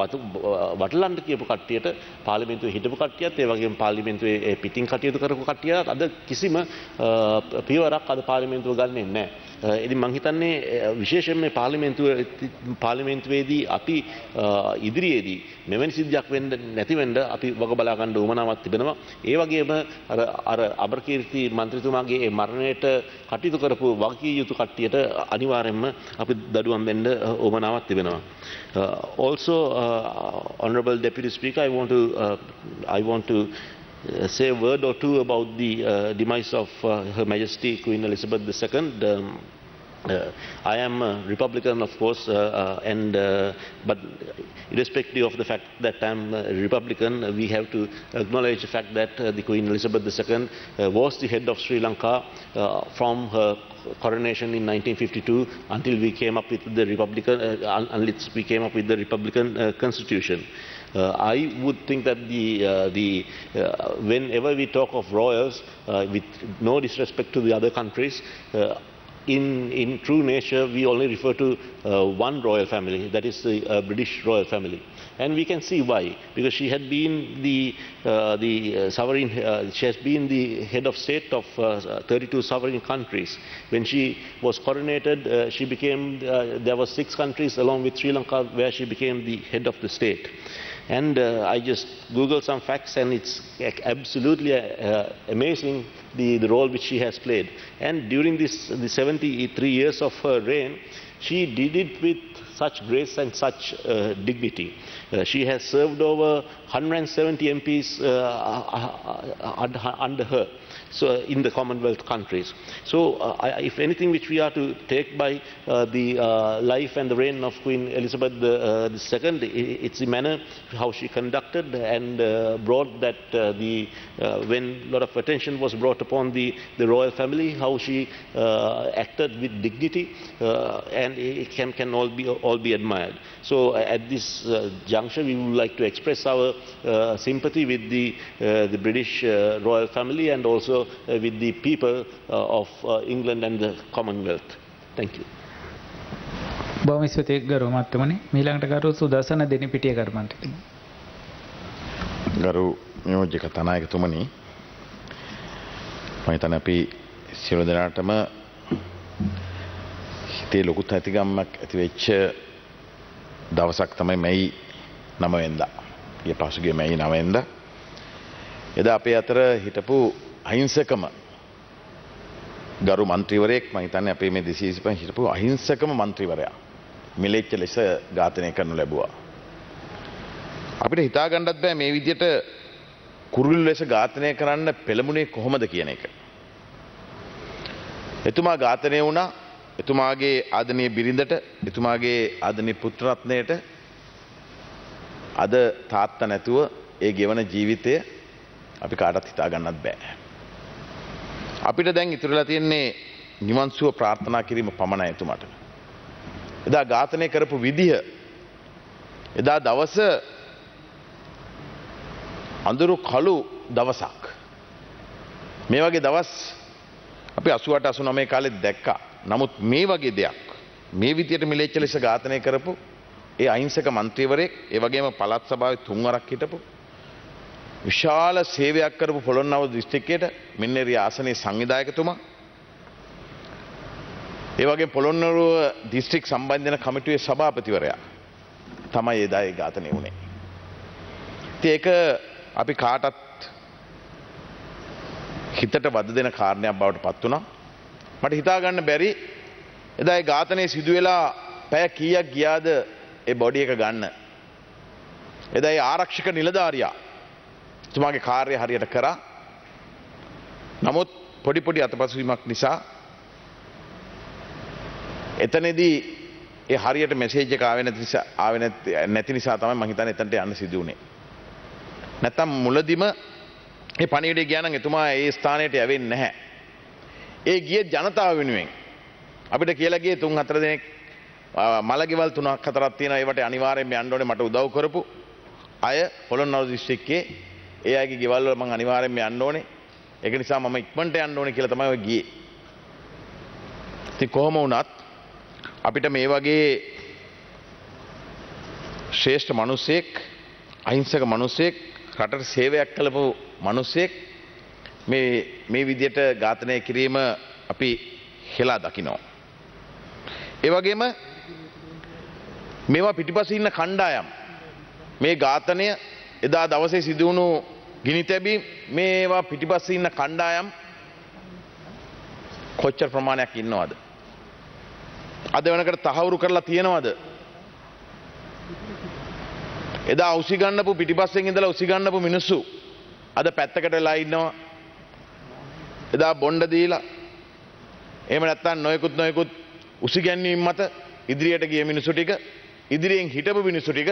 වටලන්න කියපු කට්ටියට පාර්ලිමේන්තුවේ හිටපු කට්ටියත් ඒ වගේම පාර්ලිමේන්තුවේ පිටින් කටයුතු කරපු කට්ටියත් අද කිසිම පියවරක් අද පාර්ලිමේන්තුව ගන්නෙ නැහැ. ඉතින් මම හිතන්නේ විශේෂයෙන් මේ පාර්ලිමේන්තුවේදී අපි ඉදිරියේදී මෙවැනි සිද්ධියක් වෙන්න නැති වෙන්න අපි වග බලා ගන්න උවමනාවක් තිබෙනවා. ඒ වගේම අර අමරකීර්ති මන්ත්‍රීතුමාගේ ඒ මරණයට කටයුතු කරපු වගකීම් යුතු කට්ටියට අනිවාර්යයෙන්ම අපි දඩුවම් දෙන්න උවමනාවක් තිබෙනවා. Honourable Deputy Speaker, I want to say a word or two about the demise of Her Majesty Queen Elizabeth II. I am a Republican, of course, but irrespective of the fact that I am a Republican, we have to acknowledge the fact that the Queen Elizabeth II was the head of Sri Lanka from her coronation in 1952 until we came up with the Republican Constitution. I would think that whenever we talk of royals, with no disrespect to the other countries, in true nature, we only refer to one royal family, that is the British royal family. And we can see why, because she had been the sovereign, she has been the head of state of 32 sovereign countries. When she was coronated, she became, there were 6 countries along with Sri Lanka where she became the head of the state. And I just Googled some facts, and it's absolutely amazing the role which she has played. And during the 73 years of her reign, she did it with such grace and such dignity. She has served over 170 MPs under her, so in the Commonwealth countries. So if anything which we are to take by the life and the reign of Queen Elizabeth II, it's the manner how she conducted and brought that when a lot of attention was brought upon the royal family, how she acted with dignity, and it can all be admired. So at this juncture, we would like to express our sympathy with the British royal family and also with the people of England and the Commonwealth. Thank you. බොහොම ස්තුතියි ගරු මහත්මනි. මීළඟට ගරු සුදර්ශන දෙනිපිටිය ගරු මන්ත්‍රී. ගරු නියෝජ්‍ය කතානායකතුමනි, මම හිතන්නේ අපි සියලු දෙනාටම හිතේ ලොකු තැතිගම්මක් ඇති වෙච්ච දවසක් තමයි මැයි 9 වෙනිදා. ඊයේ පසුගිය මැයි 9 වෙනිදා. එදා අපේ අතර හිටපු අහිංසකම ගරු මන්ත්‍රීවරයෙක්, මම හිතන්නේ අපේ මේ 225 හිටපු අහිංසකම මන්ත්‍රීවරයා මිලෙච්ච ලෙස ඝාතනය කරනු ලැබුවා. අපිට හිතා ගන්නත් බෑ මේ විදිහට කුරුල්ලු ලෙස ඝාතනය කරන්න පෙළඹුණේ කොහොමද කියන එක. එතුමා ඝාතනය වුණා එතුමාගේ ආදරණීය බිරිඳට, එතුමාගේ ආදරණීය පුත්‍රරත්නයට. අද තාත්තා නැතුව ඒ ගෙවන ජීවිතය අපි කාටවත් හිතා ගන්නත් බෑ. අපිට දැන් ඉතුරුලා තියෙන්නේ නිවන් සුව ප්‍රාර්ථනා කිරීම පමණයි එතුමාට. එදා ඝාතනය කරපු විදිහ, එදා දවස අඳුරු කළු දවසක්. මේ වගේ දවස් අපි 88 89 කාලේ දැක්කා. නමුත් මේ වගේ දෙයක් මේ විදියට මිලෙච්ච ලෙස ඝාතනය කරපු ඒ අහිංසක මන්ත්‍රීවරයෙක්, ඒ වගේම පළාත් සභාවේ 3 වරක් හිටපු විශාල සේවයක් කරපු පොළොන්නරුව දිස්ත්‍රික්කයට මින්නේරිය ආසනයේ සංවිධායකතුමා, ඒ වගේම පොළොන්නරුව දිස්ත්‍රික් සම්බන්ධන කමිටුවේ සභාපතිවරයා තමයි එදා ඒ ඝාතනය වුණේ. ඉතින් ඒක අපි කාටත් හිතට වද දෙන කාරණයක් බවට පත් වුණා. මට හිතා ගන්න බැරි එදා ඒ ඝාතනය සිදු වෙලා පැය කීයක් ගියාද ඒ බොඩි එක ගන්න. එදා ඒ ආරක්ෂක නිලධාරියා තුමාගේ කාර්යය හරියට කරා. නමුත් පොඩි අතපසුවීමක් නිසා එතනදී ඒ හරියට මෙසේජ් එක ආවේ නැති නිසා තමයි මම හිතන්නේ එතනට යන්න සිදු වුණේ. නැත්තම් මුලදිම ඒ පණිවිඩය ගියා නම් එතුමා ඒ ස්ථානයට යවෙන්නේ නැහැ. ඒ ගියේ ජනතාව වෙනුවෙන්. අපිට කියලා ගියේ 3-4 දෙනෙක් මලගෙවල් 3-4ක් තියෙනවා, ඒවට අනිවාර්යෙන්ම යන්න ඕනේ මට උදව් කරපු අය පොළොන්නරුව දිස්ත්‍රික්කයේ. ඒ අයගේ ගෙවල් වල මම අනිවාර්යෙන්ම යන්න ඕනේ. ඒක නිසා මම ඉක්මනට යන්න ඕනේ කියලා තමයි ඔය ගියේ. ඉතින් කොහොම වුණත් අපිට මේ වගේ ශ්‍රේෂ්ඨ මිනිසෙක්, අහිංසක මිනිසෙක්, රටට සේවයක් කළපු මිනිසෙක් මේ විදියට ඝාතනය කිරීම අපි හෙලා දකිනවා. ඒ වගේම මේවා පිටිපස්සේ ඉන්න කණ්ඩායම් මේ ඝාතනය එදා දවසේ සිදු වුණු ගිනි තැබීම් මේවා පිටිපස්සේ ඉන්න කණ්ඩායම් කොච්චර ප්‍රමාණයක් ඉන්නවද? අද වෙනකට තහවුරු කරලා තියෙනවද? එදා උසිගන්නපු පිටිපස්සෙන් ඉඳලා උසිගන්නපු මිනිස්සු අද පැත්තකට වෙලා ඉන්නවා. එදා බොණ්ඩ දීලා එහෙම නැත්නම් නොයෙකුත් උසිගැන්වීම් මත ඉදිරියට ගිය මිනිස්සු ටික, ඉදිරියෙන් හිටපු මිනිස්සු ටික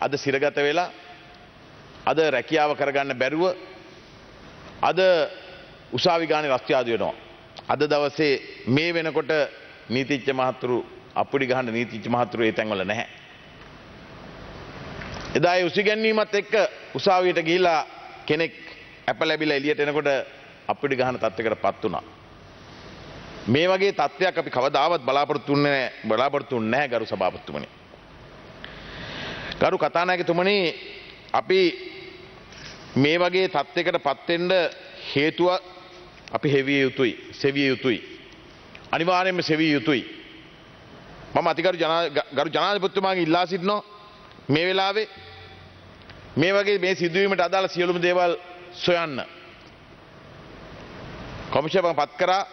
අද සිරගත වෙලා අද රැකියාව කරගන්න බැරුව අද උසාවි ගානේ රස්තියාදු වෙනවා. අද දවසේ මේ වෙනකොට නීතිඥ මහතුරු අප්පුඩි ගහන නීතිඥ මහතුරු ඒ තැන්වල නැහැ. එදා ඒ උසිගැන්වීමත් එක්ක උසාවියට ගිහිලා කෙනෙක් අප ලැබිලා එළියට එනකොට අප්පුඩි ගහන තත්ත්වයකටපත් වුණා. මේ වගේ තත්ත්වයක් අපි කවදාවත් බලාපොරොත්තු වෙන්නේ නැහැ ගරු සභාපතිතුමනි. ගරු කතානායකතුමනි, අපි මේ වගේ තත්ත්වයකටපත් වෙන්න හේතුව අපි සෙවිය යුතුයි. අනිවාර්යයෙන්ම සෙවිය යුතුයි. මම අතිගරු ජනාධිපතිතුමාගෙන් ඉල්ලා සිටිනවා මේ වෙලාවේ මේ වගේ මේ සිදුවීමට අදාළ සියලුම දේවල් සොයන්න. කොමිෂන් පත් කරා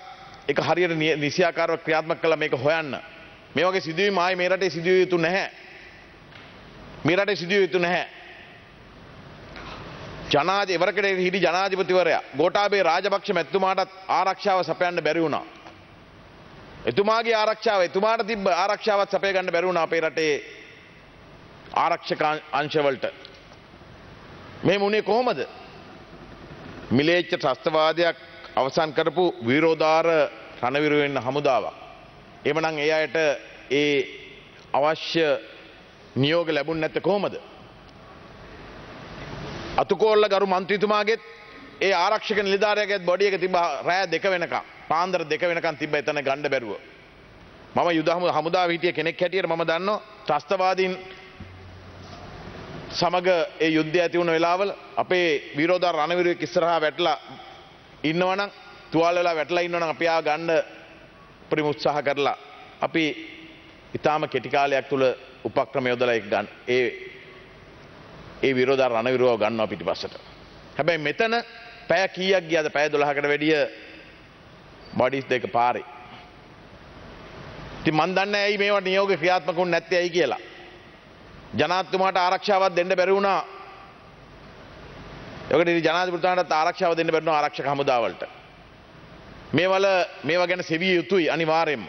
ඒක හරියට නිසියාකාරව ක්‍රියාත්මක කළා මේක හොයන්න. මේ වගේ සිදුවීම් ආයේ මේ රටේ සිදුවිය යුතු නැහැ. මේ රටේ සිදුවිය යුතු නැහැ. ඉවරකට හිටි ජනාධිපතිවරයා ගෝඨාභය රාජපක්ෂ මැතිතුමාටත් ආරක්ෂාව සපයන්න බැරි වුණා. එතුමාගේ ආරක්ෂාව එතුමාට තිබ්බ ආරක්ෂාවත් සපය ගන්න බැරි වුණා අපේ රටේ ආරක්ෂක අංශවලට. මේ මුනේ කොහොමද? මිලේච්ඡ ත්‍රස්තවාදයක් අවසන් කරපු විරෝධාර රණවිරු වෙන්න හමුදාවක්. එhmenan ඒ අයට ඒ අවශ්‍ය නියෝග ලැබුණ නැත්te කොහොමද? අතුකෝල්ල ගරු මන්ත්‍රීතුමාගෙත් ඒ ආරක්ෂක නිලධාරියාගෙත් බොඩි එක තිබ්බ රෑ 2 වෙනකම් පාන්දර 2 වෙනකම් තිබ්බ එතන ගන්න බැරුව. මම යුද හමුදාවේ හිටිය කෙනෙක් හැටියට මම දන්නවා ත්‍රස්තවාදීන් සමග ඒ යුද්ධය ඇති වුණ වෙලාවල අපේ විරෝධාර රණවිරුවෙක් ඉස්සරහා වැටලා ඉන්නවනම් තුවාල වෙලා වැටලා ඉන්නවනම් අපි ආ ගන්න පරිම උත්සාහ කරලා අපි ඊටාම කෙටි කාලයක් තුල උපක්‍රම යොදලා ඒක ගන්න ඒ විරෝධාර රණවිරුවව ගන්නවා පිටිපස්සට. හැබැයි මෙතන පැය කීයක් ගියාද? පැය 12කට වැඩිය බොඩිස් දෙක පාරේ. ඉතින් මන් දන්නේ ඇයි මේවට නියෝග ක්‍රියාත්මක වුනේ නැත්තේ ඇයි කියලා. ජනාධිපතිතුමාට ආරක්ෂාවක් දෙන්න බැරි වුණා. ඒකට ඉතින් ජනාධිපතිතුමාටත් ආරක්ෂාව දෙන්න බැරි වුණා ආරක්ෂක හමුදාවලට. මේවා ගැන සෙවිය යුතුයි අනිවාර්යයෙන්ම.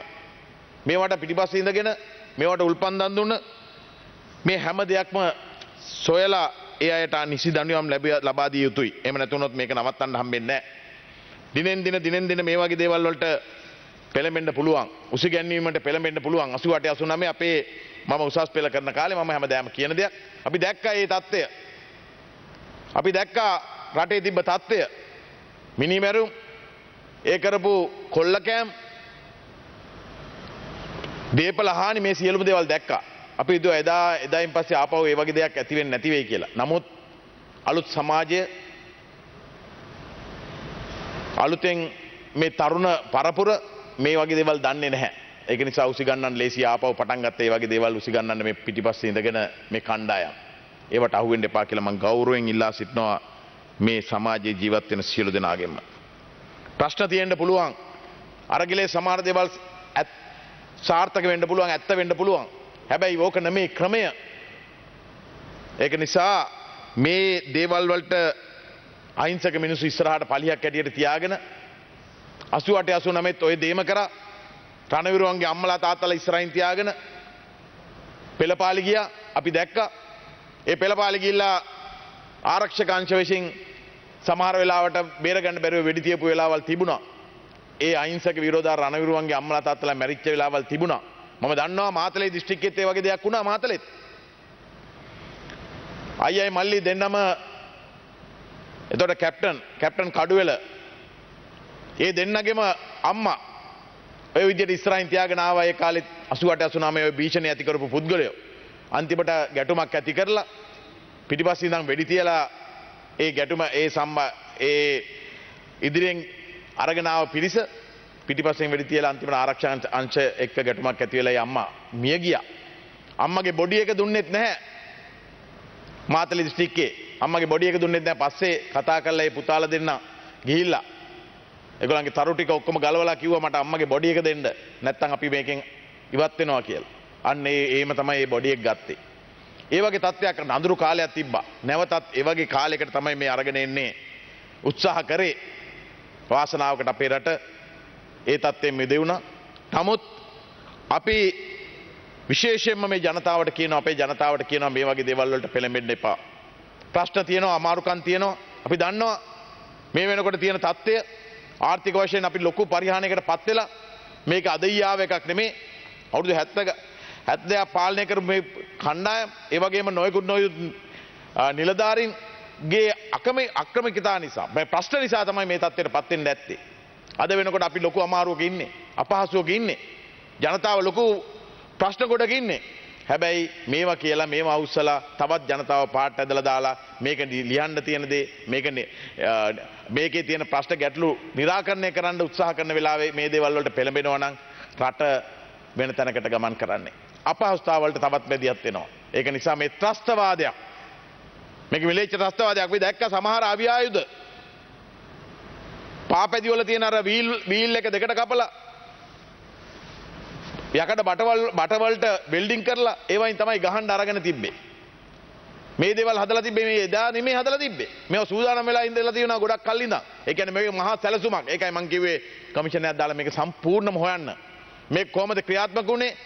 මේවට පිටිපස්සේ ඉඳගෙන මේවට උල්පන්දම් දුන්න මේ හැම දෙයක්ම සොයලා ඒ අයට නිසි දඬුවම් ලබා දිය යුතුයි. එහෙම නැතුනොත් මේක නවත්තන්න හම්බෙන්නේ නැහැ. දිනෙන් දින මේ වගේ දේවල් වලට පෙළඹෙන්න පුළුවන්. උසිගැන්වීමට පෙළඹෙන්න පුළුවන්. 88 89 අපේ මම උසස් පෙළ කරන කාලේ මම හැමදාම කියන දෙයක්. අපි දැක්කා මේ தත්ත්වය. අපි දැක්කා රටේ තිබ්බ தත්ත්වය. මිනිමැරුම් ඒ කරපු කොල්ලකෑම් දීපල හානි මේ සියලුම දේවල් දැක්කා. අපි හිතුවා එදායින් පස්සේ ආපහු ඒ වගේ දෙයක් ඇති වෙන්නේ නැති වෙයි කියලා. නමුත් අලුත් සමාජය අලුතෙන් මේ තරුණ පරපුර මේ වගේ දේවල් දන්නේ නැහැ. ඒක නිසා උසිගන්නන් ලේසි ආපහු පටන් ගත්ත ඒ වගේ දේවල් උසිගන්නන්න මේ පිටිපස්සේ ඉඳගෙන මේ කණ්ඩායම්. ඒවට අහු වෙන්න එපා කියලා මම ගෞරවයෙන් ඉල්ලා සිටිනවා මේ සමාජයේ ජීවත් වෙන සියලු දෙනාගෙන්ම. ප්‍රශ්න තියෙන්න පුළුවන්. අරගලේ සමහර දේවල් සාර්ථක වෙන්න පුළුවන්, ඇත්ත වෙන්න පුළුවන්. හැබැයි ඕක නෙමේ ක්‍රමය. ඒක නිසා මේ දේවල් වලට අහිංසක මිනිස්සු ඉස්සරහට පලියක් ඇටියට තියාගෙන 88 89 ඔය දේම කරා. රණවිරුවන්ගේ අම්මලා තාත්තලා ඉස්සරහින් තියාගෙන පෙළපාලි ගියා. අපි දැක්කා. ඒ පෙළපාලි ගිහිල්ලා ආරක්ෂක අංශ විසින් සමහර වෙලාවට බේර ගන්න බැරුව වෙඩි තියපු වෙලාවල් තිබුණා. ඒ අහිංසක විරෝධාර රණවිරුවන්ගේ අම්මලා තාත්තලා මැරිච්ච වෙලාවල් තිබුණා. මම දන්නවා මාතලේ දිස්ත්‍රික්කෙත් ඒ වගේ දෙයක් වුණා මාතලෙත්. අයියයි මල්ලි දෙන්නම එතකොට කැප්ටන් කඩුවෙල ඒ දෙන්නගෙම අම්මා ඔය විදිහට ඉස්සරහින් තියාගෙන ආවා ඒ කාලෙත් 88 89 ඔය භීෂණ ඇති කරපු පුද්ගලයෝ. අන්තිමට ගැටුමක් ඇති කරලා පිටිපස්සේ ඉඳන් වෙඩි තියලා ඒ ගැටුම ඒ ඉදිරියෙන් අරගෙන ආව පිරිස පිටිපස්සෙන් වෙඩි තියලා අන්තිමට ආරක්ෂක අංශ එක්ක ගැටුමක් ඇති වෙලා අම්මා මිය ගියා. අම්මගේ බොඩි එක දුන්නෙත් නැහැ. මාතලේ දිස්ත්‍රික්කේ අම්මගේ බොඩි එක දුන්නෙත් නැහැ. පස්සේ කතා කරලා ඒ පුතාලා දෙන්න ගිහිල්ලා ඒගොල්ලන්ගේ තරු ටික ඔක්කොම ගලවලා කිව්වා මට අම්මගේ බොඩි එක දෙන්න. නැත්තම් අපි මේකෙන් ඉවත් වෙනවා කියලා. අන්න ඒම තමයි මේ බොඩි එක ගත්තේ. ඒ වගේ තත්ත්වයක් අඳුරු කාලයක් තිබ්බා. නැවතත් ඒ වගේ කාලයකට තමයි මේ අරගෙන එන්නේ. උත්සාහ කරේ. වාසනාවකට අපේ රට ඒ තත්ත්වයෙන් මිදෙවුණා. නමුත් අපි විශේෂයෙන්ම මේ ජනතාවට කියනවා, අපේ ජනතාවට කියනවා මේ වගේ දේවල් වලට පෙළඹෙන්න එපා. ප්‍රශ්න තියෙනවා, අමාරුකම් තියෙනවා. අපි දන්නවා මේ වෙනකොට තියෙන තත්ත්වය ආර්ථික වශයෙන් අපි ලොකු පරිහානියකට පත් වෙලා මේක අදයියාව එකක් නෙමේ. අවුරුදු 70 පාලනය කරපු මේ කණ්ඩායම් ඒ වගේම නොයෙකුත් නිලධාරීන්ගේ අක්‍රමිකතා නිසා ප්‍රශ්න නිසා තමයි මේ තත්ත්වයට පත් වෙන්නේ නැත්තේ. අද වෙනකොට අපි ලොකු අමාරුවක ඉන්නේ, අපහසුවක ඉන්නේ. ජනතාව ලොකු ප්‍රශ්න ගොඩක ඉන්නේ. හැබැයි මේවා කියලා මේවා අවුස්සලා තවත් ජනතාව පාට ඇදලා දාලා මේක ලියන්න තියෙන දේ මේකේ තියෙන ප්‍රශ්න ගැටලු निराකරණය කරන්න උත්සාහ කරන වෙලාවේ මේ දේවල් වලට පෙළඹෙනවා නම් රට වෙන තැනකට ගමන් කරන්නේ. අපහසුතාව වලට තවත් මැදිහත් වෙනවා. ඒක නිසා මේ ත්‍රස්තවාදයක් මේක විලේච්ඡ ත්‍රස්තවාදයක් අපි දැක්ක සමහර අවි ආයුධ පාපැදි වල තියෙන අර වීල් එක දෙකට කපලා යකඩ බටවලට වෙල්ඩින් කරලා ඒවයින් තමයි ගහන්න අරගෙන තිබ්බේ. මේ දේවල් හදලා තිබ්බේ මේ එදා නෙමෙයි හදලා තිබ්බේ. මේවා සූදානම් වෙලා ඉඳලා තියෙනවා ගොඩක් කල් ඉඳන්. ඒ කියන්නේ මේක මහා සැලසුමක්. ඒකයි මම කිව්වේ කමිෂන් එකක් දාලා මේක සම්පූර්ණම හොයන්න. මේක කොහොමද ක්‍රියාත්මක වුණේ?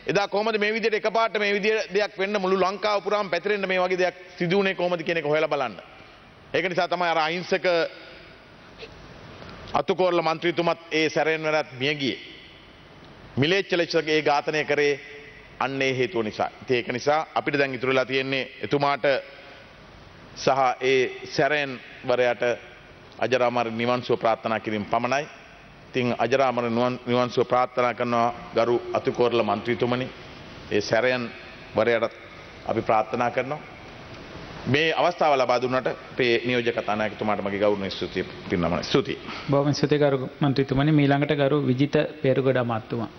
එදා කොහොමද මේ විදිහට එකපාරට මේ විදිහට දෙයක් වෙන්න මුළු ලංකාව පුරාම පැතිරෙන්න මේ වගේ දෙයක් සිදු වුණේ කොහොමද කියන එක හොයලා බලන්න. ඒක නිසා තමයි අර අහිංසක අතුකෝරළ മന്ത്രിතුමත් ඒ සැරෙන් වරත් මිය ගියේ. මිලේච්ඡ ලෙසගේ ඝාතනය කරේ අන්නේ හේතුව නිසා. ඉතින් ඒක නිසා අපිට දැන් ඉතුරු වෙලා තියෙන්නේ එතුමාට සහ ඒ සැරෙන් වරයට අජරාමර නිවන් සුව ප්‍රාර්ථනා කිරීම පමණයි. ඉතින් අජරාමර නිවන් සුව ප්‍රාර්ථනා කරනවා ගරු අතුකෝරළ മന്ത്രിතුමනි. ඒ සැරෙන් වරයට අපි ප්‍රාර්ථනා කරනවා. මේ අවස්ථාව ලබා දුන්නට අපේ නියෝජක කතානායකතුමාට මගේ ගෞරවනීය ස්තුතිය පිරිනමන ස්තුතියි. බොහොම ස්තුතියි ගරු මන්ත්‍රීතුමනි. මීළඟට ගරු විජිත පෙරගොඩ මහත්මයා.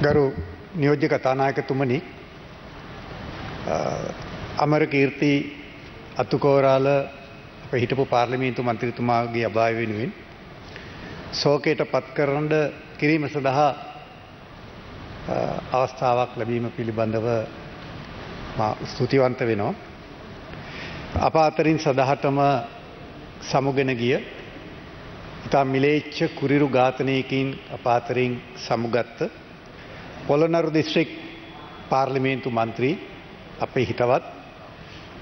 ගරු නියෝජ්‍ය කතානායකතුමනි, අමරකීර්ති අතුකෝරාල අපේ හිටපු පාර්ලිමේන්තු මන්ත්‍රීතුමාගේ අභාවය වෙනුවෙන් ශෝකයට පත් කරන කිරීම සඳහා අවස්ථාවක් ලැබීම පිළිබඳව මා ස්තුතිවන්ත වෙනවා. අප අතරින් සදහටම සමුගෙන ගිය ඉතා මිලේච්ඡ කුරිරු ඝාතනයකින් අප අතරින් සමුගත්ත පොළොන්නරු දිස්ත්‍රික් පාර්ලිමේන්තු මන්ත්‍රී අපේ හිටවත්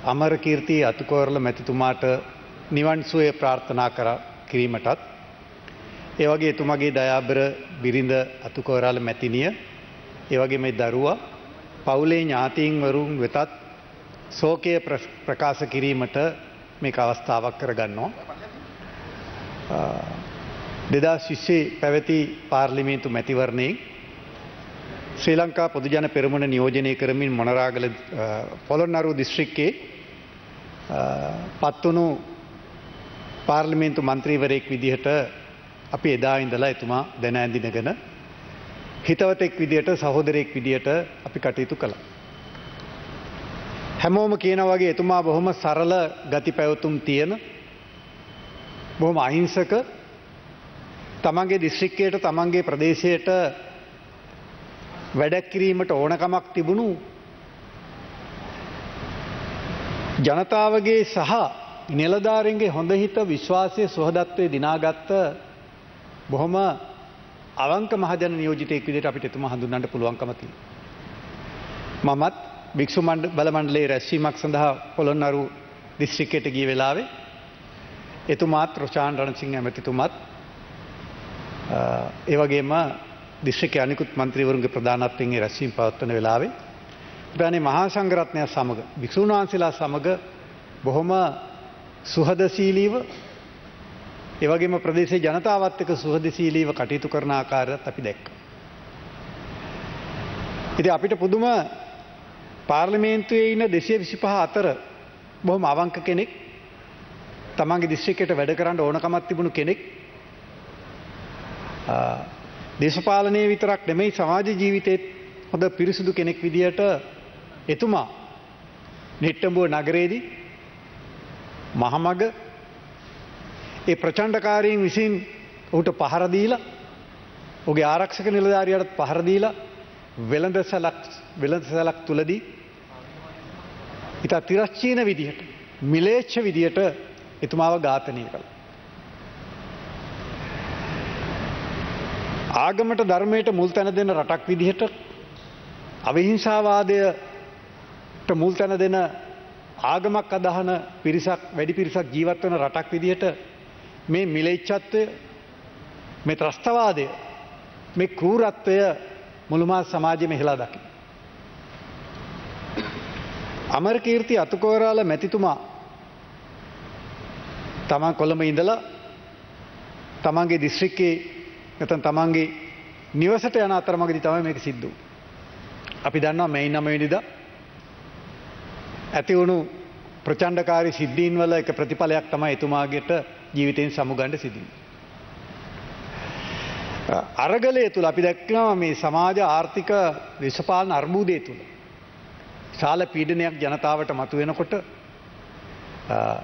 අමරකීර්ති අතුකෝරළ මැතිතුමාට නිවන් සුවය ප්‍රාර්ථනා කිරීමටත් ඒ වගේ එතුමාගේ දයාබර බිරිඳ අතුකෝරාල මැතිනිය ඒ වගේ මේ දරුවා පවුලේ ඥාතීන් වරුන් වෙතත් ශෝකය ප්‍රකාශ කිරීමට මේක අවස්ථාවක් කරගන්නවා. 2020 පැවති පාර්ලිමේන්තු මැතිවරණයේ ශ්‍රී ලංකා පොදුජන පෙරමුණ නියෝජනය කරමින් මොනරාගල පොළොන්නරු දිස්ත්‍රික්කයේ පත්වුණු පාර්ලිමේන්තු මන්ත්‍රීවරයෙක් විදිහට අපි එදා ඉඳලා එතුමා දැන ඇඳිනගෙන හිතවතෙක් විදියට සහෝදරයෙක් විදියට අපි කටයුතු කළා. හැමෝම කියනා වගේ එතුමා බොහොම සරල ගති පැවතුම් තියෙන බොහොම අහිංසක තමන්ගේ දිස්ත්‍රික්කයට තමන්ගේ ප්‍රදේශයට වැඩක් කිරීමට ඕනකමක් තිබුණු ජනතාවගේ සහ නිලධාරීන්ගේ හොඳ හිත විශ්වාසය සුහදත්වයේ දිනාගත්ත බොහොම අවංක මහජන නියෝජිතයෙක් විදිහට අපිට එතුමා හඳුන්වන්න පුළුවන්කම තියෙනවා. මමත් භික්ෂු බල මණ්ඩලයේ රැස්වීමක් සඳහා පොළොන්නරු දිස්ත්‍රික්කයට ගිය වෙලාවේ එතුමාත් රොෂාන් රණසිංහ ඇමතිතුමත් ඒ වගේම දිස්ත්‍රික්කයේ අනිකුත් මන්ත්‍රීවරුන්ගේ ප්‍රධානත්වයෙන් රැස්වීම පවත්වන වෙලාවේ ඉතින් මහා සංඝරත්නය සමග භික්ෂුන් වහන්සේලා සමග බොහොම සුහදශීලීව ඒ වගේම ප්‍රදේශයේ ජනතාවත් එක්ක සුහදශීලීව කටයුතු කරන ආකාරයත් අපි දැක්කා. ඉතින් අපිට පුදුම පාර්ලිමේන්තුවේ ඉන්න 225 අතර බොහොම අවංක කෙනෙක්, තමන්ගේ දිස්ත්‍රික්කයට වැඩ කරන්න ඕනකමක් තිබුණු කෙනෙක්, දේශපාලනයේ විතරක් නෙමෙයි සමාජ ජීවිතේත් හොඳ පිරිසුදු කෙනෙක් විදියට එතුමා නෙට්ටඹුව නගරයේදී මහමග ඒ ප්‍රචණ්ඩකාරීන් විසින් ඔහුට පහර දීලා ඔහුගේ ආරක්ෂක නිලධාරියාට පහර දීලා වෙළඳසැලක් තුලදී ඉතා තිරස්චීන විදිහට මිලේච්ඡ විදිහට එතුමාව ඝාතනය කළා. ආගමට ධර්මයට මුල් තැන දෙන රටක් විදිහට අවිහිංසාවාදයට මුල් තැන දෙන ආගමක් අදහන පිරිසක් වැඩි පිරිසක් ජීවත් වෙන රටක් විදිහට මේ මිලේච්ඡත්වය මේ ත්‍රස්තවාදය මේ ක්‍රූරත්වය මුළුමහත් සමාජෙම හෙලා දකින්න. අමරකීර්ති අතුකෝරාල මැතිතුමා තමන් කොළඹ ඉඳලා තමන්ගේ දිස්ත්‍රික්කයේ නැත්නම් තමන්ගේ නිවසට යන අතරමඟදී තමයි මේක සිද්ධ වුනේ. අපි දන්නවා මේ 9 වෙනිදා ඇති වුණු ප්‍රචණ්ඩකාරී සිද්ධීන් වල එක ප්‍රතිඵලයක් තමයි එතුමාගේට ජීවිතයෙන් සමුගන්න සිදුවේ. අරගලය තුල අපි දැක්කනවා මේ සමාජ ආර්ථික දේශපාලන අර්බුදය තුල ශාල පීඩනයක් ජනතාවට මතුවෙනකොට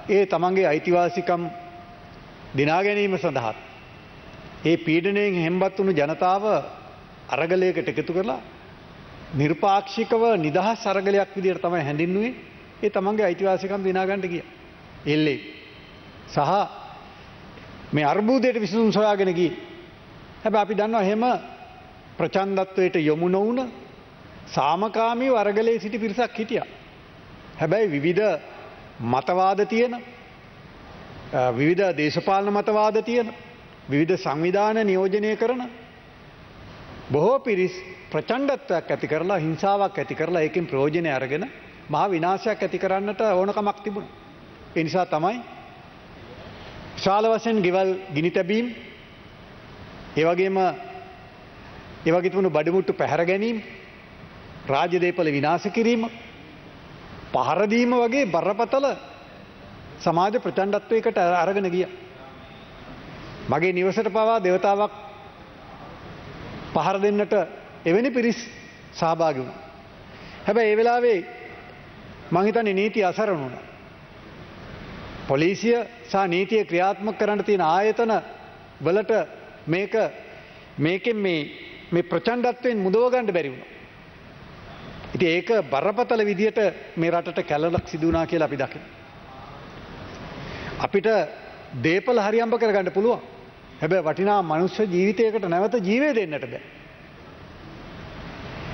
ඒ තමන්ගේ අයිතිවාසිකම් දිනා ගැනීම සඳහා ඒ පීඩනයෙන් හෙම්බත් වුණු ජනතාව අරගලයකට එකතු කරලා නිර්පාක්ෂිකව නිදහස් අරගලයක් විදිහට තමයි හැඳින්වුවේ. ඒ තමන්ගේ අයිතිවාසිකම් දිනා ගන්න ගියා. එල්ලේ සහ මේ අර්බුදයට විසඳුම් සොයාගෙන ගියේ. හැබැයි අපි දන්නවා එහෙම ප්‍රචණ්ඩත්වයට යොමු නොවුන සාමකාමීව අරගලයේ සිටි පිරිසක් හිටියා. හැබැයි විවිධ මතවාද තියෙන විවිධ දේශපාලන මතවාද තියෙන විවිධ සංවිධාන නියෝජනය කරන බොහෝ පිරිස් ප්‍රචණ්ඩත්වයක් ඇති කරලා හිංසාවක් ඇති කරලා ඒකෙන් ප්‍රයෝජනය අරගෙන මහා විනාශයක් ඇති කරන්නට ඕනකමක් තිබුණා. ඒ නිසා තමයි විශාල වශයෙන් ගෙවල් ගිනි තැබීම් ඒ වගේම ඒ වගේ තිබුණු බඩමුට්ටු පැහැර ගැනීම රාජ්‍ය දේපල විනාශ කිරීම පහර දීම වගේ බරපතල සමාජ ප්‍රචණ්ඩත්වයකට අරගෙන ගියා. මගේ නිවසට පවා දේවතාවක් පහර දෙන්නට එවැනි පිරිස් සහභාගී වුණා. හැබැයි ඒ වෙලාවේ මං හිතන්නේ නීතිය අසරණ වුණා. පොලිසිය සහ නීතිය ක්‍රියාත්මක කරන්න තියෙන ආයතන වලට මේකෙන් මේ ප්‍රචණ්ඩත්වයෙන් මුදව ගන්න බැරි වුණා. ඉතින් ඒක බරපතල විදියට මේ රටට කැළලක් සිදු වුණා කියලා අපි දකිනවා. අපිට දේපල හරියම්බ කරගන්න පුළුවන්. හැබැයි වටිනා මනුෂ්‍ය ජීවිතයකට නැවත ජීවය දෙන්නට බෑ.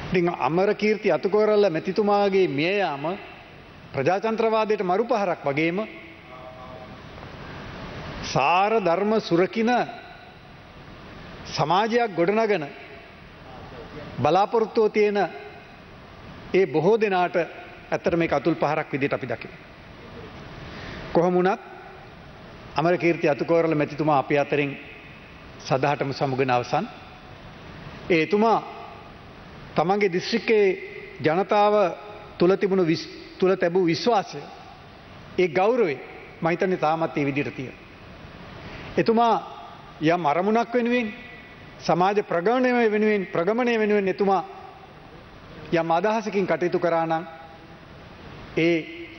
ඉතින් අමරකීර්ති අතුකෝරල්ල මැතිතුමාගේ මිය යාම ප්‍රජාතන්ත්‍රවාදයට මරුපහරක් වගේම සාර ධර්ම සුරකින සමාජයක් ගොඩනගන බලාපොරොත්තුව තියෙන ඒ බොහෝ දෙනාට ඇත්තට මේක අතුල් පහරක් විදිහට අපි දකිනවා. කොහොම වුණත් අමරකීර්ති අතුකෝරළ මැතිතුමා අපි අතරින් සදහටම සමුගෙන අවසන්. එතුමා තමන්ගේ දිස්ත්‍රික්කයේ ජනතාව තුල තැබූ විශ්වාසය ඒ ගෞරවය මම හිතන්නේ තාමත් ඒ විදිහට තියෙනවා. එතුමා යම් අරමුණක් වෙනුවෙන් සමාජ ප්‍රගමණය වෙනුවෙන් එතුමා යම් අදහසකින් කටයුතු කරා නම්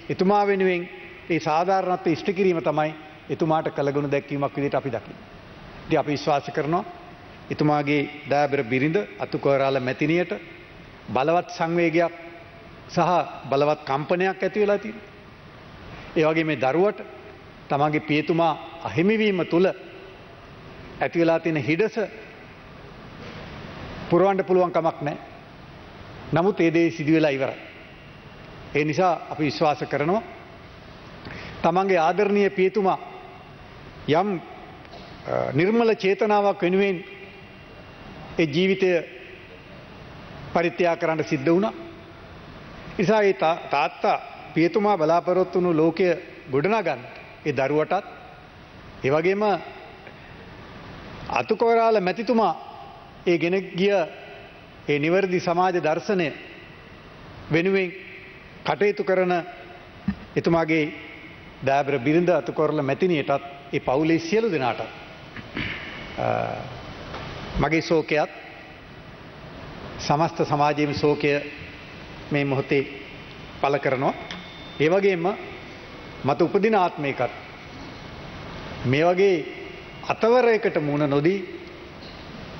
එතුමා වෙනුවෙන් ඒ සාධාරණත්වය ඉෂ්ට කිරීම තමයි එතුමාට කළගුණ දැක්වීමක් විදිහට අපි දකිනවා. ඉතින් අපි විශ්වාස කරනවා එතුමාගේ දයාබර බිරිඳ අතුකෝරාල මැතිණියට බලවත් සංවේගයක් සහ බලවත් කම්පනයක් ඇති වෙලා තියෙනවා. ඒ වගේ මේ දරුවට තමන්ගේ පියතුමා අහිමි වීම තුල ඇති වෙලා තියෙන හිඩස පුරවන්න පුළුවන් කමක් නැහැ. නමුත් ඒ දේ සිදු වෙලා ඉවරයි. ඒ නිසා අපි විශ්වාස කරනවා තමන්ගේ ආදරණීය පියතුමා යම් නිර්මල චේතනාවක් වෙනුවෙන් ඒ ජීවිතය පරිත්‍යාග කරන්න සිද්ධ වුණා. නිසා ඒ තාත්තා පියතුමා බලාපොරොත්තු වුණු ලෝකය ගොඩනගන්න ඒ දරුවටත් ඒ වගේම අතුකෝරාල මැතිතුමා ඒ ගෙන ගිය ඒ නිවැරදි සමාජ දර්ශනය වෙනුවෙන් කටයුතු කරන එතුමාගේ දයාබර බිරිඳ අතුකෝරාල මැතිණියටත් ඒ පවුලේ සියලු දෙනාටත් මගේ ශෝකයත් සමස්ත සමාජයේම ශෝකය මේ මොහොතේ පළ කරනවා. ඒ වගේම මත උපදින ආත්මයකත් මේ වගේ අතවරයකට මුණ නොදී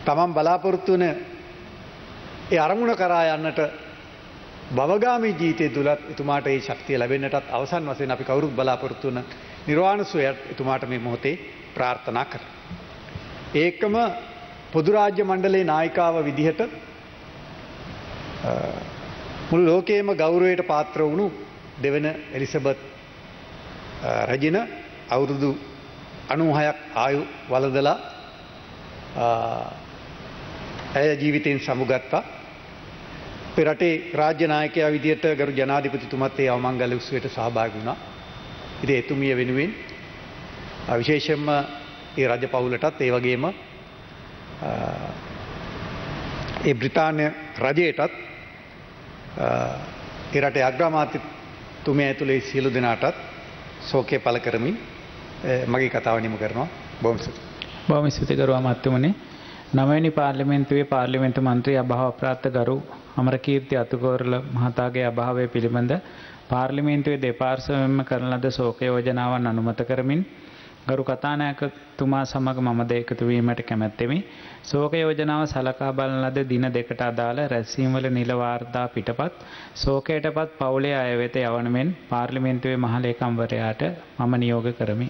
තමන් බලාපොරොත්තු වන ඒ අරමුණ කරා යන්නට භවගාමී ජීවිතයේ තුලත් එතුමාට ඒ ශක්තිය ලැබෙන්නටත් අවසන් වශයෙන් අපි කවුරුත් බලාපොරොත්තු වන නිර්වාණ සුවය එතුමාට මේ මොහොතේ ප්‍රාර්ථනා කරමු. ඒකම පොදු රාජ්‍ය මණ්ඩලයේ නායිකාව විදිහට මුළු ලෝකයේම ගෞරවයට පාත්‍ර වුණු දෙවන එලිසබෙත් රජින අවුරුදු 96ක් ආයු වළඳලා ඇය ජීවිතයෙන් සමුගත්තා. අපේ රටේ රාජ්‍ය නායකයා විදිහට ගරු ජනාධිපතිතුමත් ඒ අවමංගල්‍ය උත්සවයට සහභාගී වුණා. ඉතින් එතුමිය වෙනුවෙන් විශේෂයෙන්ම ඒ රජ පවුලටත් ඒ වගේම ඒ බ්‍රිතාන්‍ය රජයටත් ඒ රටේ අග්‍රාමාත්‍යතුමිය ඇතුළේ සියලු දෙනාටත් ශෝකය පළ කරමින් මගේ කතාව නිම කරනවා. බොහොම ස්තුතියි. බොහොම ස්තුතියි ගරු අමාත්‍යතුමනි. 9වෙනි පාර්ලිමේන්තුවේ පාර්ලිමේන්තු මන්ත්‍රී අභාව ප්‍රාප්ත ගරු අමරකීර්ති අතුකෝරළ මහතාගේ අභාවය පිළිබඳ පාර්ලිමේන්තුවේ දෙපාර්ශ්වයෙන්ම කරන ලද ශෝක යෝජනාවන් අනුමත කරමින් ගරු කතානායකතුමා සමග මම ද එකතු වීමට කැමැත්තෙමි. ශෝක යෝජනාව සලකා බලන ලද දින දෙකට අදාළ රැස්වීම්වල නිල වාර්තා පිටපත් ශෝකයටපත් පවුලේ අය වෙත යවන මෙන් පාර්ලිමේන්තුවේ මහ ලේකම්වරයාට මම නියෝග කරමි.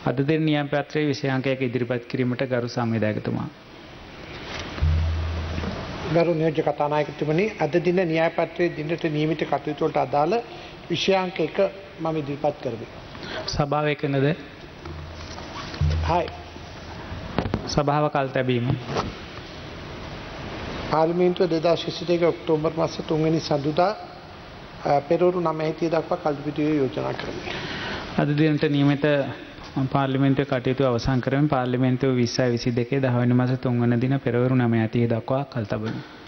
අද දින නියම පත්‍රයේ විෂයාංකයක ඉදිරිපත් කිරීමට ගරු සංවිධායකතුමා. ගරු නියෝජ්‍ය කතානායකතුමනි, අද දින න්‍යාය පත්‍රයේ දිනට නියමිත කටයුතු වලට අදාළ විෂයාංක 1 මම ඉදිරිපත් කරමි. සභාව එකඟද? හයි. සභාව කල් තැබීම. පාර්ලිමේන්තුව 2022 ඔක්තෝබර් මාස 3 වෙනි සඳුදා පෙරවරු 9:30 දක්වා කල්පිටියේ යෝජනා කරමි. අද දිනට නියමිත පාර්ලිමේන්තුවේ කටයුතු අවසන් කරමින් පාර්ලිමේන්තුව 2022 10 වෙනි මාස 3 වෙනි දින පෙරවරු 9:30 දක්වා කල් තබමු.